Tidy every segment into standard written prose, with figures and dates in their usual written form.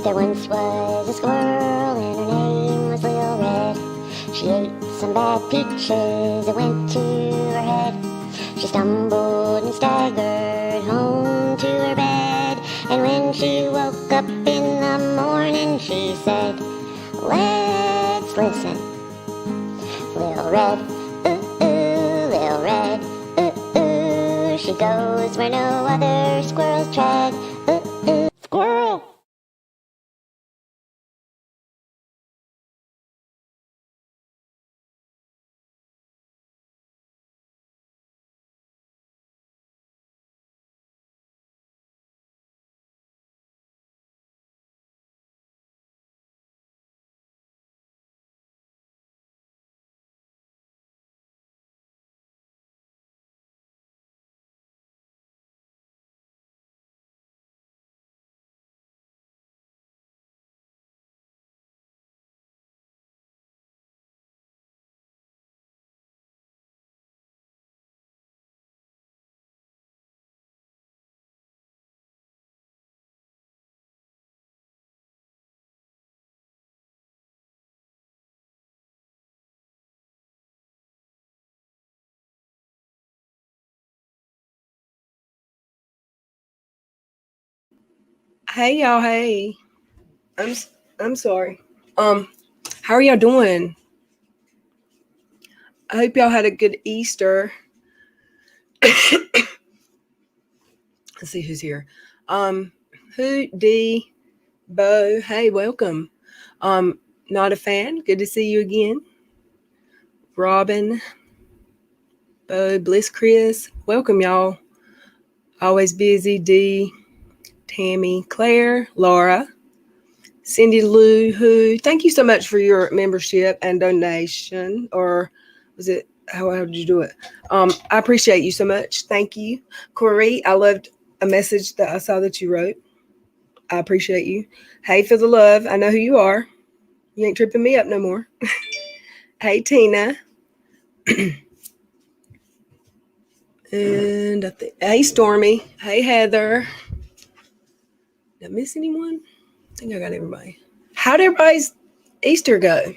There once was a squirrel and her name was Lil Red. She ate some bad peaches that went to her head. She stumbled and staggered home to her bed. And when she woke up in the morning, she said, "Let's listen. Lil Red, Lil Red, she goes where no other squirrels tread. Squirrel!" Hey y'all, hey. I'm sorry. How are y'all doing? I hope y'all had a good Easter. Let's see who's here. Who D Bo, hey, welcome. Not a fan. Good to see you again. Robin, Bo, Bliss Chris, welcome y'all. Always busy, D, Tammy, Claire, Laura, Cindy Lou, who, thank you so much for your membership and donation, or was it, how did you do it? I appreciate you so much. Thank you. Corey, I loved a message that I saw that you wrote. I appreciate you. Hey, for the love. I know who you are. You ain't tripping me up no more. Hey, Tina. And hey, Stormy. Hey, Heather. Did I miss anyone? I think I got everybody. How'd everybody's Easter go?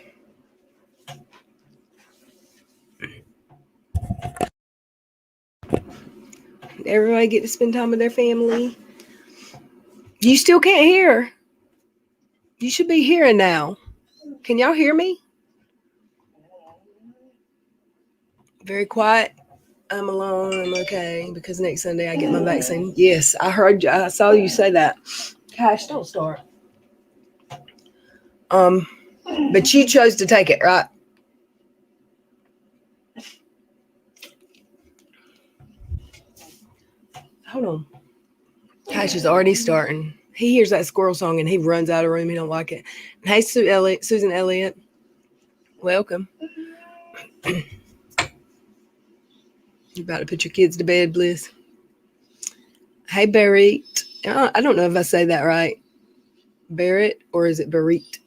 Everybody get to spend time with their family? You still can't hear. You should be hearing now. Can y'all hear me? Very quiet. I'm alone. I'm okay because next Sunday I get my vaccine. Yes, I heard you. I saw you say that. Gosh, don't start. But you chose to take it, right? Hold on. Cash is already starting. He hears that squirrel song and he runs out of the room. He don't like it. Hey, Susan Elliott. Welcome. You about to put your kids to bed, Bliss? Hey, Barrett. I don't know if I say that right. Barrett, or is it Barrett?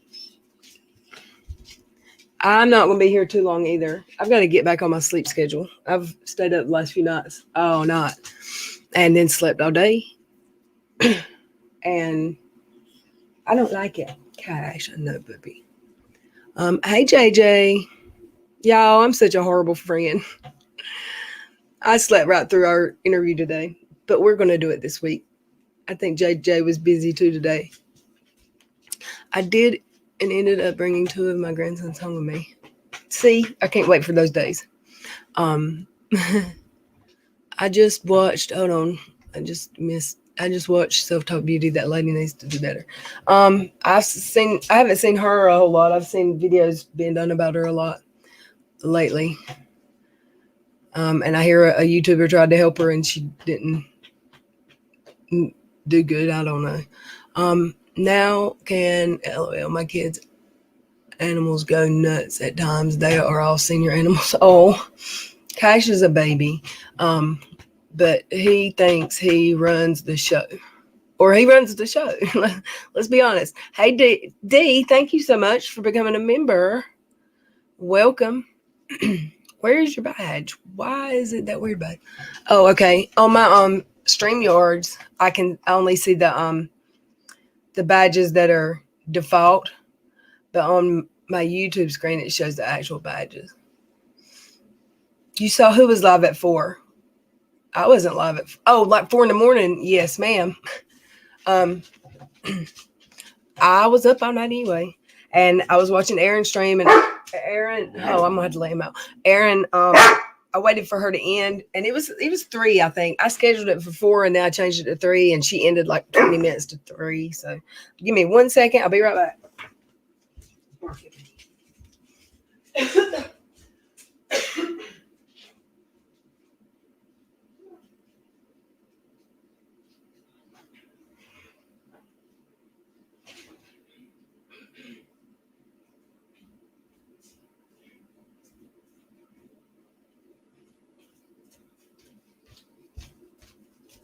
I'm not going to be here too long either. I've got to get back on my sleep schedule. I've stayed up the last few nights all night and then slept all day. And I don't like it. Gosh, I know, baby. Hey, JJ. Y'all, I'm such a horrible friend. I slept right through our interview today, but we're going to do it this week. I think JJ was busy too today. I did and ended up bringing 2 of my grandsons home with me. See, I can't wait for those days. I just watched, hold on, I just watched Self-Taught Beauty. That lady needs to do better. I haven't seen her a whole lot. I've seen videos being done about her a lot lately. And I hear a YouTuber tried to help her and she didn't do good. I don't know. Now can, LOL, my kids' animals go nuts at times. They are all senior animals. Oh, Cash is a baby. But he thinks he runs the show. Or he runs the show. Let's be honest. Hey, D, thank you so much for becoming a member. Welcome. Where's your badge? Why is it that weird badge? Oh, okay. On my StreamYards, I can only see the the badges that are default, but on my YouTube screen, it shows the actual badges. You saw who was live at 4? I wasn't live at, like 4 in the morning. Yes, ma'am. I was up all night anyway, and I was watching Aaron stream, and Aaron, I'm gonna have to let him out. Aaron, I waited for her to end, and it was 3, I think. I scheduled it for 4, and then I changed it to 3, and she ended like 20 minutes to 3. So give me 1 second. I'll be right back.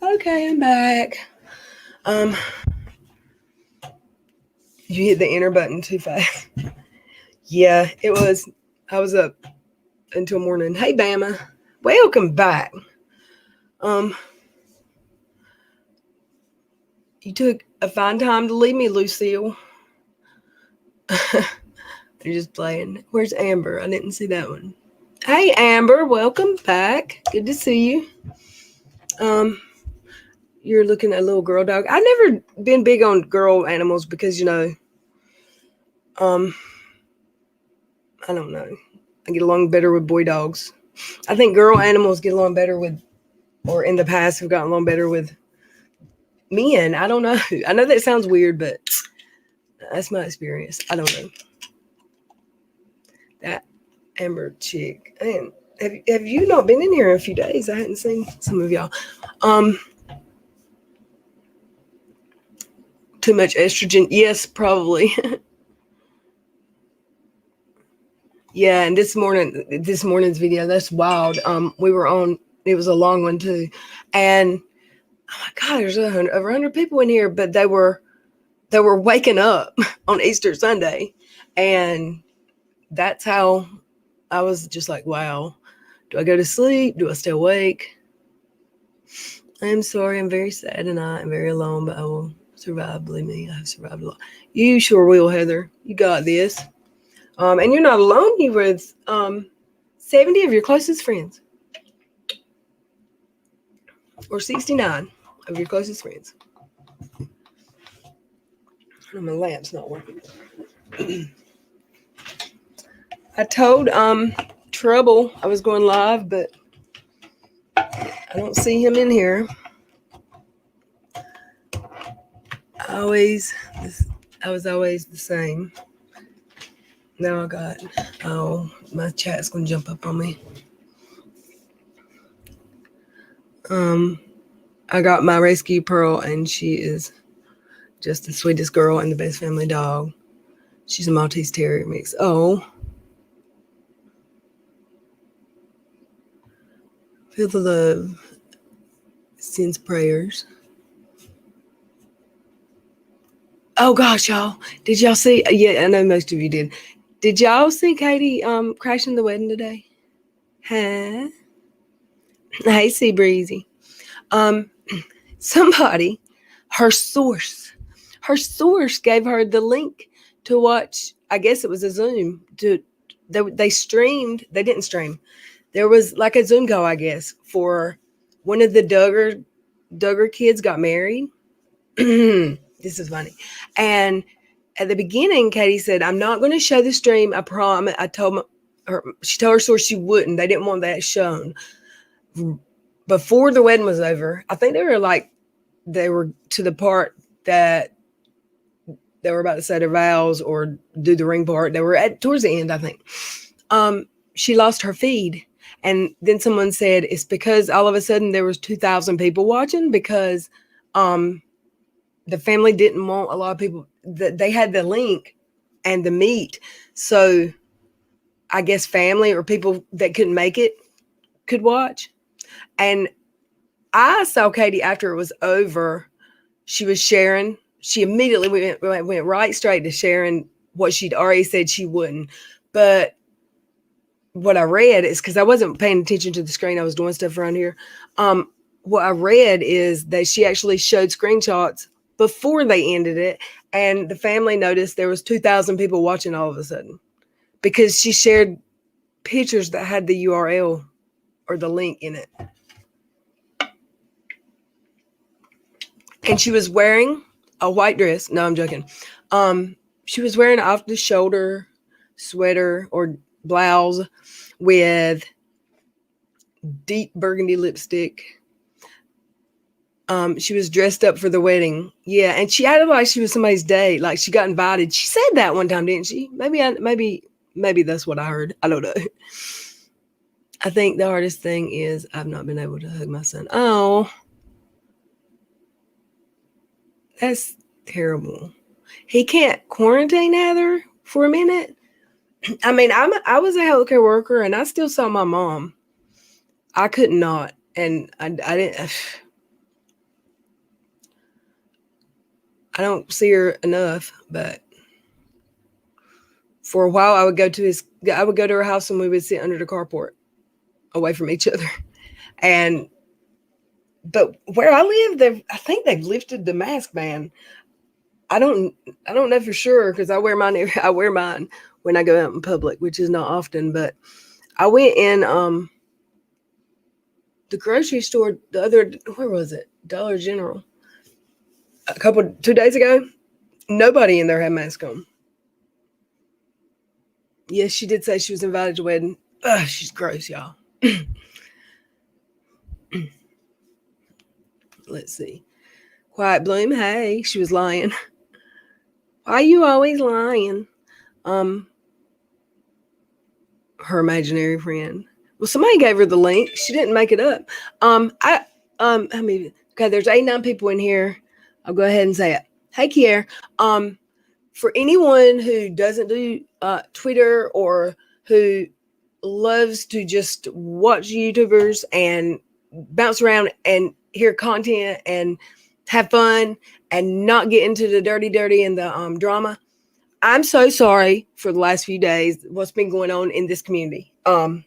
Okay, I'm back. You hit the enter button too fast. Yeah, it was. I was up until morning. Hey, Bama, welcome back. You took a fine time to leave me, Lucille. You're just playing. Where's Amber? I didn't see that one. Hey, Amber, welcome back. Good to see you. You're looking at a little girl dog. I've never been big on girl animals because, I don't know. I get along better with boy dogs. I think girl animals get along better with, or in the past have gotten along better with men. I don't know. I know that sounds weird, but that's my experience. I don't know. That Amber chick. Man, have you not been in here in a few days? I hadn't seen some of y'all. Too much estrogen? Yes, probably. Yeah, and this morning's video, that's wild. We were on, it was a long one too. And oh my God, there's over 100 people in here, but they were waking up on Easter Sunday. And that's how I was just like, wow, do I go to sleep? Do I stay awake? I'm sorry, I'm very sad tonight. I'm very alone, but I will survive. Believe me, I have survived a lot. You sure will, Heather. You got this. And you're not alone. You're with 70 of your closest friends. Or 69 of your closest friends. My lamp's not working. I told Trouble I was going live, but I don't see him in here. I was always the same. Now my chat's gonna jump up on me. I got my rescue Pearl, and she is just the sweetest girl and the best family dog. She's a Maltese Terrier mix. Oh. Feel the love. Sends prayers. Oh gosh, y'all. Did y'all see? Yeah, I know most of you did. Did y'all see Katie crashing the wedding today? Huh? Hey, Sea Breezy. Somebody, her source gave her the link to watch. I guess it was a Zoom. They streamed. They didn't stream. There was like a Zoom call, I guess, for one of the Duggar kids got married. This is funny. And at the beginning, Katie said, I'm not going to show the stream. I promise. She told her source she wouldn't. They didn't want that shown. Before the wedding was over, I think they were to the part that they were about to say their vows or do the ring part. They were towards the end, I think. She lost her feed. And then someone said it's because all of a sudden there was 2,000 people watching because the family didn't want a lot of people. They had the link and the meet. So I guess family or people that couldn't make it could watch. And I saw Katie after it was over. She was sharing. She immediately went right straight to sharing what she'd already said she wouldn't. But what I read is, because I wasn't paying attention to the screen, I was doing stuff around here. What I read is that she actually showed screenshots before they ended it, and the family noticed there was 2,000 people watching all of a sudden because she shared pictures that had the URL or the link in it. And she was wearing a white dress. No, I'm joking. She was wearing an off-the-shoulder sweater or blouse with deep burgundy lipstick. She was dressed up for the wedding. Yeah, and she acted like she was somebody's date, like she got invited. She said that one time, didn't she? Maybe that's what I heard. I don't know. I think the hardest thing is I've not been able to hug my son. Oh, that's terrible. He can't quarantine, Heather, for a minute. I mean, I was a healthcare worker, and I still saw my mom. I could not, and I didn't. I don't see her enough, but for a while, I would go to her house, and we would sit under the carport, away from each other. But where I live, I think they've lifted the mask ban. I don't know for sure because I wear mine. I wear mine when I go out in public, which is not often. But I went in the grocery store where was it? Dollar General. 2 days ago. Nobody in there had mask on. Yes, she did say she was invited to a wedding. Ugh, she's gross, y'all. Let's see. Quiet Bloom, hey, she was lying. Why are you always lying? Her imaginary friend. Well, somebody gave her the link. She didn't make it up. Okay, there's 89 people in here. I'll go ahead and say it. Hey, Kier. For anyone who doesn't do Twitter or who loves to just watch YouTubers and bounce around and hear content and have fun and not get into the dirty and the drama, I'm so sorry for the last few days, what's been going on in this community. I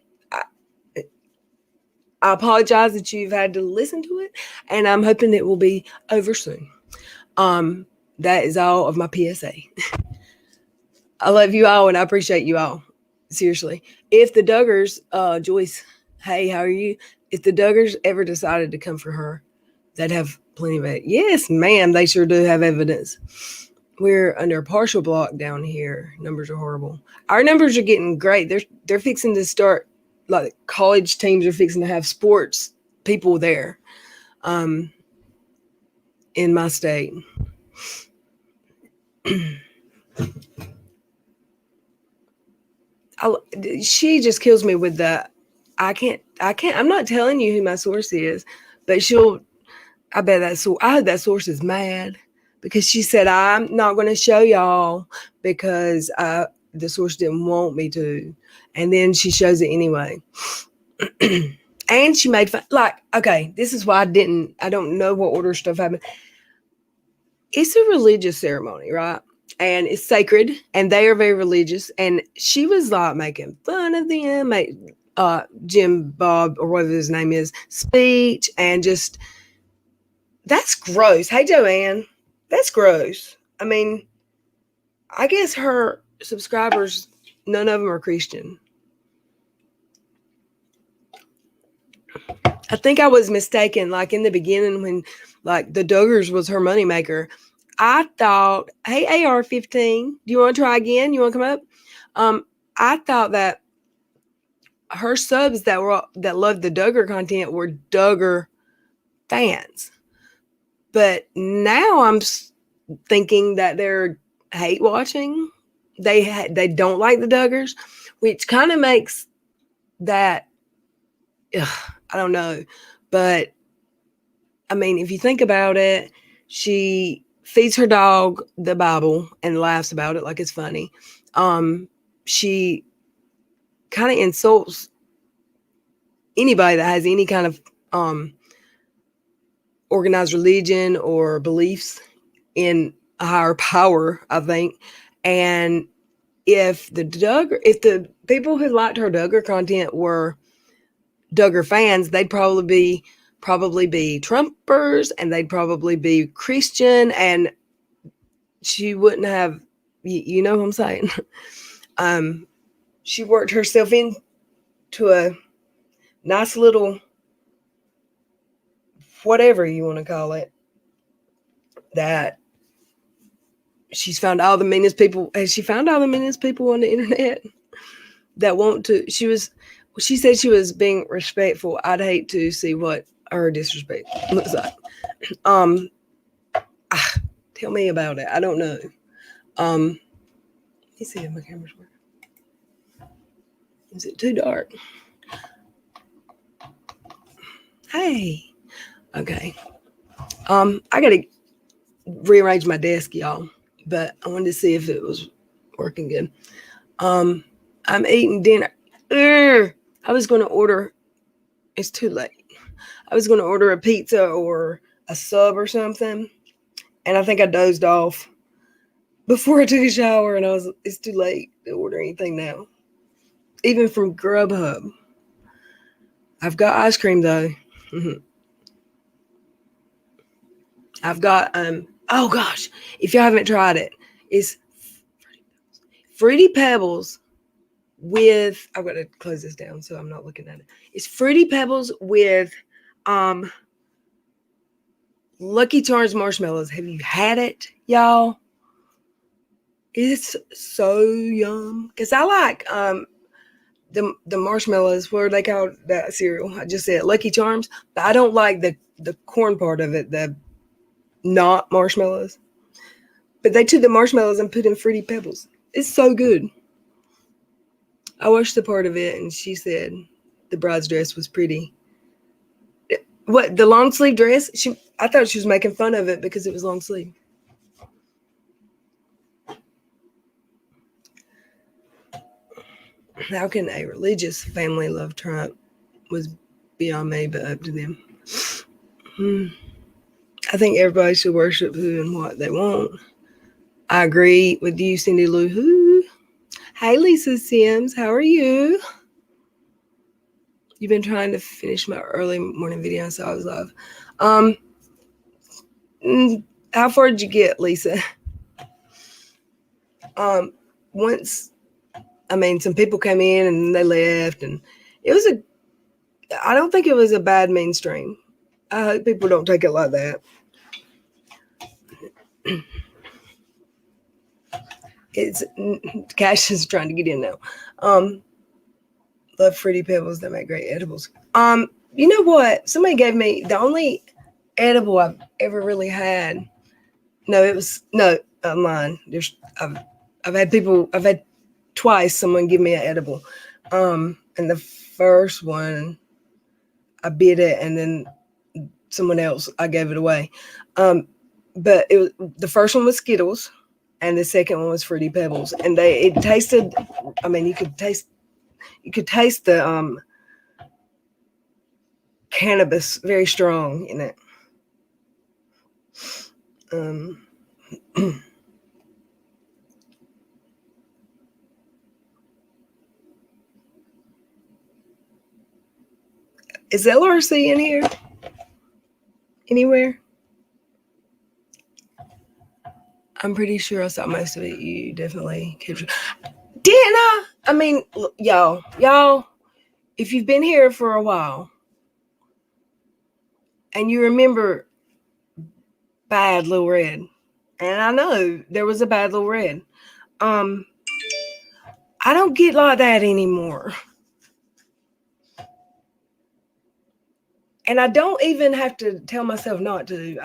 apologize that you've had to listen to it, and I'm hoping it will be over soon. That is all of my PSA. I love you all, and I appreciate you all. Seriously. If the Duggars, Joyce, hey, how are you? If the Duggars ever decided to come for her, they'd have plenty of it. Yes, ma'am, they sure do have evidence. We're under a partial lockdown here. Numbers are horrible. Our numbers are getting great. They're fixing to start, like college teams are fixing to have sports people there in my state. She just kills me with that. I can't, I'm not telling you who my source is, but I bet I hope that source is mad because she said, I'm not going to show y'all because the source didn't want me to. And then she shows it anyway. And she made fun, okay, this is why I don't know what order stuff happened. It's a religious ceremony, right? And it's sacred, and they are very religious. And she was making fun of them, Jim Bob or whatever his name is, speech, and just that's gross. Hey, Joanne, that's gross. I mean, I guess her subscribers, none of them are Christian. I think I was mistaken, in the beginning when the Duggars was her moneymaker. I thought, hey, AR-15, do you want to try again? You want to come up? I thought that her subs that loved the Duggar content were Duggar fans. But now I'm thinking that they're hate watching. They don't like the Duggars, which kind of makes that, I don't know. But, I mean, if you think about it, she feeds her dog the Bible and laughs about it like it's funny. She kind of insults anybody that has any kind of organized religion or beliefs in a higher power, I think. And if the people who liked her Duggar content were Duggar fans, they'd probably be probably be Trumpers, and they'd probably be Christian, and she wouldn't have, you know what I'm saying? She worked herself into a nice little, whatever you want to call it, that she's found all the meanest people. Has she found all the meanest people on the internet that want to? She said she was being respectful. I'd hate to see what her disrespect looks like. Tell me about it. I don't know. Let me see if my camera's working. Is it too dark? Hey. Okay. I gotta rearrange my desk, y'all. But I wanted to see if it was working good. I'm eating dinner. I was gonna order. It's too late. I was gonna order a pizza or a sub or something, and I think I dozed off before I took a shower, and it's too late to order anything now. Even from Grubhub. I've got ice cream though. I've got oh gosh, if y'all haven't tried it, it's Fruity Pebbles with, I've got to close this down so I'm not looking at it. It's Fruity Pebbles with Lucky Charms marshmallows. Have you had it, y'all? It's so yum. Because I like the marshmallows, what are they called, that cereal? I just said Lucky Charms, but I don't like the corn part of it, the not marshmallows. But they took the marshmallows and put in Fruity Pebbles. It's so good. I watched the part of it, and she said the bride's dress was pretty. What, the long sleeve dress? I thought she was making fun of it because it was long sleeve. How can a religious family love Trump was beyond me, but up to them. I think everybody should worship who and what they want. I agree with you, Cindy Lou Who. Hey, Lisa Sims, how are you? You've been trying to finish my early morning video, so I was live. How far did you get, Lisa? Some people came in and they left, and I don't think it was a bad mainstream. I hope people don't take it like that. Cash is trying to get in now. Love Fruity Pebbles. They make great edibles. You know what? Somebody gave me the only edible I've ever really had. I'm lying. I've had twice someone give me an edible. And the first one, I bit it, and then someone else, I gave it away. But the first one was Skittles, and the second one was Fruity Pebbles, and it tasted. I mean, you could taste the cannabis very strong in it. Is LRC in here? Anywhere? I'm pretty sure I saw most of it. You definitely captured. Didn't I? I mean, y'all, if you've been here for a while and you remember Bad Little Red, and I know there was a Bad Little Red, I don't get like that anymore. And I don't even have to tell myself not to.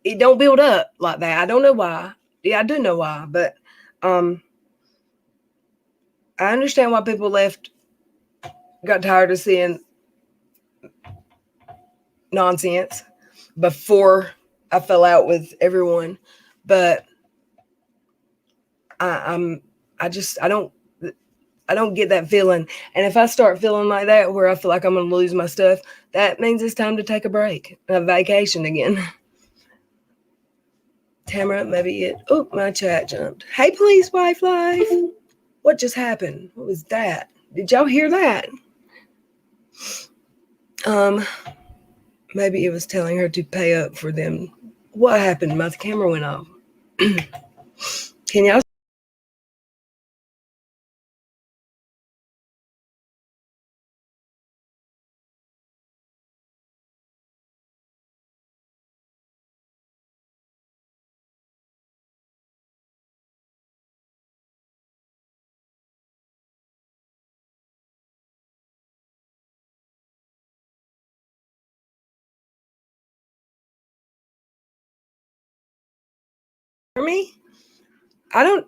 It don't build up like that. I don't know why. Yeah, I do know why, but I understand why people got tired of seeing nonsense before I fell out with everyone. But I don't get that feeling. And if I start feeling like that, where I feel like I'm going to lose my stuff, that means it's time to take a break, a vacation again. Tamara, maybe it. Oh, my chat jumped. Hey, Police Wife Life. What just happened? What was that? Did y'all hear that? Maybe it was telling her to pay up for them. What happened? My camera went off. Can y'all? Hear me? I don't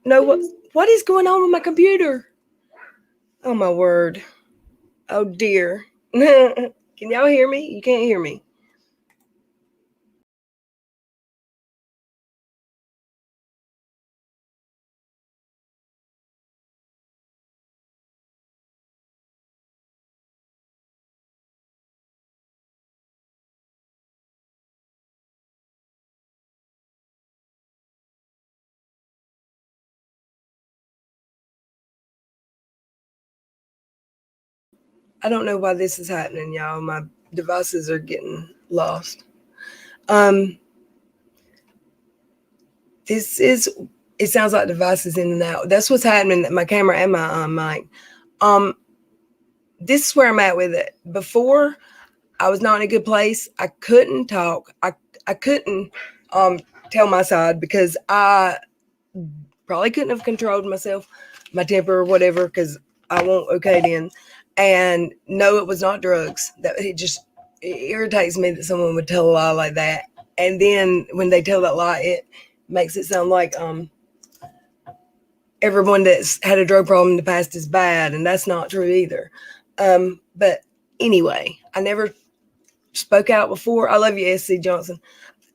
know what is going on with my computer. Oh my word. Oh dear. Can y'all hear me? You can't hear me. I don't know why this is happening, y'all. My devices are getting lost. This is, it sounds like devices in and out. That's what's happening, my camera and my mic. This is where I'm at with it. Before, I was not in a good place. I couldn't talk. I couldn't tell my side because I probably couldn't have controlled myself, my temper or whatever, because I won't okay then. And no, it was not drugs. That it irritates me that someone would tell a lie like that. And then when they tell that lie, it makes it sound like everyone that's had a drug problem in the past is bad, and that's not true either. But anyway, I never spoke out before. I love you, SC Johnson.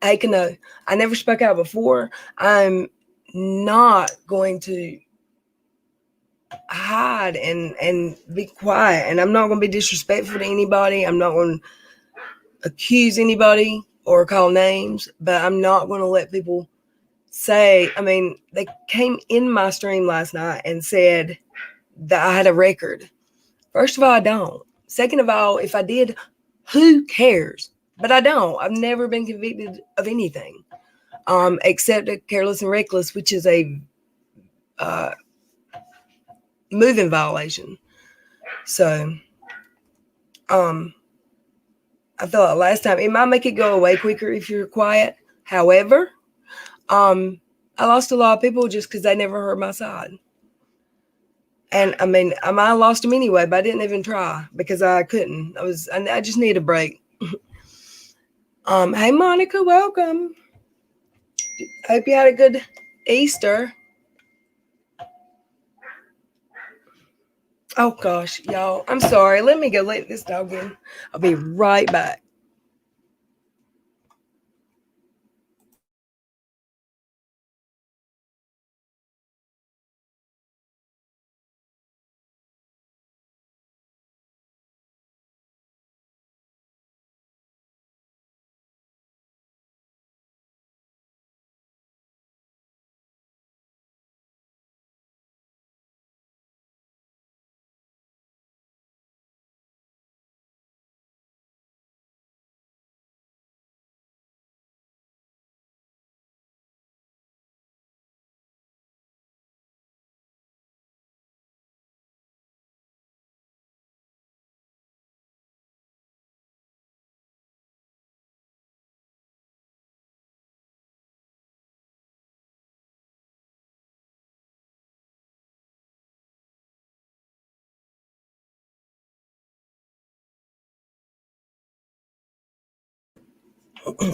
Hey, Kano, I never spoke out before. I'm not going to hide and be quiet, and I'm not going to be disrespectful to anybody. I'm not going to accuse anybody or call names, but I'm not going to let people say, I mean, they came in my stream last night and said that I had a record. First of all, I don't. Second of all, if I did, who cares? But I don't. I've never been convicted of anything, except a careless and reckless, which is a moving violation. So, I feel like last time it might make it go away quicker if you're quiet. However, I lost a lot of people just because they never heard my side. And I mean, I might have lost them anyway, but I didn't even try because I couldn't. I just need a break. Hey Monica, welcome. Hope you had a good Easter. Oh gosh, y'all, I'm sorry. Let me go let this dog in. I'll be right back.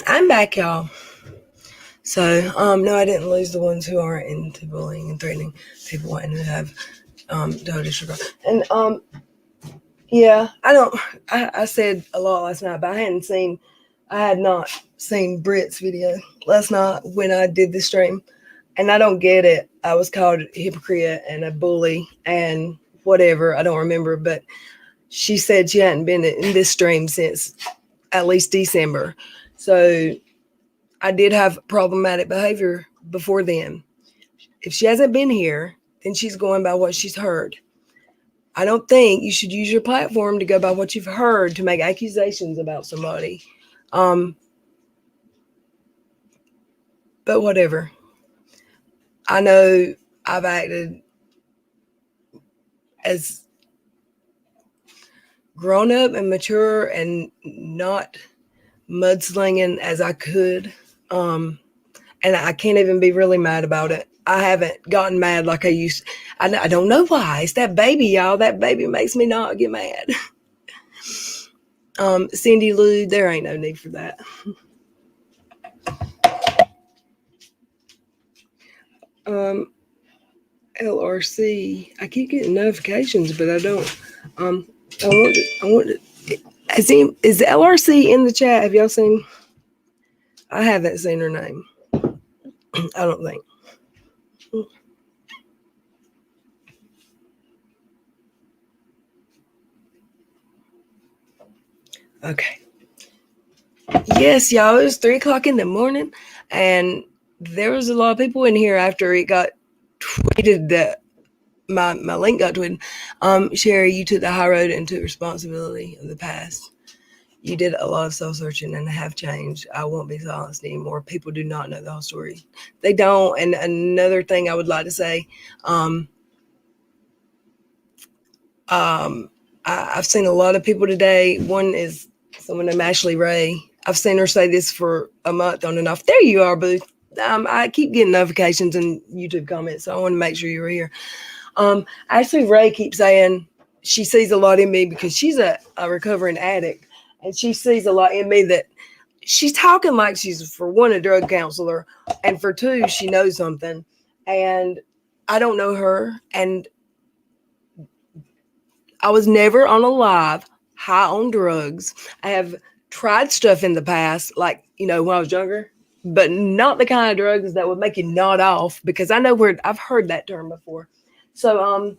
I'm back, y'all. So, no, I didn't lose the ones who aren't into bullying and threatening people wanting to have total disregard. And yeah, I said a lot last night, but I had not seen Britt's video last night when I did the stream, and I don't get it. I was called a hypocrite and a bully and whatever. I don't remember, but she said she hadn't been in this stream since at least December. So I did have problematic behavior before then. If she hasn't been here, then she's going by what she's heard. I don't think you should use your platform to go by what you've heard to make accusations about somebody. But whatever. I know I've acted as grown up and mature and not mudslinging as I could. And I can't even be really mad about it. I haven't gotten mad like I used. I don't know why. It's that baby, y'all. That baby makes me not get mad. Cindy Lou, there ain't no need for that. LRC. I keep getting notifications, but I don't. I want to. Is the LRC in the chat? Have y'all seen? I haven't seen her name. I don't think. Okay. Yes, y'all. It was 3:00 in the morning, and there was a lot of people in here after it got tweeted that my link got tweeted. Sherry, you took the high road and took responsibility of the past. You did a lot of soul searching and have changed. I won't be silenced anymore. People do not know the whole story. They don't. And another thing I would like to say, I've seen a lot of people today. One is someone named Ashley Ray. I've seen her say this for a month on and off. There you are, Boo. I keep getting notifications and YouTube comments, so I want to make sure you're here. Ashley Ray keeps saying she sees a lot in me because she's a recovering addict, and she sees a lot in me that she's talking like she's, for one, a drug counselor, and for two, she knows something. And I don't know her, and I was never on a live high on drugs. I have tried stuff in the past, like, when I was younger, but not the kind of drugs that would make you nod off, because I know where I've heard that term before. So,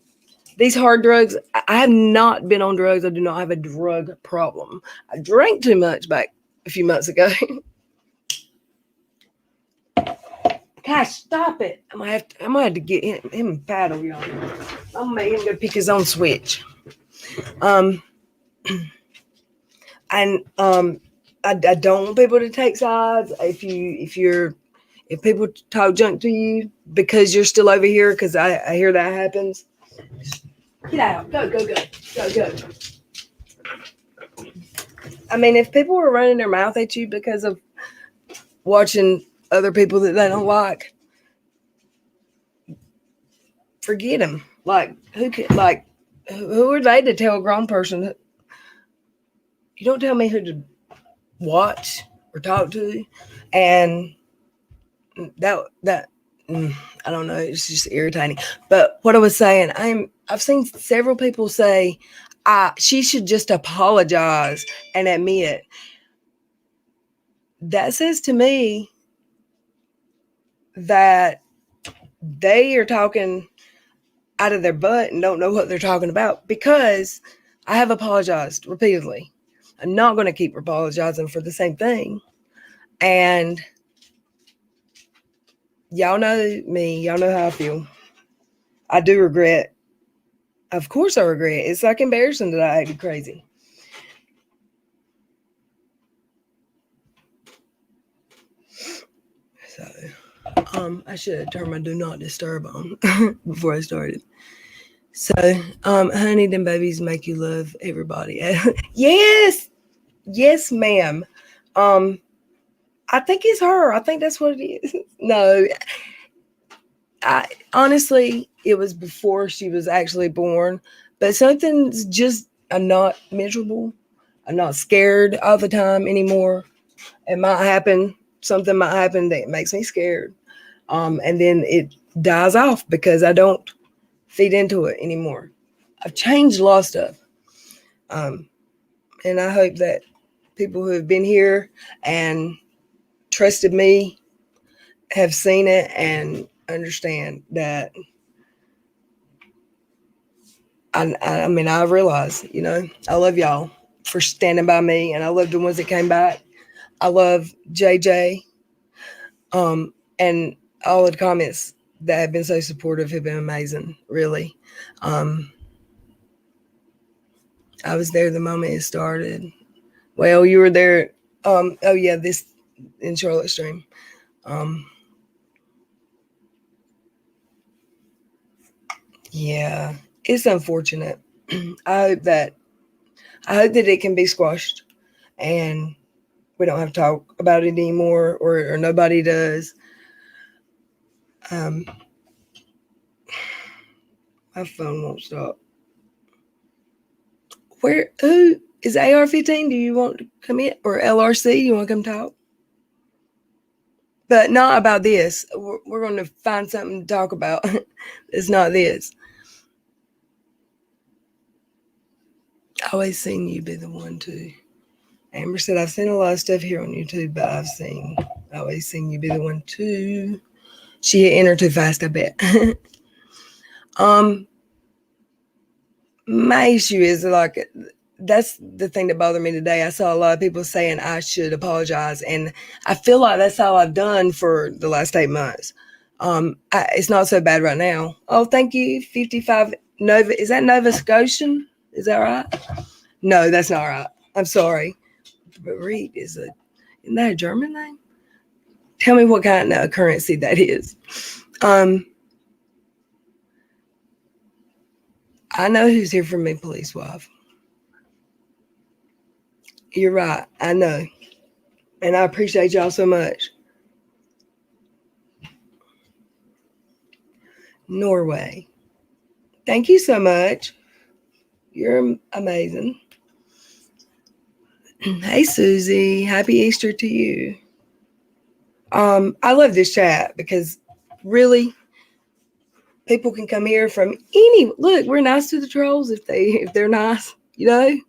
these hard drugs, I have not been on drugs. I do not have a drug problem. I drank too much back a few months ago. Gosh, stop it. I'm gonna have to get him a paddle, y'all. I'm gonna make him go pick his own switch. And I don't want people to take sides. If people talk junk to you because you're still over here, because I hear that happens. Get out. Go. I mean, if people are running their mouth at you because of watching other people that they don't like, forget them. Who are they to tell a grown person? You don't tell me who to watch or talk to. And that I don't know, it's just irritating. But what I was saying, I've seen several people say she should just apologize and admit. That says to me that they are talking out of their butt and don't know what they're talking about, because I have apologized repeatedly. I'm not going to keep apologizing for the same thing. And y'all know me. Y'all know how I feel. I do regret. Of course I regret. It's like embarrassing that I acted crazy. So, I should have turned my do not disturb on before I started. So, honey, them babies make you love everybody. Yes, ma'am. I think it's her. I think that's what it is. No, honestly, it was before she was actually born. But something's just, I'm not miserable. I'm not scared all the time anymore. It might happen. Something might happen that makes me scared. And then it dies off because I don't feed into it anymore. I've changed a lot of stuff. And I hope that people who have been here and trusted me have seen it and understand that. I mean, I realize, I love y'all for standing by me, and I love the ones that came back. I love JJ. And all of the comments that have been so supportive have been amazing, really. I was there the moment it started. Well, you were there. Oh yeah, this in Charlotte Stream. Yeah, it's unfortunate. I hope that it can be squashed, and we don't have to talk about it anymore, or nobody does. My phone won't stop. Who is AR-15? Do you want to come in, or LRC? You want to come talk? But not about this. We're going to find something to talk about. It's not this. I always seen you be the one too. Amber said, I've seen a lot of stuff here on YouTube, but I always seen you be the one too. She hit enter too fast, I bet. My issue is like, that's the thing that bothered me today. I saw a lot of people saying I should apologize, and I feel like that's all I've done for the last 8 months. It's not so bad right now. Oh, thank you, 55 Nova. Is that Nova Scotian? Is that right? No, that's not right. I'm sorry. But Reed isn't that a German name? Tell me what kind of currency that is. I know who's here for me, police wife. You're right. I know. And I appreciate y'all so much. Norway. Thank you so much. You're amazing. Hey, Susie. Happy Easter to you. I love this chat because really, people can come here from look, we're nice to the trolls if they're nice, you know.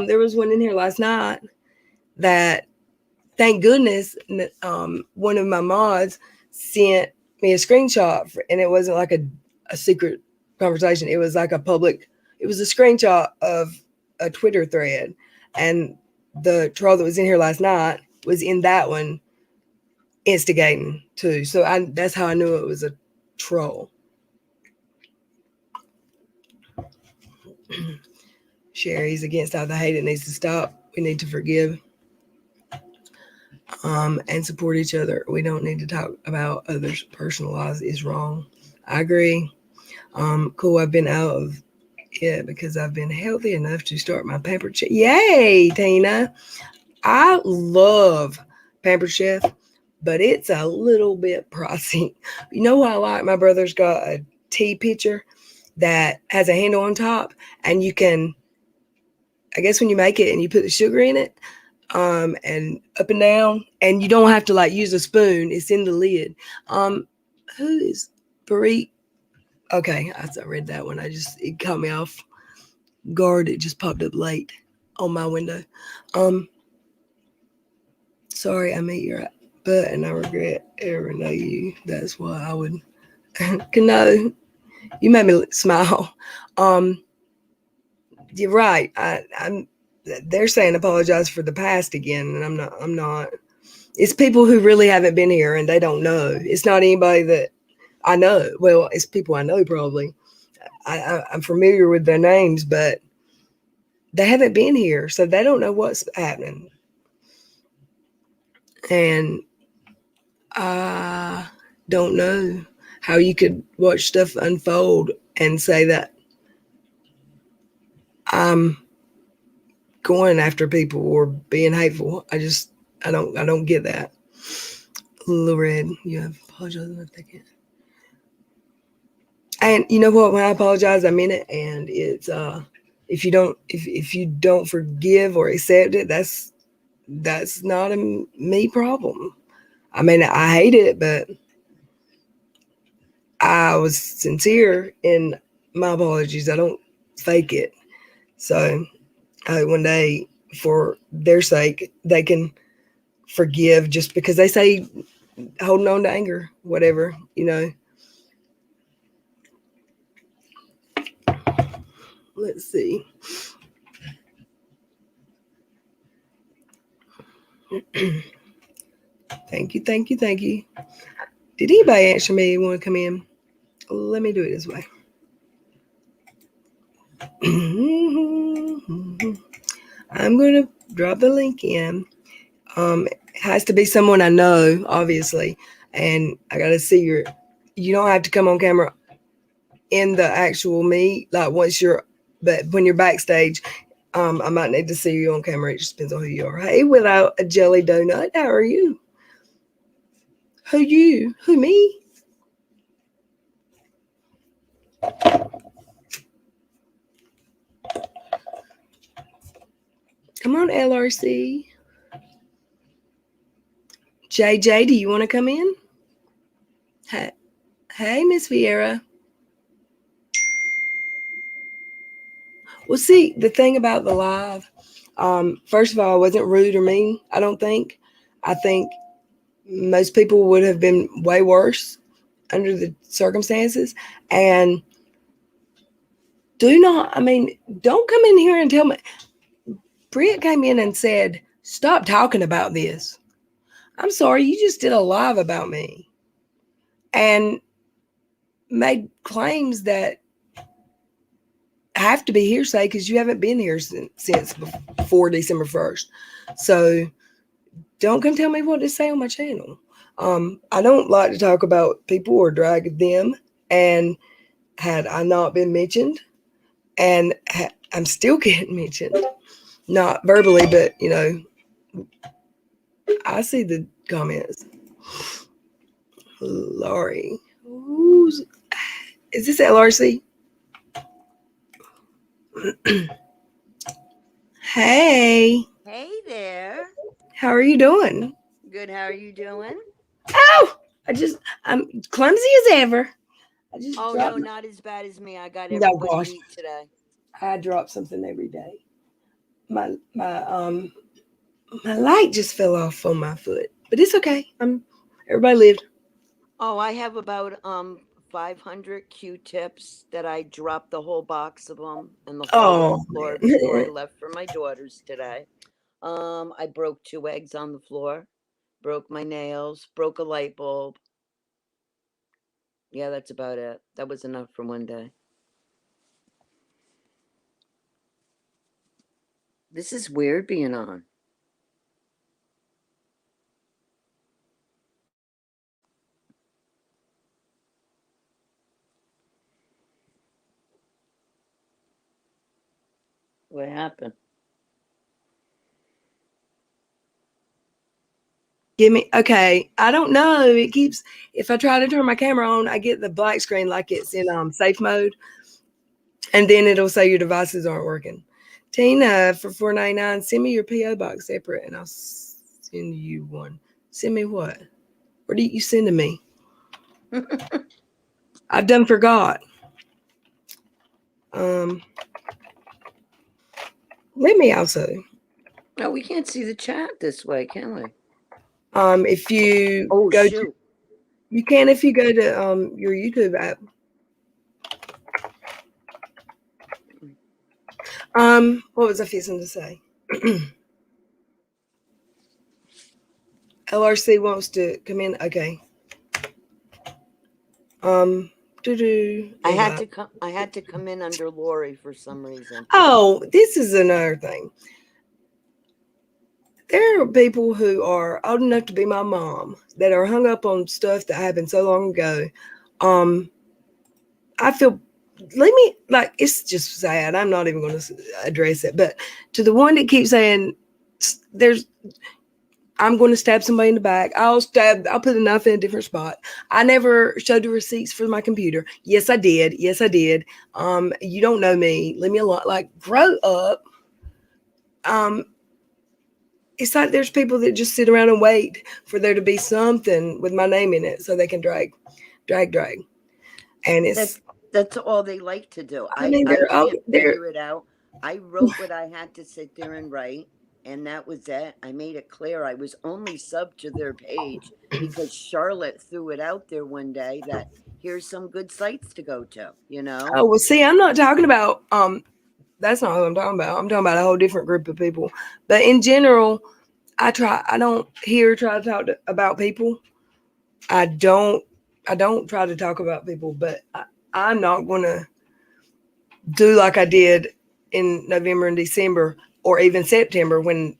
There was one in here last night that, thank goodness, one of my mods sent me a screenshot and it wasn't like a secret conversation. It was like it was a screenshot of a Twitter thread, and the troll that was in here last night was in that one instigating too. So that's how I knew it was a troll. Sherry's against all the hate. It needs to stop. We need to forgive and support each other. We don't need to talk about others' personal lives. Is wrong. I agree. Cool. I've been out of it because I've been healthy enough to start my Pampered Chef. Yay, Tina. I love Pampered Chef, but it's a little bit pricey. You know what I like? My brother's got a tea pitcher that has a handle on top, and you can, I guess when you make it and you put the sugar in it, and up and down, and you don't have to like use a spoon. It's in the lid. Who is Barit? Okay, I read that one. It caught me off guard. It just popped up late on my window. Sorry, I met your butt and I regret ever know you. That's why I would no. You made me smile. You're right. I'm. They're saying apologize for the past again, and I'm not. It's people who really haven't been here and they don't know. It's not anybody that I know. Well, it's people I know probably. I'm familiar with their names, but they haven't been here, so they don't know what's happening. And I don't know how you could watch stuff unfold and say that I'm going after people or being hateful. I don't get that. Little Red, you have apologized if they can't. And you know what? When I apologize, I mean it. And it's if you don't forgive or accept it, that's not a me problem. I mean, I hate it, but I was sincere in my apologies. I don't fake it. So I hope one day, for their sake, they can forgive, just because they say holding on to anger, whatever, you know. Let's see. Thank you. Did anybody answer me want to come in? Let me do it this way. I'm going to drop the link in. It has to be someone I know, obviously, and I got to see your. You don't have to come on camera in the actual meet, like once you're, but when you're backstage, I might need to see you on camera. It just depends on who you are. Hey, without a jelly donut, how are you? Who you? Who me? Come on, LRC. JJ, do you want to come in? Hey, hey, Miss Vieira. Well, see, the thing about the live, first of all, I wasn't rude or mean, I don't think. I think most people would have been way worse under the circumstances. And don't come in here and tell me. Britt came in and said, stop talking about this. I'm sorry, you just did a live about me and made claims that have to be hearsay because you haven't been here since before December 1st. So don't come tell me what to say on my channel. I don't like to talk about people or drag them. And had I not been mentioned, and I'm still getting mentioned, not verbally, but I see the comments. Laurie, is this LRC? Hey, Hey there. how are you doing? Good. How are you doing? Oh, I'm clumsy as ever. I just Oh dropped. no, not as bad as me. I got No, everybody gosh, beat today. I drop something every day. My light just fell off on my foot, but it's okay. Everybody lived. Oh, I have about 500 Q-tips that I dropped the whole box of them in the Oh floor before I man. left for my daughters today. I broke 2 eggs on the floor, broke my nails, broke a light bulb. Yeah, that's about it. That was enough for one day. This is weird being on. What happened? Give me okay. I don't know. It keeps if I try to turn my camera on, I get the black screen like it's in safe mode, and then it'll say your devices aren't working. Tina for $4.99. Send me your PO box separate, and I'll send you one. Send me what? What are you sending me? I done forgot. Um, let me also. No, we can't see the chat this way, can we? If you Oh go to, shoot. you can if you go to your YouTube app. What was I fixing to say? LRC wants to come in. Okay. Invite. I had to come in under Lori for some reason. Oh, this is another thing. There are people who are old enough to be my mom that are hung up on stuff that happened so long ago. I feel, let me, like, it's just sad. I'm not even going to address it. But to the one that keeps saying, there's, I'm going to stab somebody in the back. I'll put a knife in a different spot. I never showed the receipts for my computer. Yes, I did. Yes, I did. You don't know me. Leave me alone. Like, grow up. Um, it's like there's people that just sit around and wait for there to be something with my name in it so they can drag. And That's it's, that's all they like to do. I mean, I all, can't they're, figure it out. I wrote what I had to sit there and write, and that was it. I made it clear I was only sub to their page because Charlotte threw it out there one day that here's some good sites to go to, you know? oh, well, see, I'm not talking about, that's not what I'm talking about. I'm talking about a whole different group of people. But in general, I don't try to talk about people. I don't try to talk about people, but I'm not going to do like I did in November and December or even September when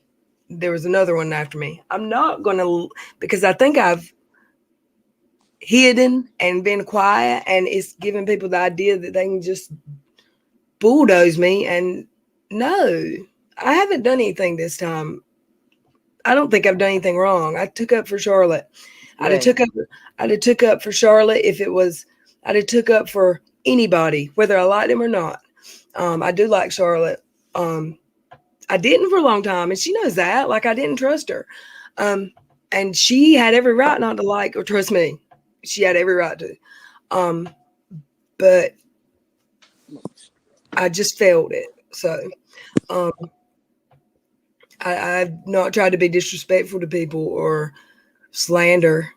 there was another one after me. I'm not going to, because I think I've hidden and been quiet, and it's giving people the idea that they can just bulldoze me. And no, I haven't done anything this time. I don't think I've done anything wrong. I took up for Charlotte. I'd have Right. took up. I'd have took up for Charlotte if it was. I'd have took up for anybody, whether I liked him or not. I do like Charlotte. I didn't for a long time, and she knows that. Like, I didn't trust her, um, and she had every right not to like or trust me. She had every right to, um, but I just felt it. So um, I've not tried to be disrespectful to people or slander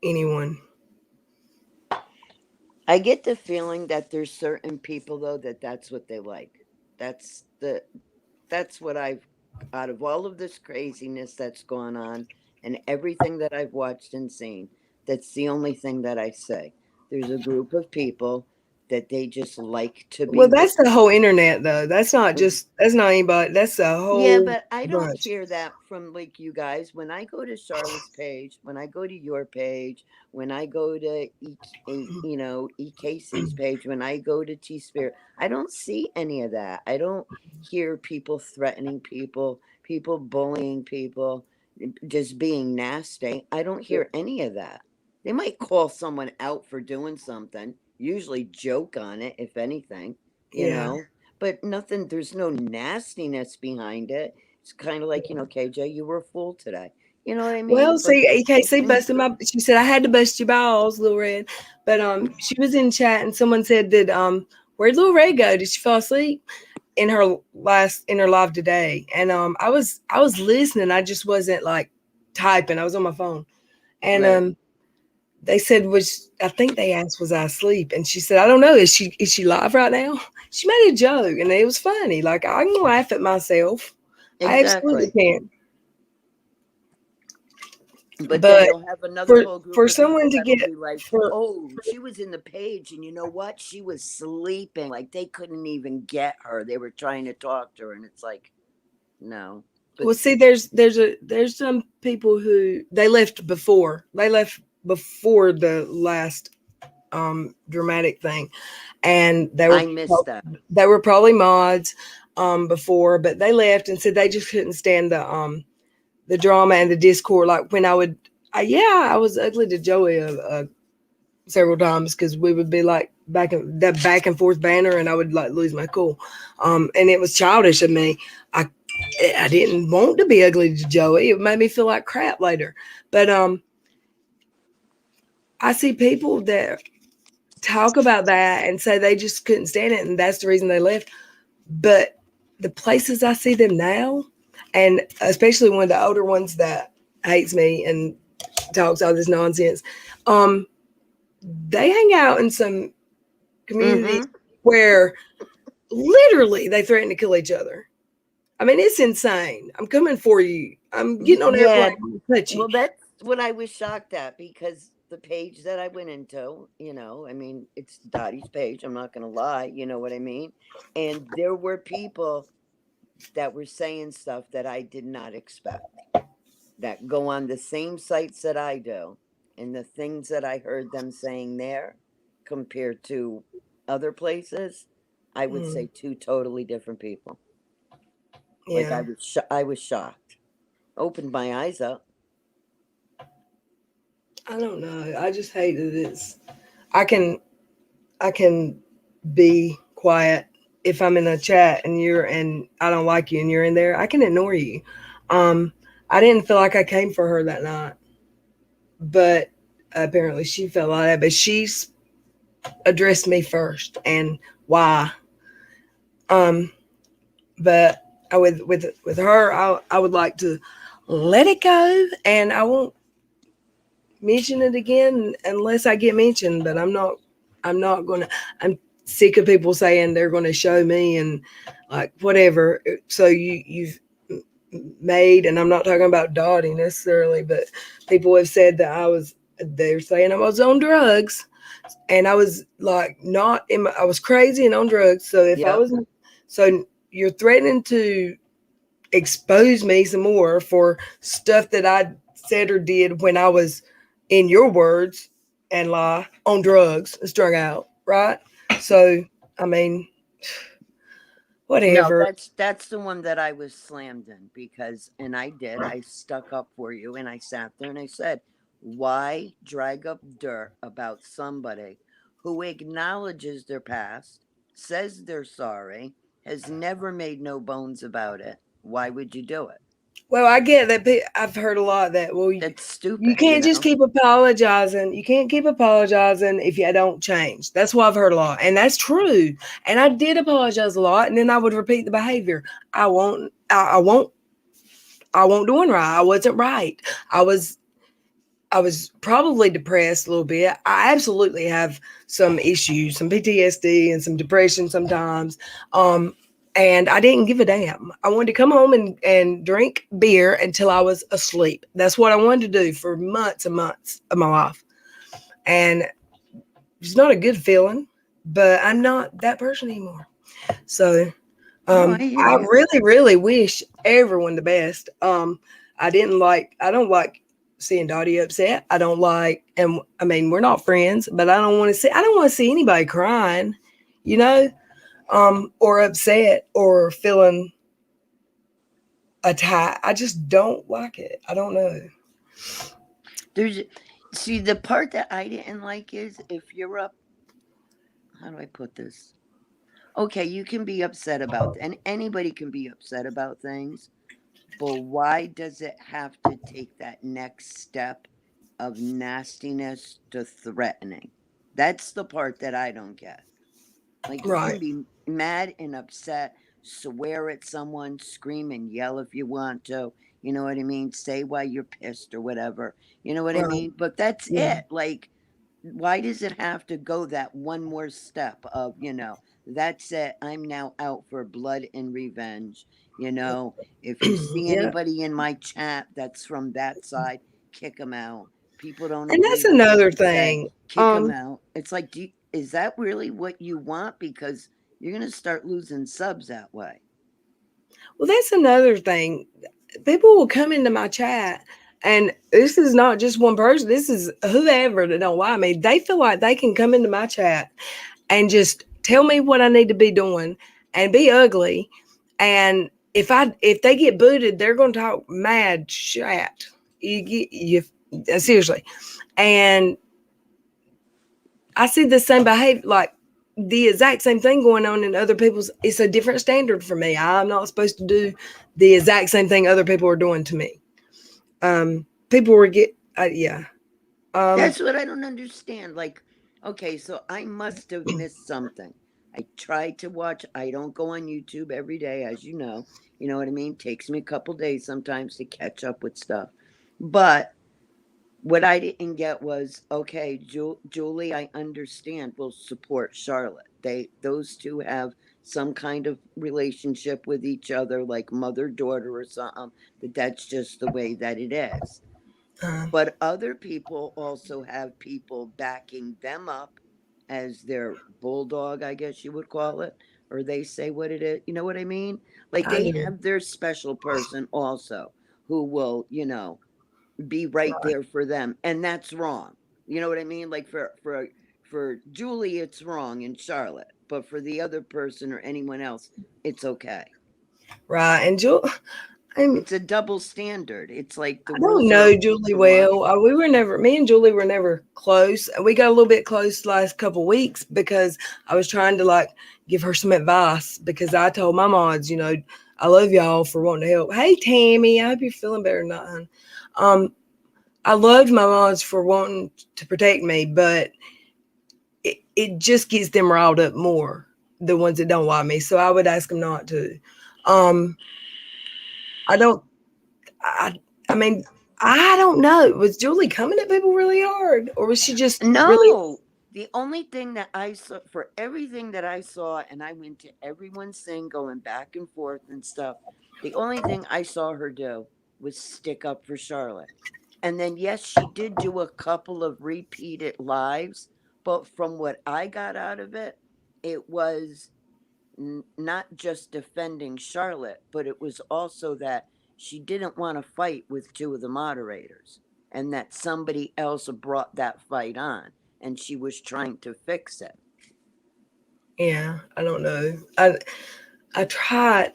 anyone. I get the feeling that there's certain people though that that's what they like. That's the that's what I've out of all of this craziness that's gone on and everything that I've watched and seen, that's the only thing that I say. There's a group of people that they just like to be Well, with. that's the whole internet, though. That's not anybody. That's a Yeah, whole but I don't bunch. hear that from like you guys. When I go to Charlotte's page, when I go to your page, when I go to E Casey's page, when I go to T Spirit, I don't see any of that. I don't hear people threatening people, people bullying people, just being nasty. I don't hear any of that. They might call someone out for doing something, usually joke on it, if anything, you Yeah. know but nothing, there's no nastiness behind it. It's kind of like, KJ, you were a fool today. You know what I Well, mean? But see, AKC busted my. She said I had to bust your balls, Little Red. But she was in chat and someone said that where'd Little Red go? Did she fall asleep in her live today? And I was listening. I just wasn't like typing. I was on my phone. And right. they said I think they asked was I asleep, and she said I don't know. Is she live right now? She made a joke and it was funny. Like, I can laugh at myself. I absolutely Exactly. can. But then But you'll have another for whole group for of people someone to that'll get be like, for oh, she was in the page, and you know what? She was sleeping. Like they couldn't even get her. They were trying to talk to her, and it's like, no. But well, see, there's some people who they left before the last dramatic thing, and I missed that. they were probably mods before, but they left and said they just couldn't stand the drama and the discord. Like, when I was ugly to Joey several times because we would be like back and forth banner, and I would like lose my cool. And it was childish of me. I I didn't want to be ugly to Joey. It made me feel like crap later. But I see people that talk about that and say they just couldn't stand it, and that's the reason they left. But the places I see them now, and especially one of the older ones that hates me and talks all this nonsense, um, they hang out in some communities Mm-hmm. where literally they threaten to kill each other. I mean, it's insane. I'm coming for you. I'm getting on Yeah. airplane to touch you. Well, that's what I was shocked at because the page that I went into, I mean, it's Dottie's page. I'm not going to lie. You know what I mean? And there were people that were saying stuff that I did not expect that go on the same sites that I do. And the things that I heard them saying there compared to other places, I would say Mm, two totally different people. Like yeah, I was shocked. Opened my eyes up. I don't know. I just hate that it's. I can I can be quiet if I'm in a chat and I don't like you and you're in there. I can ignore you. Um, I didn't feel like I came for her that night, but apparently she felt like that. But she's addressed me first, and why? Um, but with her, I would like to let it go, and I won't mention it again unless I get mentioned. But I'm not gonna. I'm sick of people saying they're going to show me and like whatever. So you've made, and I'm not talking about Dottie necessarily, but people have said that they're saying I was on drugs. and I was like not in my, I was crazy and on drugs. So if I Yep. was, so you're threatening to expose me some more for stuff that I said or did when I was, in your words, and lie, on drugs, strung out, right? So I mean, No, whatever. that's the one that I was slammed in because, and I did. I stuck up for you, and I sat there and I said, "Why drag up dirt about somebody who acknowledges their past, says they're sorry, has never made no bones about it? Why would you do it? Well, I get that. I've heard a lot that, well, That's you stupid, you can't just know." keep apologizing. You can't keep apologizing if you don't change. That's what I've heard a lot. And that's true. And I did apologize a lot. And then I would repeat the behavior. I won't doing right. I wasn't right. I was, I was probably depressed a little bit. I absolutely have some issues, some PTSD and some depression sometimes. Um, and I didn't give a damn. I wanted to come home and drink beer until I was asleep. That's what I wanted to do for months and months of my life. And it's not a good feeling, but I'm not that person anymore. So No, I hear I you. really, really wish everyone the best. I don't like seeing Dottie upset. I don't like, and I mean, we're not friends, but I don't want to see anybody crying, you know, or upset or feeling attacked. I just don't like it. I don't know. There's, see, the part that I didn't like is if you're up, how do I put this? Okay, you can be upset about, and anybody can be upset about things, but why does it have to take that next step of nastiness to threatening? That's the part that I don't get. Like, you Right. can be mad and upset, swear at someone, scream and yell if you want to. You know what I mean? Say why you're pissed or whatever. You know what I Right. mean? But that's Yeah. it. Like, why does it have to go that one more step of, that's it, I'm now out for blood and revenge? If you see Yeah. anybody in my chat that's from that side, kick them out. People don't And that's agree with what another you say, thing. kick them out. It's like, is that really what you want? Because you're going to start losing subs that way. Well, that's another thing. People will come into my chat, and this is not just one person. This is whoever that don't like me. They feel like they can come into my chat and just tell me what I need to be doing and be ugly. And if they get booted, they're going to talk mad chat. You seriously. And I see the same behavior, like the exact same thing going on in other people's. It's a different standard for me. I'm not supposed to do the exact same thing other people are doing to me. People were yeah. Um, That's what I don't understand. Like, okay, so I must have missed something. I try to watch. I don't go on YouTube every day, as you know. You know what I mean? Takes me a couple days sometimes to catch up with stuff. But what I didn't get was, okay, Julie, I understand, will support Charlotte. Those two have some kind of relationship with each other, like mother daughter or something. That's just the way that it is. uh, But other people also have people backing them up as their bulldog, I guess you would call it, or they say what it is. You know what I mean? Like, I they do. have their special person also who will, be right there for them, and that's wrong. You know what I mean? Like, for Julie, it's wrong in Charlotte, but for the other person or anyone else, it's okay. Right, and I'm It's a double standard. It's like the I don't rules are know Julie what? well. We were never, me and Julie were never close. We got a little bit close the last couple of weeks because I was trying to like give her some advice because I told my mods, I love y'all for wanting to help. Hey, Tammy, I hope you're feeling better than that, hon. Um, I loved my mods for wanting to protect me, but it just gets them riled up more, the ones that don't like me. So I would ask them not to. Um, I don't, I, I mean, I don't know. Was Julie coming at people really hard, or was she just really? No. The only thing that I saw, for everything that I saw, and I went to everyone's thing going back and forth and stuff, the only thing I saw her do was stick up for Charlotte. And then, yes, she did do a couple of repeated lives, But from what I got out of it was not just defending Charlotte, but it was also that she didn't want to fight with two of the moderators and that somebody else brought that fight on and she was trying to fix it. Yeah, I don't know. I tried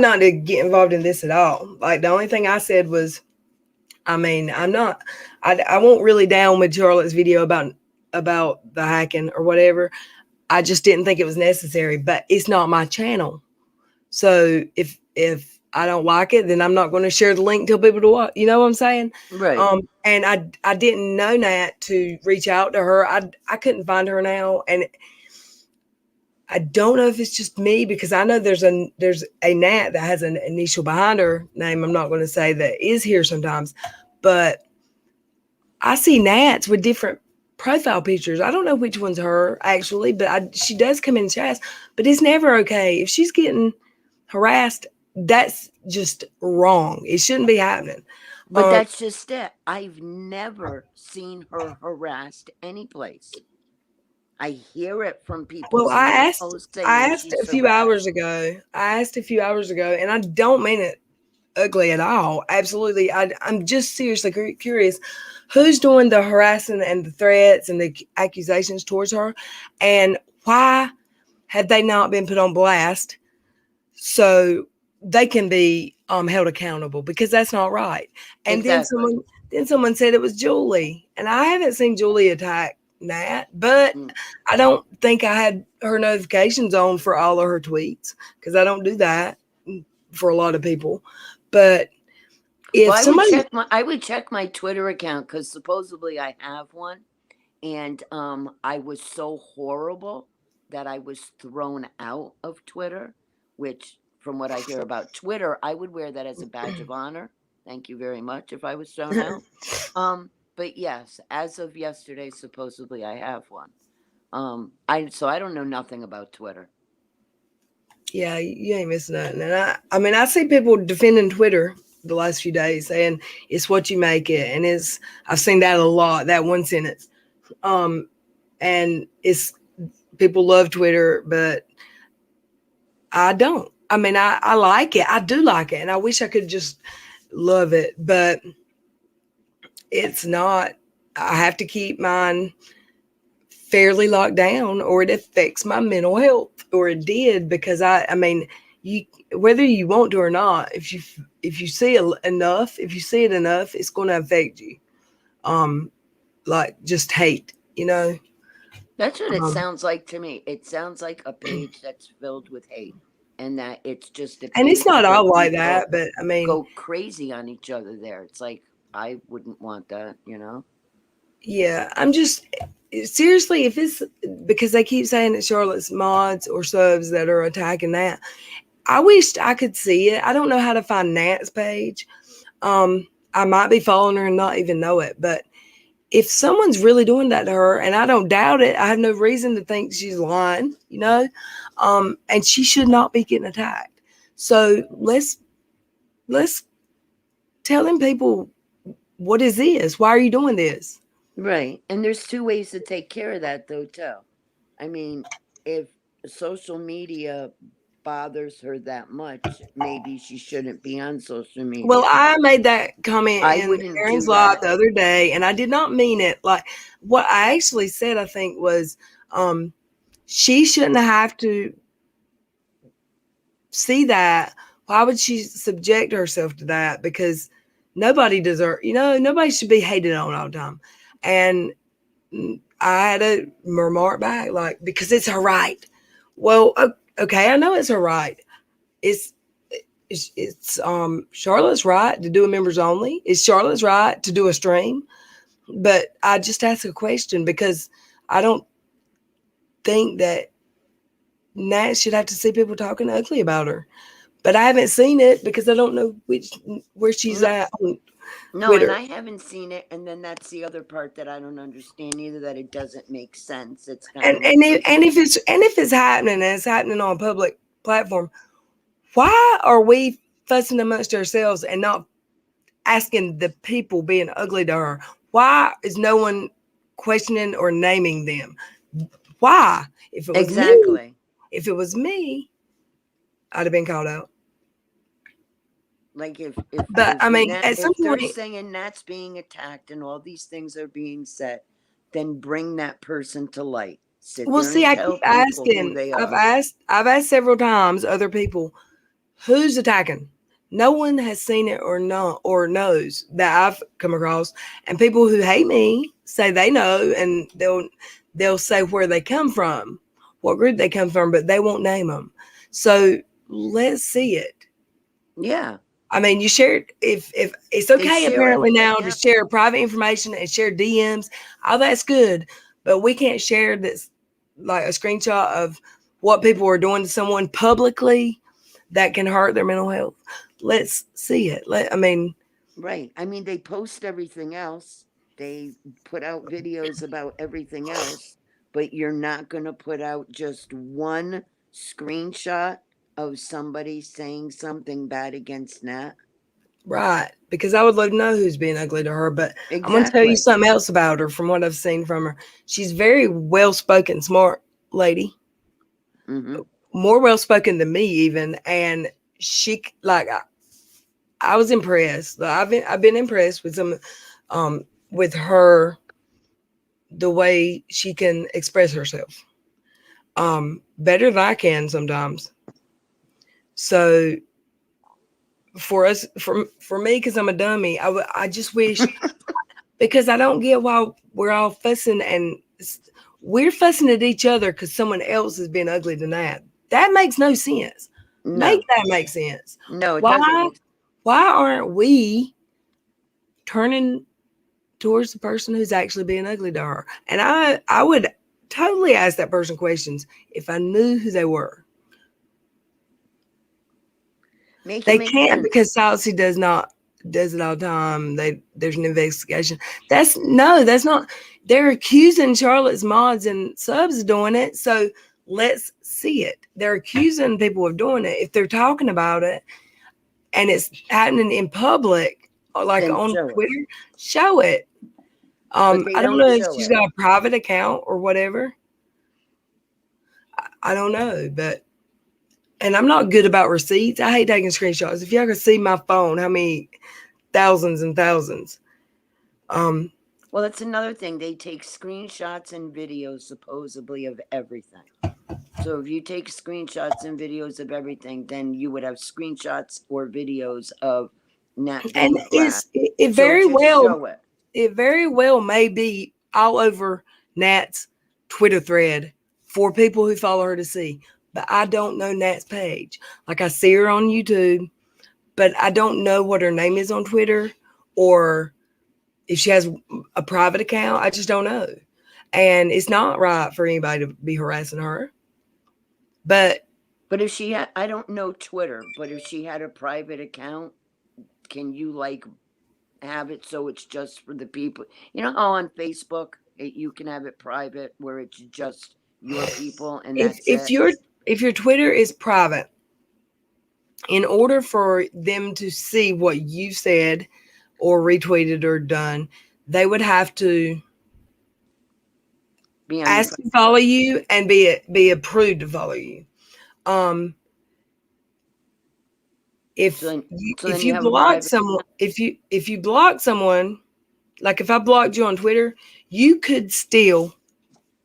not to get involved in this at all. Like the only thing I said was, I mean, I won't really down with Charlotte's video about the hacking or whatever. I just didn't think it was necessary, but it's not my channel. So if I don't like it, then I'm not going to share the link, tell people to watch. You know what I'm saying? Right. And I didn't know Nat to reach out to her. I couldn't find her now, and I don't know if it's just me, because I know there's a Nat that has an initial behind her name. I'm not going to say that is here sometimes, but I see Nats with different profile pictures. I don't know which one's her actually, but she does come in chats. But it's never okay if she's getting harassed. That's just wrong. It shouldn't be happening. But that's just it. I've never seen her harassed anyplace. I hear it from people Well, on their posts I saying asked she's a few hours harassed. ago. And I don't mean it ugly at all. Absolutely. I'm just seriously curious who's doing the harassing and the threats and the accusations towards her, and why have they not been put on blast so they can be held accountable, because that's not right. And Exactly. then someone said it was Julie, and I haven't seen Julie attack Nat, but Mm. I don't think I had her notifications on for all of her tweets, because I don't do that for a lot of people. But if Well, somebody, I would check my Twitter account because supposedly I have one, and I was so horrible that I was thrown out of Twitter. Which, from what I hear about Twitter, I would wear that as a badge of honor. Thank you very much. If I was thrown out, but yes, as of yesterday, supposedly I have one. I don't know nothing about Twitter. yeah, you ain't missing nothing. And I mean, I see people defending Twitter the last few days, saying it's what you make it, and I've seen that a lot. That one sentence, and it's people love Twitter, but I don't. I mean, I like it. I do like it, and I wish I could just love it, but it's not. I have to keep mine fairly locked down, or it affects my mental health, or it did, because I mean, you, whether you want to or not, if you see enough, if you see it enough, it's going to affect you. Like just hate, you know. That's what it Um, sounds like to me. It sounds like a page that's filled with hate, and that it's just a and it's page not where all like people that, but I mean, go crazy on each other there. It's like, I wouldn't want that. yeah, I'm just seriously, if it's because they keep saying it's Charlotte's mods or subs that are attacking that, I wished I could see it. I don't know how to find Nat's page. I might be following her and not even know it, but if someone's really doing that to her, and I don't doubt it, I have no reason to think she's lying, you know, and she should not be getting attacked. So let's tell them people, what is this? Why are you doing this? Right. And there's two ways to take care of that, though, too. I mean, if social media bothers her that much, maybe she shouldn't be on social Well, media. I made that comment I in wouldn't Aaron's do live that. the other day, and I did not mean it. Like what I actually said, I think was, she shouldn't have to see that. Why would she subject herself to that? Because nobody deserves, nobody should be hated on all the time. And I had to remark back, like, because it's her right. Well, okay, I know it's her right. It's it's Charlotte's right to do a members only. It's Charlotte's right to do a stream. But I just ask a question, because I don't think that Nat should have to see people talking ugly about her. But I haven't seen it because I don't know where she's No, at on no, and Twitter. I haven't seen it. And then that's the other part that I don't understand either, that it doesn't make sense. It's kind And of like, and if it's happening, and it's happening on a public platform, why are we fussing amongst ourselves and not asking the people being ugly to her? Why is no one questioning or naming them? Why? If it was Exactly. me, I'd have been called out. Like But I mean, at some if they're point, saying Nat's being attacked and all these things are being said, then bring that person to light. Sit well, there see, and I tell keep people who asking. they I've are. asked several times other people, who's attacking? No one has seen it or knows that I've come across. And people who hate me say they know, and they'll say where they come from, what group they come from, but they won't name them. So let's see it. Yeah. I mean, you share if it's They okay share it. apparently now to Yeah. share private information and share DMs. All that's good, but we can't share this like a screenshot of what people are doing to someone publicly that can hurt their mental health. Let's see it. I mean, Right. I mean, they post everything else. They put out videos about everything else, but you're not going to put out just one screenshot of somebody saying something bad against Nat. right? Because I would love to know who's being ugly to her. But I'm going to tell you Exactly. something else about her from what I've seen from her. She's very well spoken, smart lady. Mm-hmm. More well spoken than me even, and she like I was impressed. I've been impressed with some with her, the way she can express herself better than I can sometimes. So for me, because I'm a dummy, I just wish, because I don't get why we're all fussing, and we're fussing at each other because someone else is being ugly to that. That makes no sense. Make No. that make sense. No, it doesn't Why make why aren't we turning towards the person who's actually being ugly to her? And I would totally ask that person questions if I knew who they were. make it They make can't, sense. because Saucy does it all the time. There's an investigation. That's not. They're accusing Charlotte's mods and subs of doing it. So let's see it. They're accusing people of doing it. If they're talking about it and it's happening in public, like Then on show it. Twitter, show it. But they I don't don't know if show she's it. got a private account or whatever. I don't know, but and I'm not good about receipts. I hate taking screenshots. If y'all could see my phone, how many thousands and thousands. Well, that's another thing. They take screenshots and videos supposedly of everything. So if you take screenshots and videos of everything, then you would have screenshots or videos of Nat And being harassed. So just show it. it very well may be all over Nat's Twitter thread for people who follow her to see. But I don't know Nat's page. Like, I see her on YouTube, but I don't know what her name is on Twitter, or if she has a private account. I just don't know. And it's not right for anybody to be harassing her. But But if she had, I don't know Twitter, but if she had a private account, can you like have it so it's just for the people? You know how on Facebook you can have it private where it's just your people and if that's if it? your if your Twitter is private, in order for them to see what you said or retweeted or done, they would have to Be on your ask to follow you and be approved to follow you. Um, so then, so if then you you have a block private someone, if you block someone, like if I blocked you on Twitter, you could still,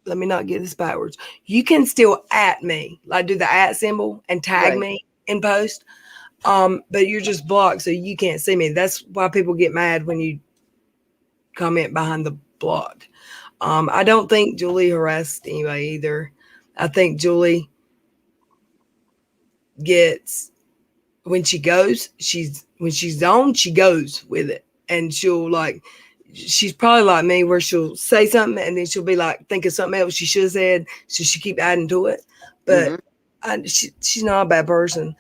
let me not get this backwards. You can still at me, like do the at symbol and tag right. me in post. But you're just blocked, so you can't see me. That's why people get mad when you comment behind the block. I don't think Julie harassed anybody either. I think Julie gets, when she's on, she goes with it, and she's probably like me, where she'll say something and then she'll be like, think of something else she should have said, so she keep adding to it. But Mm-hmm. she's not a bad person.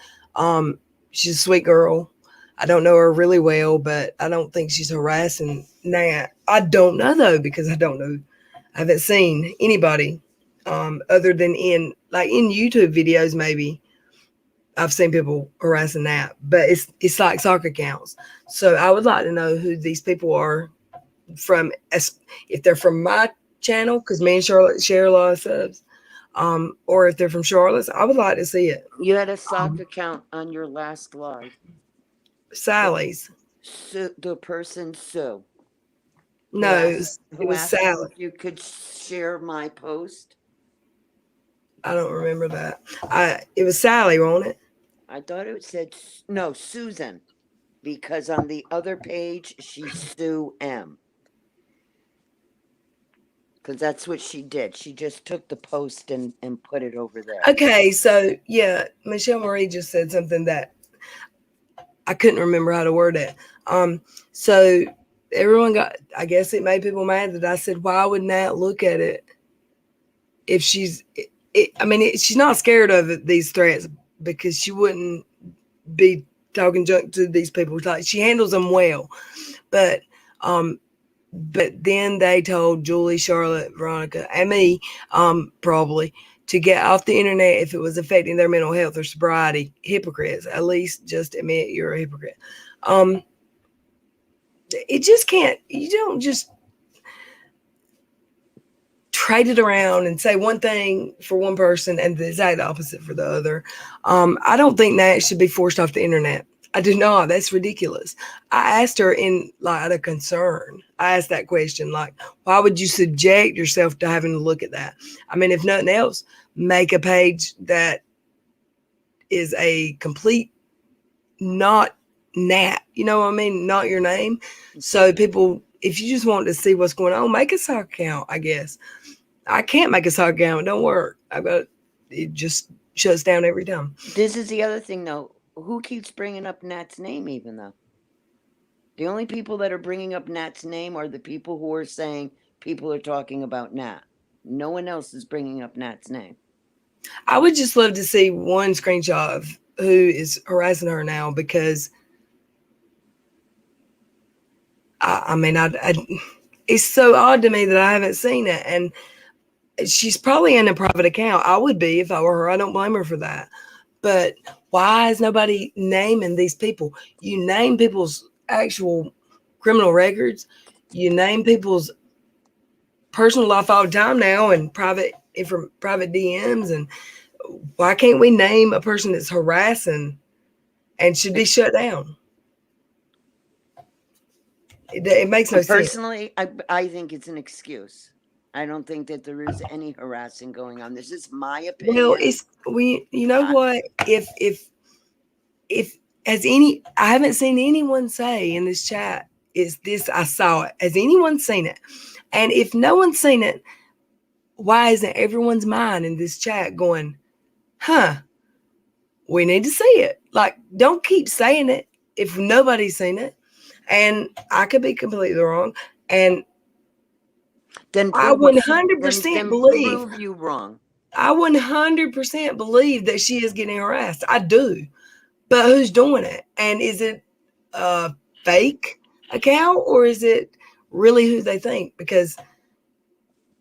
She's a sweet girl. I don't know her really well, but I don't think she's harassing Nat. I don't know though, because I don't know. I haven't seen anybody other than in YouTube videos. Maybe I've seen people harassing Nat, but it's like soccer accounts. So I would like to know who these people are from. If they're from my channel, because me and Charlotte share a lot of subs, or if they're from Charlotte, I would like to see it. You had a sock account on your last live. Sally's. Sue, the person Sue, who No, asked it who was asked me Sally. if you could share my post. I don't remember that. It was Sally, wasn't it? I thought it said no, Susan, because on the other page she's Sue M. Because that's what she did. She just took the post and put it over there. Okay, so yeah, Michelle Marie just said something that I couldn't remember how to word it. So everyone got, I guess it made people mad that I said, why would Nat look at it if she's, she's not scared of it, these threats, because she wouldn't be talking junk to these people. Like, she handles them well. But then they told Julie, Charlotte, Veronica, and me, probably, to get off the internet if it was affecting their mental health or sobriety. Hypocrites. At least just admit you're a hypocrite. It just can't, you don't just trade it around and say one thing for one person and the exact opposite for the other. I don't think Nat should be forced off the internet. I do not. That's ridiculous. I asked her in like out of concern. I asked that question, like, why would you subject yourself to having to look at that? I mean, if nothing else, make a page that is a complete not Nat, you know what I mean? Not your name. So people, if you just want to see what's going on, make a sock account, I guess. I can't make a sock account. It don't work. It just shuts down every time. This is the other thing, though. Who keeps bringing up Nat's name, even though? The only people that are bringing up Nat's name are the people who are saying people are talking about Nat. No one else is bringing up Nat's name. I would just love to see one screenshot of who is harassing her now, because it's so odd to me that I haven't seen it. And she's probably in a private account. I would be if I were her. I don't blame her for that. But why is nobody naming these people? You name people's actual criminal records. You name people's personal life all the time now, and private DMs. And why can't we name a person that's harassing and should be shut down? It makes no sense. Personally, I think it's an excuse. I don't think that there is any harassing going on. This is my opinion. Well, you know what? If I haven't seen anyone say in this chat, is this, I saw it. Has anyone seen it? And if no one's seen it, why isn't everyone's mind in this chat going, we need to see it? Like, don't keep saying it if nobody's seen it. And I could be completely wrong. And then I 100% believe prove you wrong. I 100% believe that she is getting harassed. I do. But who's doing it? And is it a fake account, or is it really who they think? Because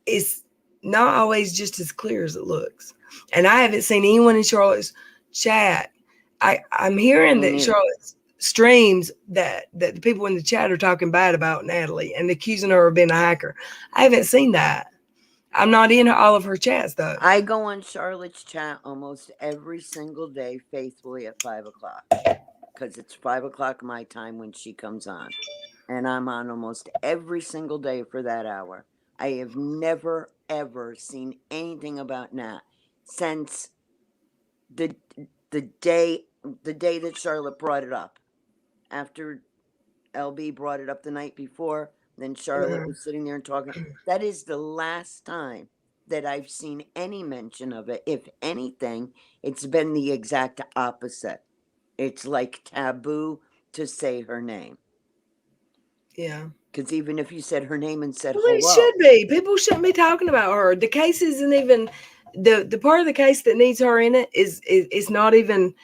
it's not always just as clear as it looks. And I haven't seen anyone in Charlotte's chat. I'm hearing that Charlotte's streams that the people in the chat are talking bad about Natalie and accusing her of being a hacker. I haven't seen that. I'm not in all of her chats, though. I go on Charlotte's chat almost every single day faithfully at 5 o'clock, because it's 5 o'clock my time when she comes on. And I'm on almost every single day for that hour. I have never, ever seen anything about Nat since the day that Charlotte brought it up. After LB brought it up the night before, then Charlotte was sitting there and talking. That is the last time that I've seen any mention of it. If anything, it's been the exact opposite. It's like taboo to say her name. Yeah. Because even if you said her name and said hello. It should be. People shouldn't be talking about her. The case isn't even, the part of the case that needs her in it is not even,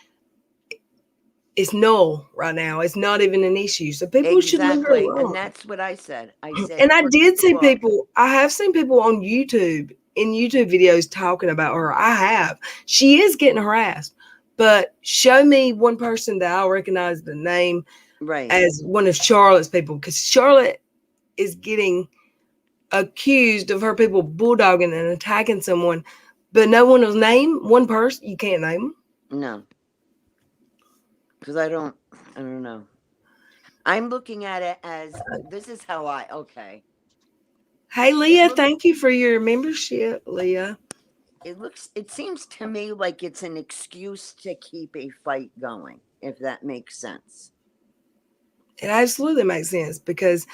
it's null right now. It's not even an issue. So people should leave her alone. And that's what I said. I said, and I did see people, I have seen people on YouTube, in YouTube videos talking about her. I have. She is getting harassed. But show me one person that I'll recognize the name as one of Charlotte's people. Because Charlotte is getting accused of her people bulldogging and attacking someone, but no one was named. One person, you can't name them. No, because I don't know. I'm looking at it as this is how okay. Hey, It Leah, looks thank you for your membership, Leah. it seems to me like it's an excuse to keep a fight going, if that makes sense. It absolutely makes sense because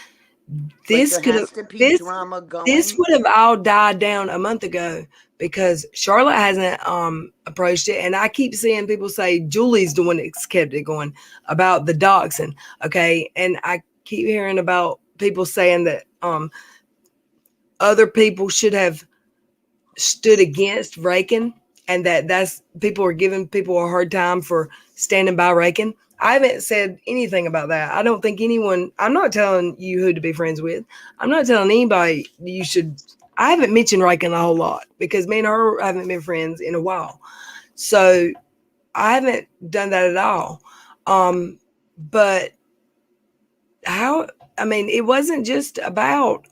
Like this there could have has to be this drama this going. would have all died down a month ago because Charlotte hasn't approached it, and I keep seeing people say Julie's the one that's kept it going about the dachshund. Okay, and I keep hearing about people saying that other people should have stood against Reagan, and that's people are giving people a hard time for standing by Reagan. I haven't said anything about that. I don't think anyone. I'm not telling you who to be friends with. I'm not telling anybody you should. I haven't mentioned Reagan a whole lot because me and her haven't been friends in a while. So I haven't done that at all. But how? I mean, it wasn't just about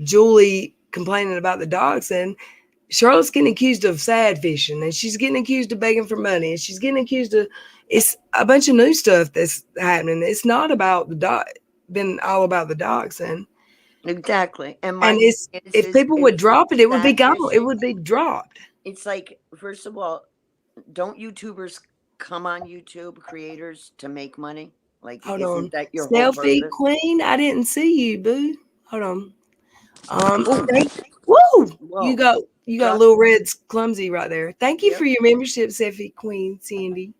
Julie complaining about the dogs, and Charlotte's getting accused of sad fishing, and she's getting accused of begging for money, and she's getting accused of it's a bunch of new stuff that's happening. It's not about the dog, been all about the dogs, Exactly. And and my it's thing if people would is drop it, it would be sad gone. It fishing. would be dropped. It's like, first of all, don't YouTubers come on YouTube creators to make money? Like, Hold isn't on, that your whole selfie purpose? queen. I didn't see you, boo. Hold on. Oh, Thank, woo! whoa. You got Drop. little red's clumsy right there. Thank you for Yep. your membership, selfie queen, Cindy.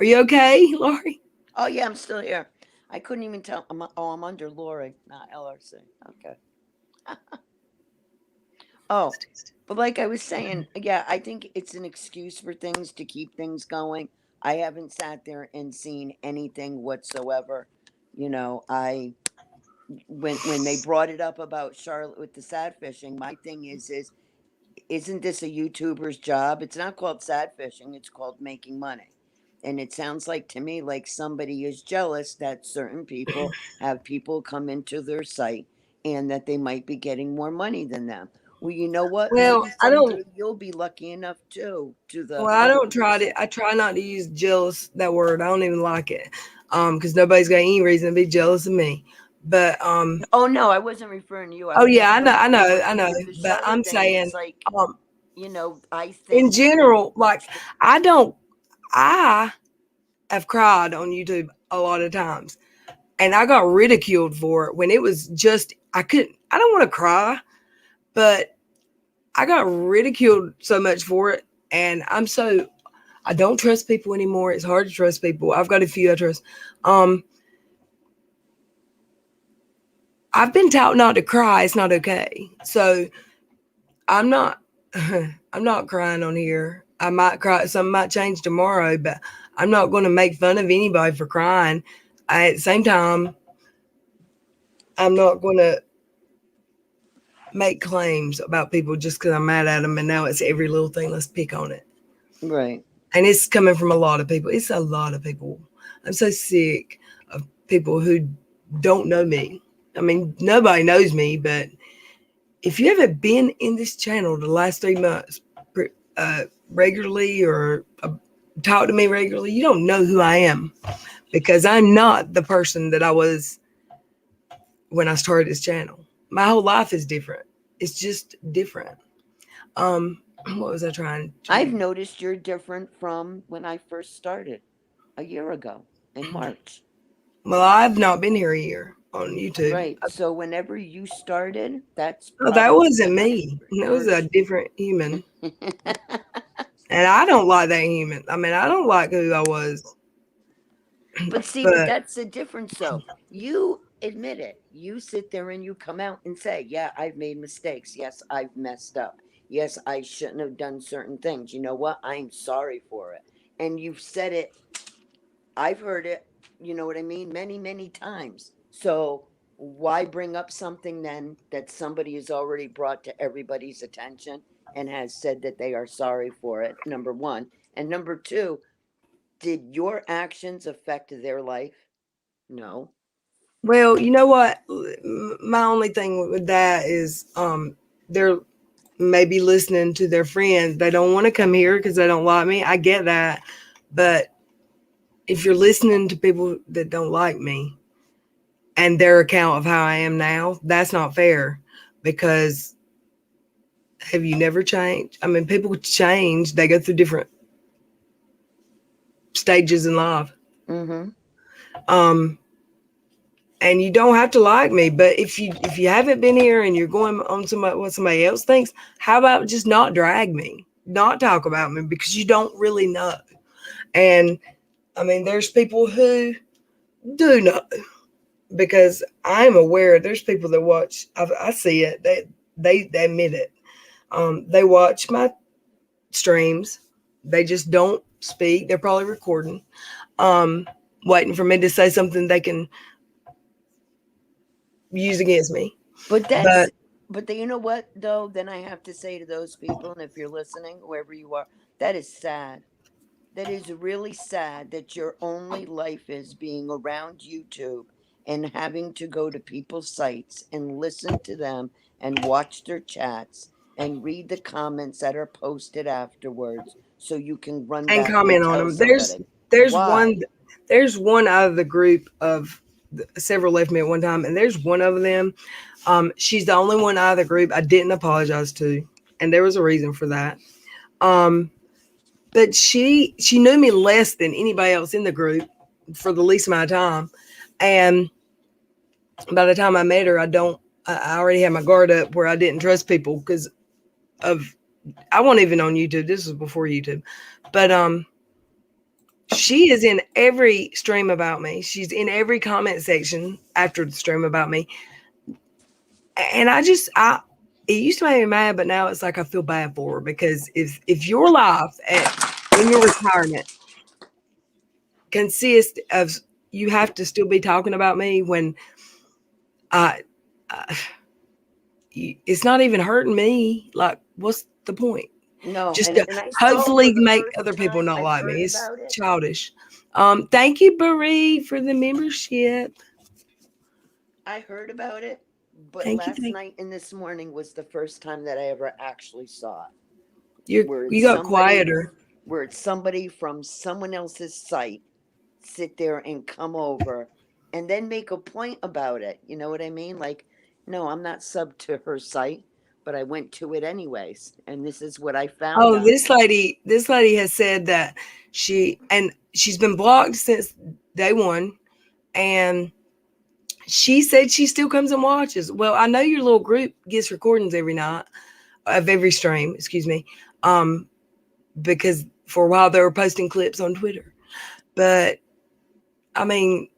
Are you okay, Laurie? Oh, yeah, I'm still here. I couldn't even tell. I'm under Lori, not LRC. Okay. Oh, but like I was saying, yeah, I think it's an excuse for things to keep things going. I haven't sat there and seen anything whatsoever. I when they brought it up about Charlotte with the sad fishing, my thing is isn't this a YouTuber's job? It's not called sad fishing, it's called making money. And it sounds like to me like somebody is jealous that certain people have people come into their site and that they might be getting more money than them. Well, you know what? Well, Maybe I don't. someday you'll be lucky enough too to the Well, I don't try hundreds. to. I try not to use jealous that word. I don't even like it, because nobody's got any reason to be jealous of me. But Oh no, I wasn't referring to you. I oh was yeah, just saying I know. with the But Charlotte I'm thing. saying, It's like um, I in think general, like I don't. I have cried on YouTube a lot of times, and I got ridiculed for it when it was just I couldn't. I don't want to cry, but I got ridiculed so much for it, and I don't trust people anymore. It's hard to trust people. I've got a few I trust. Um, I've been taught not to cry. It's not okay. So I'm not. I'm not crying on here. I might cry. Something might change tomorrow, but I'm not going to make fun of anybody for crying. At the same time, I'm not going to make claims about people just because I'm mad at them. And now it's every little thing. Let's pick on it. right. And it's coming from a lot of people. It's a lot of people. I'm so sick of people who don't know me. I mean, nobody knows me, but if you haven't been in this channel the last 3 months regularly or talk to me regularly, you don't know who I am because I'm not the person that I was when I started this channel. My whole life is different. It's just different. What was I trying I've to? noticed you're different from when I first started a year ago in March. Well, I've not been here a year on YouTube. Right. So whenever you started, that's Oh, that probably wasn't when I me. That was a first. different human. And I don't like that human. I mean, I don't like who I was. But see, but But that's the difference though. You admit it. You sit there and you come out and say, "Yeah, I've made mistakes. Yes, I've messed up. Yes, I shouldn't have done certain things. You know what? I'm sorry for it." And you've said it. I've heard it, you know what I mean, many, many times. So why bring up something then that somebody has already brought to everybody's attention and has said that they are sorry for it? Number one. And number two, did your actions affect their life? No. Well, you know what? My only thing with that is they're maybe listening to their friends. They don't want to come here because they don't like me. I get that. But if you're listening to people that don't like me and their account of how I am now, that's not fair because have you never changed? I mean, people change. They go through different stages in life. Mm-hmm. Um, and you don't have to like me, but if you haven't been here and you're going on somebody what somebody else thinks, how about just not drag me, not talk about me because you don't really know. And I mean, there's people who do know because I'm aware. There's people that watch. I see it. They admit it. They watch my streams. They just don't speak. They're probably recording, um, waiting for me to say something they can use against me. But But you know what though? Then I have to say to those people, and if you're listening, whoever you are, that is sad. That is really sad that your only life is being around YouTube and having to go to people's sites and listen to them and watch their chats and read the comments that are posted afterwards so you can run and back and comment on tell them. There's somebody. there's one Why? there's one out of the group of several left me at one time, and there's one of them. She's the only one out of the group I didn't apologize to, and there was a reason for that. Um, but she knew me less than anybody else in the group for the least amount of time, and by the time I met her, I already had my guard up where I didn't trust people because of I wasn't even on YouTube. This was before YouTube, but she is in every stream about me. She's in every comment section after the stream about me. And I it used to make me mad, but now it's like I feel bad for her because if your life in your retirement consists of you have to still be talking about me when I, I it's not even hurting me. Like, what's the point? No, Just to and I saw for hopefully the make first other people time not I like me. heard It's about it. childish. Thank you, Barry, for the membership. I heard about it, but Thank you, last thank night and this morning was the first time that I ever actually saw it. you. Where You it's got somebody quieter. where it's somebody from someone else's site sit there and come over and then make a point about it. You know what I mean? Like, no, I'm not sub to her site, but I went to it anyways, and this is what I found Oh, on it. this lady has said that she's been blocked since day one, and she said she still comes and watches. Well, I know your little group gets recordings every night of every stream. Excuse me, um, because for a while they were posting clips on Twitter. But I mean,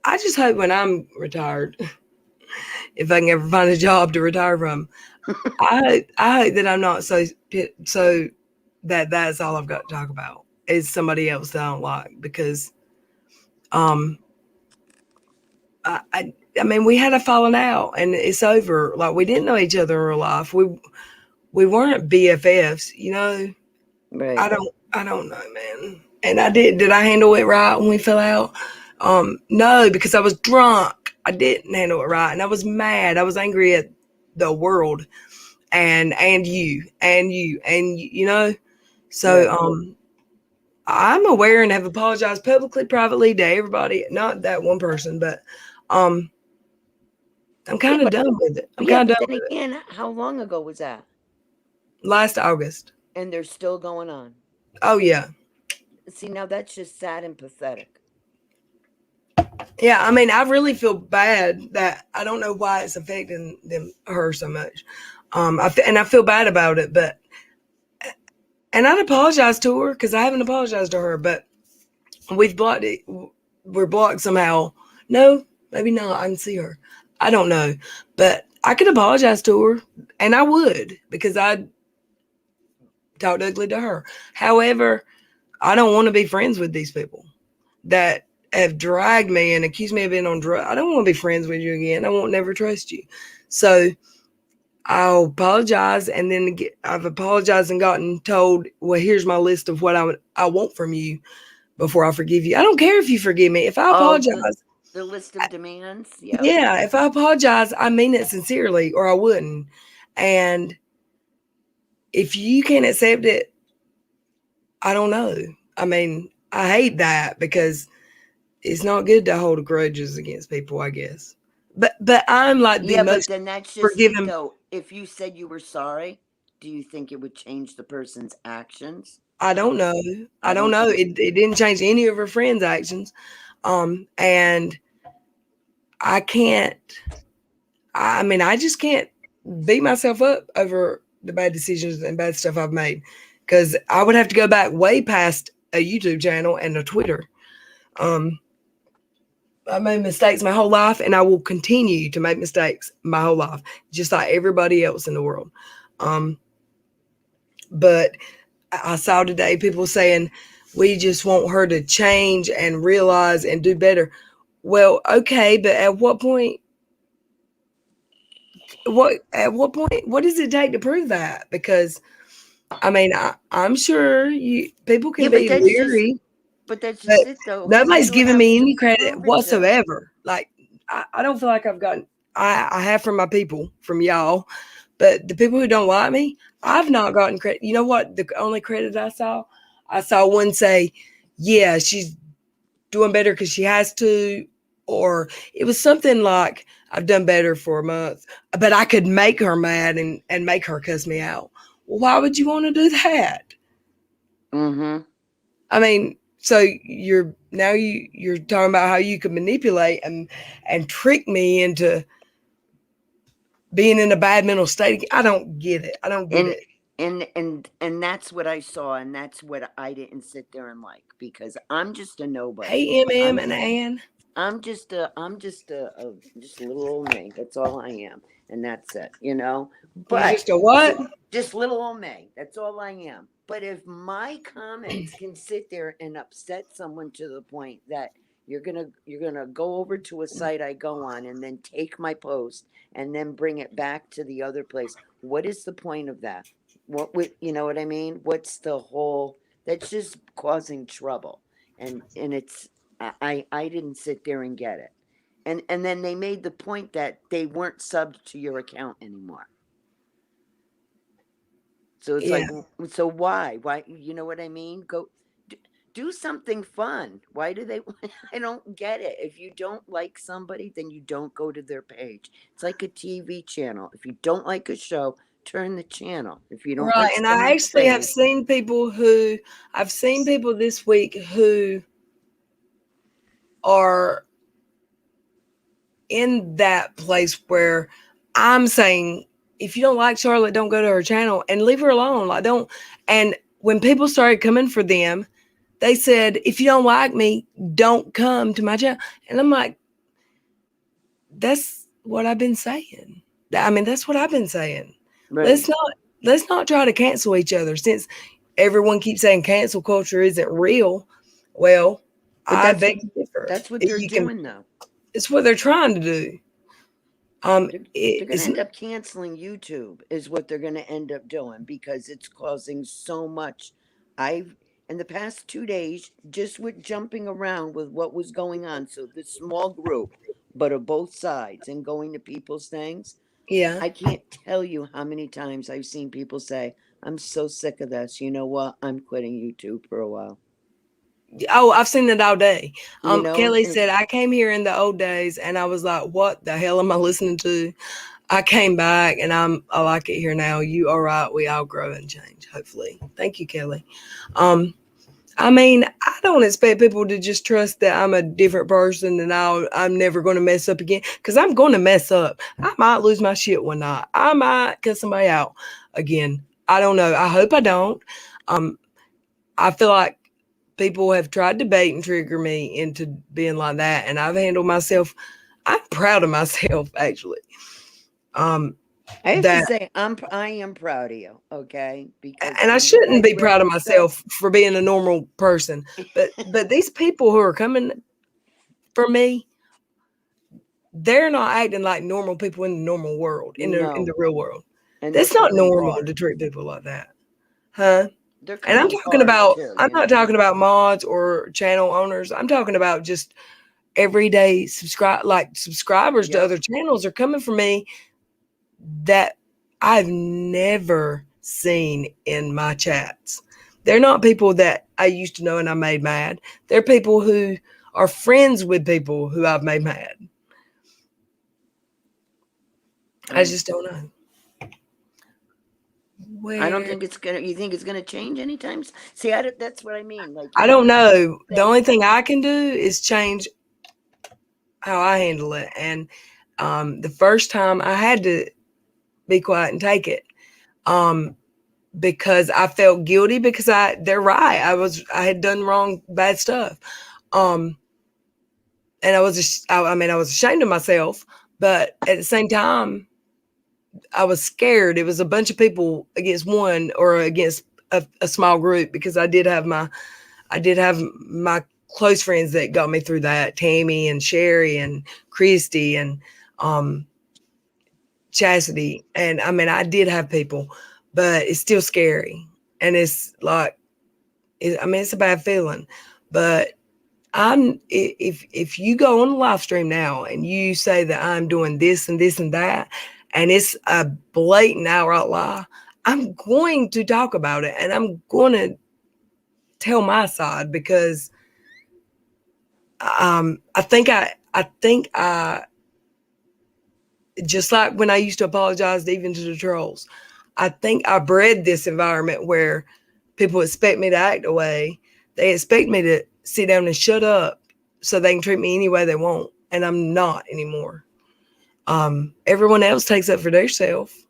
I just hope when I'm retired, if I can ever find a job to retire from, I hope that I'm not so that that's all I've got to talk about is somebody else that I don't like because um I mean we had a falling out and it's over. Like we didn't know each other in real life. We weren't BFFs, you know. Right. I don't know, man. And did I handle it right when we fell out? No, because I was drunk. I didn't handle it right and I was mad. I was angry at the world and you know. So Right. I'm aware and have apologized publicly, privately to everybody, not that one person, but um, I'm Yeah, kind of done with it. I'm yeah, kind of but done then with it. again, how long ago was that? Last August. And they're still going on. Oh yeah, See, now that's just sad and pathetic. yeah. I mean, I really feel bad that I don't know why it's affecting her so much. And I feel bad about it, but and I'd apologize to her because I haven't apologized to her, but we've blocked it. We're blocked somehow. No, maybe not. I can see her. I don't know, but I could apologize to her, and I would because I talked ugly to her. However, I don't want to be friends with these people that have dragged me and accused me of being on drugs. I don't want to be friends with you again. I won't never trust you. So I'll apologize, and then I've apologized and gotten told, "Well, here's my list of what I want from you before I forgive you." I don't care if you forgive me. If I Oh, apologize, The list of demands. Yep. Yeah, if I apologize, I mean it sincerely, or I wouldn't. And if you can't accept it, I don't know. I mean, I hate that because it's not good to hold grudges against people, I guess. But I'm like the Yeah, but most then that's just it, forgiving. though. If you said you were sorry, do you think it would change the person's actions? I don't know. I I don't don't. know. It didn't change any of her friends' actions. And I can't. I mean, I just can't beat myself up over the bad decisions and bad stuff I've made, because I would have to go back way past a YouTube channel and a Twitter. Um, I made mistakes my whole life, and I will continue to make mistakes my whole life, just like everybody else in the world. Um, but I saw today people saying we just want her to change and realize and do better. Well, okay, but at what point? What does it take to prove that? Because I mean, I'm sure people Yeah, can be leery, but that's but just it, though. Who nobody's you giving have me to any credit prove it to? whatsoever. Like I don't feel like I've gotten. I have from my people, from y'all, but the people who don't like me, I've not gotten credit. You know what? The only credit I saw one say, "Yeah, she's doing better because she has to," or it was something like, "I've done better for a month, but I could make her mad and make her cuss me out." Well, why would you want to do that? Mm-hmm. I mean, so you're talking about how you could manipulate and trick me into being in a bad mental state. I don't get it. I don't get And it. and that's what I saw, and that's what I didn't sit there and like, because I'm just a nobody. Hey, MM I'm and Ann. I'm just a little old me. That's all I am, and that's it. You know. You But just a what? just little old me. That's all I am. But if my comments can sit there and upset someone to the point that you're gonna go over to a site I go on and then take my post and then bring it back to the other place, what is the point of that? What would you know what I mean? What's the whole? That's just causing trouble, and it's I didn't sit there and get it, and then they made the point that they weren't subbed to your account anymore. So it's Yeah, like, so why? Why? You know what I mean? Do, do something fun. Why do they? I don't get it. If you don't like somebody, then you don't go to their page. It's like a TV channel. If you don't like a show, turn the channel. If you don't right. like And I someone's actually have face, seen people who I've seen people this week who are in that place where I'm saying, if you don't like Charlotte, don't go to her channel and leave her alone. Like, don't. And when people started coming for them, they said, if you don't like me, don't come to my channel. And I'm like, that's what I've been saying. I mean, that's what I've been saying. right? Let's not try to cancel each other, since everyone keeps saying cancel culture isn't real. Well, But I beg to differ. that's what If they're you can, doing though. it's what they're trying to do. They're going to It's end up canceling YouTube, is what they're going to end up doing, because it's causing so much. I've, in the past 2 days, just with jumping around with what was going on. So this small group, but of both sides, and going to people's things. yeah. I can't tell you how many times I've seen people say, I'm so sick of this. You know what? I'm quitting YouTube for a while. Oh, I've seen it all day. You know, Kelly and said I came here in the old days and I was like, what the hell am I listening to? I came back and I like it here now. You are right. We all grow and change, hopefully. Thank you, Kelly. Um, I mean, I don't expect people to just trust that I'm a different person and I'm never going to mess up again, because I'm going to mess up. I might lose my shit one night. I might cut somebody out again. I don't know. I hope I don't. Um, I feel like people have tried to bait and trigger me into being like that, and I've handled myself. I'm proud of myself, actually. Um, I have to that say, I am proud of you, okay? Because and I when you shouldn't guys be bring proud of up stuff, myself for being a normal person, but these people who are coming for me, they're not acting like normal people in the normal world, in no, the real world. and they're That's not coming normal to hard. treat people like that, huh? They're And coming hard too, I'm you not know. talking about mods or channel owners. I'm talking about just everyday subscribers to Yep. other channels are coming from me that I've never seen in my chats. They're not people that I used to know and I made mad. They're people who are friends with people who I've made mad. I just don't know. I don't Where think it's gonna. You think it's gonna change anytime? See, that's what I mean. Like, I don't know. The say, only thing I can do is change how I handle it. And the first time I had to be quiet and take it. Because I felt guilty because they're right. I had done wrong, bad stuff. And I was ashamed of myself, but at the same time, I was scared. It was a bunch of people against one or against a small group because I did have my close friends that got me through that. Tammy and Sherry and Christy and Chastity. And I did have people, but it's still scary. And it's like, it's a bad feeling, but if you go on the live stream now and you say that I'm doing this and this and that, and it's a blatant outright lie, I'm going to talk about it and I'm going to tell my side because I think I just like when I used to apologize even to the trolls, I think I bred this environment where people expect me to act away. They expect me to sit down and shut up so they can treat me any way they want. And I'm not anymore. Everyone else takes up for themselves.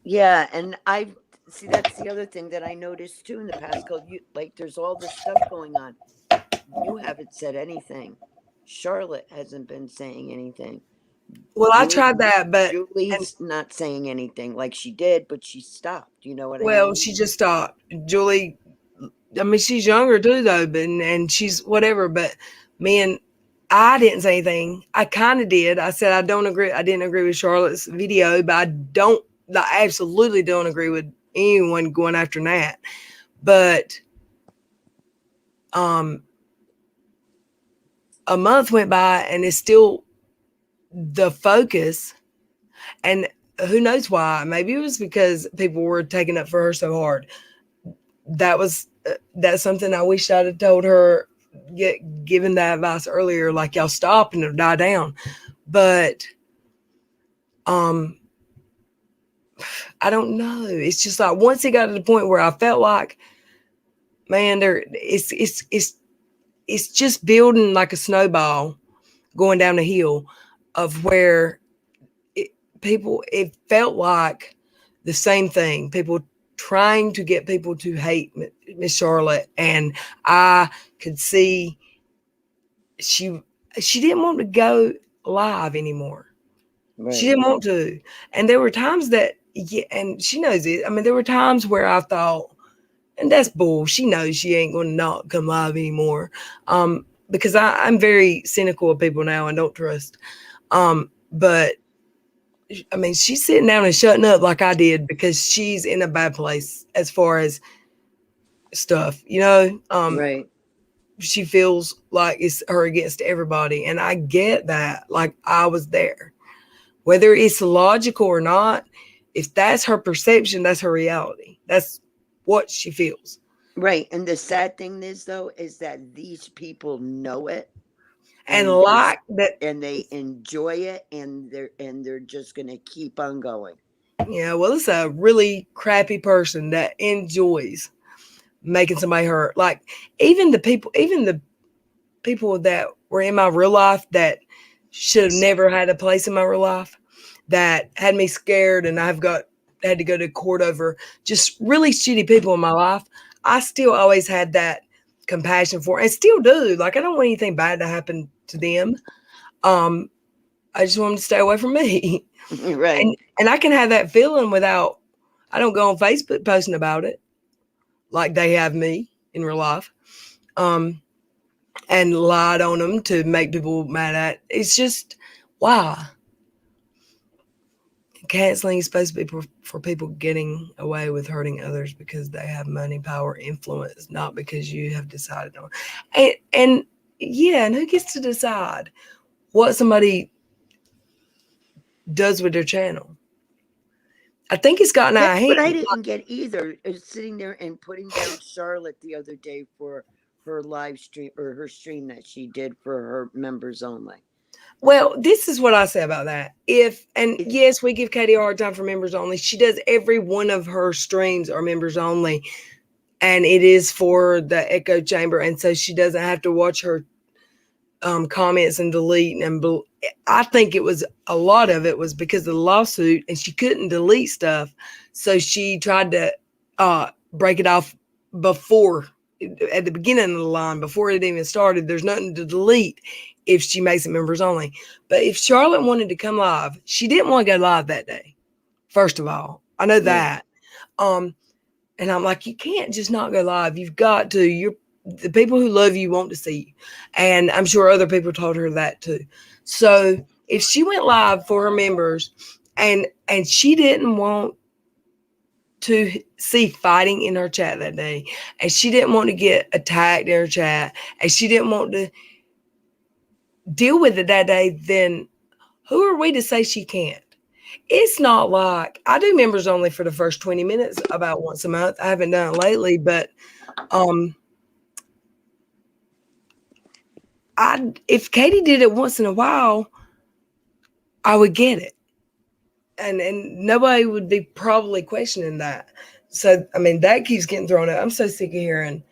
yeah, and I see that's the other thing that I noticed too in the past. Cause there's all this stuff going on. You haven't said anything. Charlotte hasn't been saying anything. Well, I tried that, but and Julie's not saying anything like she did, but she stopped. You know what I well, mean? she just stopped. Julie, she's younger too, though, but and she's whatever. But me and I didn't say anything. I kind of did. I said I don't agree. I didn't agree with Charlotte's video, but I absolutely don't agree with anyone going after Nat. But a month went by, and it's still the focus. And who knows why? Maybe it was because people were taking up for her so hard. That's something I wish I'd have told her, given that advice earlier, like y'all stop and it'll die down. But I don't know. It's just like once it got to the point where I felt like, man, it's just building like a snowball going down the hill of where it felt like the same thing. People trying to get people to hate Miss Charlotte, and I could see she didn't want to go live anymore. Right. She didn't want to, and there were times that and she knows it. There were times where I thought, and that's bull. She knows she ain't going to not come live anymore, because I'm very cynical of people now and don't trust. But she's sitting down and shutting up like I did because she's in a bad place as far as stuff, Right. she feels like it's her against everybody. And I get that. Like I was there. Whether it's logical or not, if that's her perception, that's her reality. That's what she feels. Right. And the sad thing is though, is that these people know it And and like that, and they enjoy it and they're just gonna keep on going. yeah, well, it's a really crappy person that enjoys making somebody hurt. Like even the people that were in my real life that should have never had a place in my real life, that had me scared, and had to go to court over just really shitty people in my life. I still always had that compassion for, and still do. Like I don't want anything bad to happen to them. I just want them to stay away from me. Right. And I can have that feeling without. I don't go on Facebook posting about it like they have me in real life. And lied on them to make people mad at. It's just, why? Canceling is supposed to be for people getting away with hurting others because they have money, power, influence, not because you have decided on. And yeah, and who gets to decide what somebody does with their channel? I think it's gotten out of That's what I hand. didn't get either. Is sitting there and putting down Charlotte the other day for her live stream or her stream that she did for her members only. Well, this is what I say about that. Yes, we give Katie a hard time for members only. She does every one of her streams are members only, and it is for the echo chamber, and so she doesn't have to watch her comments and delete. And I think it was a lot of it was because of the lawsuit, and she couldn't delete stuff, so she tried to break it off before, at the beginning of the line, before it even started. There's nothing to delete if she makes it members only. But if Charlotte wanted to come live, she didn't want to go live that day. First of all, I know that. And I'm like, you can't just not go live. You've got to. The people who love you want to see you. And I'm sure other people told her that too. So if she went live for her members and she didn't want to see fighting in her chat that day, and she didn't want to get attacked in her chat, and she didn't want to deal with it that day, then who are we to say she can't? It's not like I do members only for the first 20 minutes about once a month. I haven't done it lately, but if Katie did it once in a while, I would get it. And nobody would be probably questioning that. So, I mean, that keeps getting thrown out. I'm so sick of hearing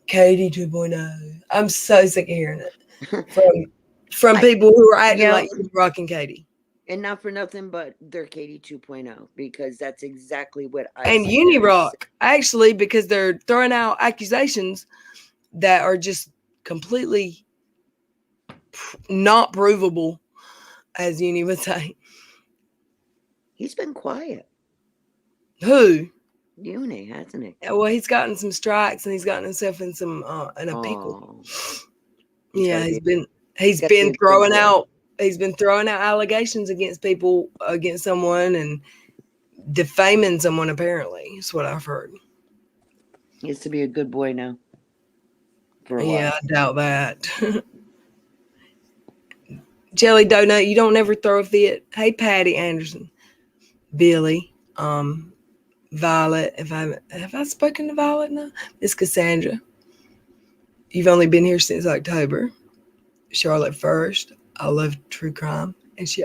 Katie 2.0. I'm so sick of hearing it from people who are acting like you're rocking Katie. And not for nothing, but they're Katie 2.0, because that's exactly what I and Unirock, actually, because they're throwing out accusations that are just completely not provable, as Uni would say. He's been quiet. Who? Uni, hasn't he? Well, he's gotten some strikes and he's gotten himself in some in a pickle. Yeah, he's been throwing out allegations against people, against someone, and defaming someone. Apparently, is what I've heard. He has to be a good boy now. Yeah, I doubt that. Jelly Donut, you don't ever throw a fit. Hey, Patty Anderson, Billy, Violet. Have I spoken to Violet now? It's Cassandra. You've only been here since October. Charlotte first. I love true crime, and she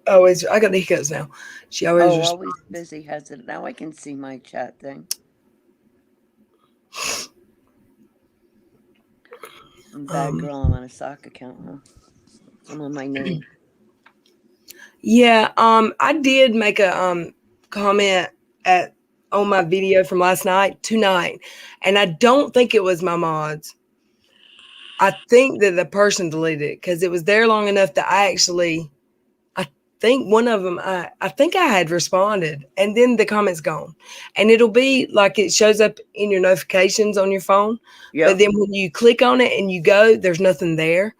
always. I got the hiccups now. She always. Always busy has it. Now I can see my chat thing. I'm a bad girl. I'm on a sock account, huh? I'm on my name. Yeah, I did make a comment on my video from last night, tonight, and I don't think it was my mods. I think that the person deleted it because it was there long enough that I think one of them, I think I had responded, and then the comment's gone, and it'll be like it shows up in your notifications on your phone. Yep. But then when you click on it and you go, there's nothing there.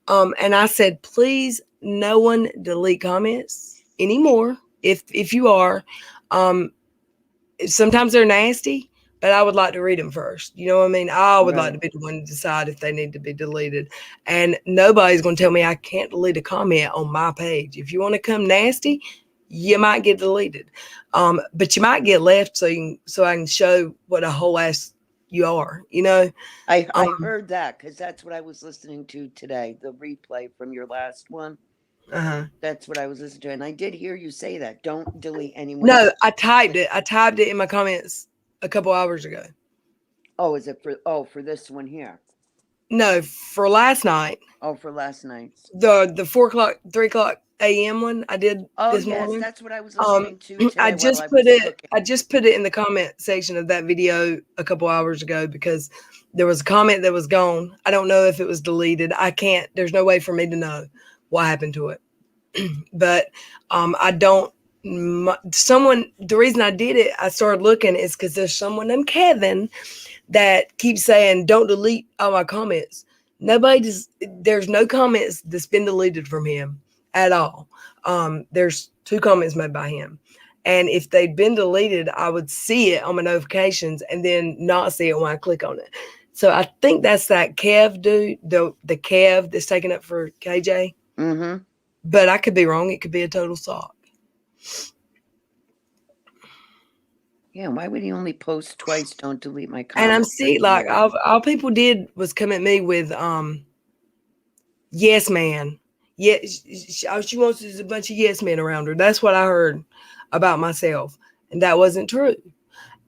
And I said, please, no one delete comments anymore. If you are, sometimes they're nasty, but I would like to read them first. You know what I mean? I would like to be the one to decide if they need to be deleted. And nobody's going to tell me I can't delete a comment on my page. If you want to come nasty, you might get deleted. But you might get left so I can show what a whole ass you are, you know? I heard that because that's what I was listening to today, the replay from your last one. That's what I was listening to, and I did hear you say that. Don't delete anyone. No, I typed it. I typed it in my comments a couple hours ago. Oh, is it for this one here? No, for last night. Oh, for last night. The 4 o'clock, 3 o'clock a.m. one I did this morning. That's what I was listening to today. I just put it in the comment section of that video a couple hours ago because there was a comment that was gone. I don't know if it was deleted. There's no way for me to know what happened to it. But the reason I did it, I started looking is because there's someone named Kevin that keeps saying, don't delete all my comments. There's no comments that's been deleted from him. at all. There's 2 comments made by him. And if they'd been deleted, I would see it on my notifications and then not see it when I click on it. So I think that's that Kev dude, the Kev that's taking up for KJ. Mm-hmm. But I could be wrong. It could be a total sock. Yeah, why would he only post twice? Don't delete my comment. And I'm see like all people did was come at me with yes man. Yes, all she wants is a bunch of yes men around her. That's what I heard about myself, and that wasn't true.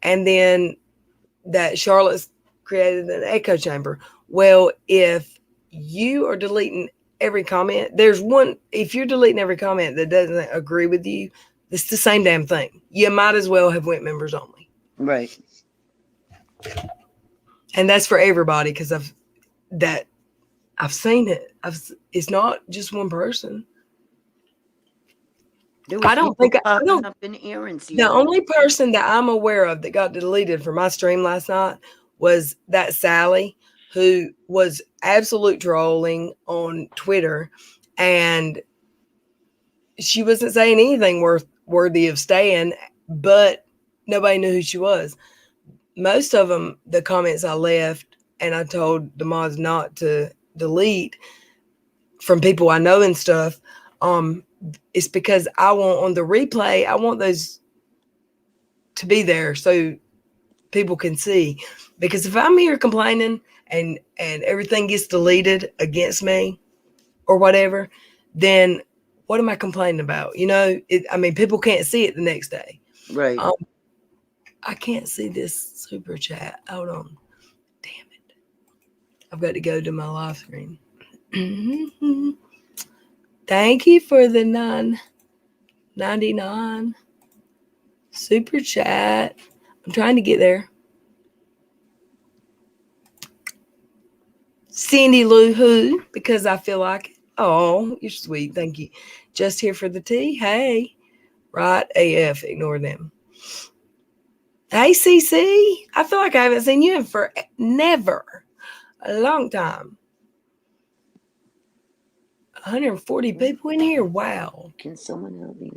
And then that Charlotte's created an echo chamber. Well, if you are deleting every comment, there's one. If you're deleting every comment that doesn't agree with you, it's the same damn thing. You might as well have went members only. Right. And that's for everybody because I've seen it. It's not just one person. I don't think I don't. Up in errands the only person that I'm aware of that got deleted from my stream last night was that Sally, who was absolute trolling on Twitter, and she wasn't saying anything worthy of staying, but nobody knew who she was. Most of them, the comments I left, and I told the mods not to delete from people I know and stuff. It's because I want on the replay, I want those to be there so people can see. Because if I'm here complaining and everything gets deleted against me or whatever, then what am I complaining about? You know, people can't see it the next day. Right. I can't see this super chat. Hold on. Damn it. I've got to go to my live screen. Thank you for the $9.99 super chat. I'm trying to get there. Cindy Lou Who, because I feel like it. Oh, you're sweet. Thank you. Just here for the tea. Hey. Right AF. Ignore them. Hey, CC. I feel like I haven't seen you in never. A long time. 140 people in here. Wow. Can someone help me?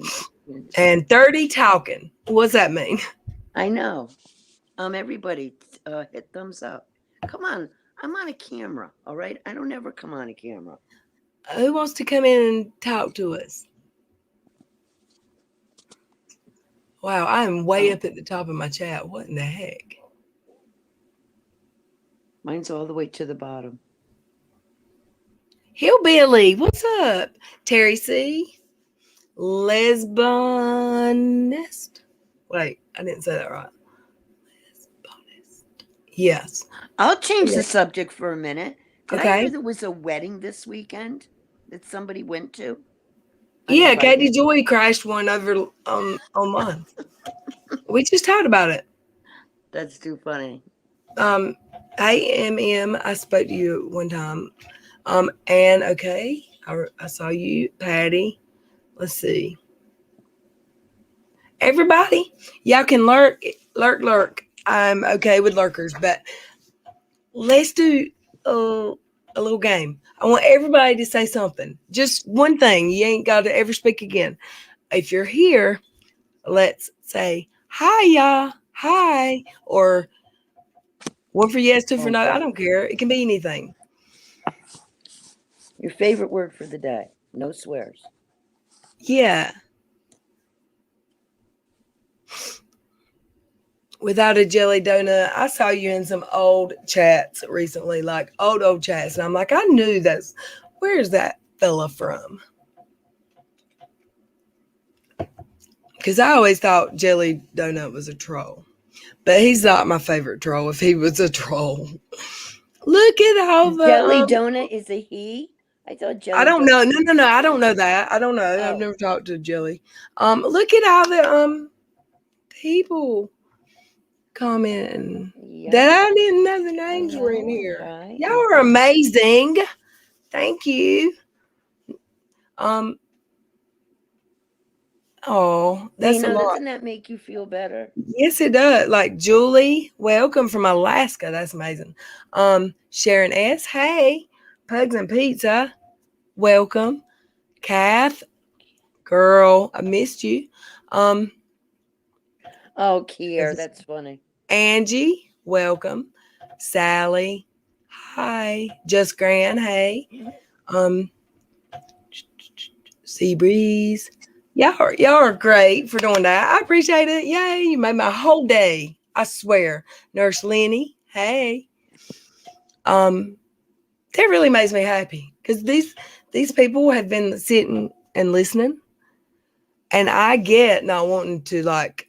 And 30 talking. What's that mean? I know. Everybody hit thumbs up. Come on. I'm on a camera. All right. I don't ever come on a camera. Who wants to come in and talk to us? Wow, I am way up at the top of my chat. What in the heck? Mine's all the way to the bottom. Hillbilly, what's up? Terry C. Lesbonist. Wait, I didn't say that right. Lesbonist. Yes. I'll change the subject for a minute. Did Okay. I hear there was a wedding this weekend that somebody went to? Yeah, Katie Joy crashed one over online. We just talked about it. That's too funny. AMM, I spoke to you one time. And okay, I saw you, Patty. Let's see. Everybody, y'all can lurk. I'm okay with lurkers, but let's do a little game. I want everybody to say something. Just one thing. You ain't got to ever speak again. If you're here, let's say, hi, y'all. Hi. Or one for yes, two for no. I don't care. It can be anything. Your favorite word for the day. No swears. Yeah. Without a jelly donut, I saw you in some old chats recently, like old chats. And I'm like, I knew where's that fella from? Because I always thought Jelly Donut was a troll. But he's not my favorite troll if he was a troll. Look at all the... Jelly Donut is a he? I thought Jelly I don't know. No. I don't know that. I don't know. Oh. I've never talked to Jelly. Look at all the people commenting that I didn't know the names were in here. Right. Y'all are amazing. Thank you. Oh, that's a lot. Doesn't that make you feel better? Yes, it does. Like Julie, welcome from Alaska. That's amazing. Sharon S. Hey, Pugs and Pizza, welcome. Kath, girl, I missed you. Um, Oh, Kier, that's funny. Angie, welcome. Sally, hi. Just Gran, hey. Um, Sea Breeze. Y'all are great for doing that. I appreciate it. Yay, you made my whole day. I swear. Nurse Lenny, hey. Um, that really makes me happy because these people have been sitting and listening, and I get not wanting to like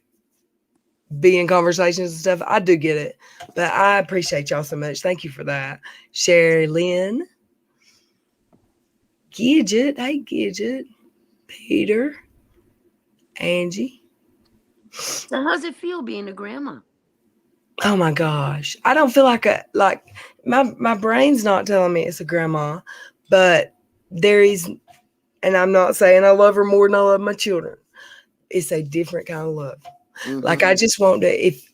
be in conversations and stuff. I do get it, but I appreciate y'all so much. Thank you for that, Sherry Lynn, Gidget. Hey, Gidget, Peter, Angie. So how's it feel being a grandma? Oh my gosh, I don't feel like my brain's not telling me it's a grandma, but there is, and I'm not saying I love her more than I love my children. It's a different kind of love. Like Mm-hmm. I just want to. If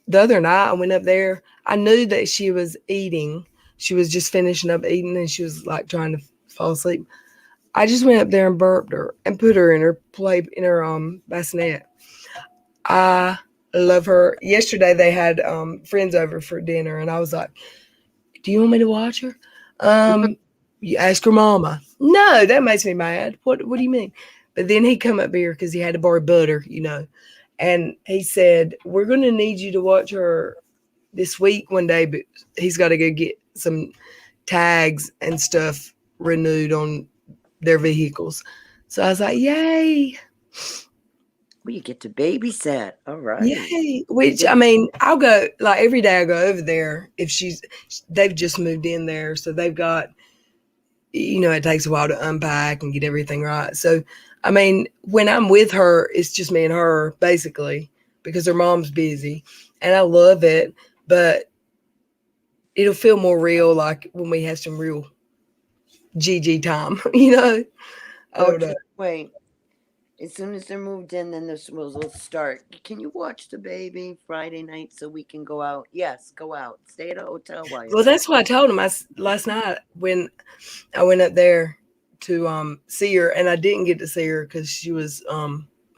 the other night I went up there, I knew that she was eating. She was just finishing up eating, and she was like trying to fall asleep. I just went up there and burped her and put her in her play in her bassinet. I love her. Yesterday they had friends over for dinner, and I was like, "Do you want me to watch her?" You ask her mama. No, that makes me mad. What do you mean? But then he come up here because he had to borrow butter, and he said, "We're gonna need you to watch her this week one day, but he's got to go get some tags and stuff renewed on their vehicles." So I was like, "Yay, Well, you get to babysit. All right. yay!" Which Did I mean, I'll go like every day. I go over there if they've just moved in there, so they've got it takes a while to unpack and get everything right. So, I mean, when I'm with her, it's just me and her basically because her mom's busy and I love it, but it'll feel more real like when we have some real GG time, I oh, don't know. just wait. As soon as they're moved in, then this will start. Can you watch the baby Friday night so we can go out? Yes, go out. Stay at a hotel while you're Well, out. that's what I told him last night when I went up there to see her, and I didn't get to see her because she was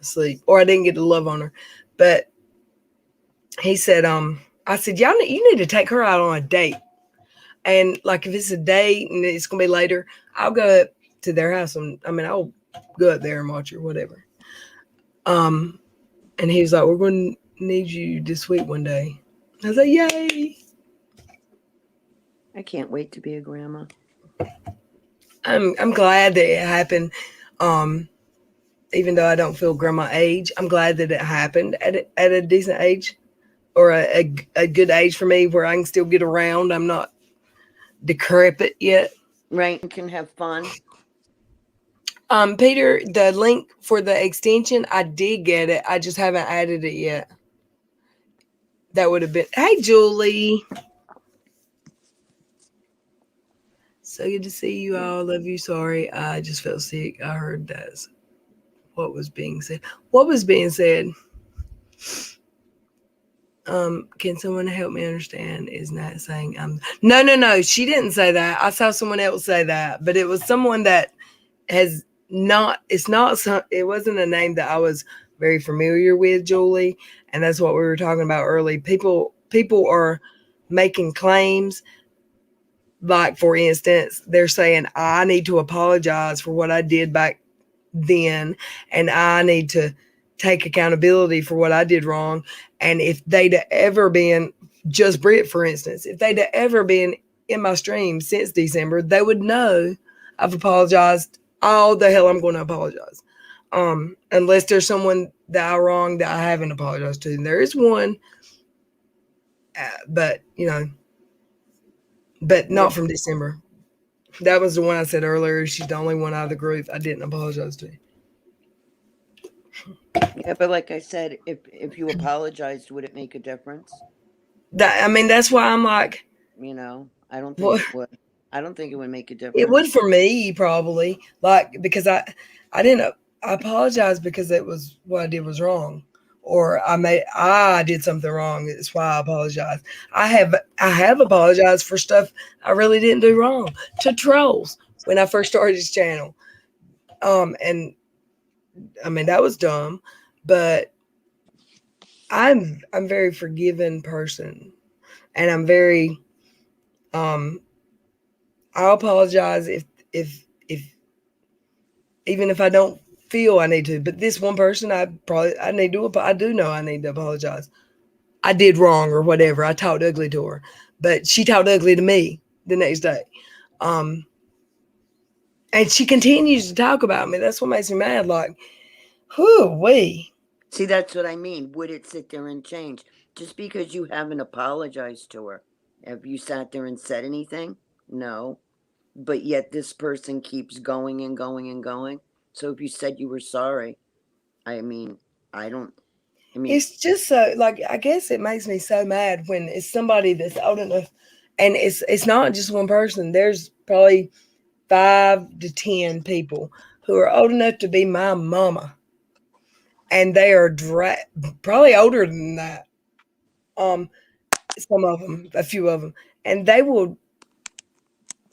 asleep, or I didn't get to love on her. But he said, I said, y'all, you need to take her out on a date. And like if it's a date and it's gonna be later, I'll go up to their house and I'll go up there and watch her, whatever. Um, and he was like, "We're gonna need you this week one day." I was like, "Yay!" I can't wait to be a grandma. I'm glad that it happened. Um, Even though I don't feel grandma age, I'm glad that it happened at a decent age or a good age for me where I can still get around. I'm not decrepit yet. Right, and can have fun. Peter, the link for the extension, I did get it. I just haven't added it yet. That would have been. Hey, Julie. So good to see you all. Love you. Sorry, I just felt sick. I heard that's what was being said. What was being said? Can someone help me understand? Is not saying no, no, no. She didn't say that. I saw someone else say that, but it was someone that has not. It's not. It wasn't a name that I was very familiar with, Julie, and that's what we were talking about early. People are making claims. Like for instance, they're saying I need to apologize for what I did back then, and I need to take accountability for what I did wrong. And if they'd ever been just Brit, for instance, if they'd ever been in my stream since December, they would know I've apologized all the hell I'm going to apologize. Unless there's someone that I wronged that I haven't apologized to. And there is one, but but Yeah, not from December. That was the one I said earlier. She's the only one out of the group I didn't apologize to. yeah, but like I said, if you apologized, would it make a difference? That's why I'm like, I don't think what? it would. I don't think it would make a It would difference. for me probably, like because I didn't. I apologize because it was what I did was wrong, or I did something wrong. That's why I apologize. I have apologized for stuff I really didn't do wrong to trolls when I first started this channel. And I mean that was dumb, but I'm very forgiving person, and I'm very um I'll apologize if even if I don't feel I need to. But this one person, I need to. I do know I need to apologize. I did wrong or whatever. I talked ugly to her, but she talked ugly to me the next day. Um, and she continues to talk about me. That's what makes me mad. Like, whoo wee. See, that's what I mean. Would it sit there and change? Just because you haven't apologized to her, have you sat there and said anything? No. But yet this person keeps going and going and going. So if you said you were sorry, I mean, I don't, I mean, It's just so like I guess it makes me so mad when it's somebody that's old enough, and it's not just one person. There's probably 5 to 10 people who are old enough to be my mama, and they are probably older than that. Um, some of them, a few of them, and they will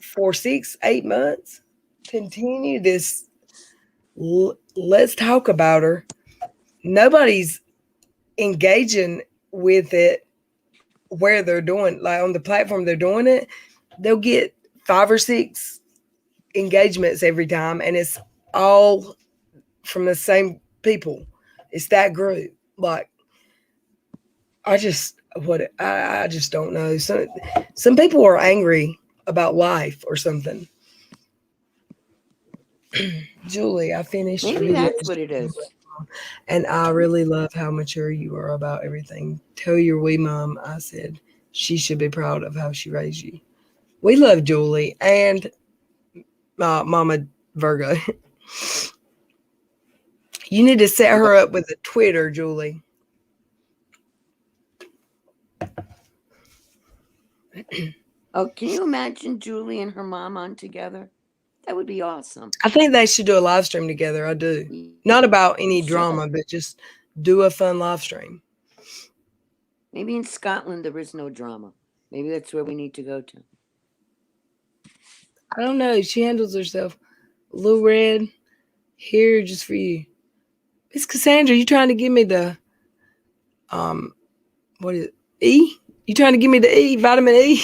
for 6, 8 months continue this. Let's talk about her. Nobody's engaging with it where they're doing like on the platform they're doing it. They'll get 5 or 6 engagements every time, and it's all from the same people. It's that group. Like I just don't know. Some people are angry about life or something. Julie, I finished your maybe video, that's what it is. and I really love how mature you are about everything. Tell your wee mom I said she should be proud of how she raised you. We love Julie and Mama Virgo. You need to set her up with a Twitter, Julie. Oh, can you imagine Julie and her mom on together? That would be awesome. I think they should do a live stream together. I do. Not about You any should. drama, but just do a fun live stream. Maybe in Scotland there is no drama. Maybe that's where we need to go to. I don't know. She handles herself. Little Red, here just for you. Miss Cassandra, you trying to give me the what is it? E? You trying to give me the E, vitamin E?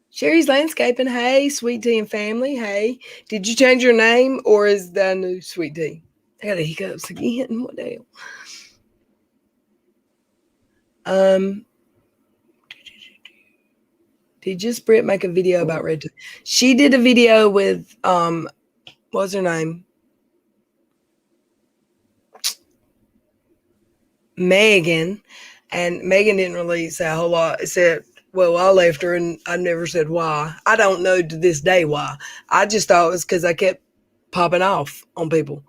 Sherry's Landscaping. Hey, Sweet Tea and Family. Hey, did you change your name or is that new Sweet Tea? I got the hiccups again. What the hell? Did just Britt make a video about Red Tooth? She did a video with what's her name? Megan, and Megan didn't really say a whole lot. It said, well, I left her and I never said why. I don't know to this day why. I just thought it was because I kept popping off on people.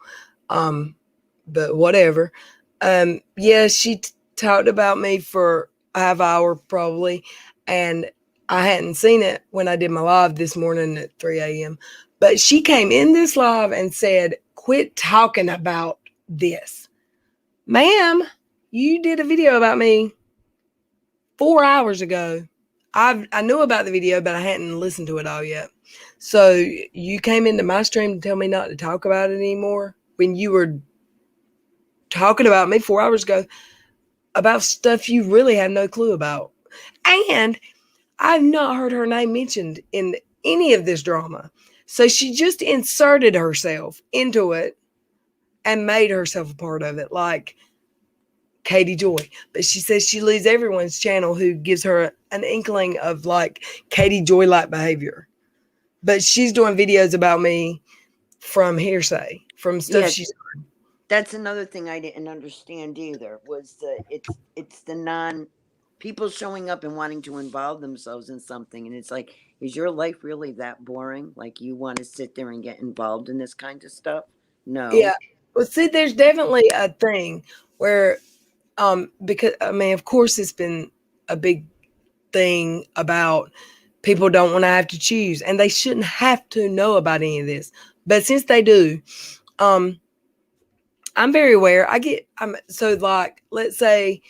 But whatever. Yeah, she talked about me for a half hour probably, and I hadn't seen it when I did my live this morning at 3 a.m. But she came in this live and said, quit talking about this. Ma'am, you did a video about me 4 hours ago. I knew about the video, but I hadn't listened to it all yet. So you came into my stream to tell me not to talk about it anymore when you were talking about me 4 hours ago about stuff you really had no clue about. And I've not heard her name mentioned in any of this drama. So she just inserted herself into it and made herself a part of it, like Katie Joy. But she says she leaves everyone's channel who gives her an inkling of like Katie Joy like behavior. But she's doing videos about me from hearsay, from stuff she's heard. That's another thing I didn't understand either. Was it's the non people showing up and wanting to involve themselves in something, and it's like, is your life really that boring? Like you want to sit there and get involved in this kind of stuff? No. Yeah. Well, see, there's definitely a thing where because I mean, of course it's been a big thing about people don't want to have to choose, and they shouldn't have to know about any of this. But since they do, I'm very aware. I'm so like, let's say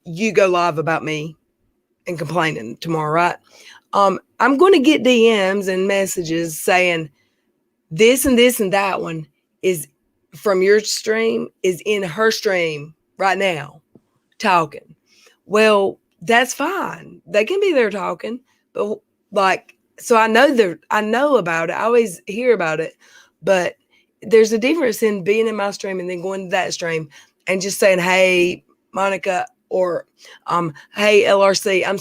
you go live about me and complaining tomorrow, right? I'm going to get DMs and messages saying this and this and that one is from your stream is in her stream right now talking. Well, that's fine. They can be there talking, but like, so I know about it. I always hear about it, but there's a difference in being in my stream and then going to that stream and just saying, "Hey, Monica," or "Hey, LRC, I'm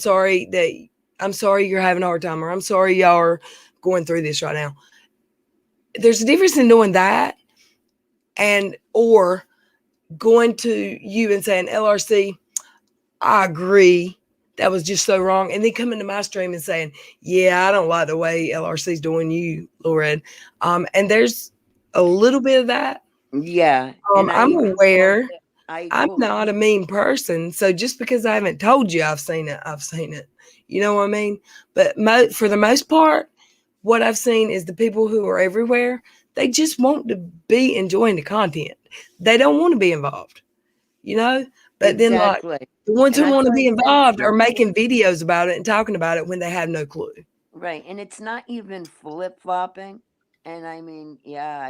sorry you're having a hard time," or "I'm sorry y'all are going through this right now." There's a difference in doing that and or going to you and saying, "LRC, I agree. That was just so wrong." And then coming to my stream and saying, "Yeah, I don't like the way LRC's doing you, Lord." And there's a little bit of that. Yeah. And I I'm even aware. I I'm quote not a mean person. So just because I haven't told you I've seen it, I've seen it. You know what I mean? But for the most part, what I've seen is the people who are everywhere, they just want to be enjoying the content. They don't want to be involved, you know? But then, like, exactly. the ones And who that's want to what be I said to involved are you. making videos about it and talking about it when they have no clue. Right. And it's not even flip flopping. And I mean, yeah,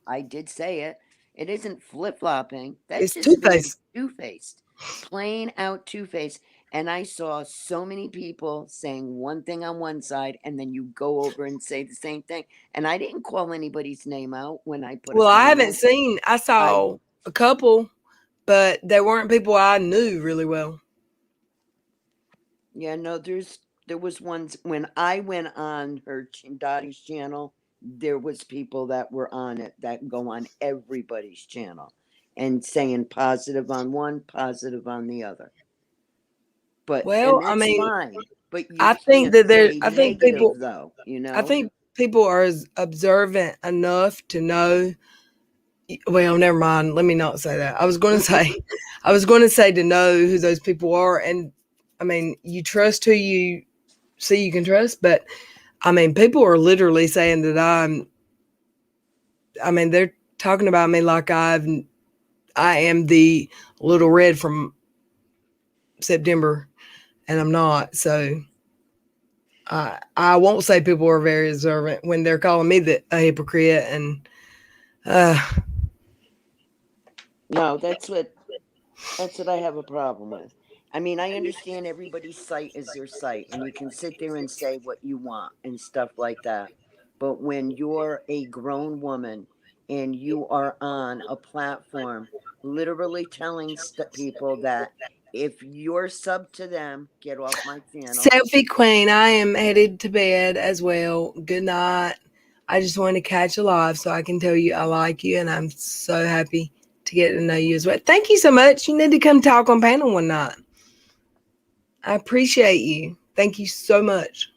I did say it. It isn't flip flopping. That's It's just being two-faced. two faced, plain out two faced. And I saw so many people saying one thing on one side, and then you go over and say the same thing. And I didn't call anybody's name out when I put a Well, I haven't comment. seen, I I saw a couple, but they weren't people I knew really well. Yeah, no, there was ones when I went on Dottie's channel, there was people that were on it that go on everybody's channel and saying positive on one, positive on the other. And Well, I that's mean, fine, but you can't say negative though, you I know? think people are observant enough to know. Well, never mind. Let me not say that. I was going to say to know who those people are. And I mean, you trust who you see you can trust. But I mean, people are literally saying that I mean, they're talking about me like I am the little red from September and I'm not. So I won't say people are very observant when they're calling me a hypocrite. And uh, No, that's what I have a problem with. I mean, I understand everybody's site is their site, and you can sit there and say what you want and stuff like that. But when you're a grown woman and you are on a platform literally telling people that if you're sub to them, get off my channel. Selfie Queen, I am headed to bed as well. Good night. I just wanted to catch you live so I can tell you I like you and I'm so happy to get to know you as well. Thank you so much. You need to come talk on panel one night. I appreciate you. Thank you so much.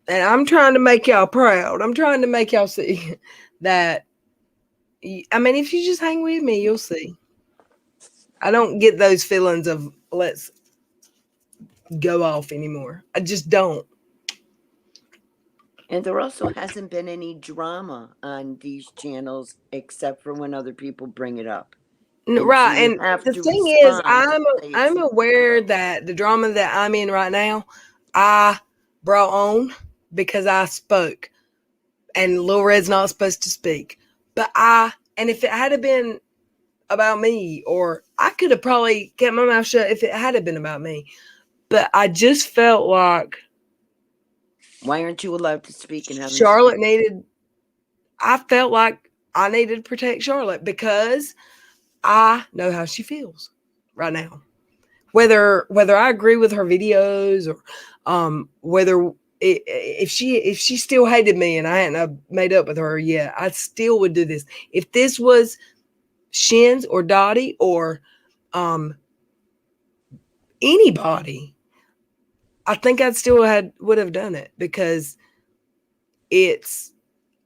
And I'm trying to make y'all proud. I'm trying to make y'all see that. I mean, if you just hang with me, you'll see. I don't get those feelings of let's go off anymore. I just don't. And there also hasn't been any drama on these channels except for when other people bring it up. And so Right, you and have the to thing is, respond and say it's I'm aware that the drama that I'm in right now, I brought on because I spoke, and Lil Red's not supposed to speak. But and if it had been about me, or I could have probably kept my mouth shut if it had been about me. But I just felt like why aren't you allowed to speak and haven't Charlotte spoken? needed. I felt like I needed to protect Charlotte because I know how she feels right now. Whether I agree with her videos or whether if she still hated me and I hadn't made up with her yet, I still would do this. If this was Shins or Dottie or um anybody, I think I'd still would have done it because it's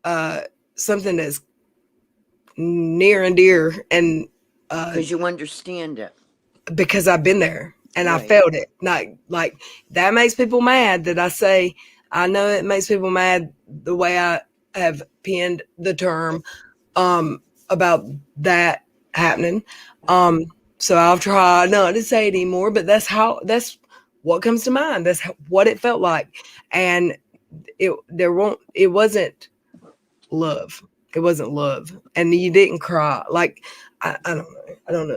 uh something that's near and dear and Because you understand it. because I've been there and I Right. felt it. Like that makes people mad that I say I know it makes people mad the way I have pinned the term about that happening. So I'll try not to say it anymore, but that's what comes to mind. That's what it felt like. And it wasn't love. It wasn't love. And you didn't cry. Like, I don't know. I don't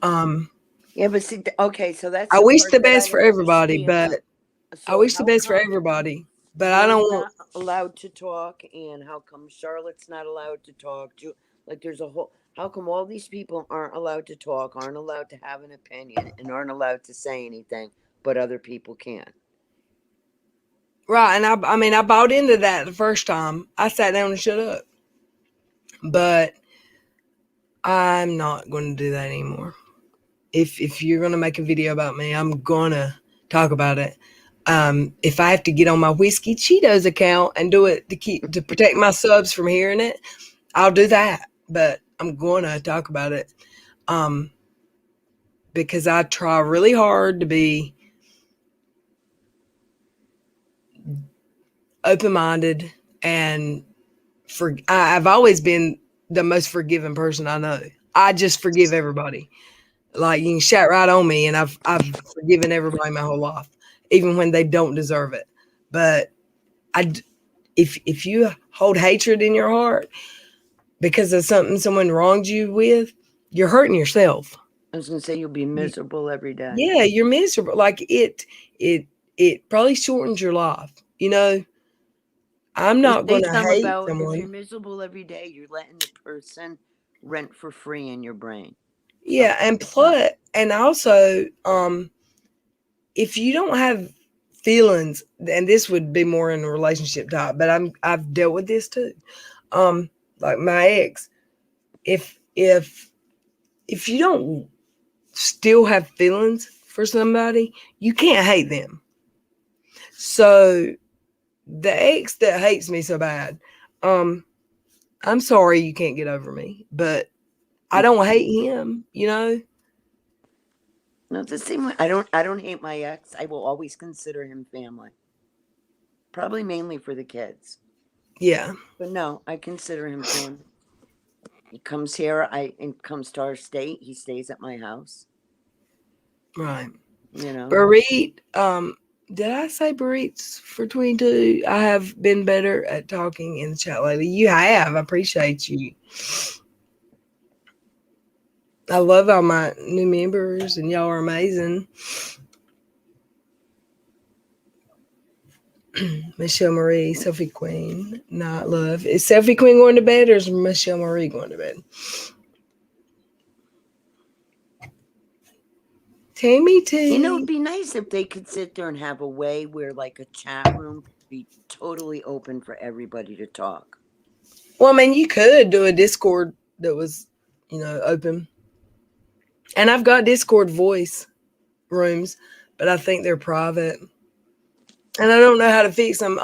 know. Yeah, but see, okay, so that's I the wish part the that I best for don't everybody, understand. but I So wish the how best for come everybody. But I you're don't want. not allowed to talk, and how come Charlotte's not allowed to talk? Like, there's a whole. How come all these people aren't allowed to talk, aren't allowed to have an opinion, and aren't allowed to say anything, but other people can? Right, and I mean, I bought into that the first time. I sat down and shut up. But I'm not going to do that anymore. If you're going to make a video about me, I'm going to talk about it. If I have to get on my Whiskey Cheetos account and do it to protect my subs from hearing it, I'll do that. But I'm going to talk about it because I try really hard to be open-minded, and I've always been the most forgiving person I know. I just forgive everybody. Like, you can shout right on me, and I've forgiven everybody my whole life, even when they don't deserve it. But if you hold hatred in your heart because of something someone wronged you with, you're hurting yourself. I was gonna say you'll be miserable every day. Yeah, you're miserable. Like, it probably shortens your life. I'm They not say going to something hate about if you're someone. miserable every day, you're letting the person rent for free in your brain. Yeah, Something and like that. plus, and also, if you don't have feelings, and this would be more in a relationship type, but I've dealt with this too. Like my ex, if you don't still have feelings for somebody, you can't hate them. So the ex that hates me so bad, I'm sorry you can't get over me, but I don't hate him. No, it's the same way. I don't hate my ex. I will always consider him family. Probably mainly for the kids. Yeah, But no, I consider him family. He comes here, and comes to our state, he stays at my house. right. You know. Barit, did I say Barit's for 22? I have been better at talking in the chat lately. You have. I appreciate you. I love all my new members, and y'all are amazing. Michelle Marie, Sophie Queen, not love. Is Sophie Queen going to bed, or is Michelle Marie going to bed? Tammy It'd T. be nice if they could sit there and have a way where, like, a chat room could be totally open for everybody to talk. Well, I mean, you could do a Discord that was, open. And I've got Discord voice rooms, but I think they're private. And I don't know how to fix them.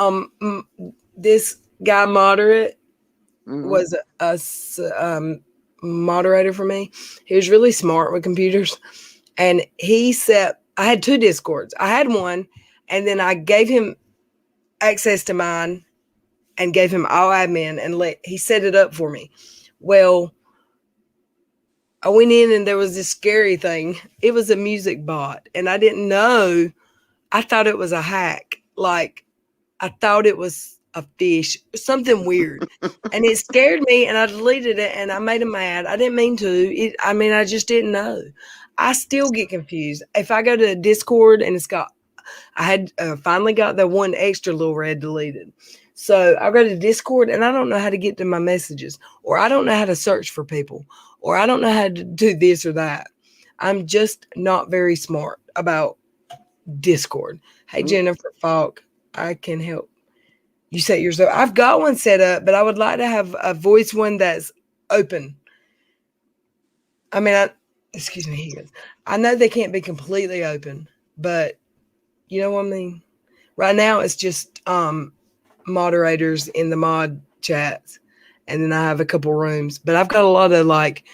This guy moderate Mm-hmm. was a moderator for me. He was really smart with computers, and he set. I had two Discords. I had one, and then I gave him access to mine, and gave him all admin, and he set it up for me. Well, I went in, and there was this scary thing. It was a music bot, and I didn't know. I thought it was a hack. Like, I thought it was a fish, something weird. And it scared me, and I deleted it, and I made him mad. I didn't mean to. I just didn't know. I still get confused. If I go to Discord and I had finally got the one extra little red deleted. So I go to Discord, and I don't know how to get to my messages, or I don't know how to search for people, or I don't know how to do this or that. I'm just not very smart about Discord. Hey, Mm-hmm. Jennifer Falk, I can help you set yours up. I've got one set up, but I would like to have a voice one that's open. I mean, excuse me, he goes, I know they can't be completely open, but you know what I mean? Right now it's just moderators in the mod chats, and then I have a couple rooms. But I've got a lot of, like,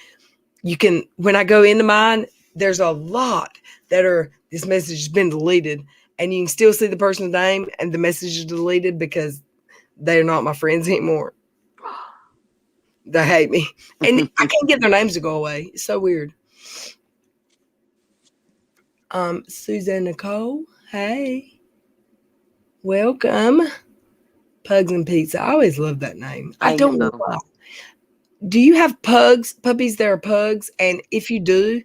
when I go into mine, there's a lot that are, this message has been deleted, and you can still see the person's name, and the message is deleted because they're not my friends anymore. They hate me, and I can't get their names to go away. It's so weird. Susan Nicole, hey, welcome. Pugs and Pizza. I always love that name. I I don't know know. why. Do you have puppies that are pugs? And if you do,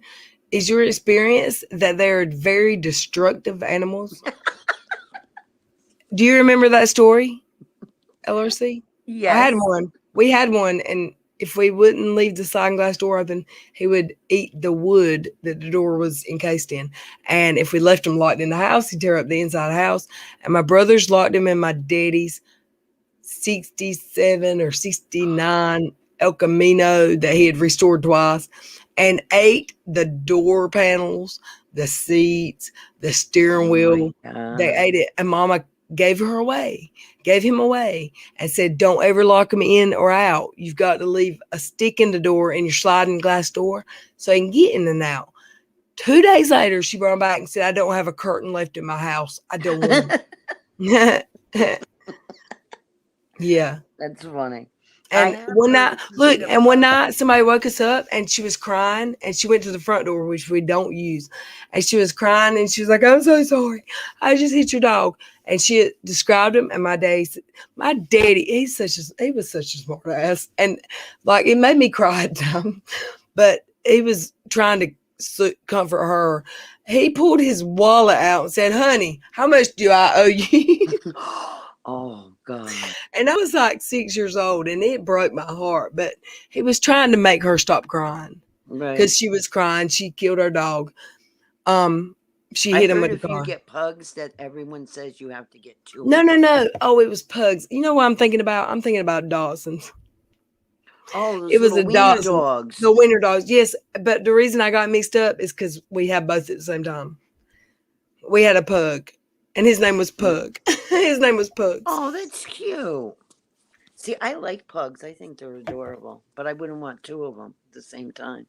is your experience that they're very destructive animals? Do you remember that story, LRC? I had Yes. one. We had one, and if we wouldn't leave the sliding glass door open, he would eat the wood that the door was encased in. And if we left him locked in the house, he'd tear up the inside of the house. And my brothers locked him in my daddy's 67 or 69 El Camino that he had restored twice and ate the door panels, the seats, the steering Oh my wheel. They God. ate it. And Mama gave him away, and said, "Don't ever lock him in or out. You've got to leave a stick in the door in your sliding glass door so he can get in and out." 2 days later, she brought him back and said, "I don't have a curtain left in my house. I don't want him." Yeah. That's funny. I And have one heard night, a look, bit and one about. night somebody woke us up and she was crying and she went to the front door, which we don't use. And she was crying and she was like, "I'm so sorry. I just hit your dog." And she described him. And my daddy, he was such a smart ass. And like, it made me cry at times, but he was trying to comfort her. He pulled his wallet out and said, "Honey, how much do I owe you?" Oh God. And I was like 6 years old and it broke my heart. But he was trying to make her stop crying Right. because she was crying. She killed her dog. She I hit him heard with the if you car. get pugs that everyone says you have to get two No, of no, them. no. Oh, it was pugs. You know what I'm thinking about? I'm thinking about Dawson's. Oh, It those was little a wiener Dawson. dogs. The winter dogs. Yes. But the reason I got mixed up is because we had both at the same time. We had a pug and his name was Pug. His name was Pugs. Oh, that's cute. See, I like pugs. I think they're adorable, but I wouldn't want two of them at the same time.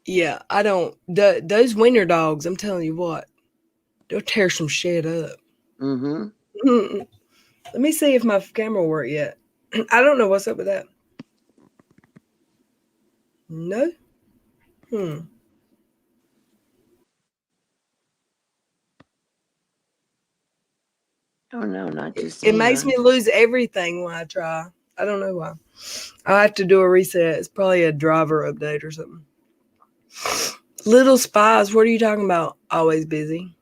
Yeah, I don't. Those winter dogs, I'm telling you what, they'll tear some shit up. Mm-hmm. Let me see if my camera will work yet. I don't know what's up with that. No? Hmm. Oh no, not just It me, makes huh? me lose everything when I try. I don't know why. I'll have to do a reset. It's probably a driver update or something. Little spies, what are you talking about? Always busy.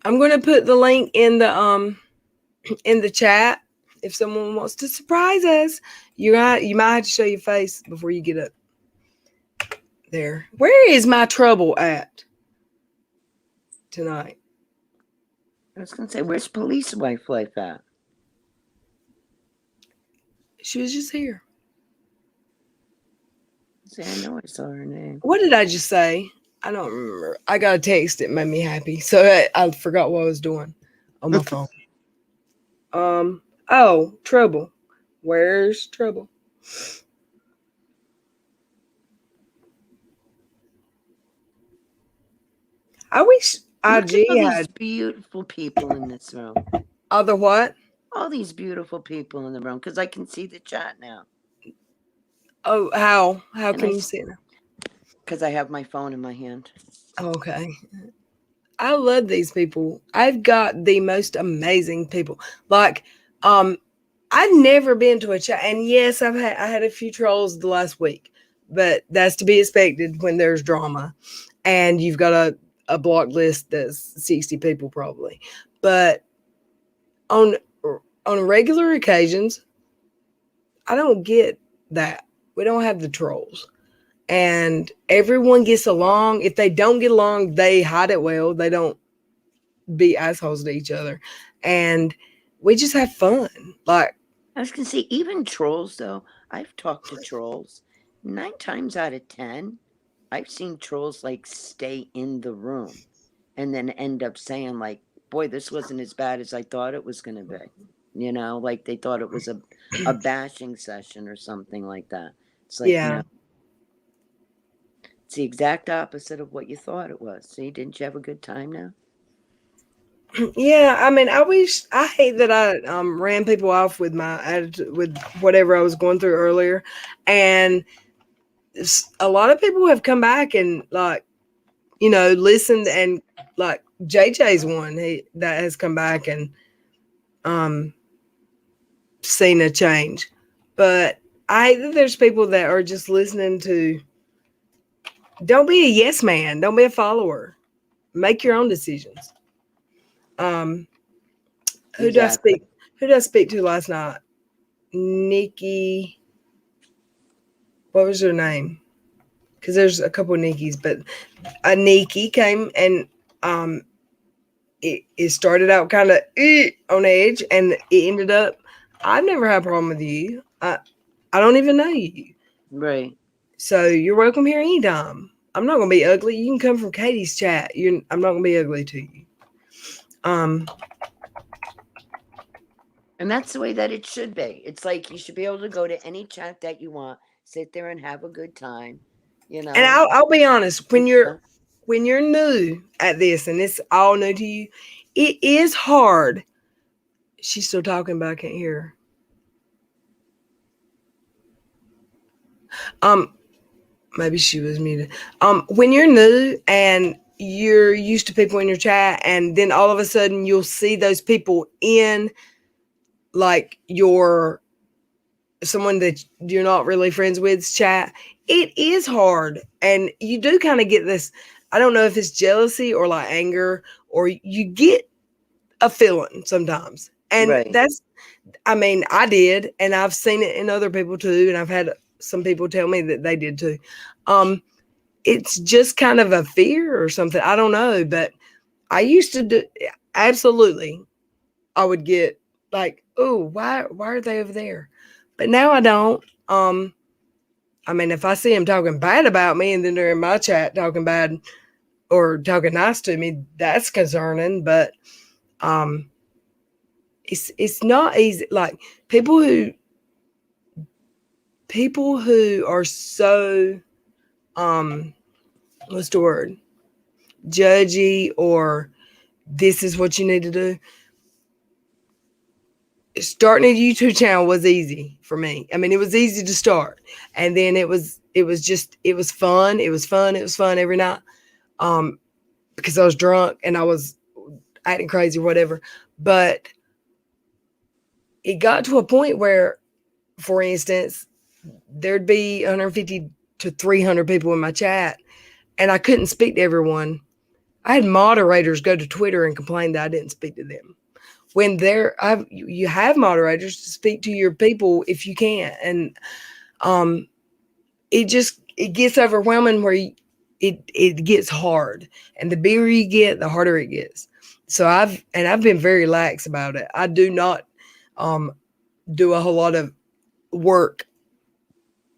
I'm gonna put the link in the chat if someone wants to surprise us. You might have to show your face before you get up there. Where is my trouble at tonight? I was gonna say, where's police wife at? She was just here. See, I know I saw her name. What did I just say? I don't remember. I got a text that made me happy, so I forgot what I was doing on my phone. Oh, trouble. Where's trouble? I wish Look at all IG these had beautiful people in this room. other what? All these beautiful people in the room, because I can see the chat now. Oh, how? How And can you see it now? because I have my phone in my hand. Okay. I love these people. I've got the most amazing people. Like, I've never been to a chat, and yes, I had a few trolls the last week, but that's to be expected when there's drama, and you've got a block list that's 60 people probably. But on on regular occasions, I don't get that. We don't have the trolls. And everyone gets along. If they don't get along, they hide it well. They don't be assholes to each other. And we just have fun. Like, I was gonna say, even trolls though, I've talked to trolls. 9 times out of 10, I've seen trolls like stay in the room and then end up saying like, boy, this wasn't as bad as I thought it was gonna be. You know, like they thought it was a bashing session or something like that. It's like, yeah. no, it's the exact opposite of what you thought it was. See, didn't you have a good time now? Yeah, I mean, I hate that I ran people off with my attitude, with whatever I was going through earlier. And a lot of people have come back and like listened, and like JJ's one that has come back and um seen a change. But there's people that are just listening to. Don't be a yes man. Don't be a follower. Make your own decisions. Um, who did I Exactly. speak? Who did I speak to last night? Nikki. What was her name? Because there's a couple of Nikki's, but a Nikki came and um, it started out kind of on edge, and it ended up. I've never had a problem with you. I don't even know you, Right. so you're welcome here anytime. I'm not gonna be ugly. You can come from Katie's chat. I'm not gonna be ugly to you. Um, And that's the way that it should be. It's like you should be able to go to any chat that you want, sit there and have a good time, you and know. I'll be honest. And stuff. When you're new at this, and it's all new to you, it is hard. She's still talking, but I can't hear her. Maybe she was muted. When you're new and you're used to people in your chat, and then all of a sudden you'll see those people in like your someone that you're not really friends with chat, it is hard. And you do kind of get this, I don't know if it's jealousy or like anger, or you get a feeling sometimes. And Right. I did, and I've seen it in other people too, and I've had some people tell me that they did too. It's just kind of a fear or something. I don't know, but I used to do absolutely. I would get like, oh, why are they over there? But now I don't. If I see them talking bad about me and then they're in my chat talking bad or talking nice to me, that's concerning. But it's not easy. Like people who are so what's the word? Judgy, or this is what you need to do. Starting a YouTube channel was easy for me. It was easy to start, and then it was fun. It was fun every night, because I was drunk and I was acting crazy or whatever. But it got to a point where, for instance, there'd be 150 to 300 people in my chat, and I couldn't speak to everyone. I had moderators go to Twitter and complain that I didn't speak to them. When you have moderators to speak to your people if you can, and it gets overwhelming where it gets hard, and the bigger you get, the harder it gets. So I've been very lax about it. I do not do a whole lot of work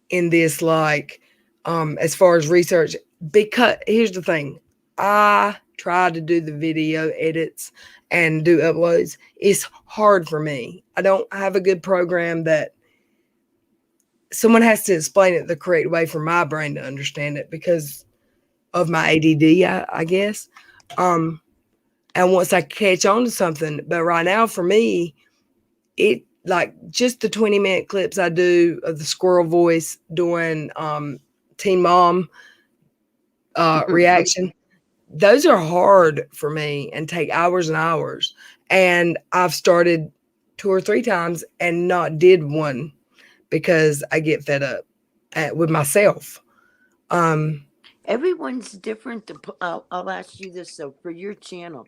in this, like as far as research, because here's the thing, I try to do the video edits and do uploads. It's hard for me. I don't have a good program that someone has to explain it the correct way for my brain to understand it because of my ADD, I guess. And once I catch on to something, but right now for me, it like just the 20-minute clips I do of the squirrel voice doing Teen Mom reaction. Those are hard for me and take hours and hours. And I've started 2 or 3 times and not did one because I get fed up with myself. Everyone's different. I'll ask you this though: for your channel,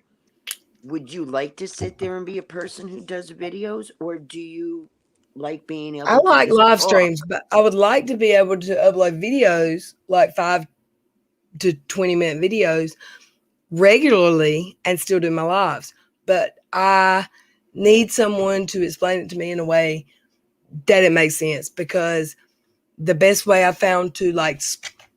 would you like to sit there and be a person who does videos, or do you like being I able to like just live talk? streams, but I would like to be able to upload videos, like 5 to 20-minute videos regularly and still do my lives. But I need someone to explain it to me in a way that it makes sense, because the best way I found to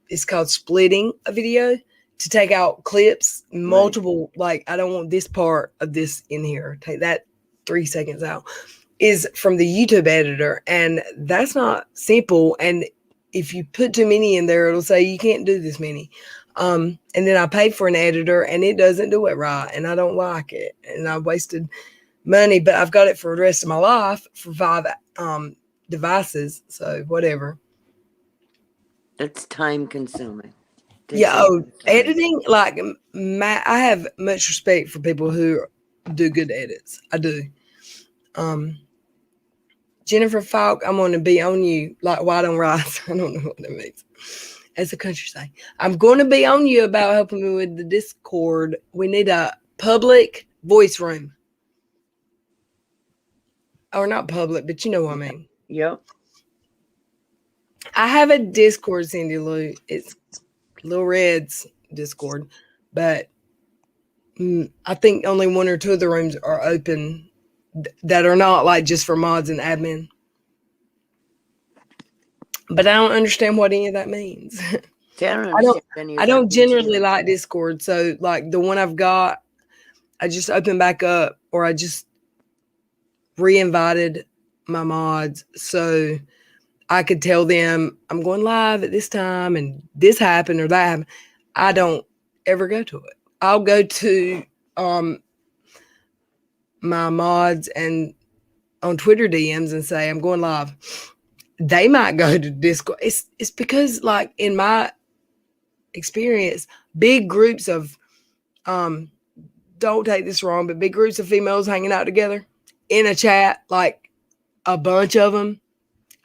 it's called splitting a video, to take out clips, Right. multiple, like I don't want this part of this in here, take that 3 seconds out, is from the YouTube editor. And that's not simple. And if you put too many in there, it'll say you can't do this many. And then I paid for an editor and it doesn't do it right. And I don't like it. And I wasted money, but I've got it for the rest of my life for 5 devices. So whatever. That's time consuming. to Yeah. save Oh, the time. editing. Like, I have much respect for people who do good edits. I do. Um, Jennifer Falk, I'm going to be on you like white on rice. I don't know what that means. As a country saying, I'm going to be on you about helping me with the Discord. We need a public voice room. Or not public, but you know what I mean. Yep. I have a Discord, Cindy Lou. It's Lil Red's Discord, but I think only one or two of the rooms are open that are not like just for mods and admin. But I don't understand what any of that means. See, I don't I don't. understand any I of that don't means generally either. like Discord, so like the one I've got, I just open back up, or I just re-invited my mods so I could tell them I'm going live at this time and this happened or that happened. I don't ever go to it. I'll go to my mods and on Twitter DMs and say I'm going live. They might go to Discord. It's because like in my experience, big groups of don't take this wrong, but big groups of females hanging out together in a chat, like a bunch of them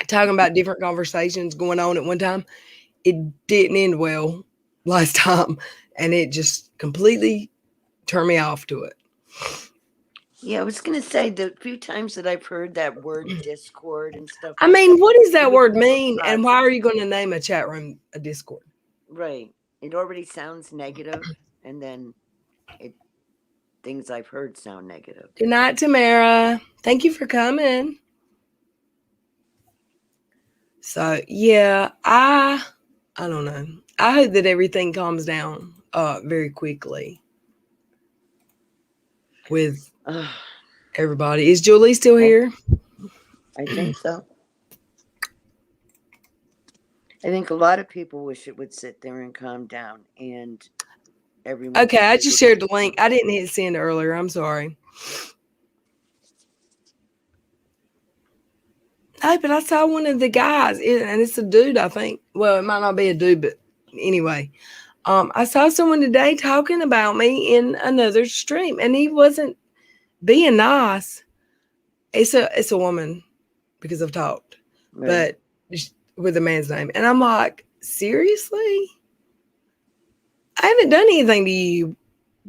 talking about different conversations going on at one time. It didn't end well last time, and it just completely turned me off to it. Yeah, I was gonna say the few times that I've heard that word Discord and stuff I like that, mean, what does it that was word mean, and why positive. are you going to name a chat room a Discord? Right. It already sounds negative, and then it things I've heard sound negative. Good night, Tamara. Thank you for coming. So yeah, I don't know. I hope that everything calms down very quickly with Ugh, everybody. Is Julie still well, here? I think so. I think a lot of people wish it would sit there and calm down, and everyone Okay, could I do just what shared the link. I didn't hit send earlier. I'm sorry. Hey, but I saw one of the guys, and it's a dude, I think. Well, it might not be a dude, but anyway. I saw someone today talking about me in another stream, and he wasn't being nice. It's a woman because I've talked, right. but with a man's name, and I'm like, seriously, I haven't done anything to you.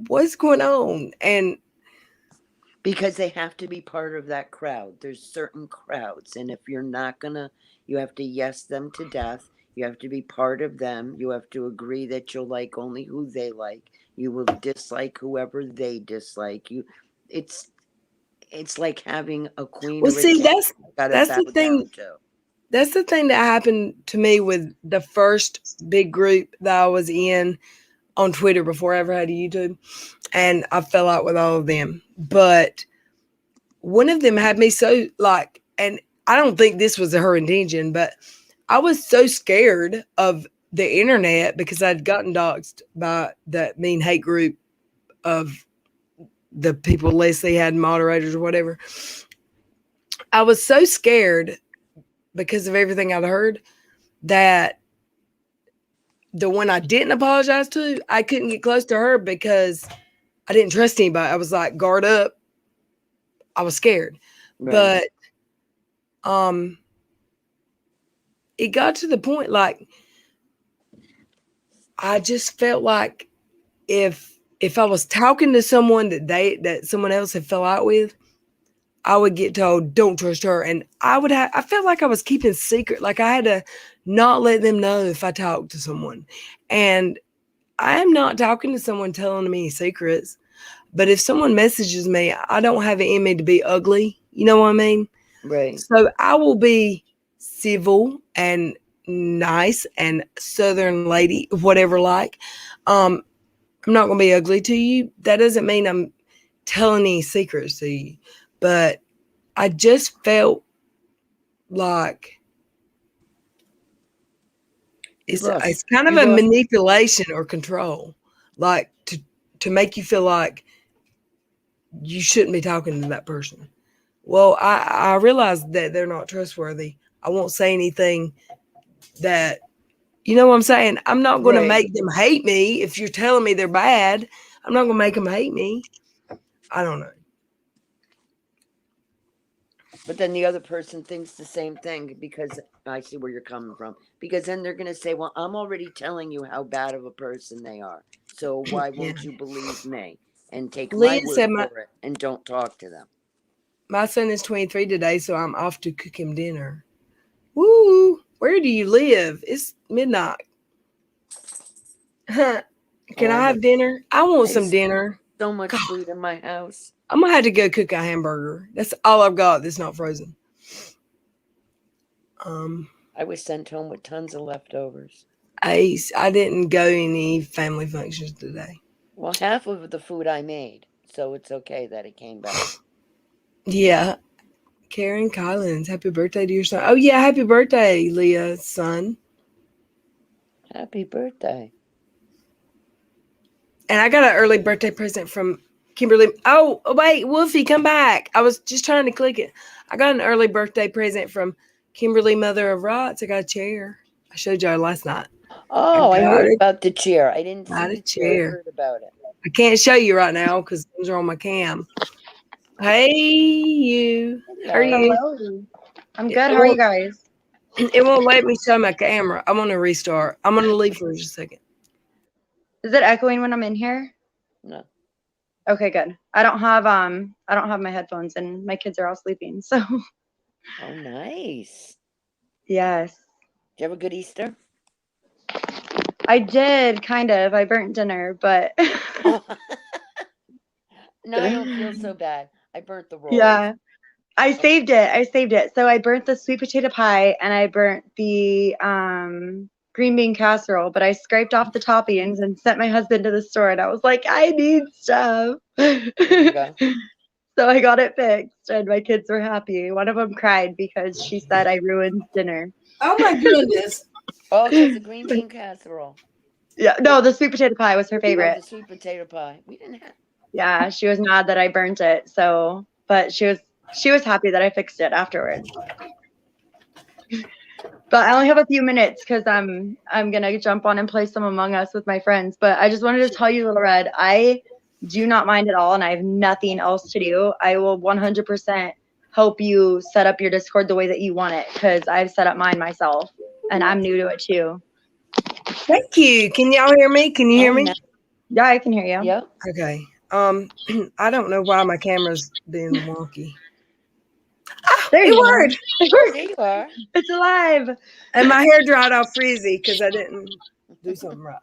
What's going on? And Because they have to be part of that crowd. There's certain crowds, and if you're not gonna, you have to yes them to death. You have to be part of them. You have to agree that you'll like only who they like. You will dislike whoever they dislike. It's it's like having a queen well, or a see, king. You gotta that's bow the thing. down to. That's the thing that happened to me with the first big group that I was in on Twitter before I ever had a YouTube, and I fell out with all of them. But one of them had me so like, and I don't think this was her intention, but I was so scared of the internet because I'd gotten doxxed by that mean hate group of the people Leslie had moderators or whatever. I was so scared because of everything I'd heard that the one I didn't apologize to, I couldn't get close to her because I didn't trust anybody. I was like, guard up. I was scared. Right. But um it got to the point like I just felt like if I was talking to someone that someone else had fell out with, I would get told, don't trust her. And I felt like I was keeping secret. Like I had to not let them know if I talked to someone. And I am not talking to someone telling me secrets. But if someone messages me, I don't have it in me to be ugly. You know what I mean? Right. So I will be civil and nice and Southern lady, whatever like. I'm not going to be ugly to you. That doesn't mean I'm telling any secrets to you. But I just felt like it's kind of You a lost. manipulation or control, like to make you feel like you shouldn't be talking to that person. Well, I realize that they're not trustworthy. I won't say anything that You know what I'm saying? I'm not going to Right. make them hate me if you're telling me they're bad. I'm not going to make them hate me. I don't know. But then the other person thinks the same thing because I see where you're coming from. Because then they're going to say, well, I'm already telling you how bad of a person they are. So why Yeah. won't you believe me and take my Leah word said for it and don't talk to them? my son is 23 today, so I'm off to cook him dinner. Woo! Where do you live? It's midnight. Can I have dinner? I want some dinner. So much God, food in my house. I'm gonna have to go cook a hamburger. That's all I've got that's not frozen. I was sent home with tons of leftovers. I didn't go any family functions today. Well, half of the food I made, so it's okay that it came back. Yeah. Karen Collins, happy birthday to your son. Oh yeah, happy birthday, Leah's son. Happy birthday. And I got an early birthday present from Kimberly. Oh, wait, Wolfie, come back. I was just trying to click it. I got an early birthday present from Kimberly, Mother of Rots. I got a chair. I showed y'all last night. Oh, I heard about the chair. I didn't Got see a the chair. I chair. heard about it. I can't show you right now because those are on my cam. Hey, you. How are you? Hello. I'm good. How are you guys? It won't let me show my camera. I'm going to restart. I'm going to leave for just a second. Is it echoing when I'm in here? No. Okay, good. I don't have my headphones and my kids are all sleeping. So Oh, nice. yes. Did you have a good Easter? I did kind of. I burnt dinner, but No, I don't feel so bad. I burnt the rolls. yeah. I saved it. So I burnt the sweet potato pie and I burnt the green bean casserole, but I scraped off the toppings and sent my husband to the store and I was like, I need stuff. There you go. So I got it fixed and my kids were happy. One of them cried because she said I ruined dinner. Oh my goodness. Oh, because the green bean casserole. Yeah, no, the sweet potato pie was her Oh, favorite. the sweet potato pie. We didn't have. Yeah, she was mad that I burnt it. So, but she was happy that I fixed it afterwards. But I only have a few minutes because I'm gonna jump on and play some Among Us with my friends. But I just wanted to tell you, Little Red, I do not mind at all, and I have nothing else to do. I will 100% help you set up your Discord the way that you want it because I've set up mine myself, and I'm new to it too. Thank you. Can y'all hear me? Can you hear me? Yeah, I can hear you. Yep. Okay. I don't know why my camera's being wonky. There It you worked. are. It worked. There you are. It's alive. And my hair dried off frizzy because I didn't do something right.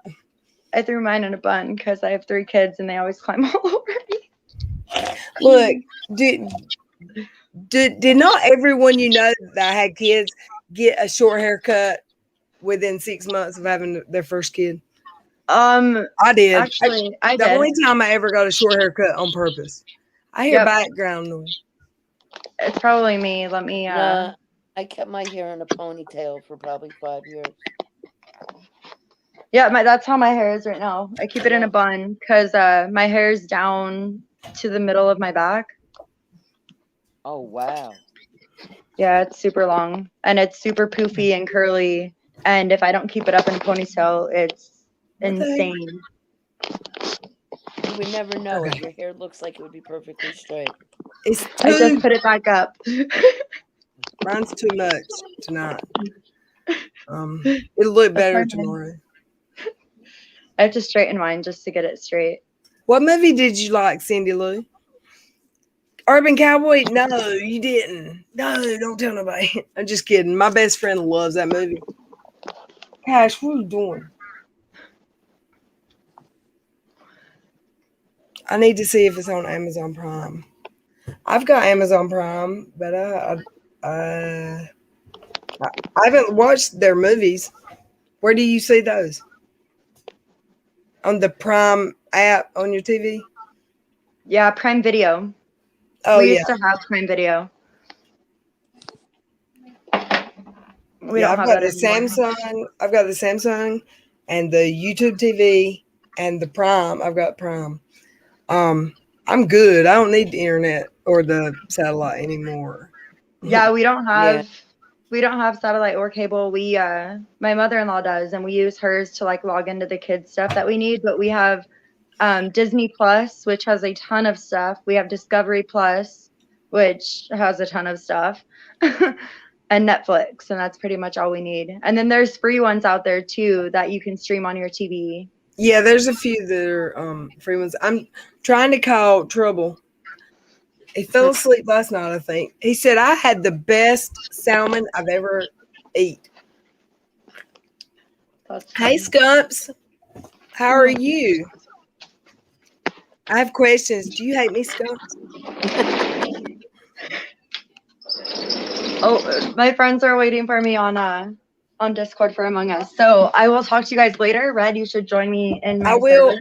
I threw mine in a bun because I have 3 kids and they always climb all over me. Look, did not everyone you know that had kids get a short haircut within 6 months of having their first kid? I did. Actually, I the did. only time I ever got a short haircut on purpose. I hear background noise. It's probably me. Let me. Nah, I kept my hair in a ponytail for probably 5 years. Yeah, that's how my hair is right now. I keep it in a bun because my hair is down to the middle of my back. Oh wow. Yeah, it's super long and it's super poofy and curly. And if I don't keep it up in a ponytail, it's insane. You would never know it. Your hair looks like it would be perfectly straight. I just put it back up. Mine's too much tonight. It'll look better tomorrow. I have to straighten mine just to get it straight. What movie did you like, Cindy Lou? Urban Cowboy? No, you didn't. No, don't tell nobody. I'm just kidding. My best friend loves that movie. Gosh, what are you doing? I need to see if it's on Amazon Prime. I've got Amazon Prime, but I haven't watched their movies. Where do you see those? On the Prime app on your TV? Yeah, Prime Video. Oh, we used to have Prime Video. We don't have that anymore. I've got the Samsung and the YouTube TV and the Prime. I've got Prime. I'm good. I don't need the internet or the satellite anymore. Yeah, we don't have We don't have satellite or cable. We my mother-in-law does, and we use hers to like log into the kids stuff that we need. But we have Disney Plus, which has a ton of stuff. We have Discovery Plus, which has a ton of stuff. And Netflix, and that's pretty much all we need. And then there's free ones out there too that you can stream on your TV. Yeah, there's a few that are free ones. I'm trying to call Trouble. He fell asleep last night, I think. He said, I had the best salmon I've ever eat. That's Hey, Scumps. How are you? I have questions. Do you hate me, Scumps? Oh, my friends are waiting for me on Discord for Among Us. So I will talk to you guys later. Red, you should join me in my server.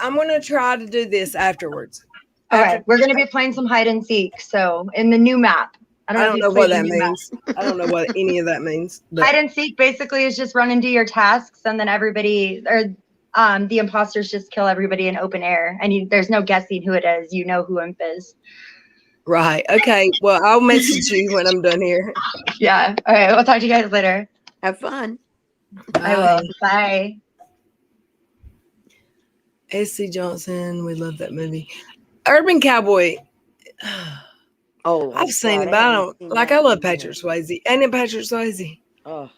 I'm going to try to do this afterwards. Okay, we're going to be playing some hide and seek. So in the new map. I don't know what that means. I don't know what any of that means. But. Hide and seek basically is just run and do your tasks, and then everybody or the imposters just kill everybody in open air, and there's no guessing who it is. You know who imp is. Right. Okay. Well, I'll message you when I'm done here. Yeah. All right. We'll talk to you guys later. Have fun. Bye. I will. Bye. S.C. Johnson. We love that movie. Urban Cowboy. Oh, I've seen it, but I don't like. I love Patrick Swayze. Ain't it Patrick Swayze? Oh,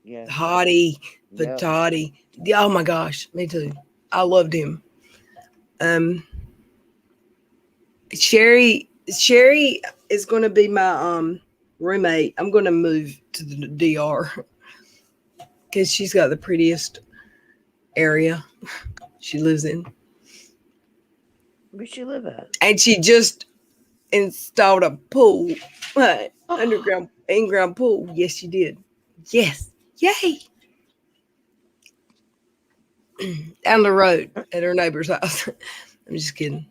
yeah. Hottie, Patati. Yep. Oh my gosh, me too. I loved him. Sherry is going to be my roommate. I'm going to move to the DR because she's got the prettiest area she lives in. Where she live at? And she just installed a pool, underground, in-ground pool. Yes, she did. Yes, yay! Down the road at her neighbor's house. I'm just kidding.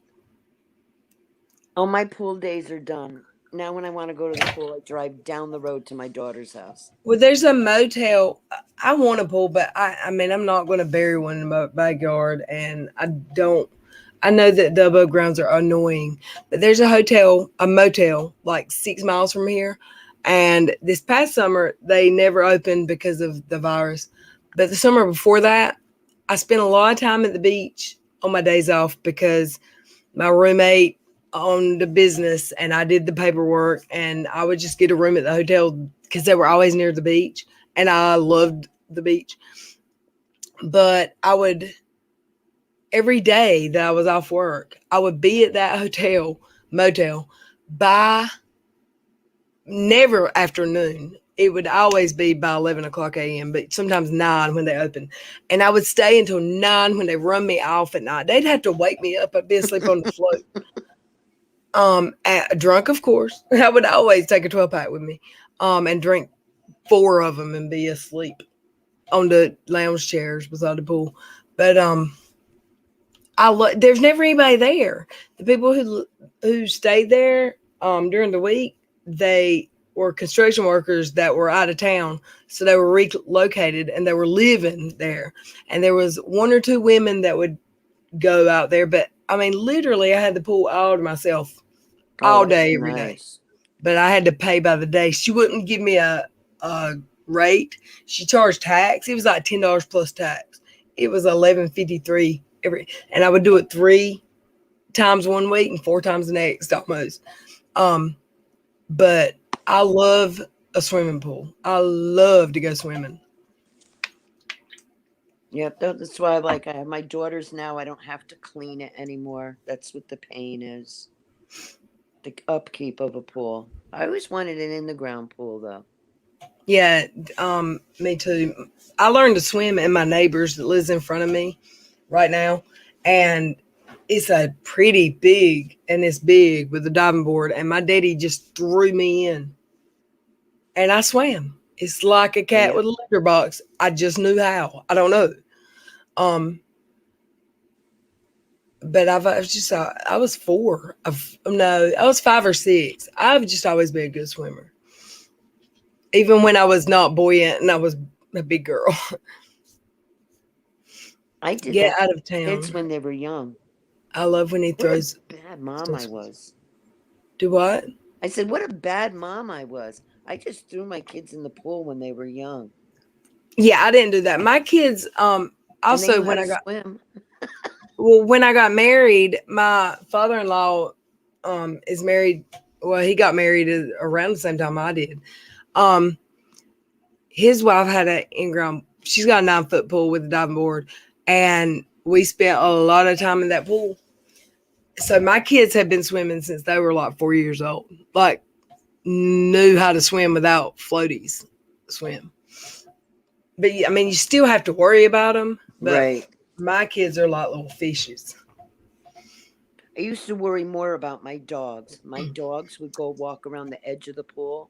Oh, my pool days are done. Now when I want to go to the pool, I drive down the road to my daughter's house. Well, there's a motel. I want a pool, but I mean, I'm not going to bury one in my backyard, and I know that the above grounds are annoying, but there's a motel like 6 miles from here. And this past summer, they never opened because of the virus. But the summer before that, I spent a lot of time at the beach on my days off because my roommate owned a business and I did the paperwork, and I would just get a room at the hotel because they were always near the beach, and I loved the beach. But every day that I was off work, I would be at that motel by never afternoon. It would always be by 11 o'clock a.m., but sometimes 9 when they open. And I would stay until 9 when they run me off at night. They'd have to wake me up. I'd be asleep on the float. Drunk, of course. I would always take a 12-pack with me and drink 4 of them and be asleep on the lounge chairs beside the pool. But there's never anybody there. The people who stayed there during the week, they were construction workers that were out of town. So they were relocated and they were living there. And there was 1 or 2 women that would go out there. But I mean, literally, I had the pool all to myself all day, every day. But I had to pay by the day. She wouldn't give me a rate. She charged tax. It was like $10 plus tax. It was $11.53 and I would do it 3 times one week and 4 times the next almost. But I love a swimming pool. I love to go swimming. Yep, that's why I have my daughters now. I don't have to clean it anymore. That's what the pain is. The upkeep of a pool. I always wanted an in-the-ground pool, though. Yeah, me too. I learned to swim in my neighbor's that lives in front of me right now, and it's a pretty big, and it's big with a diving board, and my daddy just threw me in, and I swam. It's like a cat with a litter box. I just knew how. I don't know. But I was 4. I was 5 or 6. I've just always been a good swimmer. Even when I was not buoyant and I was a big girl. I did get out of town. Kids when they were young. I love when he throws. What a bad mom I was. Do what? I said, what a bad mom I was. I just threw my kids in the pool when they were young. Yeah, I didn't do that. My kids, And they also knew how to swim. when I got married, my father-in-law, is married. Well, he got married around the same time I did. Um, his wife had an in-ground. She's got a 9-foot pool with a diving board, and we spent a lot of time in that pool. So my kids have been swimming since they were like 4 years old. Like, knew how to swim without floaties. Swim. But I mean, you still have to worry about them. But Right. my kids are like little fishes. I used to worry more about my dogs. My dogs would go walk around the edge of the pool,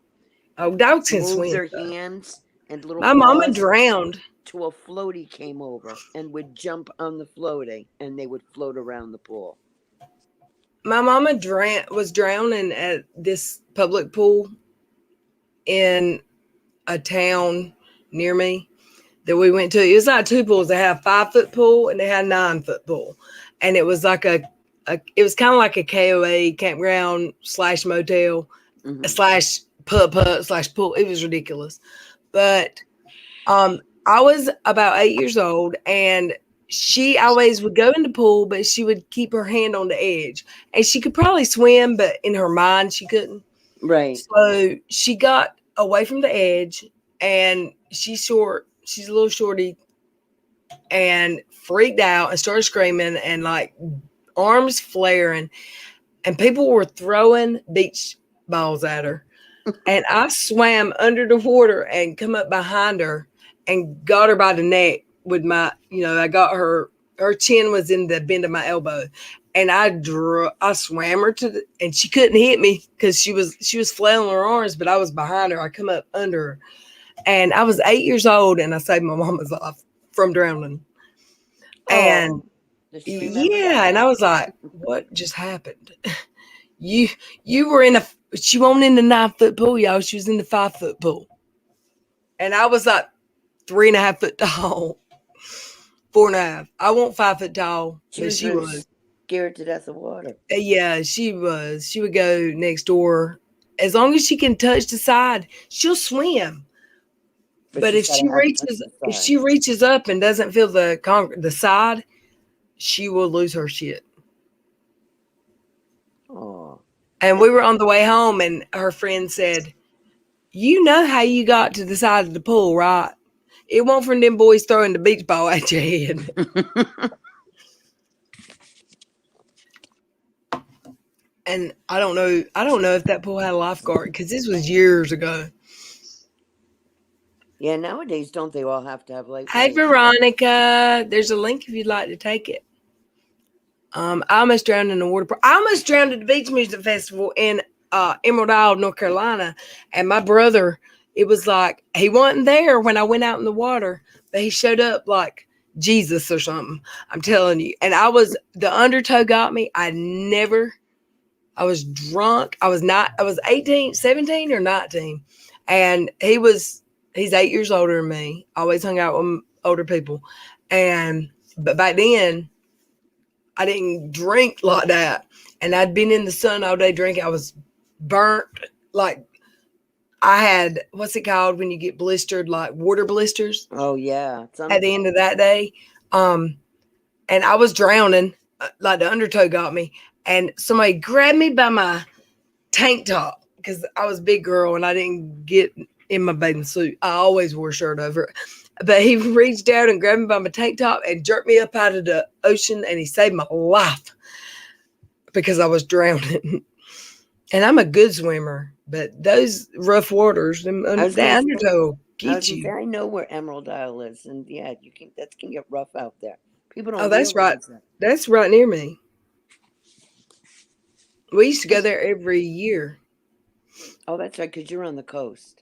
Oh, dogs can move swim. their hands and little My mama paws drowned. till a floaty came over and would jump on the floaty, and they would float around the pool. My mama was drowning at this public pool in a town near me that we went to. It was like two pools. They had a 5-foot pool and they had a 9-foot pool, and it was like it was kind of like a KOA, campground / motel / pub / pool. It was ridiculous, but I was about 8 years old, and she always would go in the pool, but she would keep her hand on the edge, and she could probably swim, but in her mind she couldn't. Right. So she got away from the edge, and she's short. She's a little shorty, and freaked out and started screaming and like arms flaring, and people were throwing beach balls at her. And I swam under the water and come up behind her and got her by the neck with my, I got her chin was in the bend of my elbow, and I swam her and she couldn't hit me because she was flailing her arms, but I was behind her. I come up under her, and I was 8 years old, and I saved my mama's life from drowning. And does she remember yeah, that? and I was like, what just happened? You were in she wasn't in the 9-foot pool, y'all. She was in the 5-foot pool. And I was like 3.5 foot tall. 4.5. I wasn't 5 foot tall, but she was. Scared to death of water. Yeah, she was. She would go next door. As long as she can touch the side, she'll swim. But if she reaches up and doesn't feel the side, she will lose her shit. Oh. And we were on the way home, and her friend said, "You know how you got to the side of the pool, right? It wasn't from them boys throwing the beach ball at your head." And I don't know if that pool had a lifeguard, because this was years ago. Yeah, nowadays don't they all have to have lifeguards? Hey, Veronica, there's a link if you'd like to take it. I almost drowned in the water park. I almost drowned at the Beach Music Festival in Emerald Isle, North Carolina. And my brother, it was like, he wasn't there when I went out in the water, but he showed up like Jesus or something. I'm telling you. And the undertow got me. I was drunk. I was 17 or 19. And he's 8 years older than me. Always hung out with older people. But back then, I didn't drink like that. And I'd been in the sun all day drinking. I was burnt. Like, I had, what's it called when you get blistered, like water blisters? Oh, yeah. At the end of that day. And I was drowning, like the undertow got me. And somebody grabbed me by my tank top, because I was a big girl and I didn't get in my bathing suit. I always wore a shirt over it. But he reached down and grabbed me by my tank top and jerked me up out of the ocean, and he saved my life because I was drowning. And I'm a good swimmer, but those rough waters, that undertow get you. I know where Emerald Isle is, and yeah, that can get rough out there. People don't. Oh, that's right. That's right near me. We used to go there every year. Oh, that's right, because you're on the coast.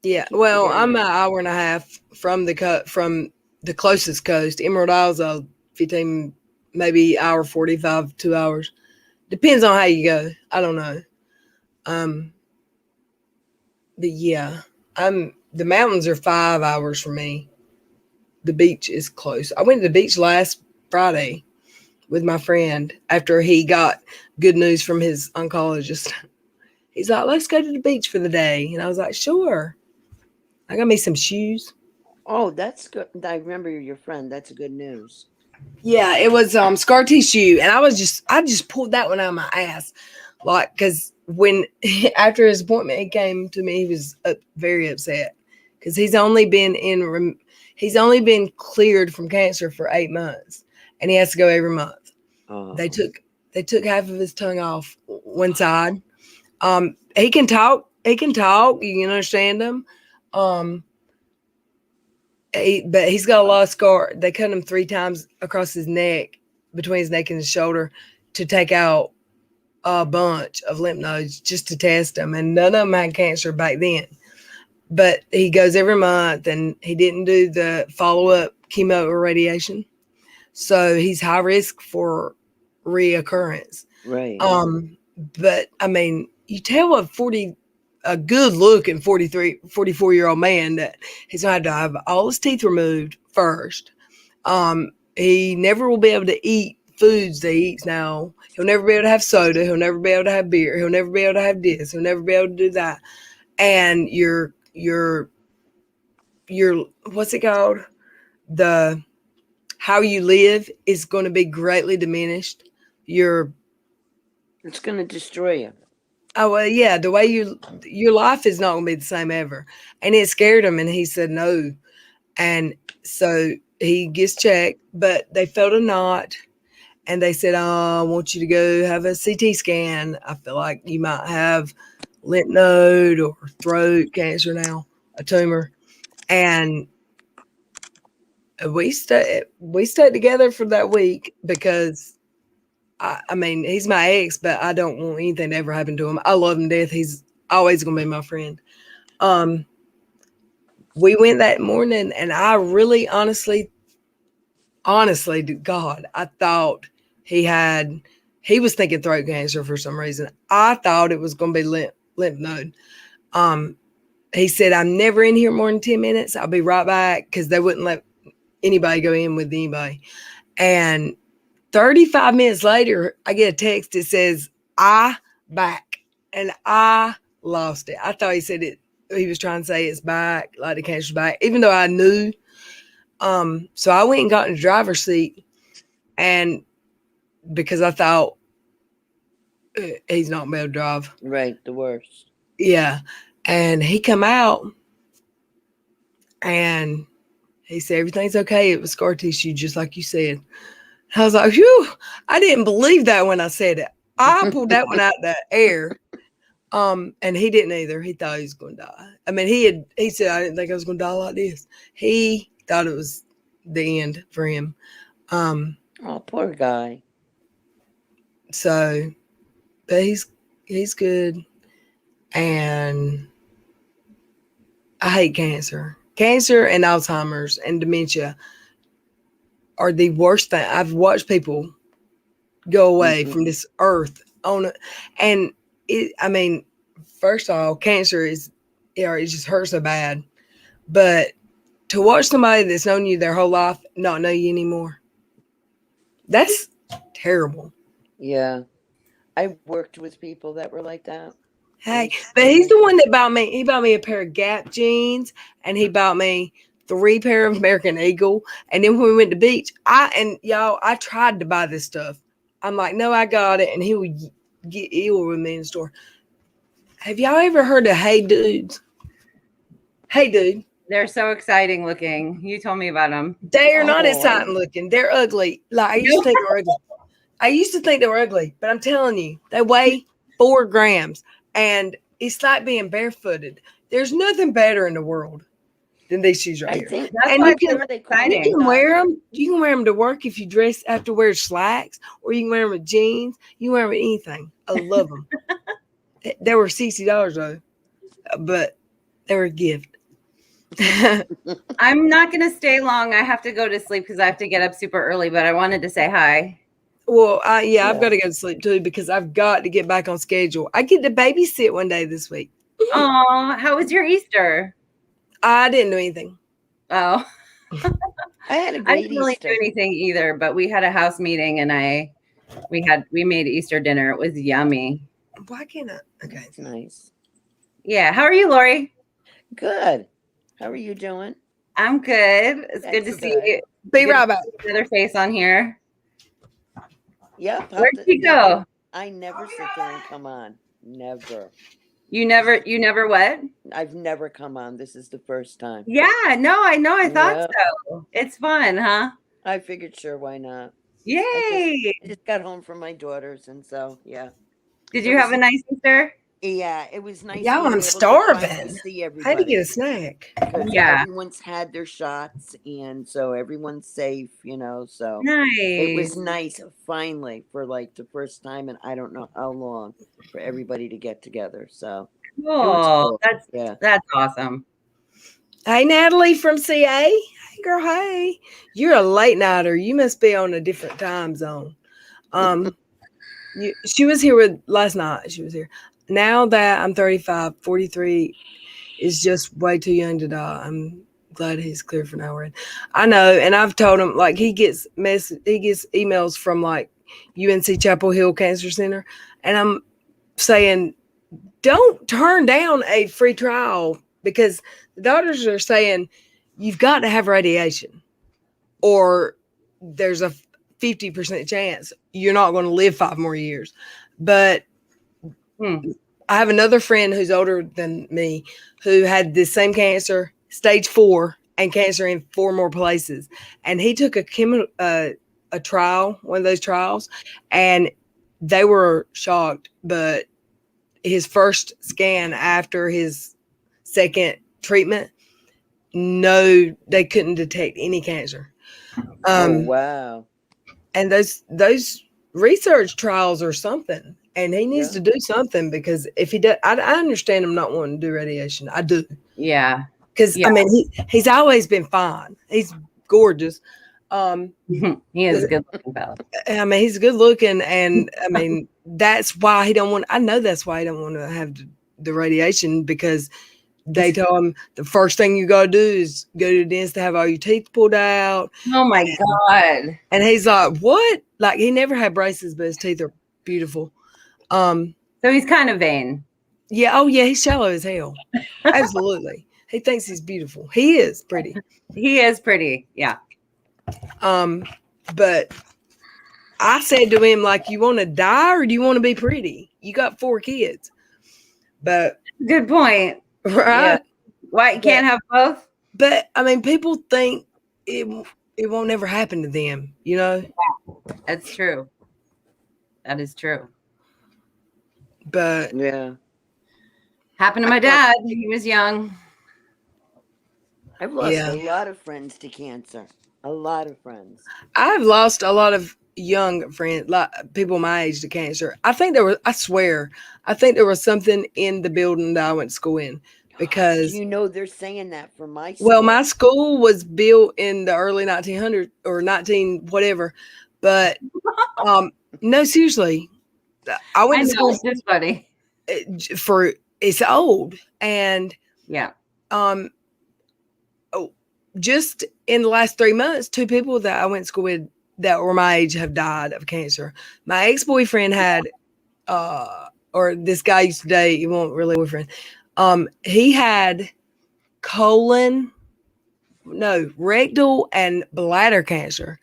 Yeah, well, I'm an hour and a half from the closest coast. Emerald Isle's a 15, maybe hour 45, 2 hours. Depends on how you go. I don't know. But yeah, the mountains are 5 hours from me. The beach is close. I went to the beach last Friday with my friend after he got good news from his oncologist. He's like, let's go to the beach for the day. And I was like, sure. I got me some shoes. Oh, that's good. I remember your friend. That's good news. Yeah, it was scar tissue, and I just pulled that one out of my ass, like because when after his appointment he came to me, he was very upset because he's only been cleared from cancer for 8 months, and he has to go every month. Oh, They took half of his tongue off one side. He can talk. He can talk. You can understand him. Um, but he's got a lot of scar. They cut him 3 times across his neck, between his neck and his shoulder, to take out a bunch of lymph nodes just to test them. And none of them had cancer back then. But he goes every month, and he didn't do the follow-up chemo or radiation. So he's high risk for reoccurrence. right. But I mean, you tell a good looking 44-year-old man that he's going to have all his teeth removed first. He never will be able to eat foods that he eats now. He'll never be able to have soda. He'll never be able to have beer. He'll never be able to have this. He'll never be able to do that. And your what's it called? The how you live is going to be greatly diminished. It's going to destroy you. Oh, well, yeah, the way your life is not going to be the same ever. And it scared him, and he said no. And so he gets checked, but they felt a knot, and they said, oh, I want you to go have a CT scan. I feel like you might have lymph node or throat cancer now, a tumor. And we stayed together for that week because I mean, he's my ex, but I don't want anything to ever happen to him. I love him to death. He's always going to be my friend. We went that morning, and I really, honestly, to God, I thought he was thinking throat cancer for some reason. I thought it was going to be lymph node. He said, I'm never in here more than 10 minutes. I'll be right back, because they wouldn't let anybody go in with anybody. And 35 minutes later, I get a text that says, I back. And I lost it. I thought he said it. He was trying to say it's back, like the cancer's back, even though I knew. So I went and got in the driver's seat, and because I thought he's not going to be able to drive. Right, the worst. Yeah. And he come out, and he said, everything's okay. It was scar tissue, just like you said. I was like, whew, I didn't believe that when I said it. I pulled that one out of the air. And he didn't either. He thought he was going to die. I mean, he said, I didn't think I was going to die like this. He thought it was the end for him. Oh, poor guy. So, but he's good. And I hate cancer. Cancer and Alzheimer's and dementia are the worst thing. I've watched people go away from this earth on it. And I mean, first of all, cancer it just hurts so bad. But to watch somebody that's known you their whole life not know you anymore, that's terrible. Yeah. I worked with people that were like that. Hey, but he's the one that bought me. He bought me a pair of Gap jeans, and he bought me 3 pair of American Eagle. And then when we went to the beach, I tried to buy this stuff. I'm like, no, I got it. And he would get ill with me in the store. Have y'all ever heard of Hey Dudes? Hey Dude. They're so exciting looking. You told me about them. They are not exciting looking. They're ugly. Like I used to think they were ugly. I used to think they were ugly, but I'm telling you, they weigh 4 grams. And it's like being barefooted. There's nothing better in the world than these shoes right here. Think that's and why you can wear them. You can wear them to work if you have to wear slacks, or you can wear them with jeans. You can wear them with anything. I love them. They were $60 though, but they were a gift. I'm not going to stay long. I have to go to sleep because I have to get up super early, but I wanted to say hi. Well, I've got to go to sleep too because I've got to get back on schedule. I get to babysit one day this week. Oh, how was your Easter? I didn't do anything. Oh, I had a great I didn't really Easter. do anything either, but we had a house meeting and we made Easter dinner. It was yummy. Why can't I? Okay. That's nice. Yeah. How are you, Lori? Good. How are you doing? I'm good. It's good to That's see good. you. Be Good to right back. see another face on here. Yep. Where'd you go? I never sit there and come on. Never. You never what? I've never come on. This is the first time. Yeah, no, I know. I thought Yep. so. It's fun, huh? I figured, sure, why not? Yay! I just got home from my daughters, and so yeah. Did It you have was a nice Easter? Yeah, it was nice Y'all, being I'm able to finally starving. see I had to get everybody a snack. because Yeah. everyone's had their shots, and so everyone's safe, so it was Nice. nice finally for like the first time in I don't know how long for everybody to get together. So it was Cool. cool. Yeah. That's awesome. Hey, Natalie from CA. Hey, girl. Hey, you're a late nighter. You must be on a different time zone. She was here last night. She was here. Now that I'm 35, 43 is just way too young to die. I'm glad he's clear for now. I know, and I've told him like he gets emails from like UNC Chapel Hill Cancer Center, and I'm saying don't turn down a free trial because the doctors are saying you've got to have radiation or there's a 50% chance you're not going to live 5 more years. But I have another friend who's older than me who had this same cancer, stage 4, and cancer in 4 more places. And he took a trial, one of those trials, and they were shocked. But his first scan after his second treatment, no, they couldn't detect any cancer. Oh wow. And those research trials are something, and he needs to do something because if he does, I understand him not wanting to do radiation. I do. Yeah. Because I mean, he's always been fine. He's gorgeous. He is a good looking fellow. I mean, he's good looking, and I mean, that's why he don't want. I know that's why he don't want to have the radiation because they tell him the first thing you gotta do is go to the dentist to have all your teeth pulled out. Oh my God. And he's like, what? Like he never had braces, but his teeth are beautiful. So he's kind of vain. Yeah. Oh yeah. He's shallow as hell. Absolutely. He thinks he's beautiful. He is pretty. He is pretty. Yeah. But I said to him, like, you want to die or do you want to be pretty? You got 4 kids. But good point. Right. Yeah. Why you can't have both? But I mean, people think it won't ever happen to them, you know? That's true. That is true. But yeah. Happened to my dad when he was young. I've lost a lot of friends to cancer. A lot of friends. I've lost a lot of young friends, like people my age to cancer. I think there was something in the building that I went to school in because they're saying that for my school. Well, my school was built in the early 1900s or 19 whatever, but no, seriously, I went to school. It's just funny. It's old and just in the last 3 months, 2 people that I went to school with that were my age have died of cancer. My ex-boyfriend had, or this guy used to date, he won't really boyfriend. He had rectal and bladder cancer.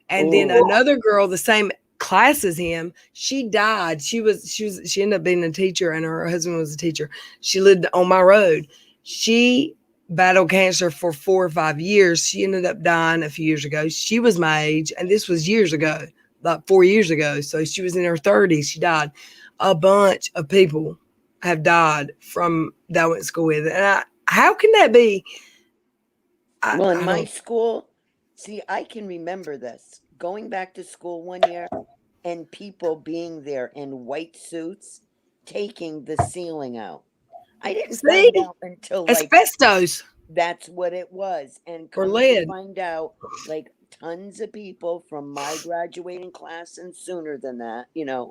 And then another girl, the same class as him, she died. She ended up being a teacher and her husband was a teacher. She lived on my road. She battled cancer for 4 or 5 years. She ended up dying a few years ago. She was my age, and this was years ago, like 4 years ago. So she was in her 30s. She died. A bunch of people have died from that I went to school with. And how can that be? In my school, see, I can remember this. Going back to school one year and people being there in white suits taking the ceiling out. I didn't find out until asbestos. That's what it was. And or lead. To find out, like tons of people from my graduating class and sooner than that,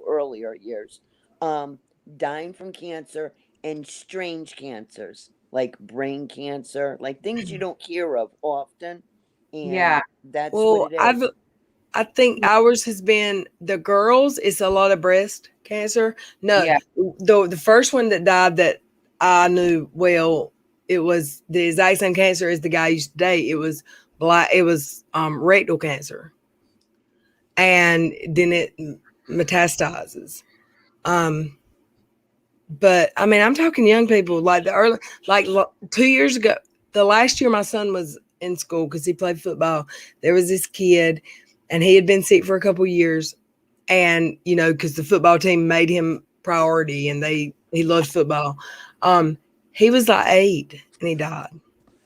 earlier years, dying from cancer and strange cancers like brain cancer, like things you don't hear of often. And that's what it is. I think ours has been the girls. It's a lot of breast cancer. No, Yeah. the first one that died that I knew well, it was the exact same cancer as the guy I used to date. It was rectal cancer, and then it metastasizes. But I mean, I'm talking young people like 2 years ago. The last year my son was in school because he played football. There was this kid, and he had been sick for a couple years, and because the football team made him priority, and he loved football. He was like 8, and he died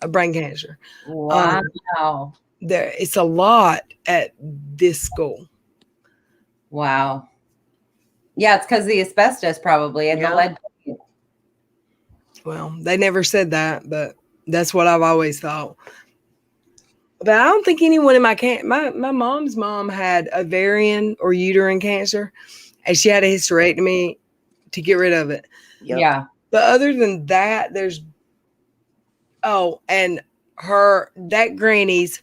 of brain cancer. Wow. It's a lot at this school. Wow. Yeah, it's because the asbestos probably and the Yeah. lead. Well, they never said that, but that's what I've always thought. But I don't think anyone in my mom's mom had ovarian or uterine cancer, and she had a hysterectomy to get rid of it. Yep. Yeah. But other than that, and that granny's,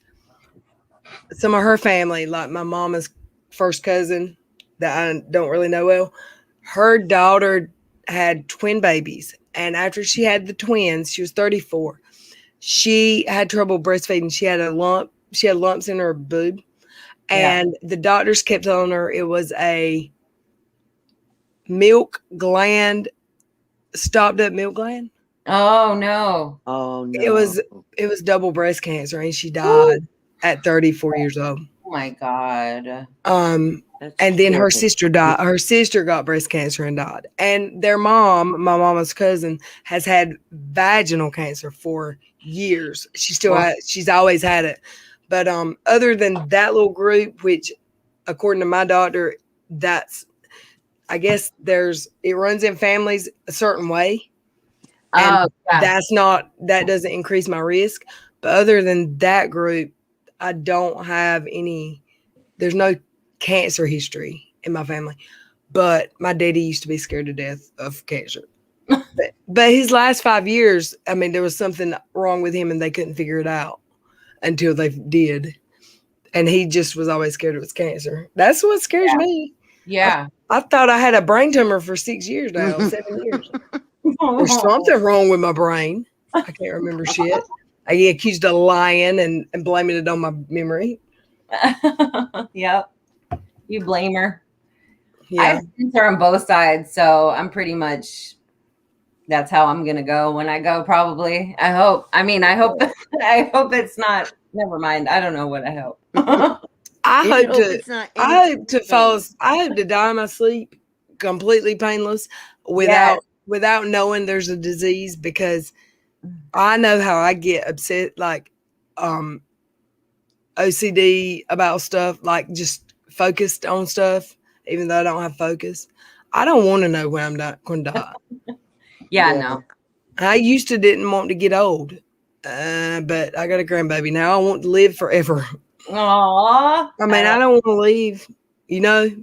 some of her family, like my mama's first cousin that I don't really know well, her daughter had twin babies. And after she had the twins, she was 34. She had trouble breastfeeding. She had lumps in her boob. And the doctors kept telling her it was a stopped up milk gland. Oh no. Oh no. It was double breast cancer, and she died at 34 years old. Oh my God. And then her sister died. Her sister got breast cancer and died. And their mom, my mama's cousin, has had vaginal cancer for years. She's always had it. But other than that little group, which according to my doctor, I guess it runs in families a certain way. And that doesn't increase my risk. But other than that group, I don't have there's no cancer history in my family. But my daddy used to be scared to death of cancer. But his last 5 years, I mean, there was something wrong with him and they couldn't figure it out until they did. And he just was always scared it was cancer. That's what scares me. Yeah. I thought I had a brain tumor for 6 years now, 7 years. There's something wrong with my brain. I can't remember shit. I get accused of lying and blaming it on my memory. Yep. You blame her. Yeah. I have cancer on both sides, so I'm pretty much, that's how I'm gonna go when I go, probably. I hope it's not, never mind. I don't know what I hope. I hope to die in my sleep completely painless without knowing there's a disease, because I know how I get upset, like OCD about stuff, like just focused on stuff, even though I don't have focus. I don't want to know when I'm going to die. No. I used to didn't want to get old, but I got a grandbaby now. I want to live forever. Aww. I mean, I don't want to leave,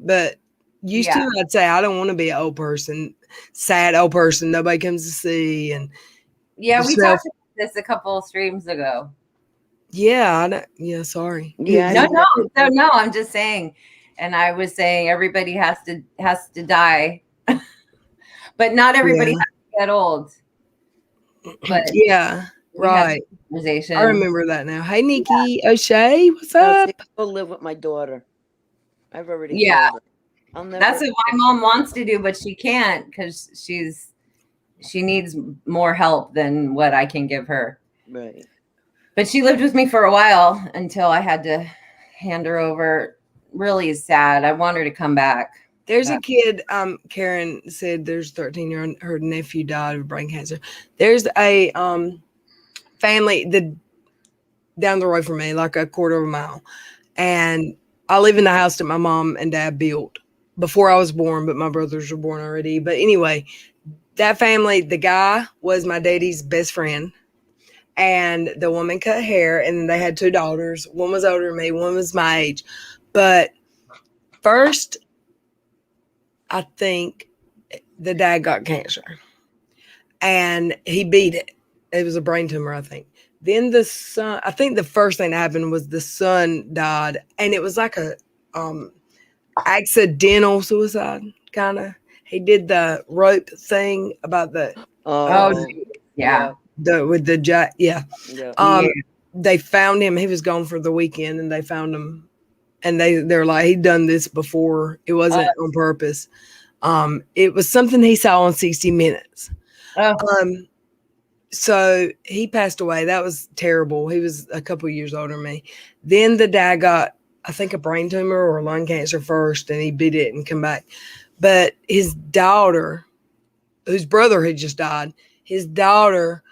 but used to, I'd say I don't want to be an old person, sad old person nobody comes to see. And we talked about this a couple of streams ago. Sorry. No, I'm just saying. And I was saying everybody has to die, but not everybody has to get old. But right. I remember that now. Hey, Nikki O'Shea, what's up? Go live with my daughter. I've already that's what my mom wants to do, but she can't because she needs more help than what I can give her. Right. But she lived with me for a while until I had to hand her over. Really sad. I want her to come back. There's a kid, Karen said there's 13-year-old, her nephew died of brain cancer. There's a family down the road from me, like a quarter of a mile. And I live in the house that my mom and dad built before I was born, but my brothers were born already. But anyway, that family, the guy was my daddy's best friend. And the woman cut hair, and then they had 2 daughters. One was older than me, one was my age. But first, I think the dad got cancer. And he beat it. It was a brain tumor, I think. Then the son, I think the first thing that happened was the son died. And it was like accidental suicide, kind of. He did the rope thing about the Oh, yeah. with the jack. Yeah. yeah. Um, they found him. He was gone for the weekend, and they found him. And they're like, he'd done this before. It wasn't on purpose. It was something he saw on 60 Minutes. Oh, So he passed away. That was terrible. He was a couple years older than me. Then the dad got, I think, a brain tumor or lung cancer first, and he beat it and come back. But his daughter, whose brother had just died, his daughter,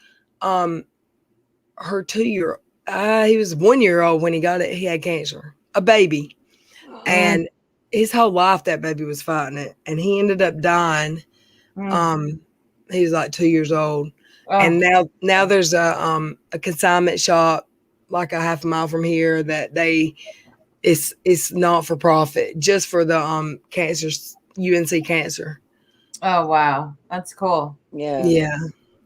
her 2 year, he was 1 year old when he got it. He had cancer, a baby, and his whole life that baby was fighting it, and he ended up dying. He was like 2 years old. And now there's a consignment shop like a half a mile from here that it's not for profit, just for the cancer, UNC cancer. Oh wow, that's cool. Yeah.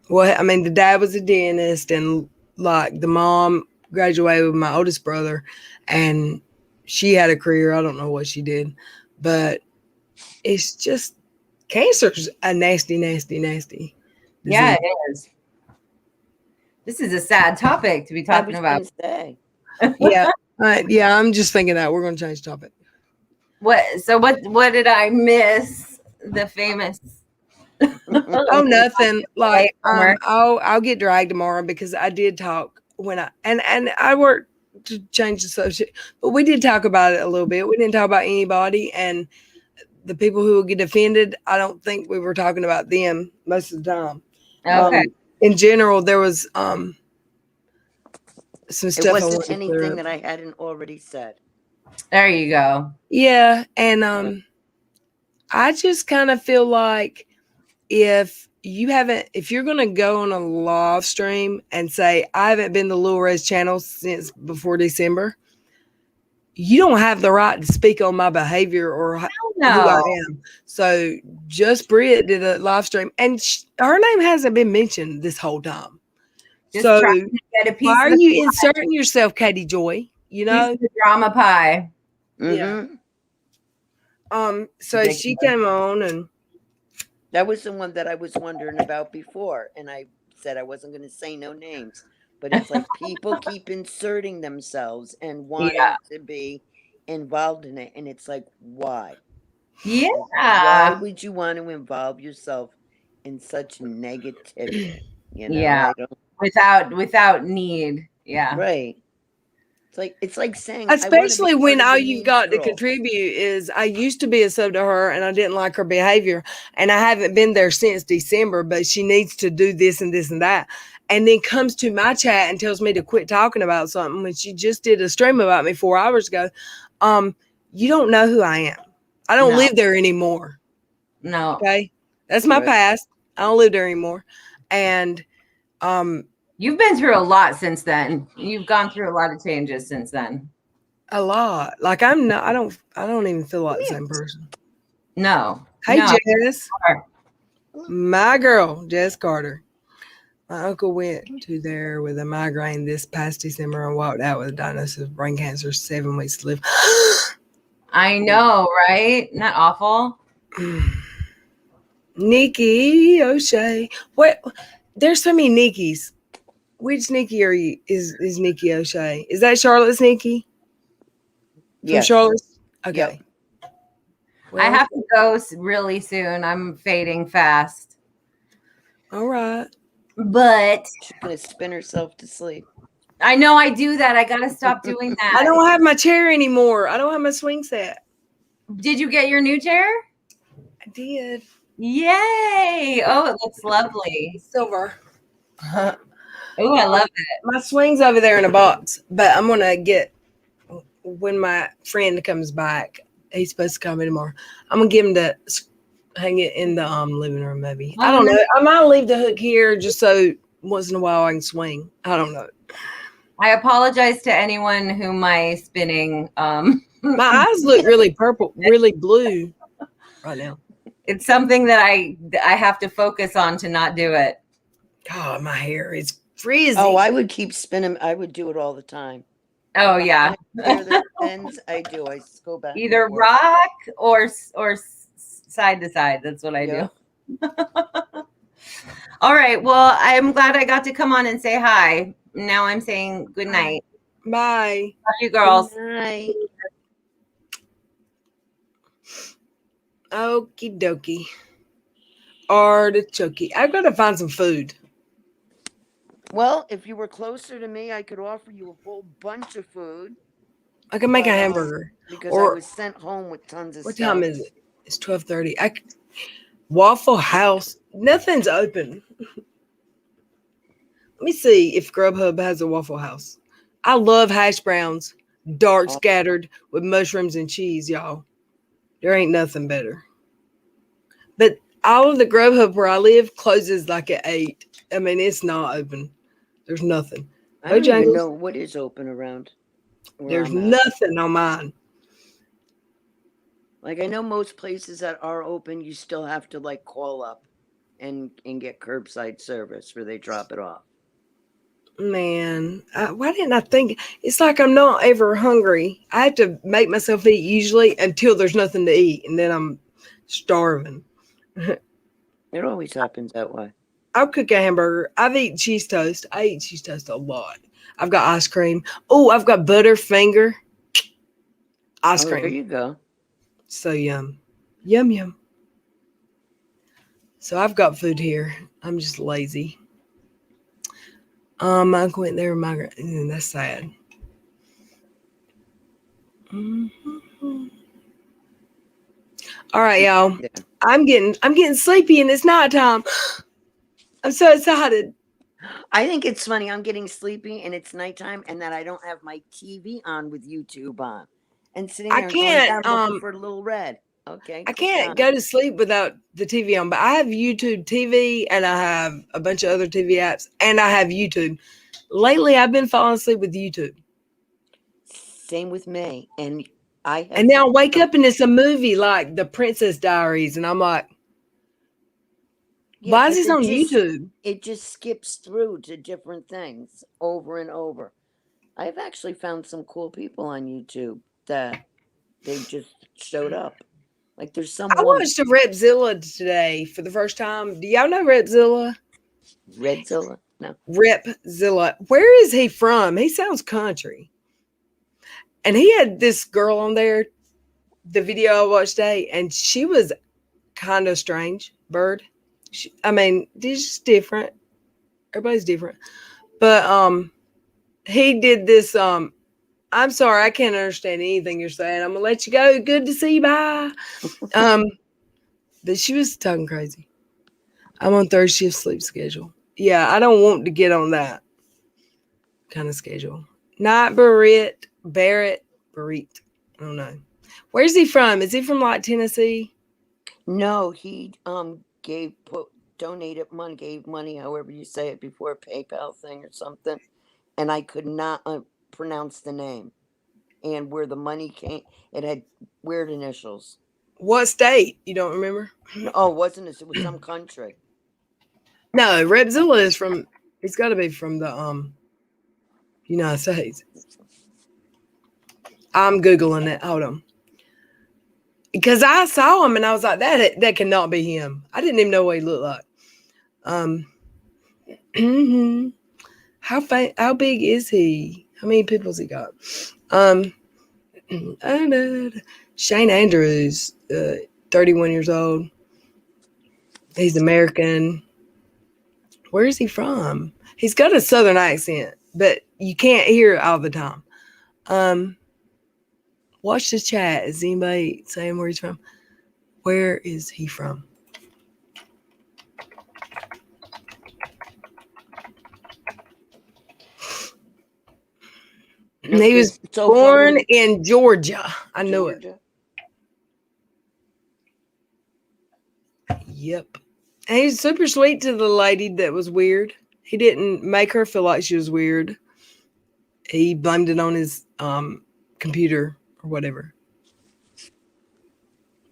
Well, I mean, the dad was a dentist, and like the mom graduated with my oldest brother, and she had a career. I don't know what she did, but it's just cancer's a nasty, nasty, nasty disease. Yeah, it is. This is a sad topic to be talking about. Yeah. Yeah, I'm just thinking that we're going to change topic. What did I miss? The famous. Oh, nothing. Like I'll get dragged tomorrow because I did talk when I worked to change the subject, but we did talk about it a little bit. We didn't talk about anybody, and the people who will get offended, I don't think we were talking about them most of the time. Okay. In general, there was some stuff. It wasn't anything that I hadn't already said. There you go. Yeah, and I just kind of feel like if you're going to go on a live stream and say, I haven't been to Lil Red's channel since before December, you don't have the right to speak on my behavior or who I am. So Just Brit did a live stream, and her name hasn't been mentioned this whole time. Just so trying to get a piece why are of you inserting yourself, Katie Joy? You know, the drama pie. Yeah. So she came on, and that was the one that I was wondering about before, and I said I wasn't going to say no names, but it's like people keep inserting themselves and wanting to be involved in it, and it's like, why? Yeah. Why would you want to involve yourself in such negativity? You know, yeah. Without need. Yeah. Right. It's like saying, especially when all you've got to contribute is I used to be a sub to her and I didn't like her behavior, and I haven't been there since December, but she needs to do this and this and that, and then comes to my chat and tells me to quit talking about something when she just did a stream about me 4 hours ago. You don't know who I am. I don't live there anymore. No. Okay. That's my past. I don't live there anymore. And you've been through a lot since then. You've gone through a lot of changes since then. A lot. Like I don't even feel like the same person. No. Hey, Jess. My girl, Jess Carter. My uncle went to there with a migraine this past December and walked out with a diagnosis of brain cancer, 7 weeks to live. I know, right? Isn't that awful? Nikki O'Shea. What? There's so many Nikki's. Which Nikki are you? Is Nikki O'Shea? Is that Charlotte's Nikki? From Charlotte? Okay. Yep. Well, I have to go really soon. I'm fading fast. All right. But she's going to spin herself to sleep. I know I do that. I got to stop doing that. I don't have my chair anymore. I don't have my swing set. Did you get your new chair? I did. Yay. Oh, it looks lovely. Silver. Oh, I love it. My swing's over there in a box, but I'm going to get, when my friend comes back, he's supposed to come in tomorrow, I'm going to give him to hang it in the living room maybe. I don't know. I might leave the hook here just so once in a while I can swing. I don't know. I apologize to anyone who my spinning. My eyes look really purple, really blue right now. It's something that I have to focus on to not do it. God, my hair is freezing. Oh, I would keep spinning. I would do it all the time. Oh If I yeah, have to share the pens, I do. I just go back and either forth. rock or side to side. That's what I do. Yep. All right. Well, I'm glad I got to come on and say hi. Now I'm saying good night. Bye. Love you, Good girls. night. Okie dokie. Artichoke. I've got to find some food. Well, if you were closer to me, I could offer you a whole bunch of food. I can make a But hamburger. because I Or was sent home with tons of what stuff. time is it? It's 12:30. Waffle House. Nothing's open. Let me see if Grubhub has a Waffle House. I love hash browns, dark Oh. scattered with mushrooms and cheese, y'all. There ain't nothing better. But all of the Grubhub where I live closes like at 8. I mean, it's not open. There's nothing. I don't even Bojangles, know what is open around where there's I'm at. nothing on mine. Like I know most places that are open, you still have to like call up and get curbside service where they drop it off. Man, why didn't I think? It's like I'm not ever hungry. I have to make myself eat usually until there's nothing to eat, and then I'm starving. It always happens that way. I'll cook a hamburger. I've eaten cheese toast. I eat cheese toast a lot. I've got ice cream. Oh, I've got Butterfinger ice Oh, there cream. you go. So yum. Yum, yum. So I've got food here. I'm just lazy. I went there with my that's sad. Mm-hmm. All right, y'all. Yeah. I'm getting sleepy and it's nighttime. I'm so excited. I think it's funny. I'm getting sleepy and it's nighttime, and that I don't have my TV on with YouTube on, and sitting I there and going can't down looking for Little Red. Okay, I click can't on. go to sleep without the TV on, but I have YouTube TV and I have a bunch of other TV apps and I have YouTube. Lately I've been falling asleep with YouTube. Same with me, and I have. And now I wake up and it's a movie like The Princess Diaries and I'm like, Yeah, why is because this on YouTube? it just skips through to different things over and over. I've actually found some cool people on YouTube that they just showed up. Like there's some I woman, watched a Repzilla today for the first time. Do y'all know Repzilla? Redzilla. No, Repzilla. Where is he from? He sounds country. And he had this girl on there, the video I watched today, and she was kind of strange. Bird. I mean, he's just different. Everybody's different. But he did this I'm sorry, I can't understand anything you're saying. I'm gonna let you go. Good to see you. Bye. But she was talking crazy. I'm on third shift sleep schedule. Yeah, I don't want to get on that kind of schedule. Not Barrett. I don't know. Where's he from? Is he from like Tennessee? no, he donated money, gave money, however you say it, before a PayPal thing or something, and I could not pronounce the name and where the money came. It had weird initials. What state? You don't remember? Oh, wasn't it? It was some country. No, Repzilla is from. He's got to be from the United States. I'm googling it. Hold on. Because I saw him and I was like, that cannot be him. I didn't even know what he looked like. How big is he? How many people's he got? Shane Andrews, 31 years old. He's American. Where is he from? He's got a southern accent, but you can't hear it all the time. Watch the chat. Is anybody saying where he's from? Where is he from? No, He was so born funny. in Georgia. I knew it. Georgia. Yep. And he's super sweet to the lady that was weird. He didn't make her feel like she was weird. He blamed it on his computer or whatever.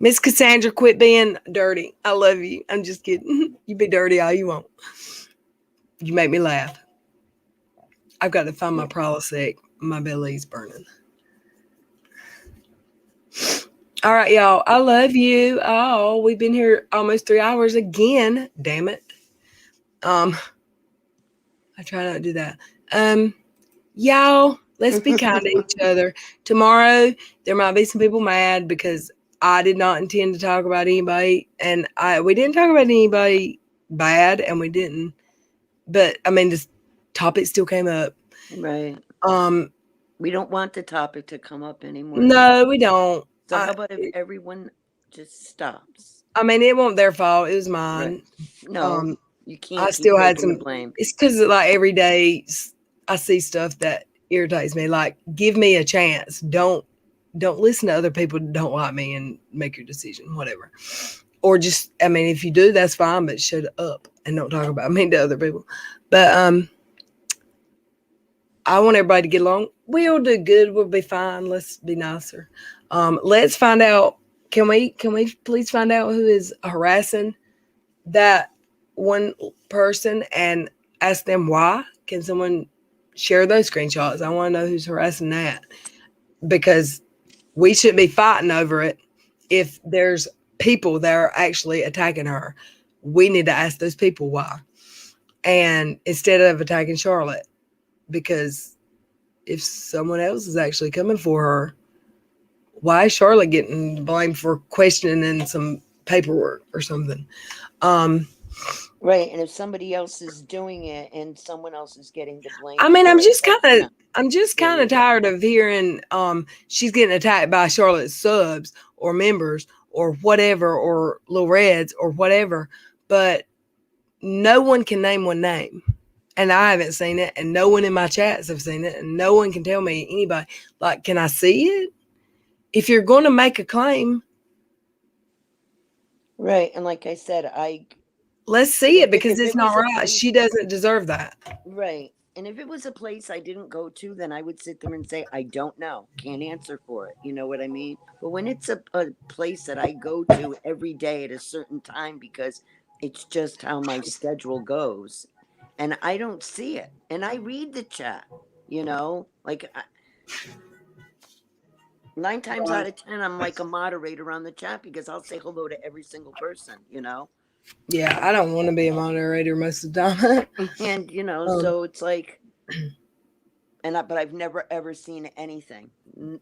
Miss Cassandra, quit being dirty. I love you. I'm just kidding. You be dirty all you want. You make me laugh. I've got to find my Prilosec. my belly's burning. All right, y'all. I love you. Oh, we've been here almost 3 hours again. Damn it. I try not to do that. Y'all, let's be kind to each other. Tomorrow, there might be some people mad because I did not intend to talk about anybody, and we didn't talk about anybody bad, and we didn't. But I mean, this topic still came up. Right. We don't want the topic to come up anymore. No, we don't. So how about if everyone just stops? I mean, it wasn't their fault. It was mine. Right. No, you can't. I still had some blame. It's because like every day I see stuff that irritates me. Like, give me a chance. Don't listen to other people who don't like me and make your decision. Whatever. Or just, I mean, if you do, that's fine. But shut up and don't talk about me to other people. But I want everybody to get along. We'll do good. We'll be fine. Let's be nicer. Let's find out. Can we please find out who is harassing that one person and ask them why? Can someone share those screenshots? I want to know who's harassing that, because we shouldn't be fighting over it. If there's people that are actually attacking her, we need to ask those people why, and instead of attacking Charlotte, because if someone else is actually coming for her, why is Charlotte getting blamed for questioning some paperwork or something? Right, and if somebody else is doing it and someone else is getting the blame, I mean, I'm just kind of tired of hearing she's getting attacked by Charlotte's subs or members or whatever, or Little Reds or whatever, but no one can name one name. And I haven't seen it, and no one in my chats have seen it, and no one can tell me anybody. Like, can I see it? If you're going to make a claim, right? And like I said, let's see it, because it's not right. She doesn't deserve that. Right. And if it was a place I didn't go to, then I would sit there and say, I don't know, can't answer for it. You know what I mean? But when it's a place that I go to every day at a certain time, because it's just how my schedule goes, and I don't see it, and I read the chat, like 9 times out of 10, I'm like a moderator on the chat because I'll say hello to every single person, Yeah, I don't want to be a moderator most of the time. And so it's like, but I've never ever seen anything.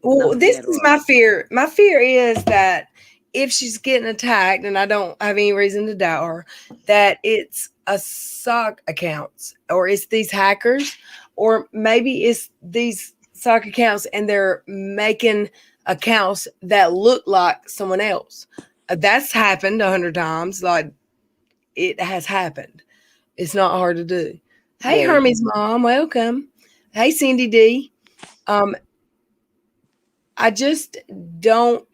Well, this is my fear. My fear is that if she's getting attacked, and I don't have any reason to doubt her, that it's a sock accounts, or it's these hackers, or maybe it's these sock accounts and they're making accounts that look like someone else. That's happened 100 times. Like, it has happened. It's not hard to do. Hey, Hermie's mom, welcome. Hey, Cindy D. I just don't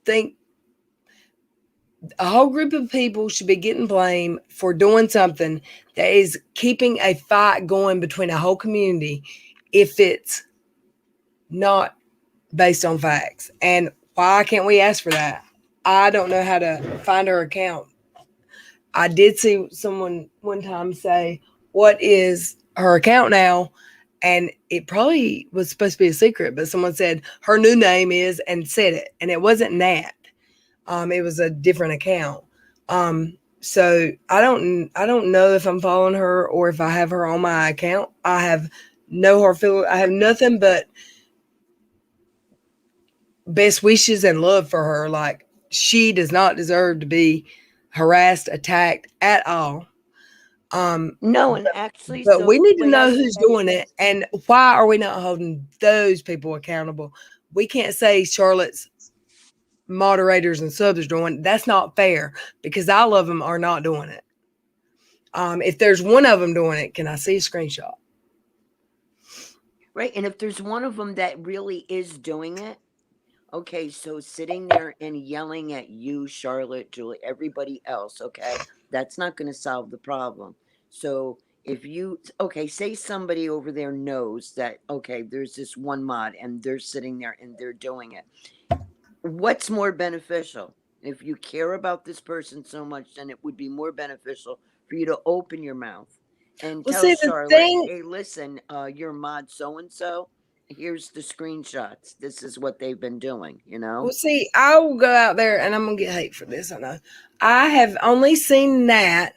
think a whole group of people should be getting blamed for doing something that is keeping a fight going between a whole community if it's not based on facts. And why can't we ask for that? I don't know how to find her account. I did see someone one time say, what is her account now? And it probably was supposed to be a secret, but someone said her new name is, and said it. And it wasn't Nat. It was a different account. So I don't know if I'm following her or if I have her on my account. I have no hard feeling. I have nothing but best wishes and love for her. Like, she does not deserve to be harassed, attacked at all. No, and actually, but we need to know who's doing it, and why are we not holding those people accountable? We can't say Charlotte's moderators and subs are doing it. That's not fair, because all of them are not doing it. If there's one of them doing it, can I see a screenshot? Right, and if there's one of them that really is doing it, okay, so sitting there and yelling at you, Charlotte, Julie, everybody else, okay, that's not going to solve the problem. So if say somebody over there knows that, okay, there's this one mod and they're sitting there and they're doing it. What's more beneficial? If you care about this person so much, then it would be more beneficial for you to open your mouth and tell Charlotte, hey, listen, your mod so-and-so, here's the screenshots. This is what they've been doing, you know? Well, see, I will go out there, and I'm going to get hate for this, I know. I have only seen Nat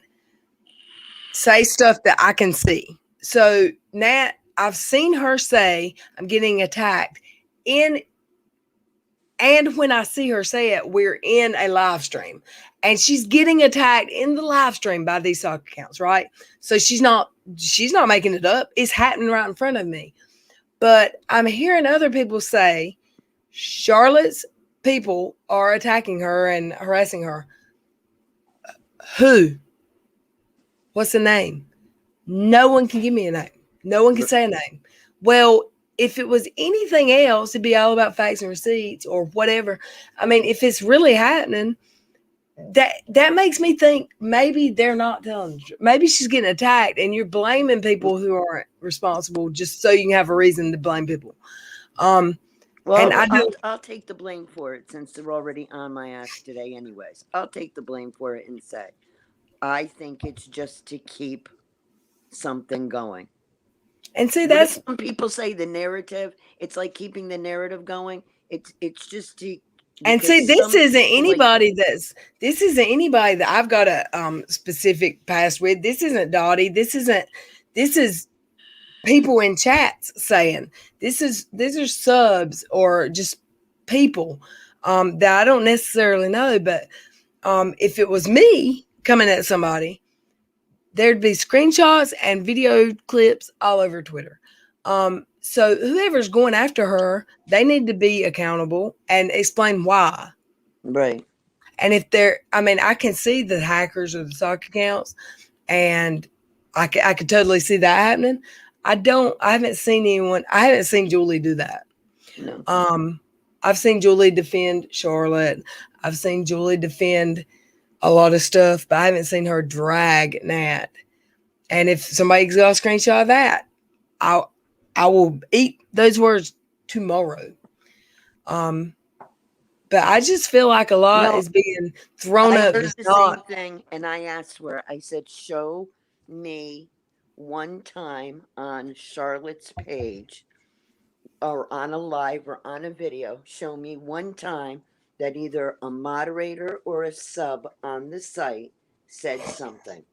say stuff that I can see. So, Nat, I've seen her say, I'm getting attacked. And when I see her say it, we're in a live stream. And she's getting attacked in the live stream by these soccer accounts, right? So she's not making it up. It's happening right in front of me. But I'm hearing other people say Charlotte's people are attacking her and harassing her. Who? What's the name? No one can give me a name. No one can say a name. Well, if it was anything else, it'd be all about facts and receipts or whatever. I mean, if it's really happening, that makes me think maybe they're not telling the truth. Maybe she's getting attacked and you're blaming people who aren't responsible just so you can have a reason to blame people. Well, and I'll take the blame for it since they're already on my ass today anyways. I'll take the blame for it and say, I think it's just to keep something going. And see, What that's do some people say, the narrative. It's like keeping the narrative going. It's just to. And see, because this some isn't people, anybody that I've got a specific past with. This isn't Dottie. This is people in chats saying these are subs or just people that I don't necessarily know. But if it was me coming at somebody, there'd be screenshots and video clips all over Twitter. So whoever's going after her, they need to be accountable and explain why. right. And if I can see the hackers or the soccer accounts, and I could totally see that happening. I haven't seen Julie do that. No. I've seen Julie defend Charlotte. I've seen Julie defend a lot of stuff, but I haven't seen her drag Nat. And if somebody's got a screenshot of that, I will eat those words tomorrow. But I just feel like a lot is being thrown I up. heard the same thing, and I asked her. I said, "Show me one time on Charlotte's page, or on a live, or on a video. Show me one time that either a moderator or a sub on the site said something."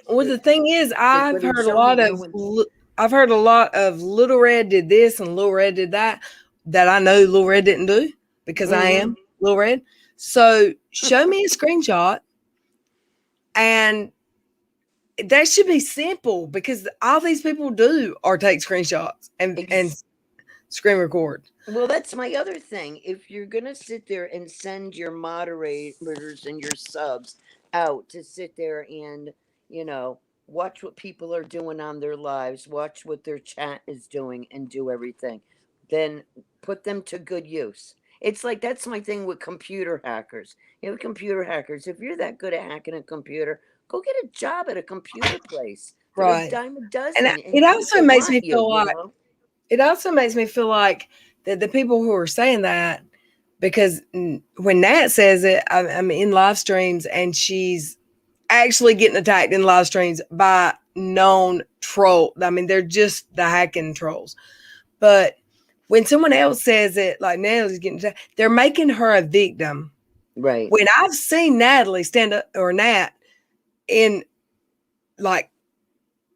Well, the thing is, I've couldn't heard a show lot me, of no one- I've heard a lot of Little Red did this and Little Red did that I know Little Red didn't do because I am Little Red. So show me a screenshot, and that should be simple because all these people do are take screenshots and screen record. Well, that's my other thing. If you're gonna sit there and send your moderators and your subs out to sit there and, watch what people are doing on their lives, watch what their chat is doing, and do everything, then put them to good use. It's like that's my thing with computer hackers. Computer hackers, if you're that good at hacking a computer, go get a job at a computer place. They're a Right. dime a dozen. And it also people makes want me you, feel like it also makes me feel like that the people who are saying that, because when Nat says it, I'm in live streams and she's actually getting attacked in live streams by known troll. I mean, they're just the hacking trolls. But when someone else says it, like Natalie's getting attacked, they're making her a victim. Right. When I've seen Natalie stand up, or Nat, in like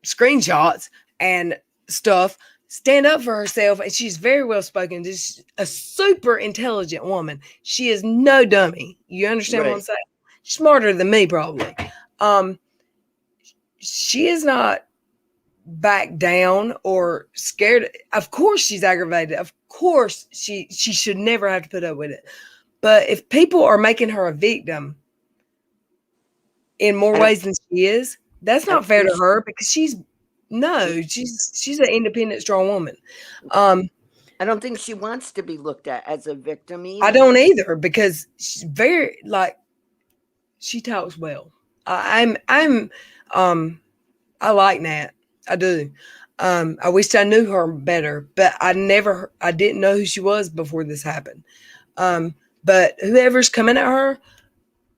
screenshots and stuff, stand up for herself, and she's very well spoken. Just a super intelligent woman. She is no dummy. You understand what I'm saying? Smarter than me, probably. She is not back down or scared. Of course she's aggravated. Of course she should never have to put up with it. But if people are making her a victim in more ways than she is, that's not fair to her, because she's an independent, strong woman. I don't think she wants to be looked at as a victim either. I don't either, because she's very, she talks well. I like Nat. I do. I wish I knew her better, but I didn't know who she was before this happened. But whoever's coming at her,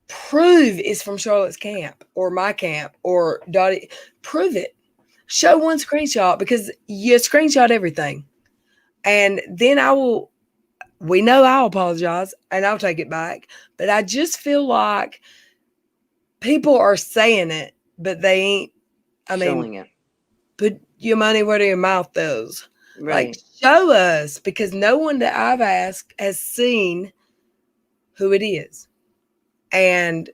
prove it's from Charlotte's camp or my camp or Dottie. Prove it. Show one screenshot, because you screenshot everything. And then we know I'll apologize and I'll take it back. But I just feel like people are saying it, but they ain't, Showing it. put your money where your mouth is. Like, Right. show us, because no one that I've asked has seen who it is. And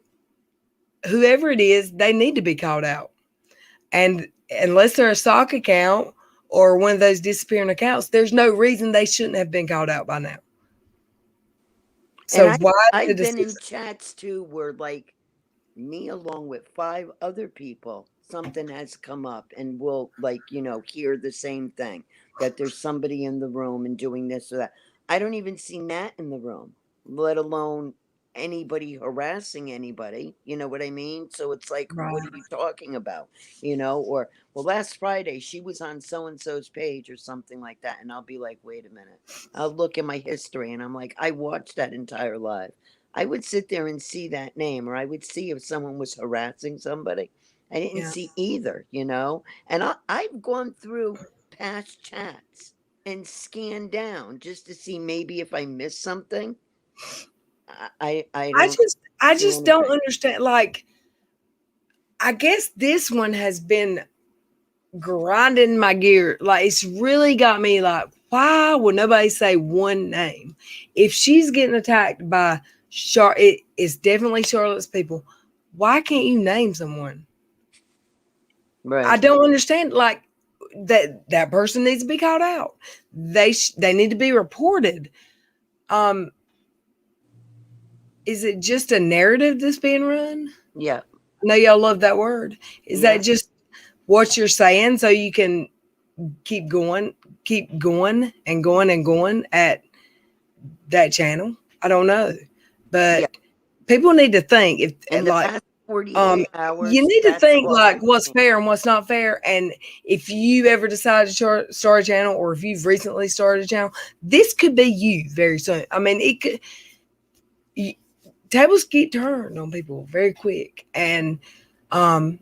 whoever it is, they need to be called out. And unless they're a sock account or one of those disappearing accounts, there's no reason they shouldn't have been called out by now. So And why the I've been in decision? chats too where like me along with 5 other people, something has come up and we'll like, hear the same thing, that there's somebody in the room and doing this or that. I don't even see Nat in the room, let alone anybody harassing anybody. You know what I mean? So it's like, what Right. are you talking about? Or, well, last Friday she was on so and so's page or something like that. And I'll be like, wait a minute. I'll look at my history and I'm like, I watched that entire live. I would sit there and see that name, or I would see if someone was harassing somebody. I didn't Yeah. see either. And I've gone through past chats and scanned down just to see maybe if I missed something. I I don't just I see just don't anything. understand. Like, I guess this one has been grinding my gear. Like, it's really got me like, why will nobody say one name? If she's getting attacked by it's definitely Charlotte's people. Why can't you name someone? I Right. don't understand. Like, that person needs to be called out. They need to be reported. Um, is it just a narrative that's being run? Yeah. I know y'all love that word. Is that Yeah. just what you're saying so you can keep going and going and going at that channel? I don't know. Yeah. But people need to think, if In the like past 48 you hours, need to that's think all like I've what's seen. fair and what's not fair. And if you ever decide to start a channel, or if you've recently started a channel, this could be you very soon. It could. Tables get turned on people very quick, and um,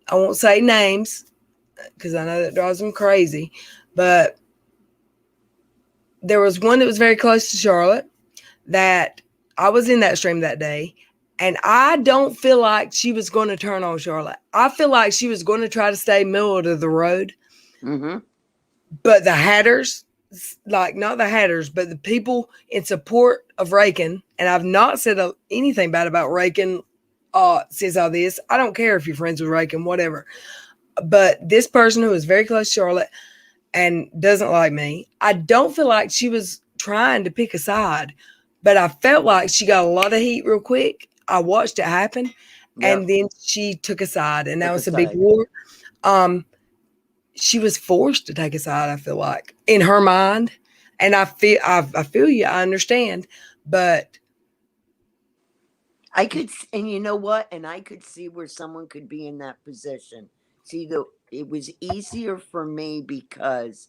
I won't say names because I know that drives them crazy, but there was one that was very close to Charlotte that I was in that stream that day, and I don't feel like she was going to turn on Charlotte. I feel like she was going to try to stay middle of the road, Mm-hmm. but the hatters, like not the hatters, but the people in support of Rakin, and I've not said anything bad about Rakin since all this. I don't care if you're friends with Rakin, whatever. But this person who is very close to Charlotte and doesn't like me, I don't feel like she was trying to pick a side, but I felt like she got a lot of heat real quick. I watched it happen, and Yep. then she took a side, and that Took a was a big side. war. She was forced to take a side, I feel like, in her mind. And I feel you, I understand, but And you know what? And I could see where someone could be in that position. See, it was easier for me because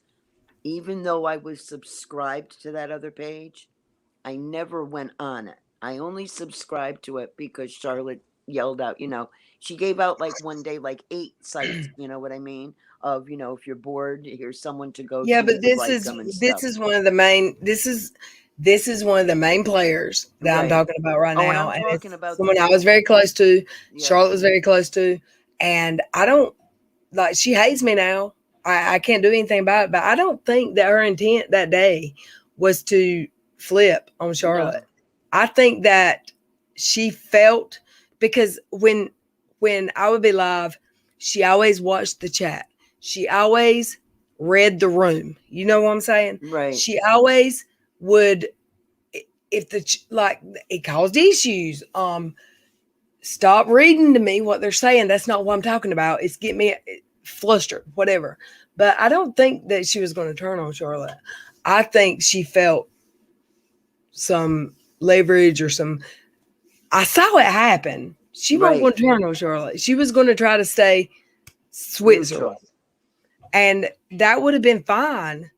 even though I was subscribed to that other page, I never went on it. I only subscribed to it because Charlotte yelled out, she gave out like one day, like 8 sites, you know what I mean? Of, if you're bored, here's someone to go yeah, to, but you like them and stuff. this is one of the main players that I'm Right. talking about right Oh, and now, I'm and talking it's about the someone I main was very people. close to. Yep. Charlotte was very close to, and I don't like, she hates me now. I can't do anything about it, but I don't think that her intent that day was to flip on No. Charlotte. I think that she felt, because when I would be live, she always watched the chat. She always read the room. You know what I'm saying? Right. She always would, if like, it caused issues. Stop reading to me what they're saying. That's not what I'm talking about. It's get me flustered, whatever. But I don't think that she was going to turn on Charlotte. I think she felt some leverage or some. I saw it happen. She wasn't Right. going to turn on Charlotte. She was going to try to stay Switzerland. Neutral. And that would have been fine.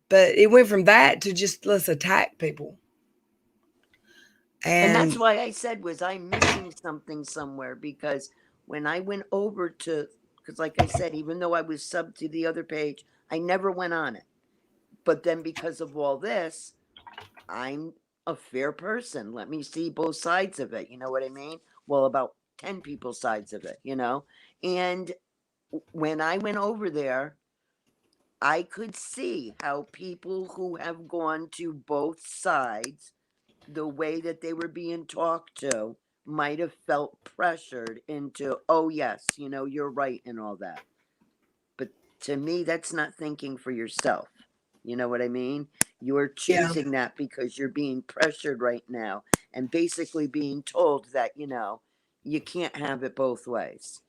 But it went from that to just let's attack people. And that's And why I said, was I missing something somewhere? Because when I went over to, because like I said, even though I was subbed to the other page, I never went on it. But then because of all this, I'm a fair person. Let me see both sides of it. You know what I mean? Well, about 10 people's sides of it, you know? And when I went over there, I could see how people who have gone to both sides, the way that they were being talked to, might have felt pressured into, oh, yes, you know, you're right and all that. But to me, that's not thinking for yourself. You know what I mean? You're Yeah. choosing that because you're being pressured right now and basically being told that, you know, you can't have it both ways.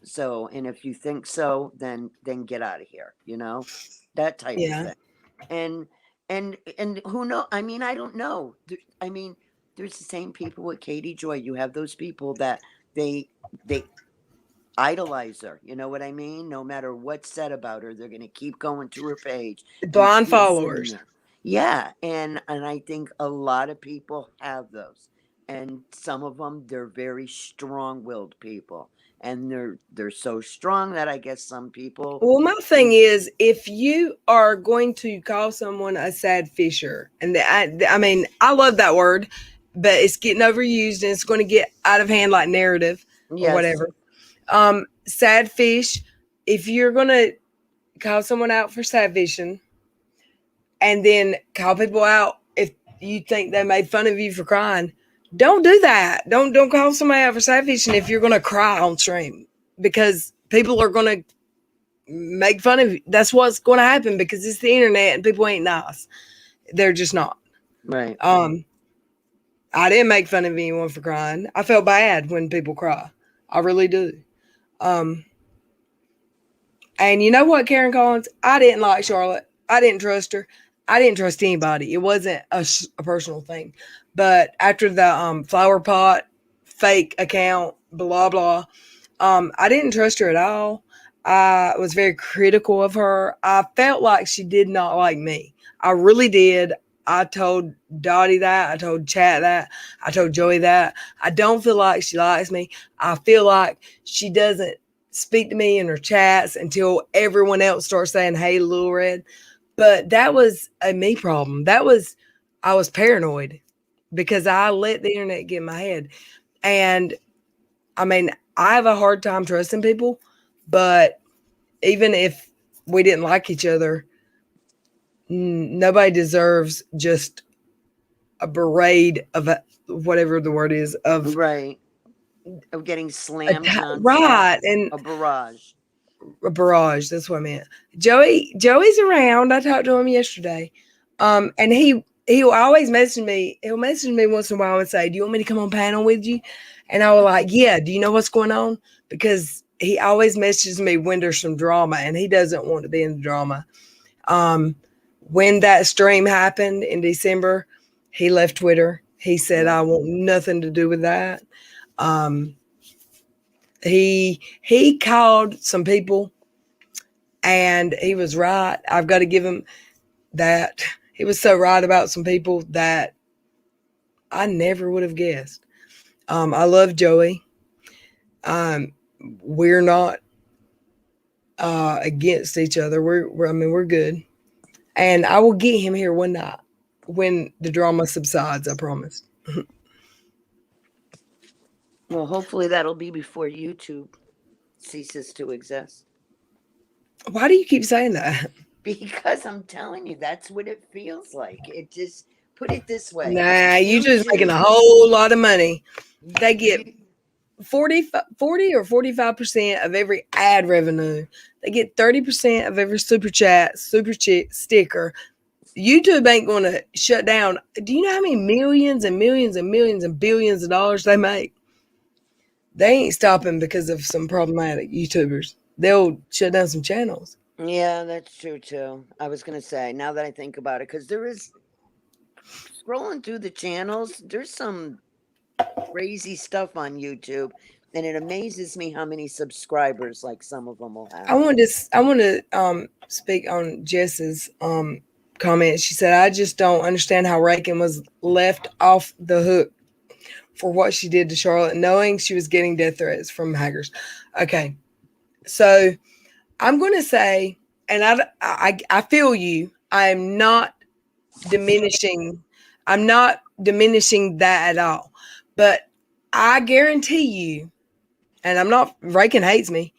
So, and if you think so, then get out of here, you know? That type of Yeah. thing. And and who know? I mean, I don't know. I mean, there's the same people with Katie Joy. You have those people that they they idolize her. You know what I mean? No matter what's said about her, they're going to keep going to her page and Blind keep sitting followers. there. Yeah, and I think a lot of people have those. And some of them they're very strong-willed people. And they're so strong that I guess some people Well, my thing think is, if you are going to call someone a sad fisher, and I mean, I love that word, but it's getting overused and it's going to get out of hand like narrative or yes, whatever. Sad fish, if you're going to call someone out for sad fishing and then call people out if you think they made fun of you for crying, don't do that. Don't call somebody out for sad fishing if you're going to cry on stream, because people are going to make fun of you. That's what's going to happen because it's the internet and people ain't nice. They're just not. right. I didn't make fun of anyone for crying. I felt bad when people cry. I really do. Um, and you know what, Karen Collins? I didn't like Charlotte. I didn't trust her. I didn't trust anybody. It wasn't a personal thing. But after the flower pot fake account, blah blah, I didn't trust her at all. I was very critical of her. I felt like she did not like me. I really did. I told Dottie that. I told Chat that. I told Joey that. I don't feel like she likes me. I feel like she doesn't speak to me in her chats until everyone else starts saying, "Hey, Little Red." But that was a me problem. I was paranoid because I let the internet get in my head. And I mean, I have a hard time trusting people, but even if we didn't like each other, nobody deserves just a parade of whatever the word is of Right. Of getting slammed nonstop. right and A barrage. a barrage. That's what I meant. Joey's around. I talked to him yesterday, and he'll always message me. He'll message me once in a while and say, "Do you want me to come on panel with you?" And I was like, "Yeah." Do you know what's going on? Because he always messages me when there's some drama, and he doesn't want to be in the drama. When that stream happened in December, he left Twitter. He said, Yeah. "I want nothing to do with that." Um, he called some people, and he was right. I've got to give him that. He was so right about some people that I never would have guessed. I love Joey. We're not against each other. I mean, we're good. And I will get him here one night when the drama subsides. I promise. Well, hopefully that'll be before YouTube ceases to exist. Why do you keep saying that? Because I'm telling you, that's what it feels like. It just put it this way. Nah, you just making YouTube a whole lot of money. They get you 40 or 45% of every ad revenue. They get 30% of every super chat, sticker. YouTube ain't going to shut down. Do you know how many millions and millions and millions and billions of dollars they make? They ain't stopping because of some problematic YouTubers. They'll shut down some channels. yeah, that's true too. I was gonna say, now that I think about it, because there is scrolling through the channels, there's some crazy stuff on YouTube, and it amazes me how many subscribers like some of them will have. I want to speak on Jess's comment. She said, "I just don't understand how Rankin was left off the hook for what she did to Charlotte, knowing she was getting death threats from hackers." Okay, so I'm going to say, and I feel you. I'm not diminishing. I'm not diminishing that at all. But I guarantee you, and I'm not. Rakin hates me.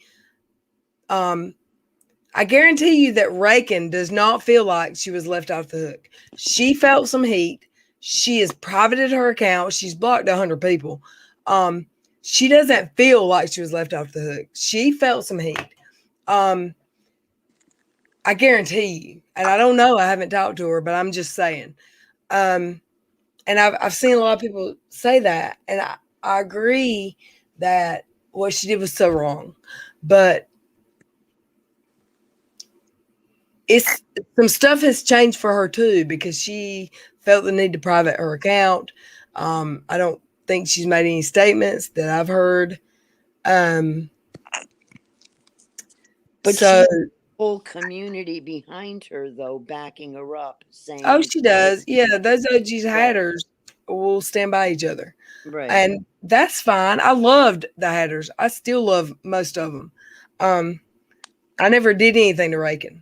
I guarantee you that Rakin does not feel like she was left off the hook. She felt some heat. She has privated her account. She's blocked 100 people. She doesn't feel like she was left off the hook. She felt some heat. I guarantee you. And I don't know. I haven't talked to her, but I'm just saying. And I've seen a lot of people say that, and I agree that what she did was so wrong. But it's some stuff has changed for her too, because she felt the need to private her account. I don't think she's made any statements that I've heard. But So, she whole community behind her though, backing her up, saying, oh, she does. Yeah, those OGs hatters will stand by each other. right. And that's fine. I loved the hatters. I still love most of them. I never did anything to Rakin.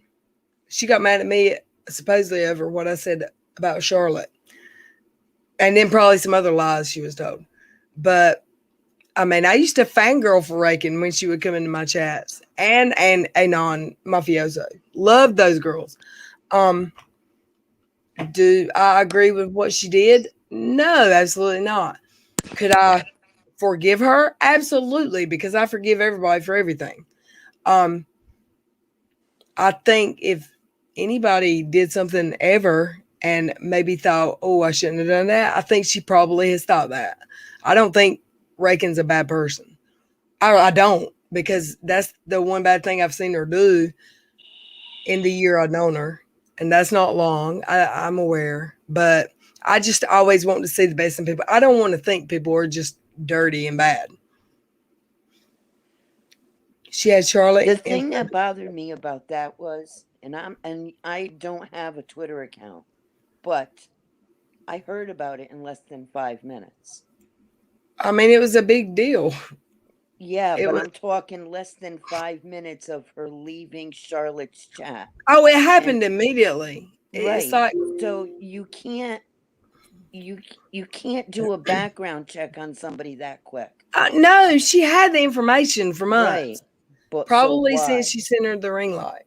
She got mad at me supposedly over what I said about Charlotte. And then probably some other lies she was told. But I mean, I used to fangirl for Rakin when she would come into my chats, and Anon Mafioso. Loved those girls. Do I agree with what she did? No, absolutely not. Could I forgive her? Absolutely, because I forgive everybody for everything. I think if anybody did something ever and maybe thought, oh, I shouldn't have done that, I think she probably has thought that. I don't think Rakin's a bad person. I don't, because that's the one bad thing I've seen her do in the year I've known her. And that's not long. I'm aware. But I just always want to see the best in people. I don't want to think people are just dirty and bad. She had Charlotte. The thing that bothered me about that was, and I don't have a Twitter account, but I heard about it in less than 5 minutes. I mean, it was a big deal. Yeah, It but was, I'm talking less than 5 minutes of her leaving Charlotte's chat. oh, it happened immediately. It's Right. like, So you can't do a background check on somebody that quick. no, she had the information for months. Right. But Probably so since she sent her the ring light.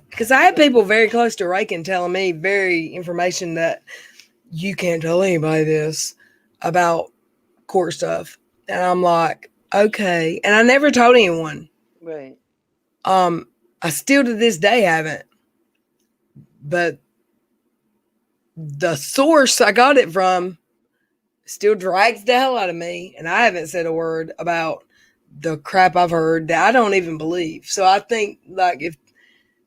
Because I had people very close to Rakin telling me very information that you can't tell anybody this about court stuff. And I'm like, okay. And I never told anyone. right. I still to this day haven't. But the source I got it from still drags the hell out of me. And I haven't said a word about the crap I've heard that I don't even believe. So I think, like, if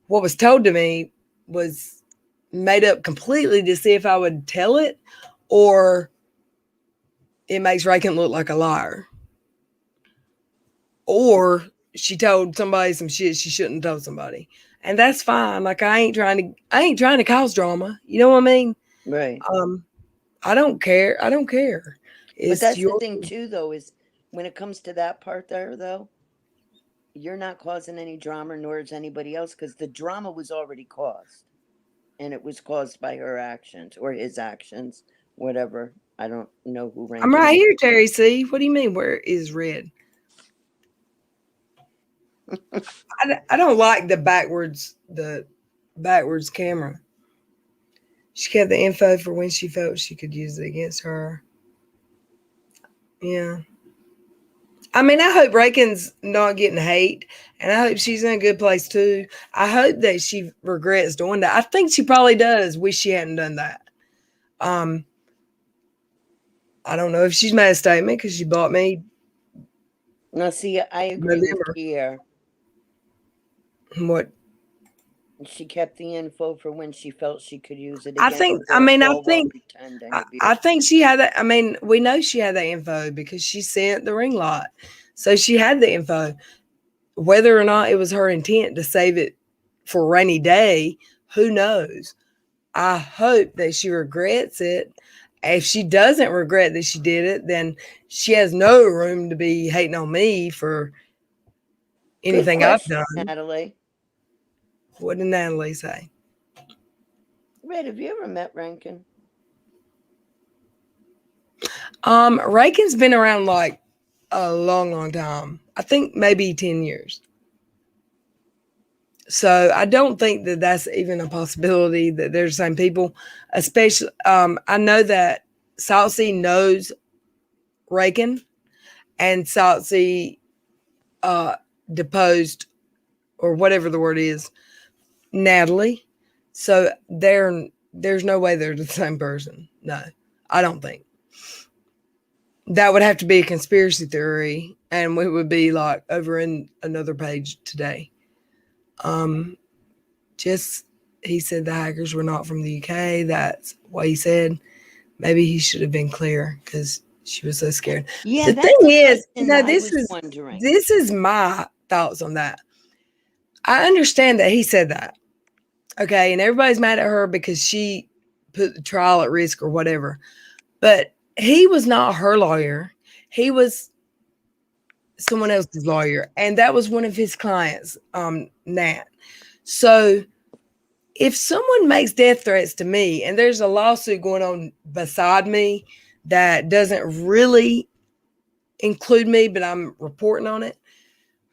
what was told to me was made up completely to see if I would tell it, or it makes Rakin look like a liar, or she told somebody some shit she shouldn't have told somebody, and that's fine. Like, I ain't trying to cause drama. You know what I mean? Right. I don't care. But that's the thing too, though, is when it comes to that part there, though, you're not causing any drama, nor is anybody else, because the drama was already caused, and it was caused by her actions or his actions, whatever. I don't know who ran. I'm right here, Terry C. What do you mean? Where is red? I don't like the backwards camera. She kept the info for when she felt she could use it against her. Yeah. I mean, I hope Rakin's not getting hate, and I hope she's in a good place too. I hope that she regrets doing that. I think she probably does wish she hadn't done that. I don't know if she's made a statement because she bought me. No, see, I agree with Pierre. What? She kept the info for when she felt she could use it. I think she had that. I mean, we know she had that info because she sent the ring light. So she had the info. Whether or not it was her intent to save it for a rainy day, who knows? I hope that she regrets it. If she doesn't regret that she did it, then she has no room to be hating on me for anything I've done. Natalie. What did Natalie say? Red, have you ever met Rankin? Reagan's been around like a long time. I think maybe 10 years. So I don't think that that's even a possibility that they're the same people. Especially, I know that Saltsy knows Reagan, and Saltsy deposed, or whatever the word is, Natalie. So there's no way they're the same person. No, I don't think. That would have to be a conspiracy theory, and we would be like over in another page today. Just he said the hackers were not from the UK. That's what he said. Maybe he should have been clear because she was so scared. Yeah, The thing is, wondering. this is my thoughts on that. I understand that he said that. Okay, and everybody's mad at her because she put the trial at risk or whatever. But he was not her lawyer. He was someone else's lawyer. And that was one of his clients, Nat. So if someone makes death threats to me and there's a lawsuit going on beside me that doesn't really include me, but I'm reporting on it,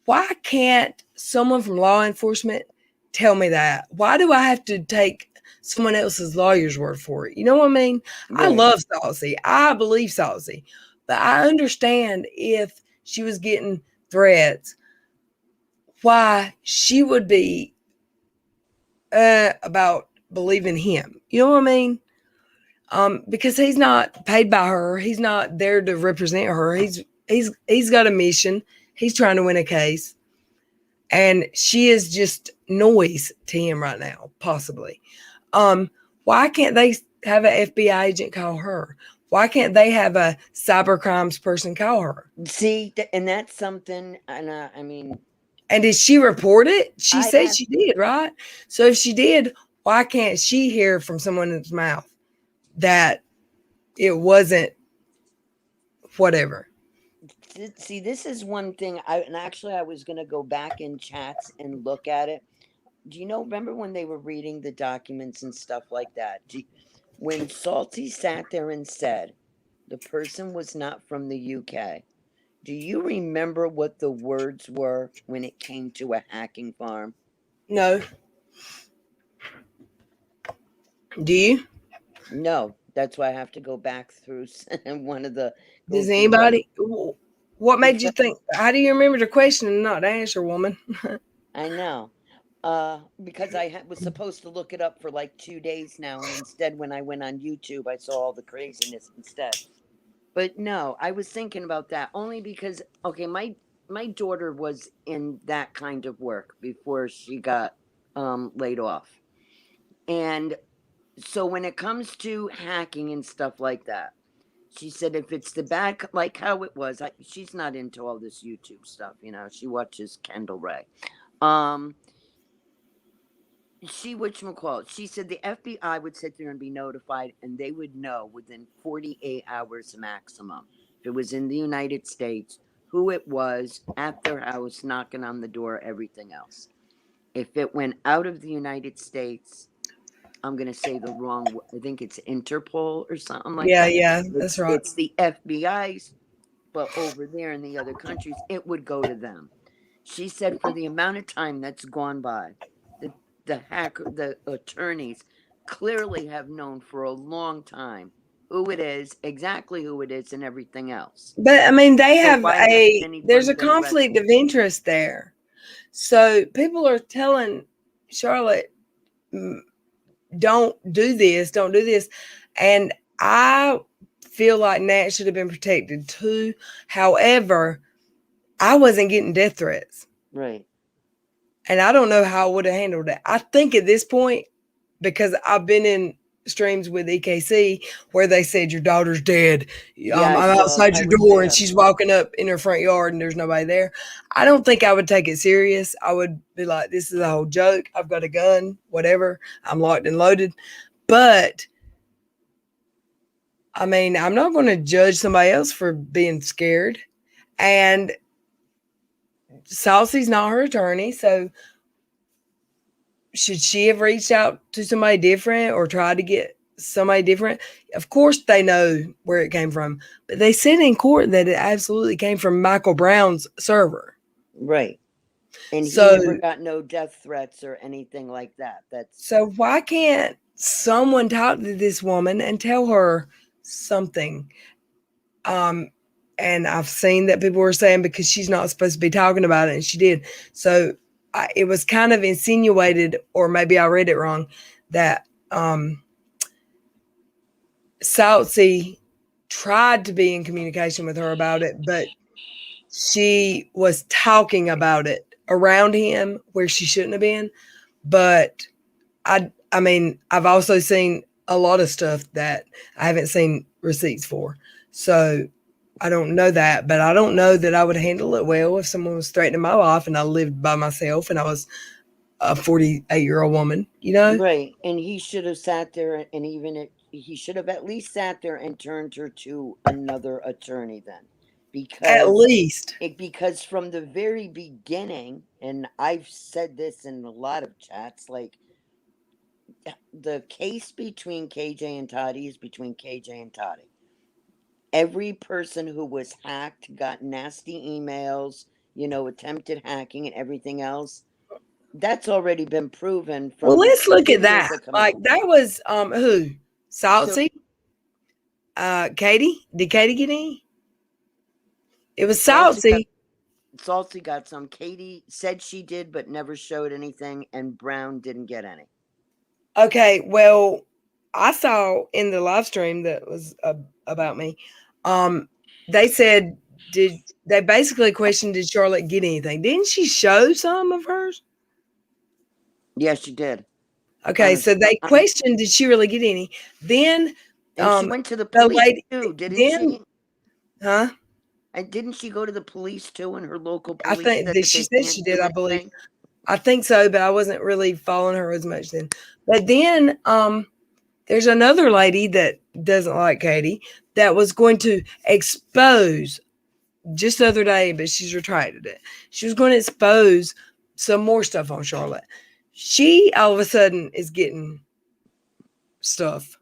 why can't someone from law enforcement tell me that? Why do I have to take someone else's lawyer's word for it? You know what I mean? Right. I love Saltsy. I believe Saltsy. But I understand if she was getting threats, why she would be about believing him. You know what I mean? Because he's not paid by her. He's not there to represent her. He's got a mission. He's trying to win a case. And she is just noise to him right now, possibly. Why can't they have an FBI agent call her? Why can't they have a cyber crimes person call her? See, and that's something, and I mean... And did she report it? She said she did, right? So if she did, why can't she hear from someone's mouth that it wasn't whatever? See, this is one thing. I was going to go back in chats and look at it. Do you know, remember when they were reading the documents and stuff like that? When Salty sat there and said the person was not from the UK, do you remember what the words were when it came to a hacking farm? No. Do you? No, that's why I have to go back through one of the... Does anybody... What made you think... How do you remember the question and not the answer, woman? I know. Because I was supposed to look it up for like 2 days now, and instead when I went on YouTube, I saw all the craziness instead. But no, I was thinking about that only because, okay, my daughter was in that kind of work before she got laid off. And so when it comes to hacking and stuff like that, she said if it's the bad, like how it was, she's not into all this YouTube stuff, you know, she watches Kendall Ray. She said the FBI would sit there and be notified, and they would know within 48 hours maximum, if it was in the United States, who it was at their house, knocking on the door, everything else. If it went out of the United States, I'm going to say the wrong, I think it's Interpol or something like that. Yeah, that's right. It's the FBI's, but over there in the other countries, it would go to them. She said for the amount of time that's gone by, the attorneys clearly have known for a long time who it is, exactly who it is, and everything else. But I mean, there's a conflict of interest there. So people are telling Charlotte, don't do this. And I feel like Nat should have been protected too. However, I wasn't getting death threats. Right. And I don't know how I would have handled it. I think at this point, because I've been in streams with EKC where they said your daughter's dead. I'm outside your door and she's walking up in her front yard and there's nobody there. I don't think I would take it serious. I would be like, this is a whole joke. I've got a gun, whatever. I'm locked and loaded. But I mean, I'm not going to judge somebody else for being scared. And Salsy's not her attorney, so should she have reached out to somebody different or tried to get somebody different? Of course they know where it came from, but they said in court that it absolutely came from Michael Brown's server. Right. And So- he never got no death threats or anything like that. So why can't someone talk to this woman and tell her something? And I've seen that people were saying because she's not supposed to be talking about it, and she did. So it was kind of insinuated, or maybe I read it wrong, that Saltsy tried to be in communication with her about it, but she was talking about it around him where she shouldn't have been. But I mean, I've also seen a lot of stuff that I haven't seen receipts for. So I don't know that, but I don't know that I would handle it well if someone was threatening my life and I lived by myself and I was a 48-year-old woman, you know? Right. And he should have sat there, and he should have at least sat there and turned her to another attorney then. At least. Because from the very beginning, and I've said this in a lot of chats, like, the case between KJ and Toddy is between KJ and Toddy. Every person who was hacked got nasty emails, attempted hacking and everything else. That's already been proven from. Well, let's look at that. Like, that was who? Saltsy? Katie? Did Katie get any? It was Saltsy. Saltsy got some. Katie said she did, but never showed anything, and Brown didn't get any. Okay, well, I saw in the live stream that was about me. They said, they basically questioned, did Charlotte get anything? Didn't she show some of hers? Yes, she did. Okay, so they questioned, did she really get any? Then, and she went to the police too, didn't she? Huh? And didn't she go to the police too, and her local police? I think that she said she did, I believe. I think so, but I wasn't really following her as much then. But then there's another lady that doesn't like Katie that was going to expose just the other day, but she's retracted it. She was going to expose some more stuff on Charlotte. She all of a sudden is getting stuff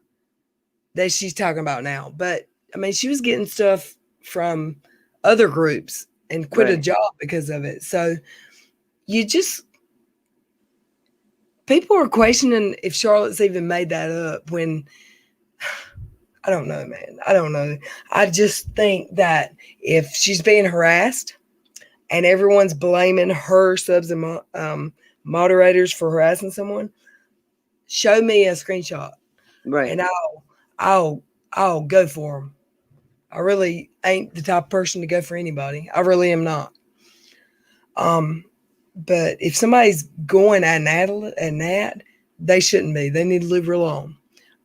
that she's talking about now. But I mean, she was getting stuff from other groups and quit a job because of it. So people are questioning if Charlotte's even made that up when, I don't know, man. I don't know. I just think that if she's being harassed and everyone's blaming her subs and moderators for harassing someone, show me a screenshot. Right. And I'll go for them. I really ain't the type of person to go for anybody. I really am not. But if somebody's going at that, they shouldn't be. They need to leave her alone.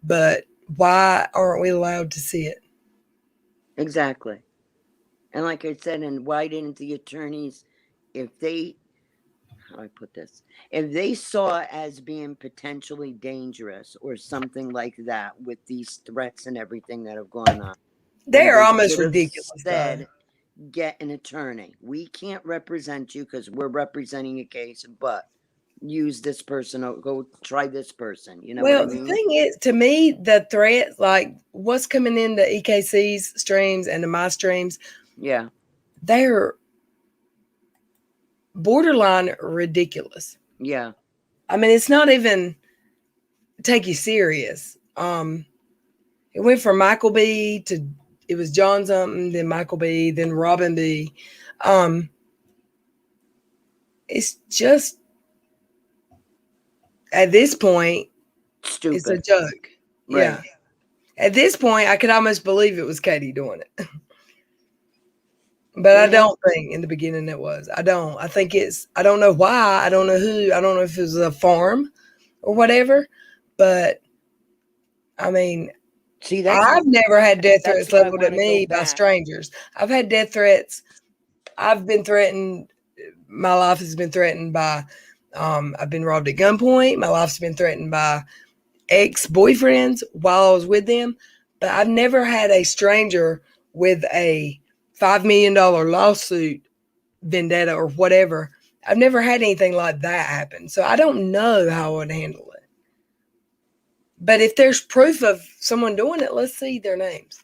But why aren't we allowed to see it? Exactly. And like I said, and why didn't the attorneys, if they saw it as being potentially dangerous or something like that with these threats and everything that have gone on, they're almost ridiculous. Said, get an attorney. We can't represent you because we're representing a case, but use this person or go try this person. You know what I mean? The thing is, to me, the threats, like what's coming into EKC's streams and to my streams, they're borderline ridiculous. Yeah. I mean, it's not even take you serious. It went from Michael B to, it was John something, then Michael B, then Robin B. It's just, at this point, stupid. It's a joke. Right. Yeah. At this point, I could almost believe it was Katie doing it. But I don't think in the beginning it was. I don't. I think I don't know why. I don't know who. I don't know if it was a farm or whatever. But, I mean, I've never had death threats leveled at me by strangers. I've had death threats. I've been threatened. My life has been threatened by, I've been robbed at gunpoint. My life's been threatened by ex-boyfriends while I was with them. But I've never had a stranger with a $5 million lawsuit vendetta or whatever I've never had anything like that happen. So I don't know how I would handle it. But if there's proof of someone doing it, let's see their names.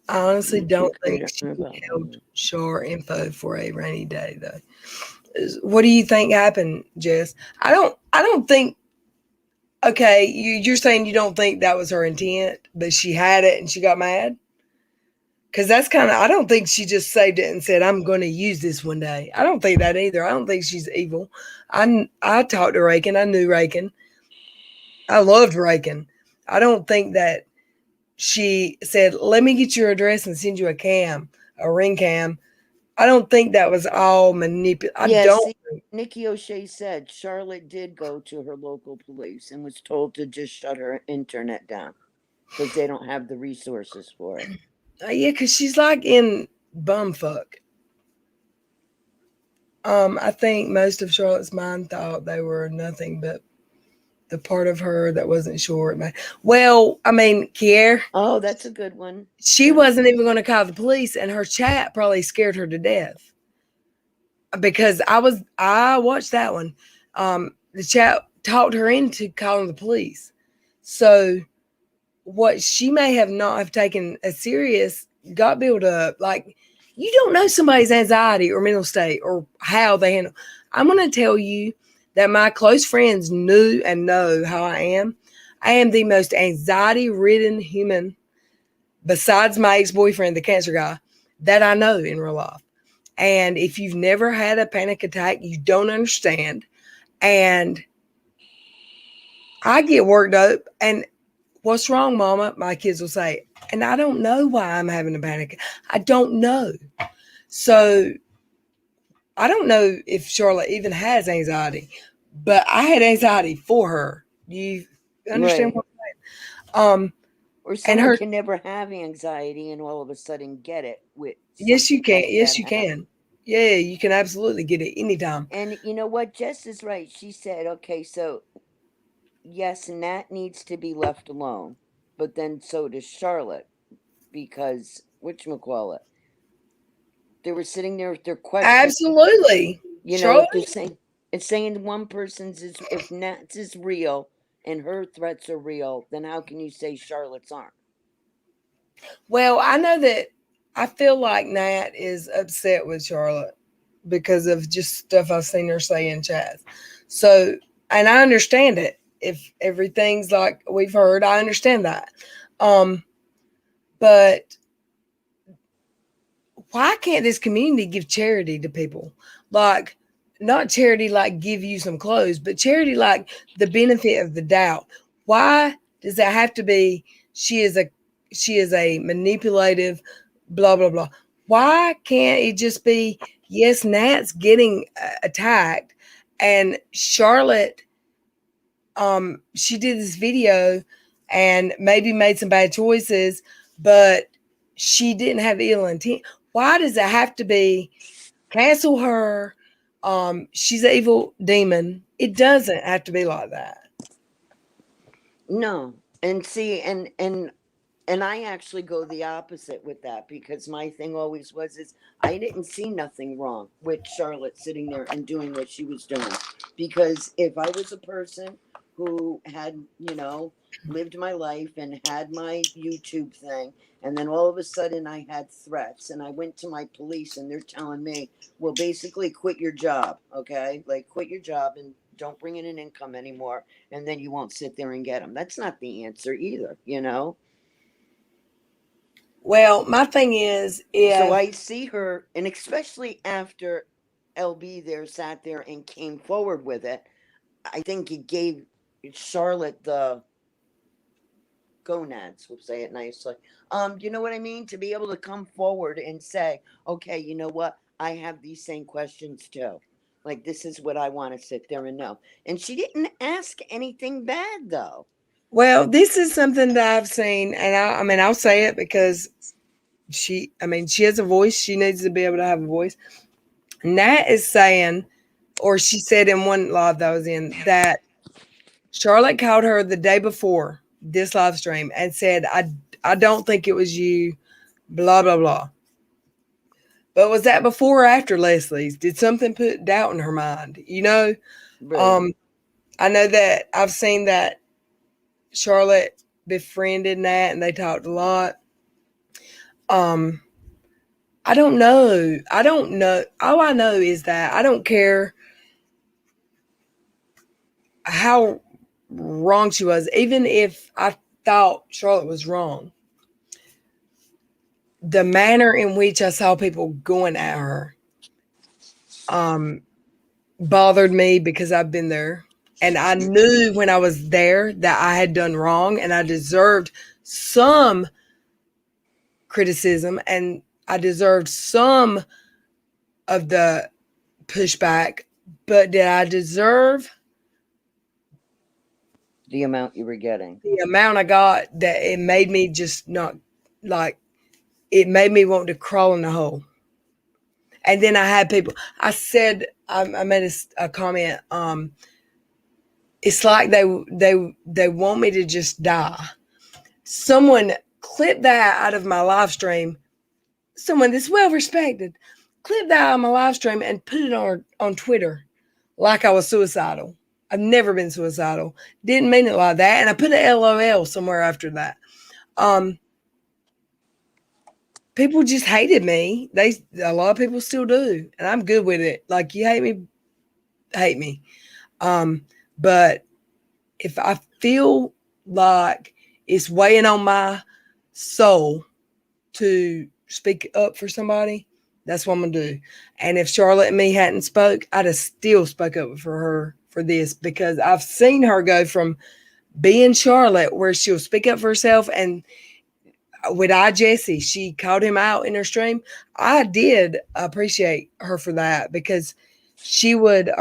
I honestly don't think she held Char info for a rainy day, though. What do you think happened, Jess? I don't think. Okay, you're saying you don't think that was her intent, but she had it and she got mad. Because that's kind of. I don't think she just saved it and said, "I'm going to use this one day." I don't think that either. I don't think she's evil. I talked to Rakin. I knew Rakin. I loved Rakin. I don't think that she said, "Let me get your address and send you a ring cam." I don't think that was all manipulated. I Yeah, don't. see, Nikki O'Shea said Charlotte did go to her local police and was told to just shut her internet down because they don't have the resources for it. Yeah, because she's like in bumfuck. I think most of Charlotte's mind thought they were nothing but the part of her that wasn't sure. Well, I mean, Kier, Oh, that's a good one. she wasn't even going to call the police, and her chat probably scared her to death. Because I watched that one. The chat talked her into calling the police. So what she may have not have taken as serious got built up. Like, you don't know somebody's anxiety or mental state or how they handle. I'm going to tell you that my close friends knew and know how I am. I am the most anxiety ridden human besides my ex-boyfriend, the cancer guy, that I know in real life. And if you've never had a panic attack, you don't understand. And I get worked up. And what's wrong, Mama? My kids will say. And I don't know why I'm having a panic. I don't know. So I don't know if Charlotte even has anxiety, but I had anxiety for her. You understand Right. what I'm saying? Or And someone her. can never have anxiety and all of a sudden get it with Yes, you something can. like Yes, that you happen. can. Yeah, you can absolutely get it anytime. And you know what? Jess is right. She said, okay, so yes, Nat needs to be left alone, but then so does Charlotte because whatchamacallit, they were sitting there with their questions. Absolutely. You know, Charlotte. if they're saying it's saying one person's is if Nat's is real and her threats are real, then how can you say Charlotte's aren't? Well, I know that I feel like Nat is upset with Charlotte because of just stuff I've seen her say in chats. So, and I understand it. If everything's like we've heard, I understand that. Um, but why can't this community give charity to people? Like, not charity like give you some clothes, but charity like the benefit of the doubt. Why does that have to be she is a manipulative blah blah blah? Why can't it just be yes, Nat's getting attacked and Charlotte she did this video and maybe made some bad choices, but she didn't have ill intent. Why does it have to be cancel her? She's an evil demon. It doesn't have to be like that. No. And see, and I actually go the opposite with that because my thing always was is I didn't see nothing wrong with Charlotte sitting there and doing what she was doing. Because if I was a person who had, lived my life and had my YouTube thing, and then all of a sudden I had threats and I went to my police and they're telling me, well, basically quit your job, okay? Like quit your job and don't bring in an income anymore, and then you won't sit there and get them. That's not the answer either, you know? Well, my thing is So if I see her, and especially after LB there sat there and came forward with it, I think it gave Charlotte the gonads, we'll say it nicely. You know what I mean? To be able to come forward and say, okay, you know what? I have these same questions too. Like, this is what I want to sit there and know. And she didn't ask anything bad, though. well, this is something that I've seen, and I mean, I'll say it because she has a voice. She needs to be able to have a voice. Nat is saying, or she said in one live that I was in, that Charlotte called her the day before this live stream and said, I don't think it was you, blah, blah, blah. But was that before or after Leslie's? Did something put doubt in her mind? Right. I know that I've seen that Charlotte befriended Nat and they talked a lot. Um, I don't know. I don't know. All I know is that I don't care how wrong she was, even if I thought Charlotte was wrong. The manner in which I saw people going at her bothered me because I've been there. And I knew when I was there that I had done wrong and I deserved some criticism and I deserved some of the pushback. But did I deserve The amount you were getting? the amount I got that it made me just not like it made me want to crawl in a hole? And then I had people, I said, I made a comment, it's like they want me to just die. Someone clip that out of my live stream. Someone that's well respected, clip that out of my live stream and put it on Twitter like I was suicidal. I've never been suicidal. Didn't mean it like that. And I put an LOL somewhere after that. People just hated me. A lot of people still do, and I'm good with it. Like, you hate me. But if I feel like it's weighing on my soul to speak up for somebody, that's what I'm gonna do. And if Charlotte and me hadn't spoke, I'd have still spoke up for her for this, because I've seen her go from being Charlotte, where she'll speak up for herself, and with Jesse, she called him out in her stream. I did appreciate her for that, because she would,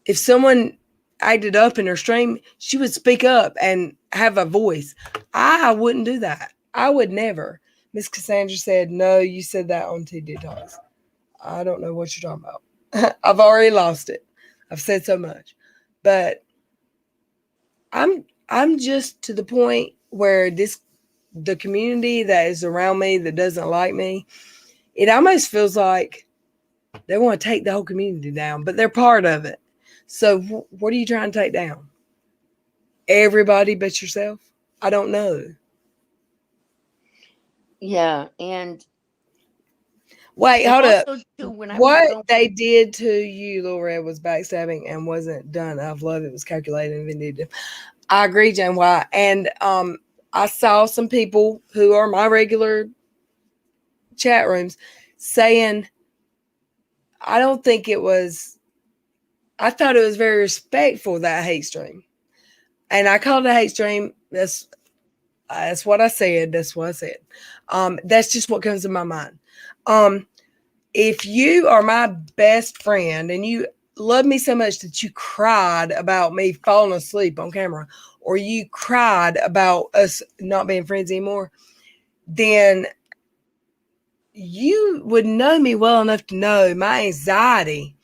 if someone acted up in her stream, she would speak up and have a voice. I wouldn't do that. I would never. Miss Cassandra said, "No, you said that on TD Talks." I don't know what you're talking about. I've already lost it. I've said so much, but I'm just to the point where the community that is around me that doesn't like me, it almost feels like they want to take the whole community down, but they're part of it. So what are you trying to take down? Everybody but yourself? I don't know. Yeah, and Wait, hold up. Too, when I was What they did to you, Lil Red, was backstabbing and wasn't done out of love. It was calculated and vindictive. I agree, Jane White. And I saw some people who are my regular chat rooms saying, I don't think it was, I thought it was very respectful, that hate stream. And I called it a hate stream. That's what I said. That's what I said. That's just what comes to my mind. If you are my best friend and you love me so much that you cried about me falling asleep on camera, or you cried about us not being friends anymore, then you would know me well enough to know my anxiety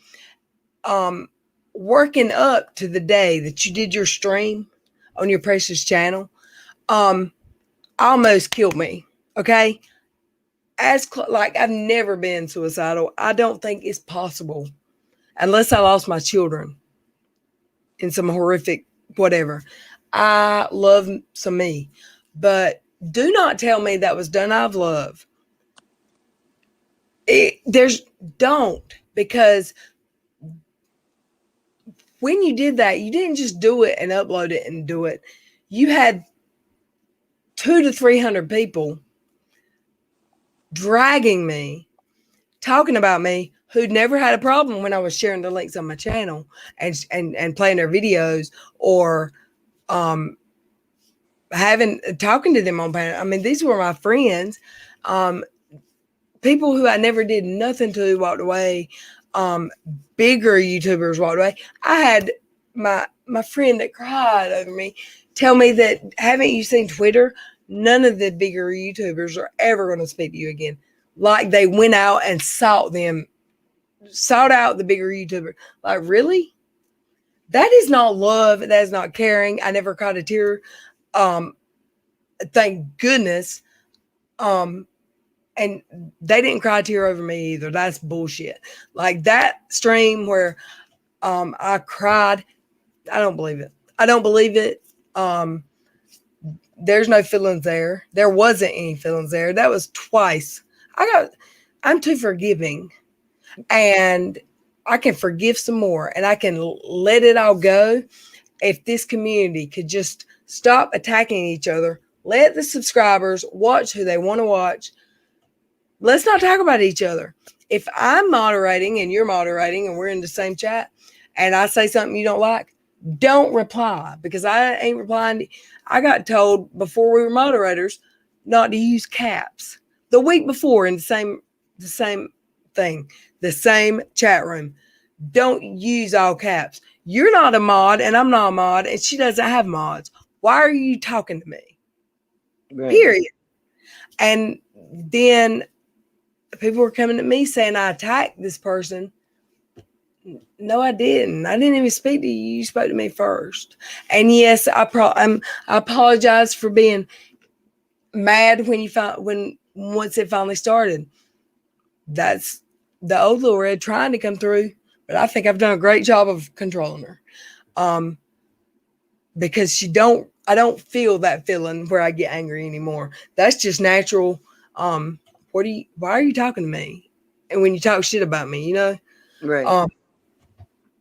working up to the day that you did your stream on your precious channel almost killed me. Okay, like, I've never been suicidal. I don't think it's possible unless I lost my children in some horrific whatever. I love some me, but do not tell me that was done out of love. Don't, because when you did that, you didn't just do it and upload it and do it. You had 200 to 300 people dragging me, talking about me, who'd never had a problem when I was sharing the links on my channel and playing their videos, or talking to them on panel. I mean, these were my friends. People who I never did nothing to walked away. Bigger YouTubers walked away. I had my friend that cried over me tell me that, haven't you seen Twitter? None of the bigger YouTubers are ever going to speak to you again. Like, they went out and sought out the bigger YouTuber. Like, really? That is not love. That is not caring. I never cried a tear. Thank goodness. and they didn't cry a tear over me either. That's bullshit. Like that stream where I cried, I don't believe it. I don't believe it. There's no feelings there. There wasn't any feelings there. That was twice. I'm too forgiving, and I can forgive some more, and I can let it all go. If this community could just stop attacking each other, let the subscribers watch who they want to watch. Let's not talk about each other. If I'm moderating and you're moderating and we're in the same chat and I say something you don't like, don't reply, because I ain't replying. I got told before we were moderators not to use caps. The week before in the same thing, the same chat room. Don't use all caps. You're not a mod and I'm not a mod and she doesn't have mods. Why are you talking to me? Right. Period. And then people were coming at me saying I attacked this person. No, I didn't. I didn't even speak to you. You spoke to me first. And yes, I apologize for being mad when once it finally started. That's the old Little Red trying to come through, but I think I've done a great job of controlling her. Because I don't feel that feeling where I get angry anymore. That's just natural. Why are you talking to me? And when you talk shit about me, Right.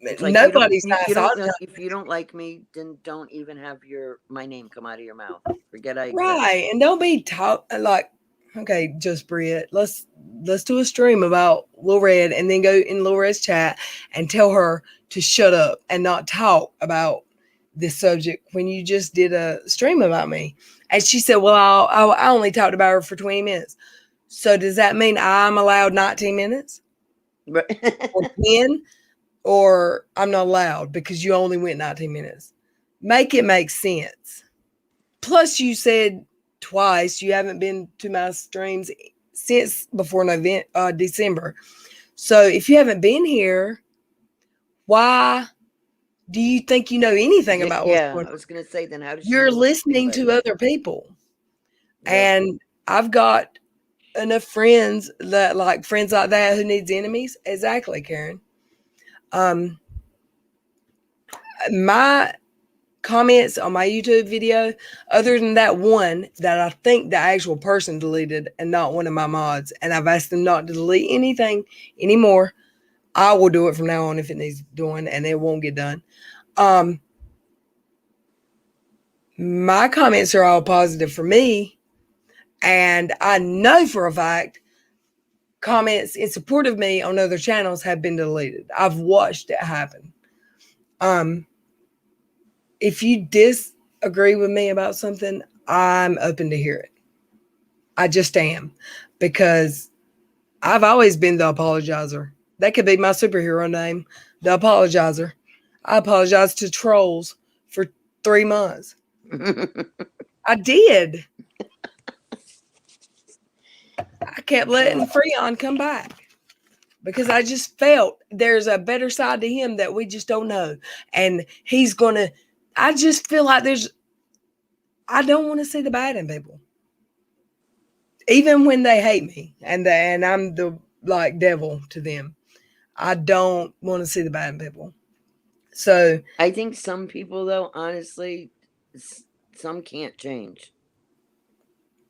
It's like nobody's nice. if you don't like me, then don't even have my name come out of your mouth. Forget I exist. Right. And don't be like, okay, just Britt, let's do a stream about Lil Red and then go in Lil Red's chat and tell her to shut up and not talk about this subject when you just did a stream about me. And she said, well, I only talked about her for 20 minutes. So does that mean I'm allowed 19 minutes? Right. Or 10? Or I'm not allowed because you only went 19 minutes. Make it make sense. Plus, you said twice you haven't been to my streams since before December. So if you haven't been here, why do you think you know anything about what's going on? I was going to say, then how does you're listening to other people? Yep. And I've got enough friends like that who needs enemies. Exactly, Karen. My comments on my YouTube video, other than that one that I think the actual person deleted and not one of my mods, and I've asked them not to delete anything anymore. I will do it from now on if it needs doing, and it won't get done. My comments are all positive for me, and I know for a fact comments in support of me on other channels have been deleted. I've watched it happen. If you disagree with me about something, I'm open to hear it. I just am, because I've always been the apologizer. That could be my superhero name, the apologizer. I apologized to trolls for 3 months. I did. I kept letting Freon come back because I just felt there's a better side to him that we just don't know. And I just feel like I don't want to see the bad in people. Even when they hate me and I'm the devil to them. I don't want to see the bad in people. So I think some people, though, honestly, some can't change.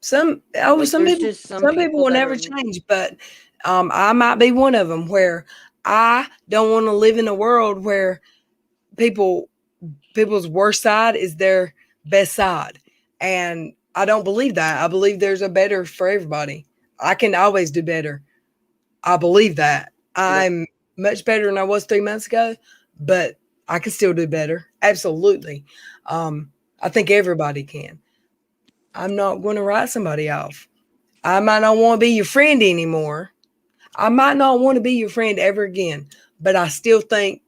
Some people will never change, but I might be one of them, where I don't want to live in a world where people's worst side is their best side. And I don't believe that. I believe there's a better for everybody. I can always do better. I believe that. I'm much better than I was 3 months ago, but I can still do better. Absolutely. I think everybody can. I'm not going to write somebody off. I might not want to be your friend anymore. I might not want to be your friend ever again, but I still think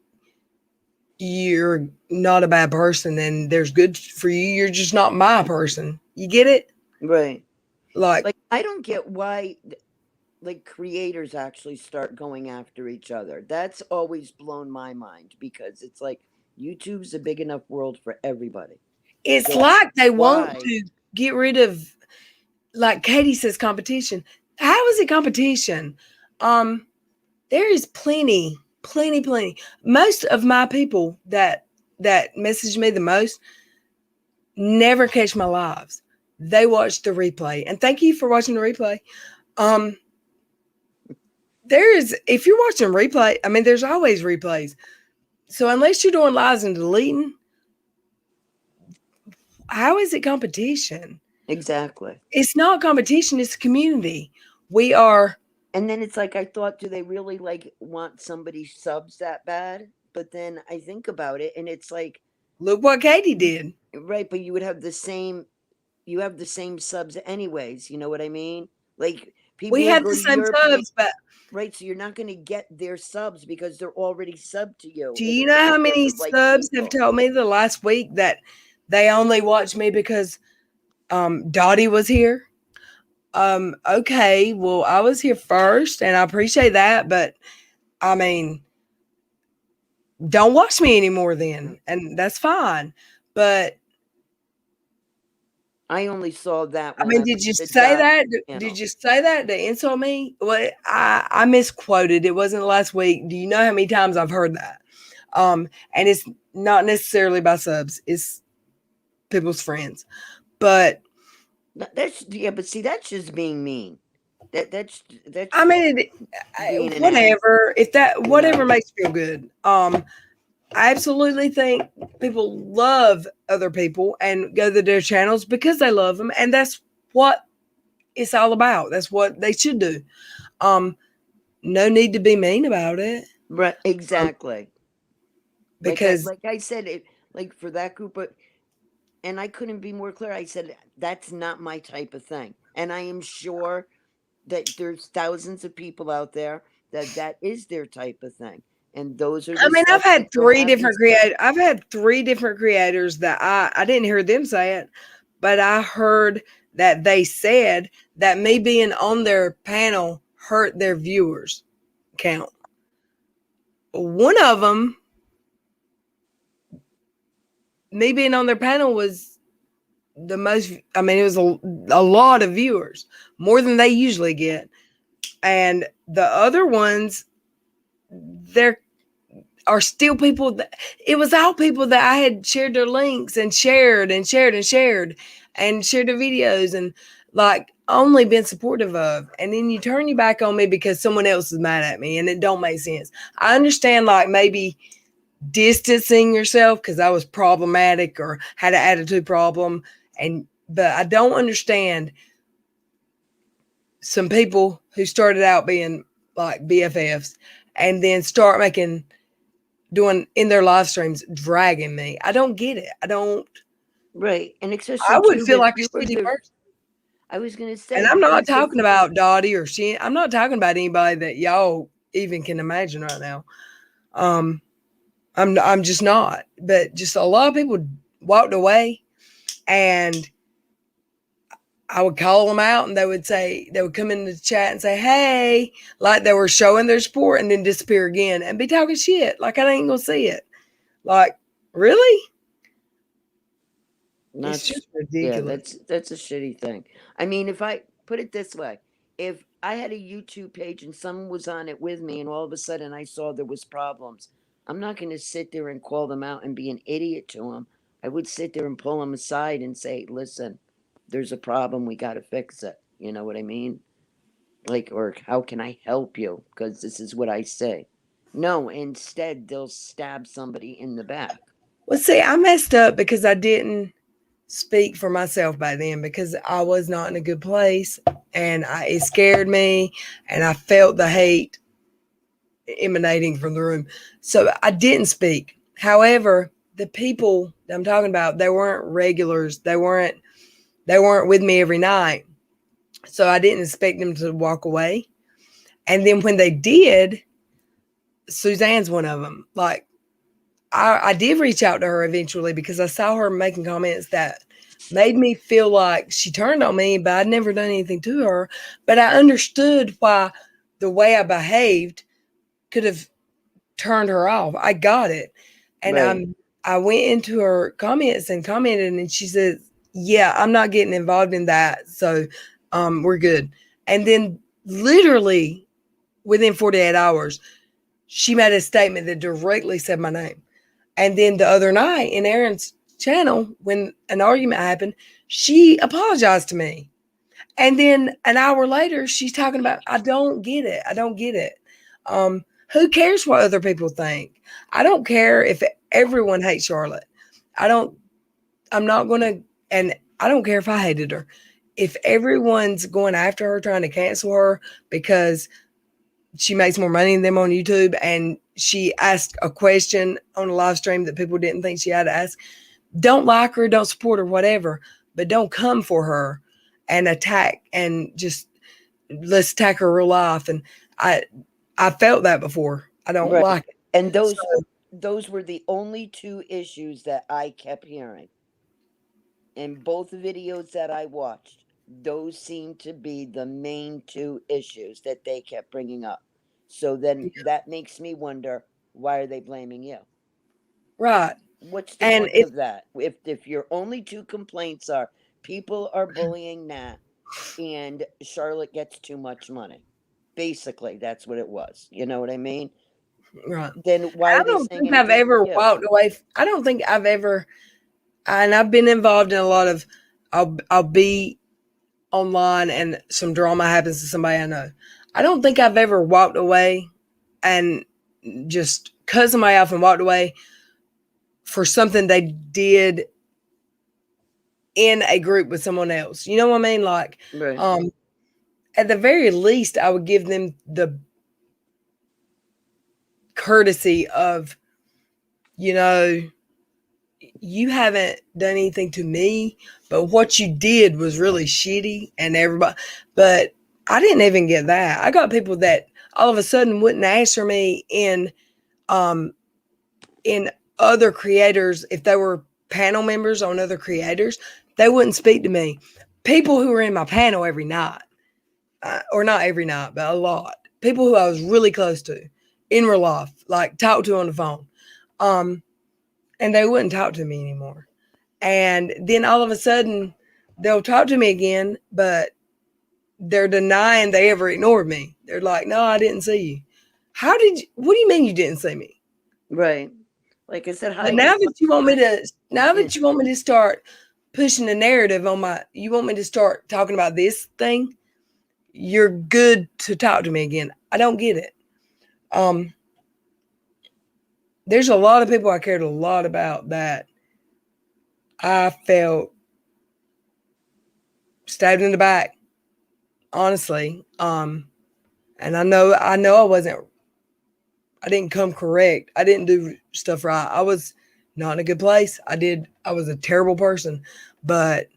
you're not a bad person and there's good for you. You're just not my person. You get it? Right. Like I don't get why creators actually start going after each other. That's always blown my mind, because it's like YouTube's a big enough world for everybody. It's so like they want to get rid of, like Katie says, competition. How is it competition? There is plenty. Most of my people that message me the most never catch my lives. They watch the replay. And thank you for watching the replay. If you're watching replay, I mean, there's always replays. So unless you're doing lives and deleting, how is it competition? Exactly. It's not competition, it's community. We are. And then it's like, I thought, do they really like want somebody's subs that bad? But then I think about it and it's like, Look what Katie did. right, but you would have the same subs anyways, you know what I mean? Like people We who had go the to same your subs, but right, so you're not going to get their subs because they're already subbed to you. do you know how many subs have told me the last week that they only watch me because Dottie was here? Okay, well, I was here first and I appreciate that, but I mean, don't watch me anymore then, and that's fine. But I only saw that. I When mean, I did you the say Dottie that? channel. Did you say that to insult me? Well, I misquoted. It wasn't last week. Do you know how many times I've heard that? And it's not necessarily by subs. It's people's friends. But That's but see, that's just being mean. That's I mean, being an whatever. If that you whatever know? makes you feel good. I absolutely think people love other people and go to their channels because they love them, and that's what it's all about. That's what they should do. No need to be mean about it. Right, exactly. Because like I said, it like for that group of, and I couldn't be more clear. I said that's not my type of thing, and I am sure that there's thousands of people out there that is their type of thing, and those are I the mean, subs that they'll have instead. I've had three different creators that I didn't hear them say it, but I heard that they said that me being on their panel hurt their viewers count. One of them, me being on their panel was the most, I mean, it was a lot of viewers, more than they usually get. And the other ones, there are still people that, it was all people that I had shared their links and shared and shared and shared and shared their videos and like only been supportive of. And then you turn your back on me because someone else is mad at me and it don't make sense. I understand like maybe distancing yourself because I was problematic or had an attitude problem, but I don't understand some people who started out being like BFFs and then start doing in their live streams dragging me. I don't get it. I don't. Right, and I especially would too feel with like a viewers shitty of, person. I was gonna say And I'm not viewers of, talking about Dottie or she. I'm not talking about anybody that y'all even can imagine right now. I'm just not. But just a lot of people walked away, and I would call them out, and they would come in the chat and say, "Hey," like they were showing their support, and then disappear again and be talking shit like I ain't gonna see it. Like, really? It's that's just yeah, ridiculous. that's a shitty thing. I mean, if I put it this way, if I had a YouTube page and someone was on it with me, and all of a sudden I saw there was problems, I'm not going to sit there and call them out and be an idiot to them. I would sit there and pull them aside and say, "Listen, there's a problem. We got to fix it." You know what I mean? Like, or how can I help you? Because this is what I say. No, instead they'll stab somebody in the back. Well, see, I messed up because I didn't speak for myself by then because I was not in a good place and it scared me and I felt the hate emanating from the room. So I didn't speak. However, the people that I'm talking about, they weren't regulars. They weren't with me every night. So I didn't expect them to walk away. And then when they did, Suzanne's one of them. Like I did reach out to her eventually because I saw her making comments that made me feel like she turned on me, but I'd never done anything to her. But I understood why the way I behaved could have turned her off. I got it. And Right. I went into her comments and commented, and she said, "Yeah, I'm not getting involved in that. So we're good." And then literally within 48 hours, she made a statement that directly said my name. And then the other night in Erin's channel, when an argument happened, she apologized to me. And then an hour later, she's talking about, I don't get it. I don't get it. Who cares what other people think? I don't care if everyone hates Charlotte. I'm not going to, and I don't care if I hated her. If everyone's going after her, trying to cancel her because she makes more money than them on YouTube and she asked a question on a live stream that people didn't think she had to ask, don't like her, don't support her, whatever, but don't come for her and attack and just let's attack her real life. And I felt that before. I don't Right. like it. And those So, those were the only two issues that I kept hearing. In both videos that I watched, those seemed to be the main two issues that they kept bringing up. So then that makes me wonder, why are they blaming you? right. What's the And point of that? If your only two complaints are people are bullying Nat and Charlotte gets too much money. Basically, that's what it was. You know what I mean? right. Then why I are they don't saying think I've anything ever to you? walked away. I don't think I've ever, and I've been involved in a lot of, I'll be online and some drama happens to somebody I know. I don't think I've ever walked away and just cut somebody off and walked away for something they did in a group with someone else. You know what I mean? Like, Right. At the very least, I would give them the courtesy of, you know, you haven't done anything to me, but what you did was really shitty and everybody, but I didn't even get that. I got people that all of a sudden wouldn't answer me um in other creators. If they were panel members on other creators, they wouldn't speak to me. People who were in my panel every night, or not every night, but a lot. People who I was really close to in real life, like talk to on the phone. And they wouldn't talk to me anymore. And then all of a sudden, they'll talk to me again, but they're denying they ever ignored me. They're like, no, I didn't see you. What do you mean you didn't see me? Right. Like I said, how But you now that you want me to, now Yeah. that you want me to start pushing the narrative on you want me to start talking about this thing, you're good to talk to me again. I don't get it. There's a lot of people I cared a lot about that I felt stabbed in the back, honestly. And I know I didn't come correct. I didn't do stuff right. I was not in a good place. I was a terrible person, but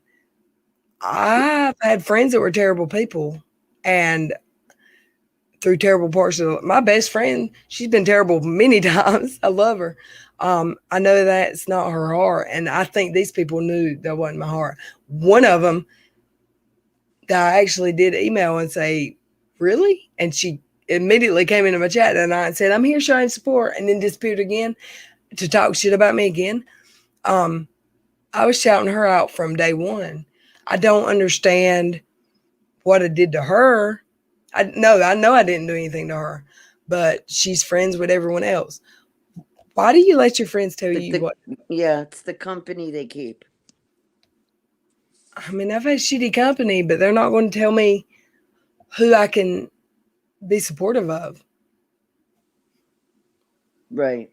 I've had friends that were terrible people and through terrible parts of my best friend, she's been terrible many times. I love her. I know that's not her heart. And I think these people knew that wasn't my heart. One of them that I actually did email and say, really? And she immediately came into my chat that night and said, I'm here showing support, and then disappeared again to talk shit about me again. I was shouting her out from day one. I don't understand what I did to her. I know I didn't do anything to her, but she's friends with everyone else. Why do you let your friends tell you what? Yeah, it's the company they keep. I mean, I've had shitty company, but they're not going to tell me who I can be supportive of. Right.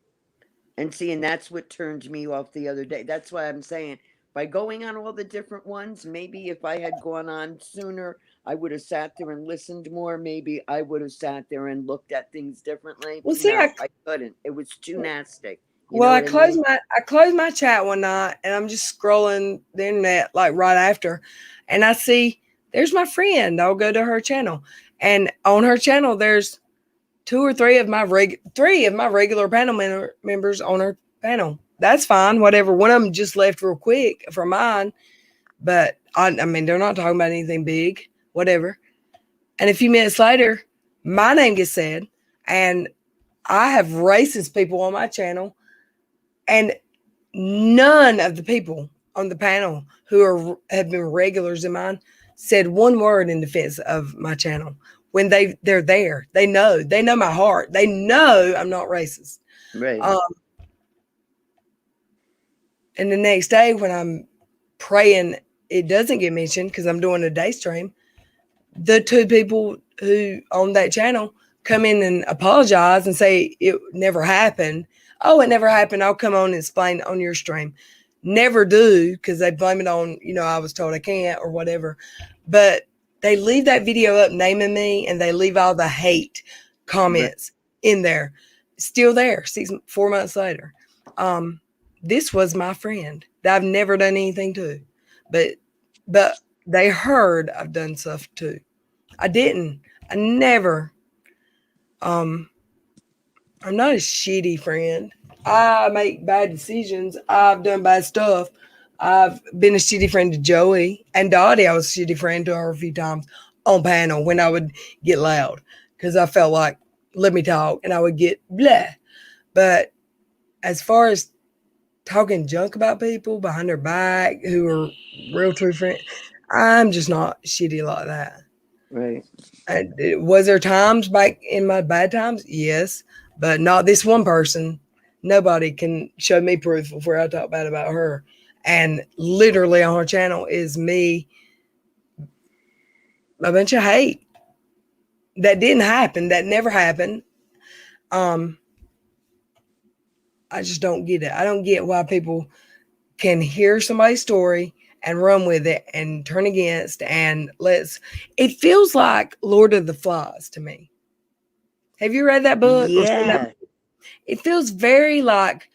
And see, and that's what turned me off the other day. That's why I'm saying, by going on all the different ones, maybe if I had gone on sooner, I would have sat there and listened more. Maybe I would have sat there and looked at things differently. Well, see, No, I couldn't. It was too nasty. You well, know I what I mean? closed my chat one night, and I'm just scrolling the internet like right after, and I see there's my friend. I'll go to her channel, and on her channel there's two or three of my regular panel members on her panel. That's fine, whatever. One of them just left real quick for mine, but I mean they're not talking about anything big, whatever. And a few minutes later, my name gets said, and I have racist people on my channel, and none of the people on the panel who have been regulars in mine said one word in defense of my channel. when they're there. They know my heart. They know I'm not racist. Right. And the next day when I'm praying, it doesn't get mentioned because I'm doing a day stream. The two people who on that channel come in and apologize and say it never happened. Oh, it never happened. I'll come on and explain on your stream. Never do, because they blame it on, I was told I can't or whatever. But they leave that video up naming me, and they leave all the hate comments in there. Still there 4 months later. This was my friend that I've never done anything to. But they heard I've done stuff too. I didn't. I never. I'm not a shitty friend. I make bad decisions. I've done bad stuff. I've been a shitty friend to Joey and Dottie. I was a shitty friend to her a few times on panel when I would get loud because I felt like, let me talk, and I would get blah. But as far as talking junk about people behind their back who are real true friends, I'm just not shitty like that. Right. Was there times back in my bad times? Yes, but not this one person. Nobody can show me proof of where I talk bad about her. And literally on her channel is me, a bunch of hate. That didn't happen. That never happened. I just don't get it. I don't get why people can hear somebody's story and run with it and turn against and it feels like Lord of the Flies to me. Have you read that book? Yeah. It feels very like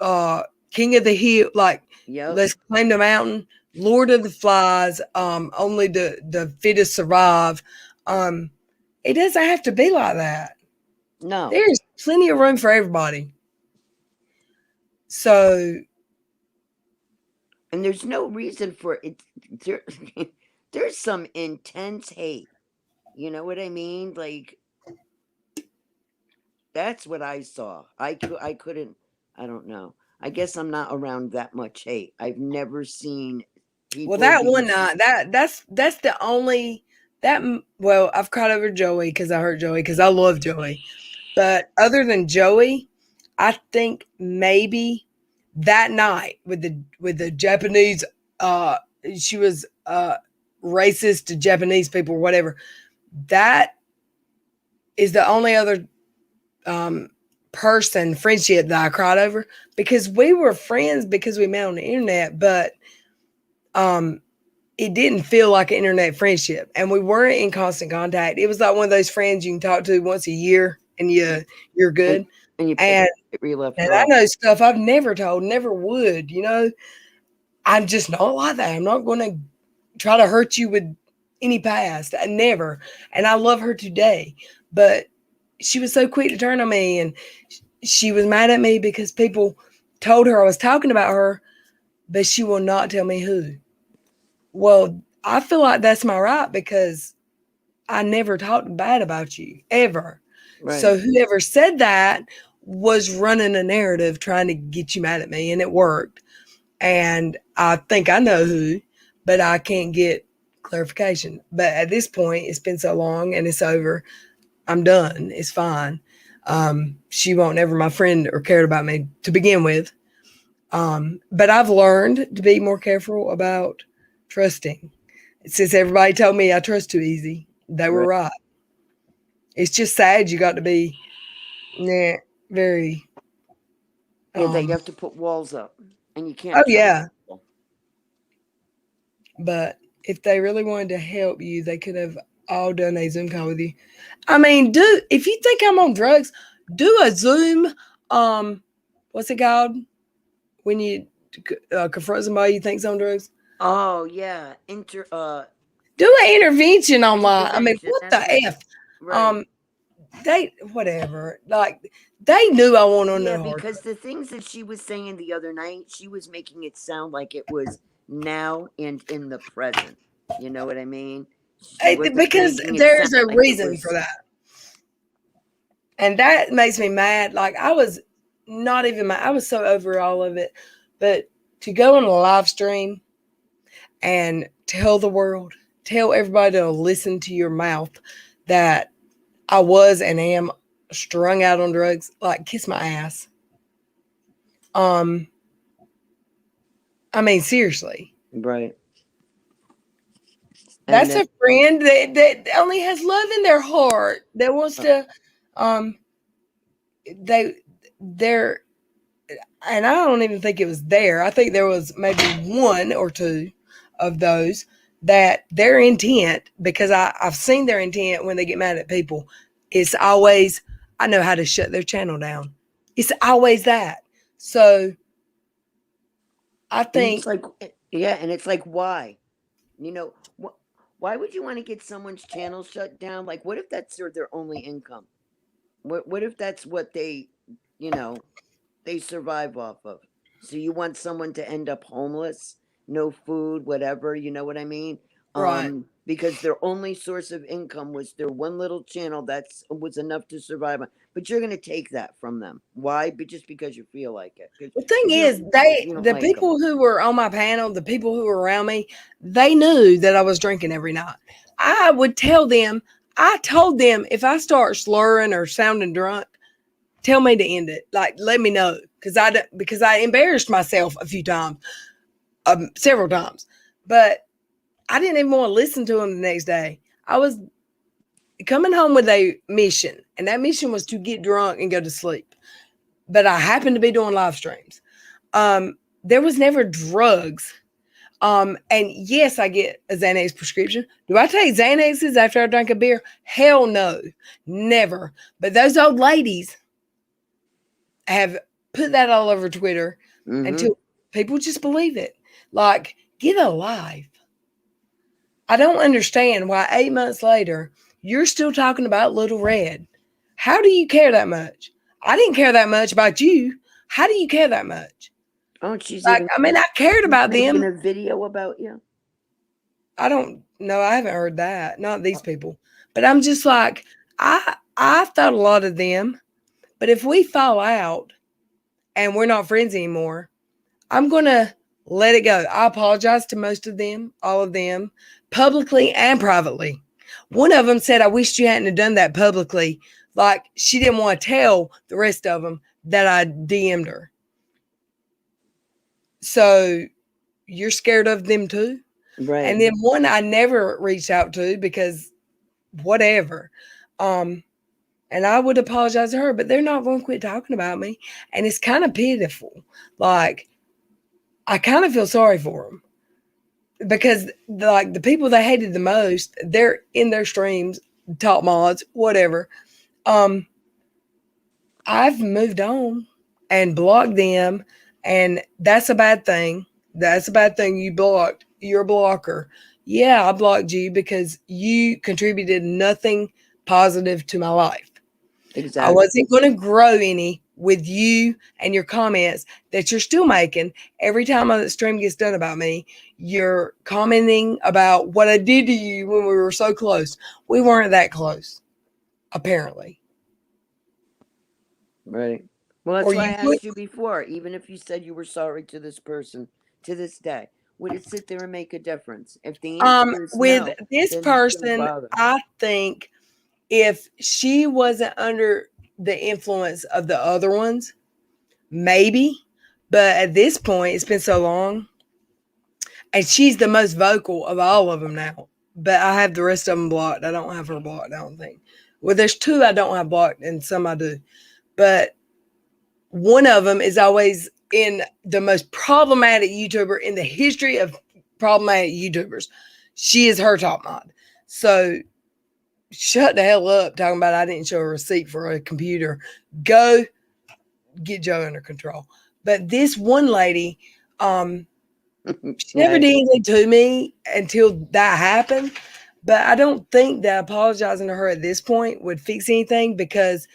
King of the Hill, like Let's Claim the Mountain, Lord of the Flies, only the fittest survive. It doesn't have to be like that. No. There's plenty of room for everybody. So, and there's no reason for it. There's some intense hate. You know what I mean? Like, that's what I saw. I couldn't. I don't know. I guess I'm not around that much hate. I've never seen people. Well, that one night, that's the only that. Well, I've cried over Joey because I hurt Joey because I love Joey. But other than Joey, I think maybe that night with the Japanese, she was racist to Japanese people or whatever. That is the only other friendship that I cried over, because we were friends because we met on the internet, but it didn't feel like an internet friendship, and we weren't in constant contact. It was like one of those friends you can talk to once a year and you're good. And I know stuff I've never told, never would, I'm just not like that. I'm not going to try to hurt you with any past. I never. And I love her today, but she was so quick to turn on me, and she was mad at me because people told her I was talking about her, but she will not tell me who. Well, I feel like that's my right because I never talked bad about you, ever. Right. So whoever said that was running a narrative trying to get you mad at me, and it worked. And I think I know who, but I can't get clarification. But at this point, it's been so long and it's over. I'm done. It's fine. She won't ever my friend or cared about me to begin with. But I've learned to be more careful about trusting. Since everybody told me I trust too easy, they were right. It's just sad you got to be very... that you have to put walls up, and you can't... Oh, yeah. But if they really wanted to help you, they could have all done a Zoom call with you. I mean, if you think I'm on drugs, do a Zoom, what's it called? When you confront somebody you think's on drugs? Oh, yeah. Do an intervention online. I mean, what the F? Right. Whatever. Like, they knew I wanted to know. Yeah, because the things that she was saying the other night, she was making it sound like it was now and in the present. You know what I mean? Because there's a reason for that. And that makes me mad. Like, I was not even mad. I was so over all of it. But to go on a live stream and tell the world, tell everybody to listen to your mouth that I was and am strung out on drugs, like kiss my ass. I mean, seriously. Right. That's a friend that only has love in their heart, that wants to they're and I don't even think it was there. I think there was maybe one or two of those that their intent, because I've seen their intent when they get mad at people, it's always, I know how to shut their channel down. It's always that. So I And think it's like, yeah, and it's like, why? You know, why would you want to get someone's channel shut down? Like, what if that's their only income? What if that's what they, you know, they survive off of? So you want someone to end up homeless, no food, whatever, you know what I mean? right. Because their only source of income was their one little channel that's was enough to survive on. But you're gonna take that from them. Why? But just because you feel like it. The thing Because is, you don't the like them. people who were on my panel, the people who were around me, they knew that I was drinking every night. I would tell them, I told them, if I start slurring or sounding drunk, tell me to end it. Like, let me know, because I embarrassed myself a few times, several times, but I didn't even want to listen to them the next day. I was coming home with a mission, and that mission was to get drunk and go to sleep. But I happened to be doing live streams. There was never drugs. And yes, I get a Xanax prescription. Do I take Xanaxes after I drink a beer? Hell no, never. But those old ladies have put that all over Twitter until people just believe it. Like, get a life. I don't understand why 8 months later you're still talking about Little Red. How do you care that much? I didn't care that much about you. How do you care that much? Oh, she's Like, even I mean, I cared about making them. a video about you. I don't know. I haven't heard that. Not these people. But I'm just like, I thought a lot of them. But if we fall out and we're not friends anymore, I'm gonna let it go. I apologize to most of them, all of them, publicly and privately. One of them said, I wished you hadn't have done that publicly. Like, she didn't want to tell the rest of them that I DM'd her. So you're scared of them too? Right. And then one I never reached out to because whatever. And I would apologize to her, but they're not going to quit talking about me. And it's kind of pitiful. Like, I kind of feel sorry for them because the people they hated the most, they're in their streams, top mods, whatever. I've moved on and blocked them, and that's a bad thing. That's a bad thing. You blocked. You're a blocker. Yeah, I blocked you because you contributed nothing positive to my life. Exactly. I wasn't going to grow any with you and your comments that you're still making. Every time a stream gets done about me, you're commenting about what I did to you when we were so close. We weren't that close, apparently. Right. Well, that's Or why I you asked you before. Even if you said you were sorry to this person to this day, would it sit there and make a difference? If the answer is with no, this then don't person, bother. I think if she wasn't under the influence of the other ones, maybe. But at this point, it's been so long. And she's the most vocal of all of them now. But I have the rest of them blocked. I don't have her blocked, I don't think. Well, there's two I don't have blocked and some I do. But one of them is always in the most problematic YouTuber in the history of problematic YouTubers. She is her top mod. So shut the hell up talking about I didn't show a receipt for a computer. Go get Joe under control. But this one lady, she never did anything to me until that happened. But I don't think that apologizing to her at this point would fix anything because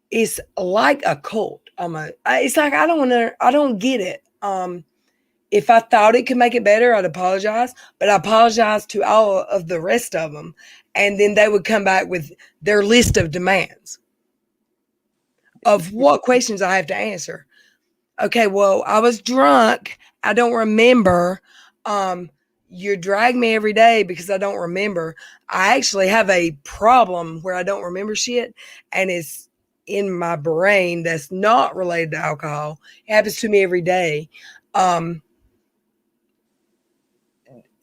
it's like a cult almost. It's like I don't get it. If I thought it could make it better, I'd apologize. But I apologize to all of the rest of them, and then they would come back with their list of demands of what questions I have to answer. Okay, well, I was drunk. I don't remember. you drag me every day because I don't remember. I actually have a problem where I don't remember shit, and it's in my brain that's not related to alcohol. It happens to me every day.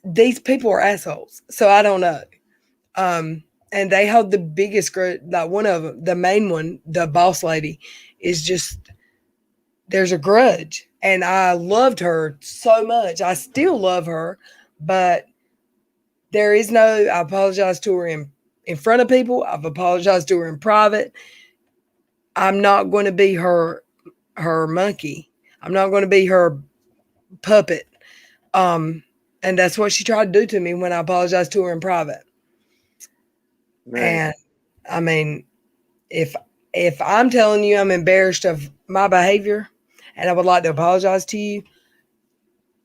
These people are assholes, so I don't know. And they hold the biggest grudge. Like one of them, the main one, the boss lady, is just there's a grudge, and I loved her so much. I still love her, but there is no. I apologize to her in front of people. I've apologized to her in private. I'm not going to be her monkey. I'm not going to be her puppet. And that's what she tried to do to me when I apologized to her in private. Right. And I mean, if I'm telling you I'm embarrassed of my behavior and I would like to apologize to you,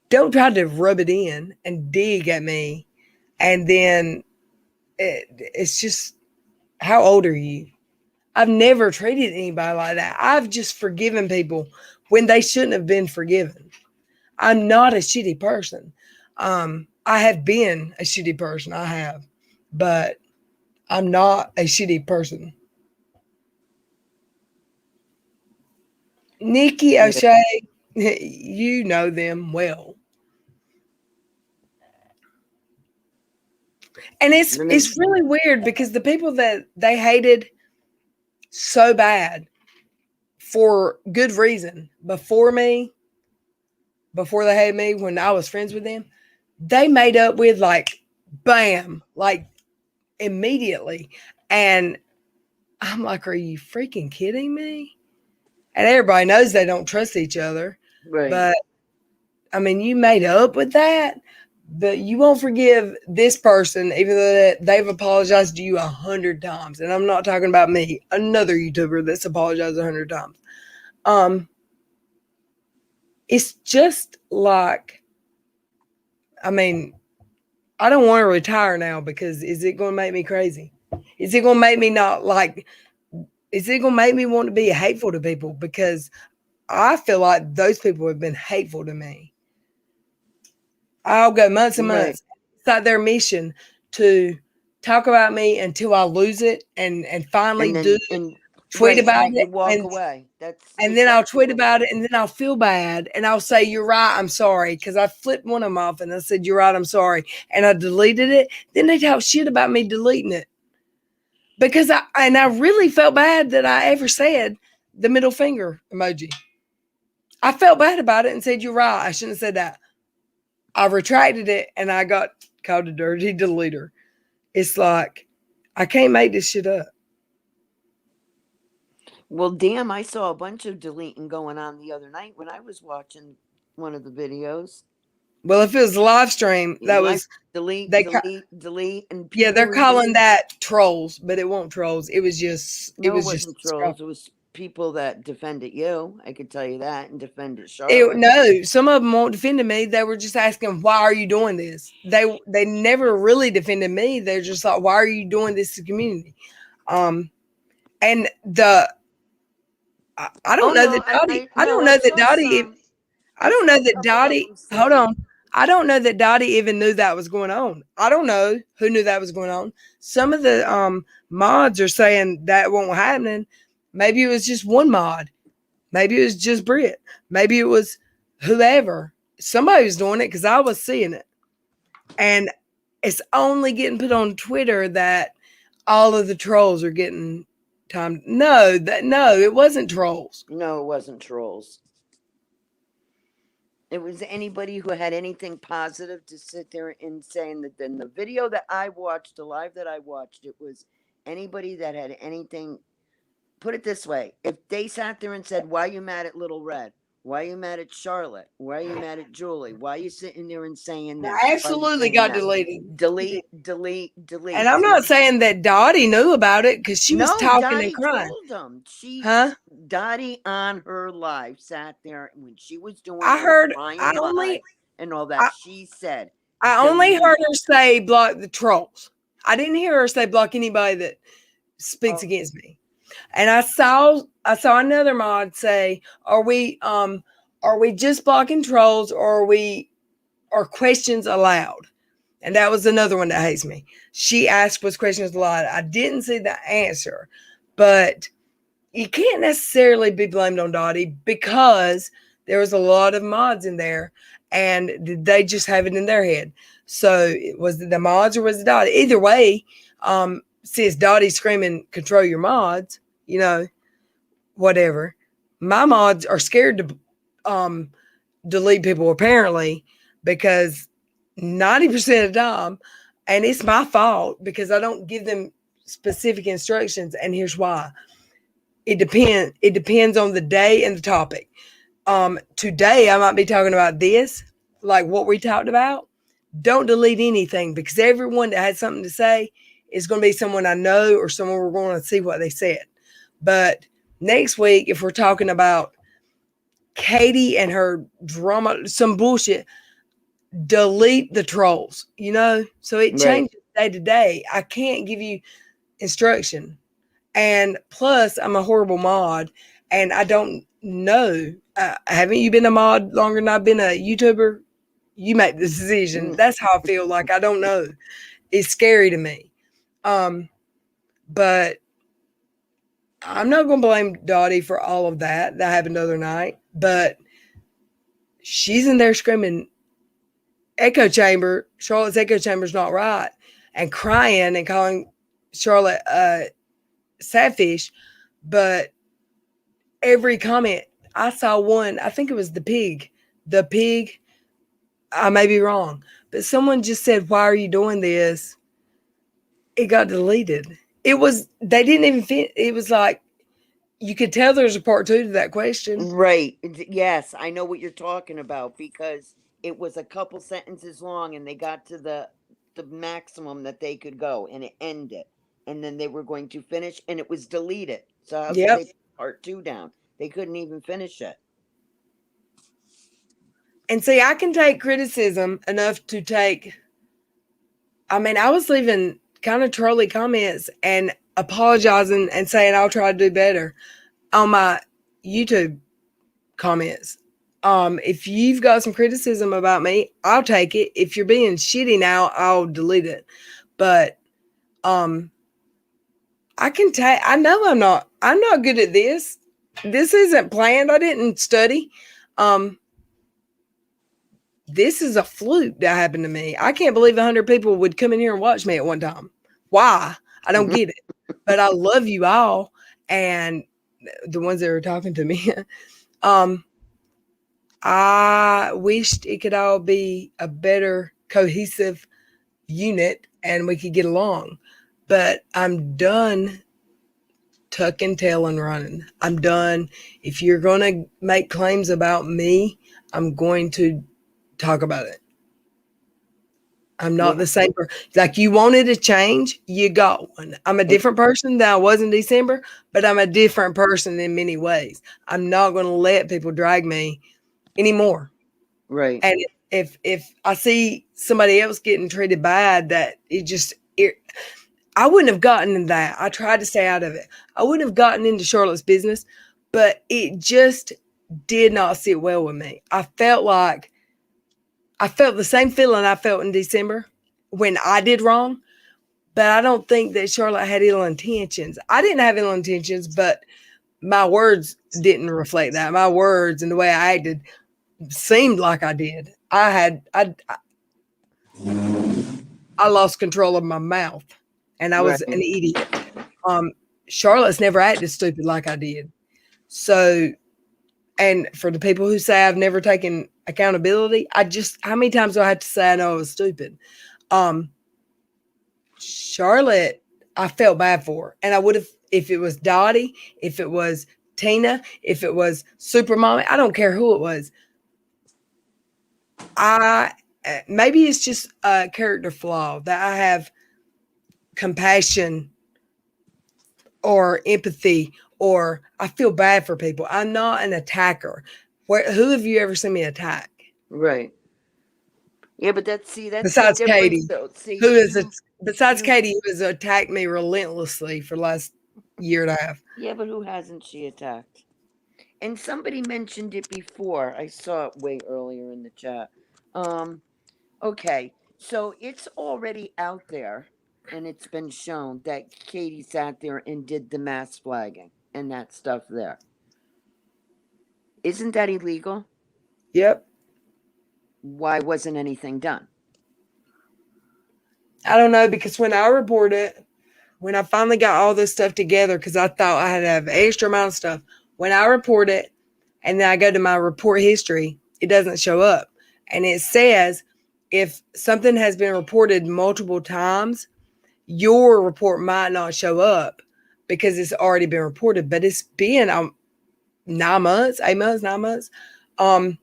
don't try to rub it in and dig at me. And then it's just, how old are you? I've never treated anybody like that. I've just forgiven people when they shouldn't have been forgiven. I'm not a shitty person. I have been a shitty person. I have, but I'm not a shitty person. Nikki O'Shea, you know them well. And it's really weird because the people that they hated so bad for good reason before they hated me when I was friends with them, they made up with like, bam, like immediately. And I'm like, are you freaking kidding me? And everybody knows they don't trust each other. Right. But I mean, you made up with that, but you won't forgive this person, even though they've apologized to you 100 times. And I'm not talking about me, another YouTuber that's apologized 100 times. It's just like, I mean, I don't want to retire now because is it going to make me crazy? Is it going to make me not like, is it going to make me want to be hateful to people? Because I feel like those people have been hateful to me. I'll go months and months. It's like their mission to talk about me until I lose it and finally tweet about it. Walk away. And then I'll tweet about it, and then I'll feel bad, and I'll say, you're right, I'm sorry, because I flipped one of them off, and I said, you're right, I'm sorry, and I deleted it. Then they talk shit about me deleting it. Because I really felt bad that I ever said the middle finger emoji. I felt bad about it and said, you're right, I shouldn't have said that. I retracted it, and I got called a dirty deleter. It's like, I can't make this shit up. Well, damn, I saw a bunch of deleting going on the other night when I was watching one of the videos. Well, if it was a live stream, that was delete, and yeah, they're calling that trolls, but it wasn't trolls. It was just it wasn't trolls. It was people that defended you. I could tell you that, and defended Charlotte. No, some of them won't defend me. They were just asking, "Why are you doing this?" They never really defended me. They're just like, "Why are you doing this to the community?" And I don't know that Dottie. I don't know that Dottie. I don't know that Dottie. Hold on. I don't know that Dottie even knew that was going on. I don't know who knew that was going on. Some of the mods are saying that won't happen. Maybe it was just one mod. Maybe it was just Brit. Maybe it was whoever. Somebody was doing it because I was seeing it. And it's only getting put on Twitter that all of the trolls are getting time. No, it wasn't trolls. No, it wasn't trolls. It was anybody who had anything positive to sit there and saying that. In the video that I watched, the live that I watched, it was anybody that had anything. Put it this way: if they sat there and said, "Why are you mad at Little Red? Why are you mad at Charlotte? Why are you mad at Julie? Why are you sitting there and saying this?" I absolutely got deleted. Delete. And I'm not saying that Dottie knew about it because she was talking Dottie and crying. told them. Dottie on her live sat there when she was doing. And all that. She said. I only heard her say block the trolls. I didn't hear her say block anybody that speaks against me. And I saw another mod say, are we just blocking trolls, or are questions allowed? And that was another one that hates me. She asked us questions a lot. I didn't see the answer, but you can't necessarily be blamed on Dottie because there was a lot of mods in there and they just have it in their head. So was it the mods or was it Dottie? Either way, since Dottie's screaming, control your mods, whatever. My mods are scared to delete people apparently because 90% of the time, and it's my fault because I don't give them specific instructions, and here's why. It depends on the day and the topic. Today I might be talking about this, like what we talked about. Don't delete anything because everyone that had something to say is going to be someone I know or someone we're going to see what they said. But next week, if we're talking about Katie and her drama, some bullshit, delete the trolls, So it changes day to day. I can't give you instruction. And plus, I'm a horrible mod, and I don't know. Haven't you been a mod longer than I've been a YouTuber? You make the decision. That's how I feel. Like I don't know. It's scary to me. But I'm not going to blame Dottie for all of that happened the other night. But she's in there screaming, echo chamber. Charlotte's echo chamber's not right, and crying and calling Charlotte sadfish. But every comment, I saw one, I think it was the pig, I may be wrong, but someone just said, why are you doing this? It got deleted. They didn't even fit. It was like, you could tell there's a part 2 to that question. Right. Yes, I know what you're talking about because it was a couple sentences long and they got to the maximum that they could go and it ended. And then they were going to finish and it was deleted. So how could they put part 2 down? They couldn't even finish it. And see, I can take criticism enough to take. I mean, I was leaving kind of trolly comments and apologizing and saying I'll try to do better on my YouTube comments. If you've got some criticism about me, I'll take it. If you're being shitty now, I'll delete it. But I can take. I know I'm not good at this. This isn't planned. I didn't study. This is a fluke that happened to me. I can't believe 100 people would come in here and watch me at one time. Why? I don't get it. But I love you all, and the ones that are talking to me. I wished it could all be a better cohesive unit and we could get along. But I'm done tucking tail and running. I'm done. If you're going to make claims about me, I'm going to talk about it. I'm not the same person. Like you wanted a change, you got one. I'm a different person than I was in December, but I'm a different person in many ways. I'm not going to let people drag me anymore. Right. And if I see somebody else getting treated bad, that I wouldn't have gotten in that. I tried to stay out of it. I wouldn't have gotten into Charlotte's business, but it just did not sit well with me. I felt the same feeling I felt in December when I did wrong, but I don't think that Charlotte had ill intentions. I didn't have ill intentions, but my words didn't reflect that. My words and the way I acted seemed like I did. I lost control of my mouth and I was an idiot. Charlotte's never acted stupid like I did. So, and for the people who say I've never taken accountability, how many times do I have to say I know I was stupid? Charlotte, I felt bad for her. And I would have, if it was Dottie, if it was Tina, if it was Super Mommy, I don't care who it was. Maybe it's just a character flaw that I have compassion or empathy, or I feel bad for people. I'm not an attacker. Who have you ever seen me attack? Right. Yeah, but that's besides Katie, See, Katie, who has attacked me relentlessly for the last year and a half. Yeah, but who hasn't she attacked? And somebody mentioned it before. I saw it way earlier in the chat. Okay, So it's already out there, and it's been shown that Katie sat there and did the mass flagging and that stuff there. Isn't that illegal? Yep. Why wasn't anything done? I don't know, because when I reported, when I finally got all this stuff together, because I thought I had to have extra amount of stuff, when I report it and then I go to my report history, it doesn't show up. And it says if something has been reported multiple times, your report might not show up because it's already been reported. But it's been 9 months, 8 months, 9 months. And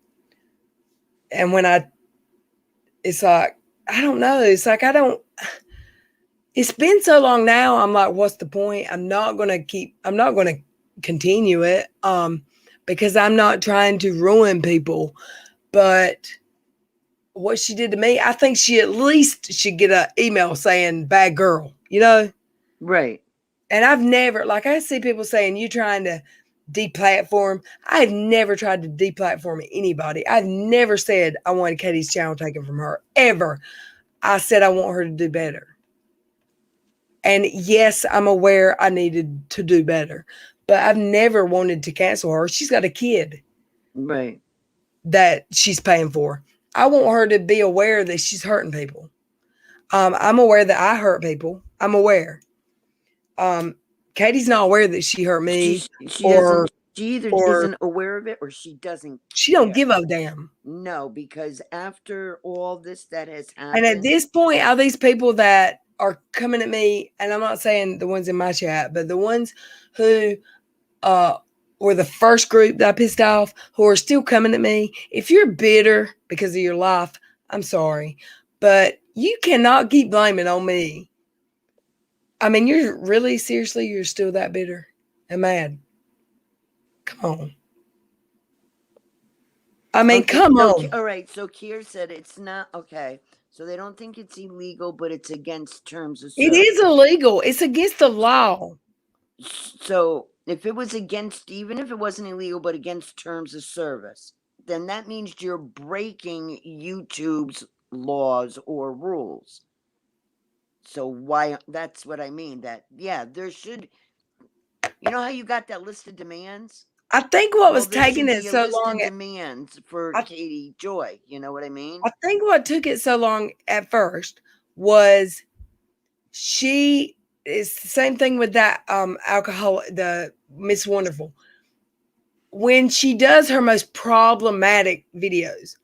when it's like, I don't know. It's like, it's been so long now. I'm like, what's the point? I'm not going to continue it. Because I'm not trying to ruin people. But what she did to me, I think she at least should get an email saying bad girl, Right. And I've never, like, I see people saying you trying to deplatform. I've never tried to deplatform anybody. I've never said I wanted Katie's channel taken from her, ever. I said I want her to do better. And yes, I'm aware I needed to do better, but I've never wanted to cancel her. She's got a kid. Right. That she's paying for. I want her to be aware that she's hurting people. I'm aware that I hurt people. I'm aware. Katie's not aware that she hurt me, She or doesn't. She either or isn't aware of it or she doesn't. she don't care. give a damn. No, because after all this that has happened, And at this point, all these people that are coming at me, and I'm not saying the ones in my chat, but the ones who were the first group that I pissed off, who are still coming at me. If you're bitter because of your life, I'm sorry, but you cannot keep blaming on me. I mean, you're really, seriously, you're still that bitter and mad. Come on. I mean, okay, come so, on. all right. So Kier said it's not okay. So they don't think it's illegal, but it's against terms of It service. is illegal. It's against the law. So if it was against, even if it wasn't illegal, but against terms of service, then that means you're breaking YouTube's laws or rules. So why? That's what I mean. That, yeah, there should. You know how you got that list of demands? I think what Well, was there taking should it be a so list of long. demands for I, Katie Joy. You know what I mean? I think what took it so long at first was she is the same thing with that alcohol, the Miss Wonderful. When she does her most problematic videos,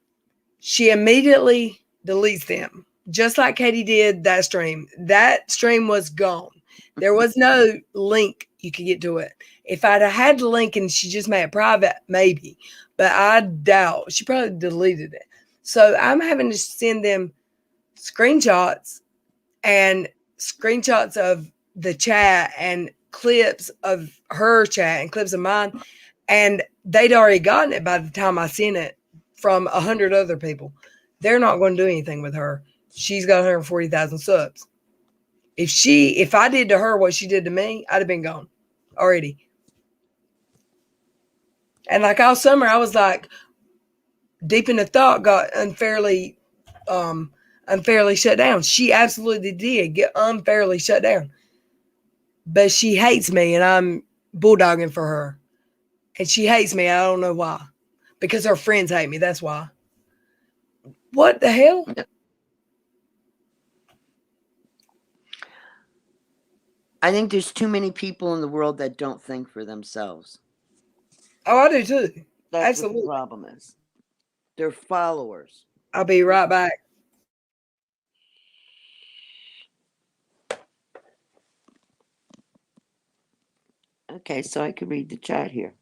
she immediately deletes them, just like Katie did that stream. That stream was gone. There was no link you could get to it. If I'd have had the link and she just made it private, maybe, but I doubt. She probably deleted it. So I'm having to send them screenshots and screenshots of the chat and clips of her chat and clips of mine. And they'd already gotten it by the time I sent it from 100 other people. They're not going to do anything with her. She's got 140,000 subs. If I did to her what she did to me, I'd have been gone already. And like all summer, I was like deep in the thought, got unfairly shut down. She absolutely did get unfairly shut down. But she hates me and I'm bulldogging for her. And she hates me. I don't know why. Because her friends hate me. That's why. What the hell? I think there's too many people in the world that don't think for themselves. Oh, I do too. That's Absolutely. what the problem is. They're followers. I'll be right back. Okay, so I could read the chat here.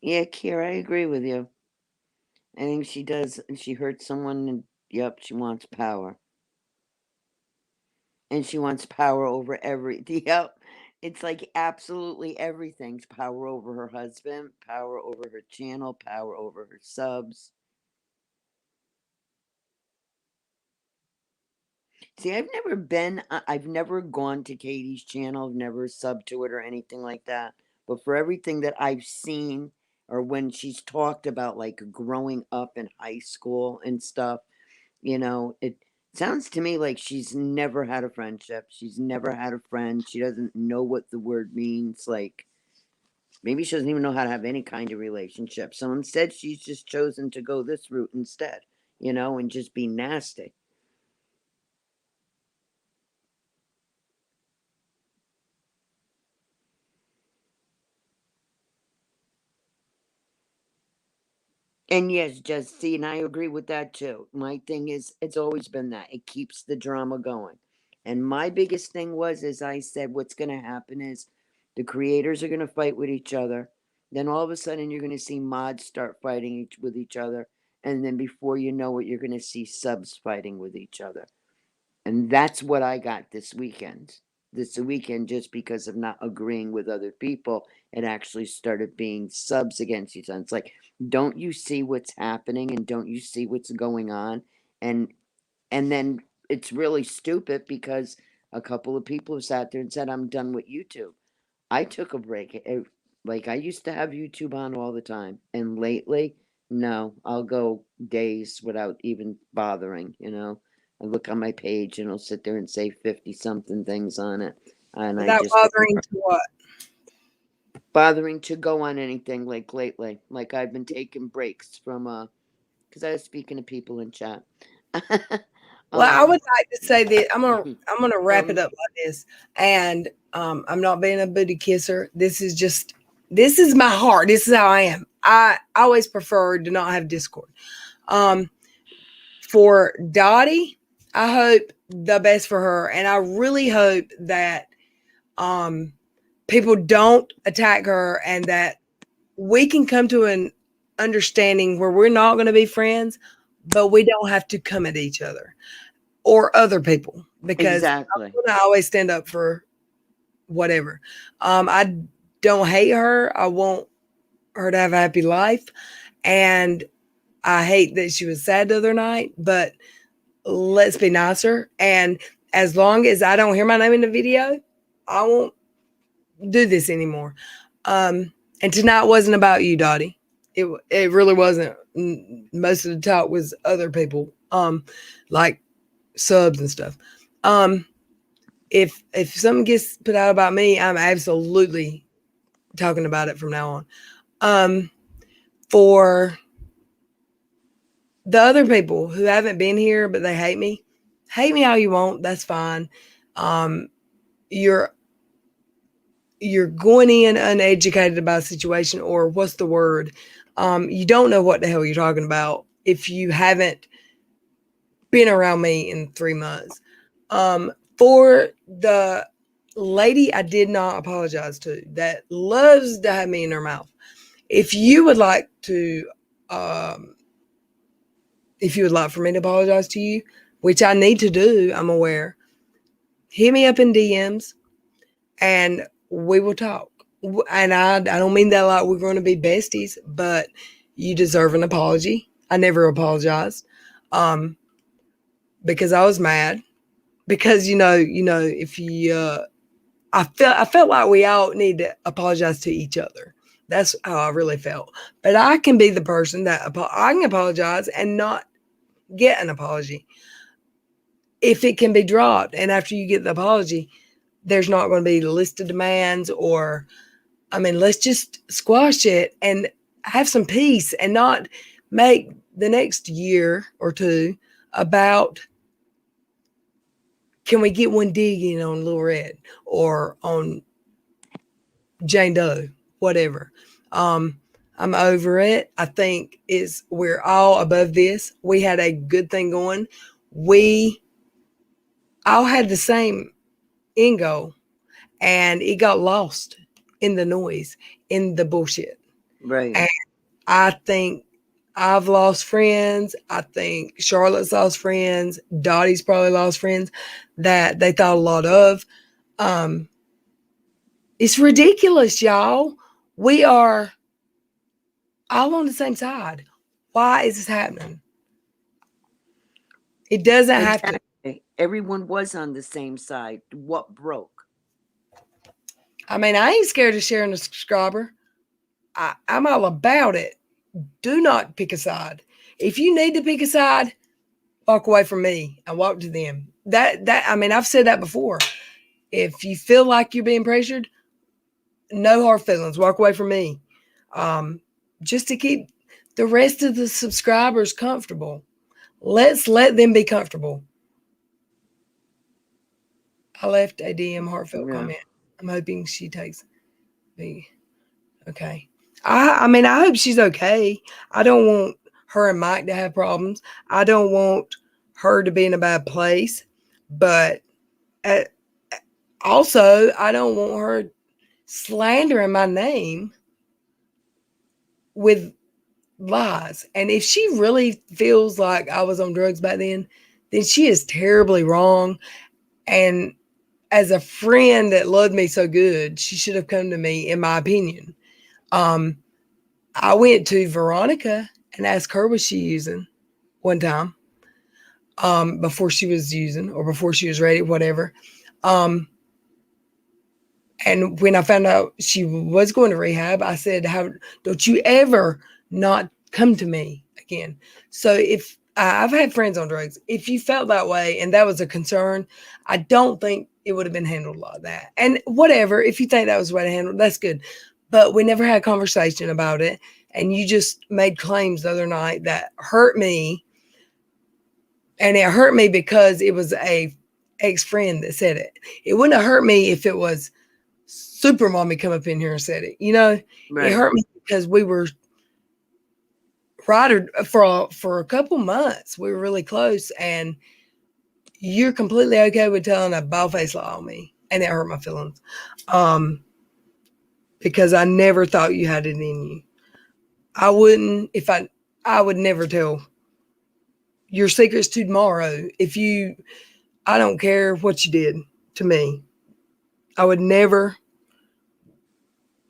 Yeah, Kier, I agree with you. I think she does. She hurts someone, and yep, she wants power. And she wants power over yep. It's like absolutely everything's power over her husband, power over her channel, power over her subs. See, I've never gone to Katie's channel, I've never subbed to it or anything like that. but for everything that I've seen, or when she's talked about like growing up in high school and stuff, it sounds to me like she's never had a friendship. She's never had a friend. She doesn't know what the word means. Like, maybe she doesn't even know how to have any kind of relationship. So instead, she's just chosen to go this route instead, and just be nasty. And yes, Jesse, and I agree with that too. My thing is, it's always been that it keeps the drama going. And my biggest thing was, as I said, what's going to happen is the creators are going to fight with each other. Then all of a sudden, you're going to see mods start fighting with each other. And then before you know it, you're going to see subs fighting with each other. And that's what I got this weekend. This weekend, just because of not agreeing with other people, it actually started being subs against each other. It's like, don't you see what's happening and don't you see what's going on? And and then it's really stupid because a couple of people have sat there and said, I'm done with YouTube. I took a break. Like, I used to have YouTube on all the time, and lately, no, I'll go days without even bothering. I look on my page and it'll sit there and say 50 something things on it. And I Without just bothering to what? bothering to go on anything like lately. Like, I've been taking breaks from because I was speaking to people in chat. Well, I um would like to say that mhm. I'm gonna wrap it up like this. And I'm not being a booty kisser. This is my heart. This is how I am. I always prefer to not have discord. Um, for Dottie, I hope the best for her, and I really hope that um people don't attack her and that we can come to an understanding where we're not going to be friends, but we don't have to come at each other or other people, because Exactly. I'm going to always stand up for whatever. I don't hate her. I want her to have a happy life. And I hate that she was sad the other night, but let's be nicer. And as long as I don't hear my name in the video, I won't do this anymore. And tonight wasn't about you, Dottie. It really wasn't. Most of the talk was other people, like subs and stuff. If something gets put out about me, I'm absolutely talking about it from now on. For the other people who haven't been here but they hate me all you want. That's fine. You're going in uneducated about a situation, or what's the word? You don't know what the hell you're talking about if you haven't been around me in 3 months. For the lady I did not apologize to that loves to have me in her mouth, if you would like for me to apologize to you, which I need to do, I'm aware, hit me up in DMs and we will talk. And I don't mean that like we're going to be besties, but you deserve an apology. I never apologized because I was mad. Because if you, I felt like we all need to apologize to each other. That's how I really felt. But I can be the person that I can apologize and not get an apology if it can be dropped. And after you get the apology, there's not going to be a list of demands, or, let's just squash it and have some peace and not make the next year or two about, can we get one dig in on Little Red or on Jane Doe, whatever. I'm over it. I think we're all above this. We had a good thing going. We all had the same end goal, and it got lost in the noise, in the bullshit. Right. And I think I've lost friends. I think Charlotte's lost friends. Dottie's probably lost friends that they thought a lot of. It's ridiculous, y'all. We are all on the same side. Why is this happening? It doesn't have to. Exactly. Everyone was on the same side. What broke? I mean, I ain't scared of sharing a subscriber. I'm all about it. Do not pick a side. If you need to pick a side, walk away from me and walk to them. I mean, I've said that before. If you feel like you're being pressured, no hard feelings. Walk away from me. Just to keep the rest of the subscribers comfortable. Let's let them be comfortable. I left a DM heartfelt comment. I'm hoping she takes me. Okay. I mean, I hope she's okay. I don't want her and Mike to have problems. I don't want her to be in a bad place. But also, I don't want her slandering my name with lies. And if she really feels like I was on drugs back then she is terribly wrong. And as a friend that loved me so good, she should have come to me, in my opinion. I went to Veronica and asked her, was she using one time, before she was using or before she was ready, whatever. And when I found out she was going to rehab, I said, "How don't you ever not come to me again?" So if I've had friends on drugs, if you felt that way and that was a concern, I don't think it would have been handled like that. And whatever, if you think that was the way to handle it, that's good. But we never had a conversation about it. And you just made claims the other night that hurt me. And it hurt me because it was a ex-friend that said it. It wouldn't have hurt me if it was Super Mommy come up in here and said it. You know, Right. It hurt me because we were right for a couple months. We were really close, and you're completely okay with telling a bald-faced lie on me, and it hurt my feelings. Because I never thought you had it in you. I wouldn't if I would never tell your secrets to tomorrow. I don't care what you did to me. I would never.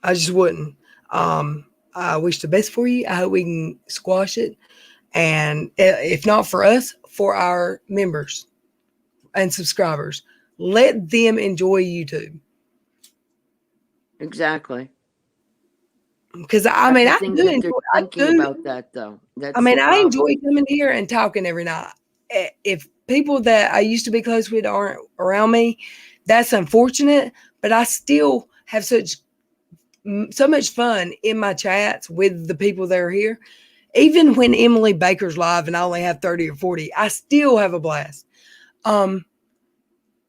I just wouldn't. I wish the best for you. I hope we can squash it. And if not for us, for our members and subscribers, let them enjoy YouTube. Exactly. Because I mean, I do enjoy. Thinking about that though. I mean, I enjoy coming here and talking every night. If people that I used to be close with aren't around me, that's unfortunate. But I still have so much fun in my chats with the people that are here. Even when Emily Baker's live and I only have 30 or 40, I still have a blast. Nobody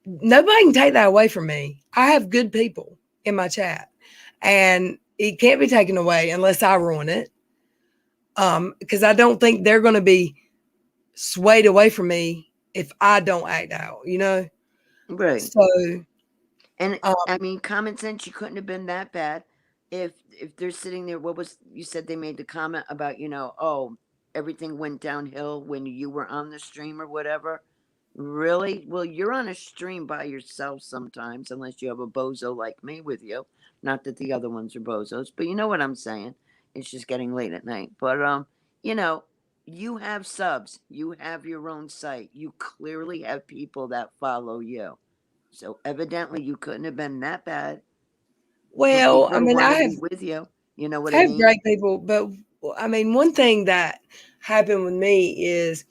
can take that away from me. I have good people in my chat, and it can't be taken away unless I ruin it. Because I don't think they're going to be swayed away from me if I don't act out, you know? Right. So, and I mean, common sense, you couldn't have been that bad. If they're sitting there, you said they made the comment about, oh, everything went downhill when you were on the stream or whatever. Really? Well, you're on a stream by yourself sometimes, unless you have a bozo like me with you. Not that the other ones are bozos, but you know what I'm saying. It's just getting late at night. But you have subs. You have your own site. You clearly have people that follow you. So evidently you couldn't have been that bad. well, I mean, I have with you. You know what I mean? great people, but I mean, one thing that happened with me is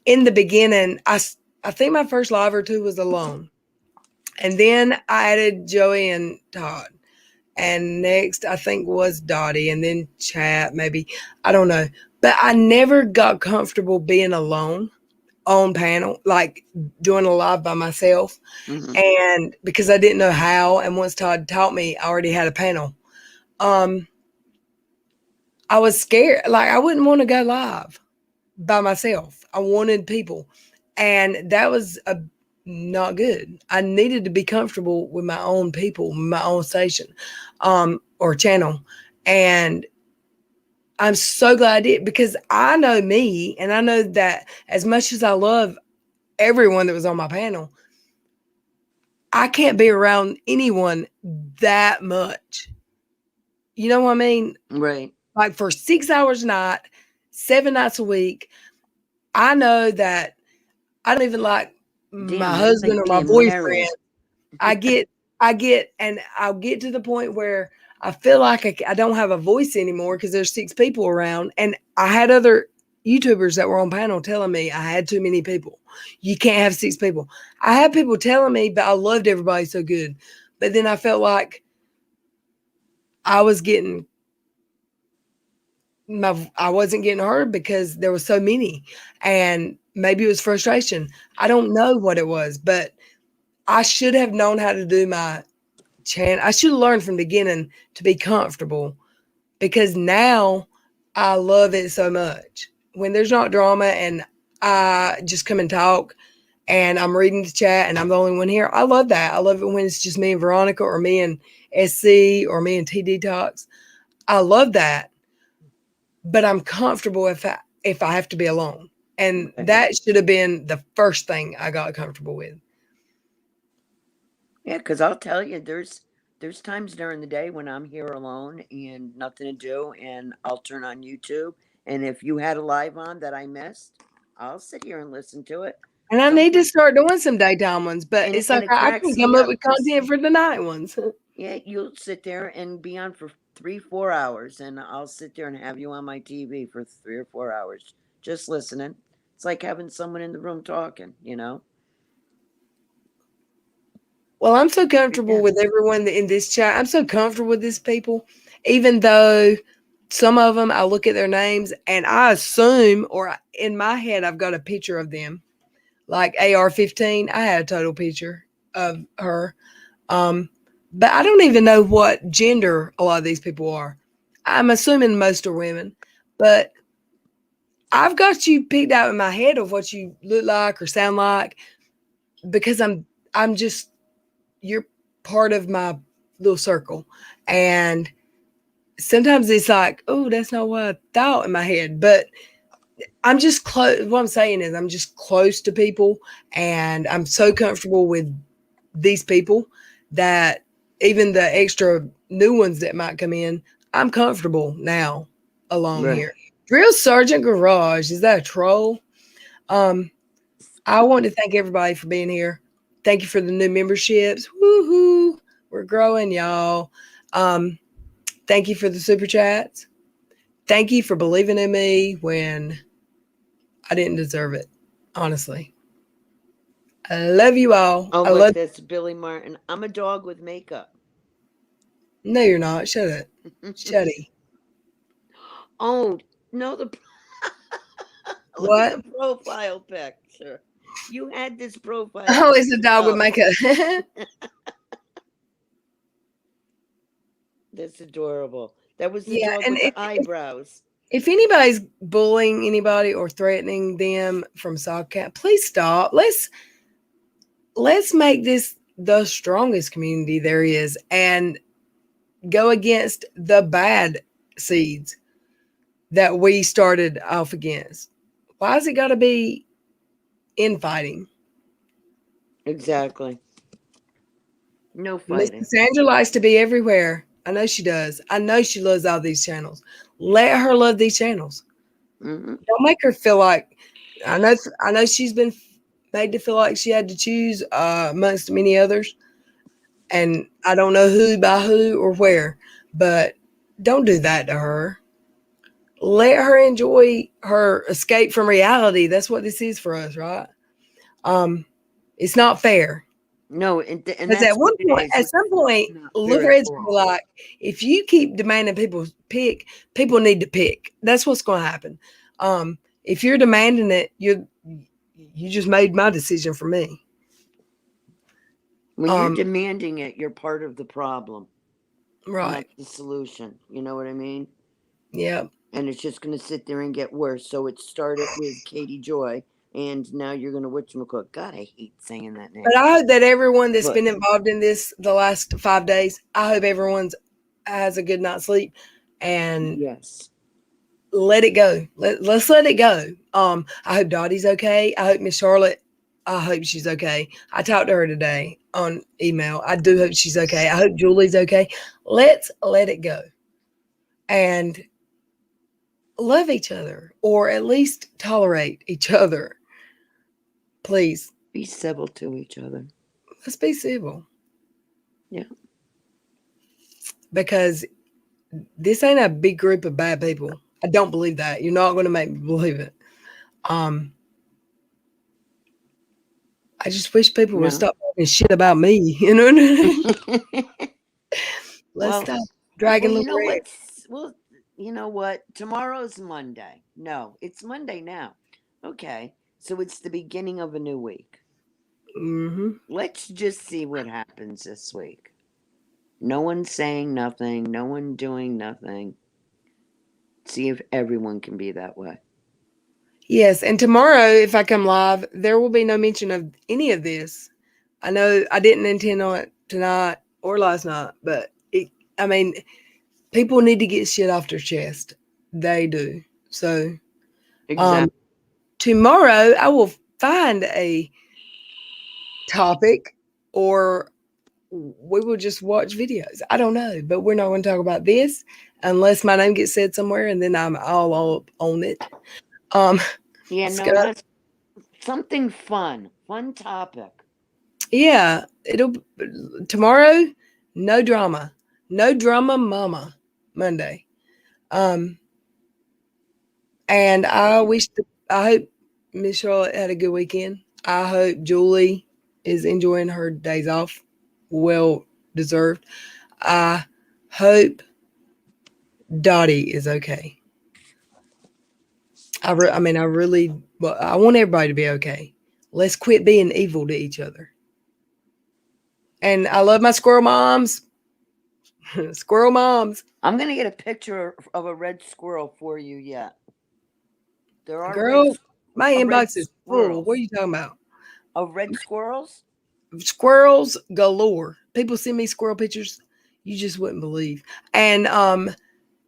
in the beginning, I think my first live or two was alone. And then I added Joey and Todd. And next, I think, was Dottie, and then Chat, maybe. I don't know. But I never got comfortable being alone on panel, like doing a live by myself. Mm-hmm. And because I didn't know how, and once Todd taught me, I already had a panel. I was scared. Like, I wouldn't want to go live by myself. I wanted people. And that was not good. I needed to be comfortable with my own people, my own station, or channel. And I'm so glad I did, because I know me, and I know that as much as I love everyone that was on my panel, I can't be around anyone that much. You know what I mean? Right. Like for 6 hours a night, 7 nights a week, I know that I don't even like my husband or my boyfriend. I get I'll get to the point where I feel like I don't have a voice anymore because there's 6 people around. And I had other YouTubers that were on panel telling me I had too many people. You can't have 6 people. I had people telling me, but I loved everybody so good. But then I felt like I was getting I wasn't getting heard because there was so many, and maybe it was frustration. I don't know what it was, but I should have known how to do my channel. I should have learned from the beginning to be comfortable, because now I love it so much. When there's not drama and I just come and talk and I'm reading the chat and I'm the only one here, I love that. I love it when it's just me and Veronica or me and SC or me and T Detox. I love that. But I'm comfortable if I have to be alone. And that should have been the first thing I got comfortable with. Yeah, because I'll tell you, there's times during the day when I'm here alone and nothing to do, and I'll turn on YouTube. And if you had a live on that I missed, I'll sit here and listen to it. And I need to start doing some daytime ones, but it's like it I cracks can me come up up with 'cause- content for the night ones. Yeah, you'll sit there and be on for 3-4 hours, and I'll sit there and have you on my TV for 3 or 4 hours just listening. It's like having someone in the room talking, you know? Well, I'm so comfortable with everyone in this chat. I'm so comfortable with these people, even though some of them I look at their names and I assume, or in my head, I've got a picture of them. Like AR-15, I had a total picture of her. But I don't even know what gender a lot of these people are. I'm assuming most are women, but I've got you picked out in my head of what you look like or sound like, because I'm just, you're part of my little circle. And sometimes it's like, oh, that's not what I thought in my head, but I'm just close. What I'm saying is I'm just close to people, and I'm so comfortable with these people that even the extra new ones that might come in, I'm comfortable now alone here. Drill Sergeant Garage, is that a troll? I want to thank everybody for being here. Thank you for the new memberships. Woohoo! We're growing, y'all. Thank you for the super chats. Thank you for believing in me when I didn't deserve it. Honestly, I love you all. Oh, I look, love. that's Billy Martin. I'm a dog with makeup. No, you're not. Shut up. Shutty. Oh, no, look What? at the profile picture. You had this profile. Oh, it's a dog with makeup. That's adorable. That was the dog with the eyebrows. If anybody's bullying anybody or threatening them from Sogcat, please stop. Let's make this the strongest community there is and go against the bad seeds that we started off against. Why has it got to be infighting? Exactly. No fighting. Miss Sandra likes to be everywhere. I know she does. I know she loves all these channels. Let her love these channels. Mm-hmm. Don't make her feel like, I know she's been made to feel like she had to choose amongst many others. And I don't know who by who or where, but don't do that to her. Let her enjoy her escape from reality. That's what this is for us, right? It's not fair. No, and Because at some point, Little Red's gonna be like, if you keep demanding people pick, people need to pick. That's what's going to happen. If you're demanding it, you just made my decision for me. When you're demanding it, you're part of the problem, right? Not the solution. You know what I mean? Yeah. And it's just going to sit there and get worse. So it started with Katie Joy, and now you're going to whatchamacallit. God, I hate saying that name. But I hope that everyone that's been involved in this the last 5 days, I hope everyone's has a good night's sleep, and yes, let it go. Let's let it go. I hope Dottie's okay. I hope Miss Charlotte, I hope she's okay. I talked to her today on email. I do hope she's okay. I hope Julie's okay. Let's let it go and love each other, or at least tolerate each other. Please. Be civil to each other. Let's be civil. Yeah. Because this ain't a big group of bad people. I don't believe that. You're not going to make me believe it. I just wish people No. would stop talking shit about me. You know what I mean? Let's Well, stop dragging you Little know Red. what's well, you know what? Tomorrow's Monday. No, it's Monday now. Okay. So it's the beginning of a new week. Mm-hmm. Let's just see what happens this week. No one saying nothing, no one doing nothing. See if everyone can be that way. Yes, and tomorrow, if I come live, there will be no mention of any of this. I know I didn't intend on it tonight or last night, but I mean, people need to get shit off their chest. They do. So, Exactly. tomorrow I will find a topic, or we will just watch videos. I don't know, but we're not going to talk about this unless my name gets said somewhere, and then I'm all up on it. Yeah, no, Scott, just something fun. Fun topic. yeah, it'll tomorrow. No drama, no drama, mama. Monday, and I hope Miss Charlotte had a good weekend. I hope Julie is enjoying her days off, well deserved. I hope Dottie is okay. I really, well, I want everybody to be okay. Let's quit being evil to each other. And I love my squirrel moms. Squirrel moms. I'm gonna get a picture of a red squirrel for you yet. There are Girl, my red inbox is full. What are you talking about? Of red squirrels? Squirrels galore. People send me squirrel pictures you just wouldn't believe. And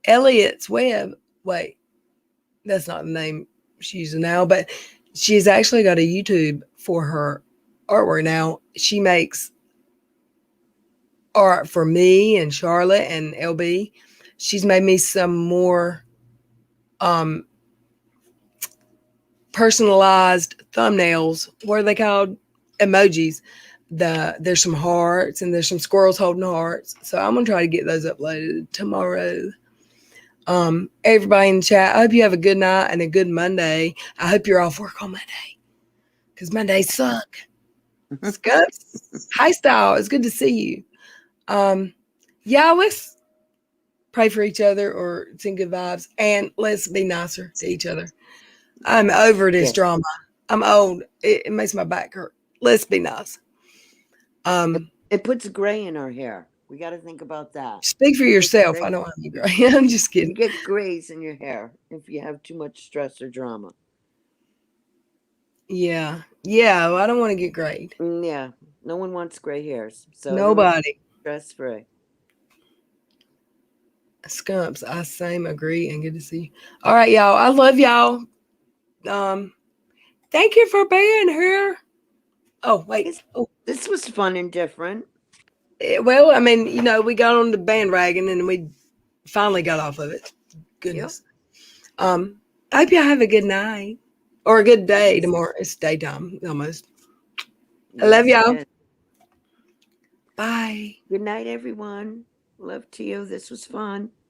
Elliot's Web, wait, that's not the name she's using now, but she's actually got a YouTube for her artwork now. She makes art for me and Charlotte and LB. She's made me some more personalized thumbnails. What are they called? Emojis. There's some hearts and there's some squirrels holding hearts. So I'm gonna try to get those uploaded tomorrow. Everybody in the chat, I hope you have a good night and a good Monday. I hope you're off work on Monday because Mondays suck. Scuts, hi style. It's good to see you. Yeah, let's pray for each other or send good vibes, and let's be nicer to each other. I'm over this drama. I'm old. It makes my back hurt. Let's be nice. It puts gray in our hair. We got to think about that. Speak for yourself. I don't want to be gray. I'm just kidding. You get grays in your hair if you have too much stress or drama. Yeah. Well, I don't want to get grayed. Yeah. No one wants gray hairs. So nobody. Stress free. Scumps, I same agree and good to see you. All right, y'all. I love y'all. Thank you for being here. Oh, wait. This was fun and different. Well, I mean, we got on the bandwagon and we finally got off of it. Goodness. Yep. I hope y'all have a good night or a good day tomorrow. It's daytime almost. Yes, I love y'all. Bye. Good night, everyone. Love to you. This was fun.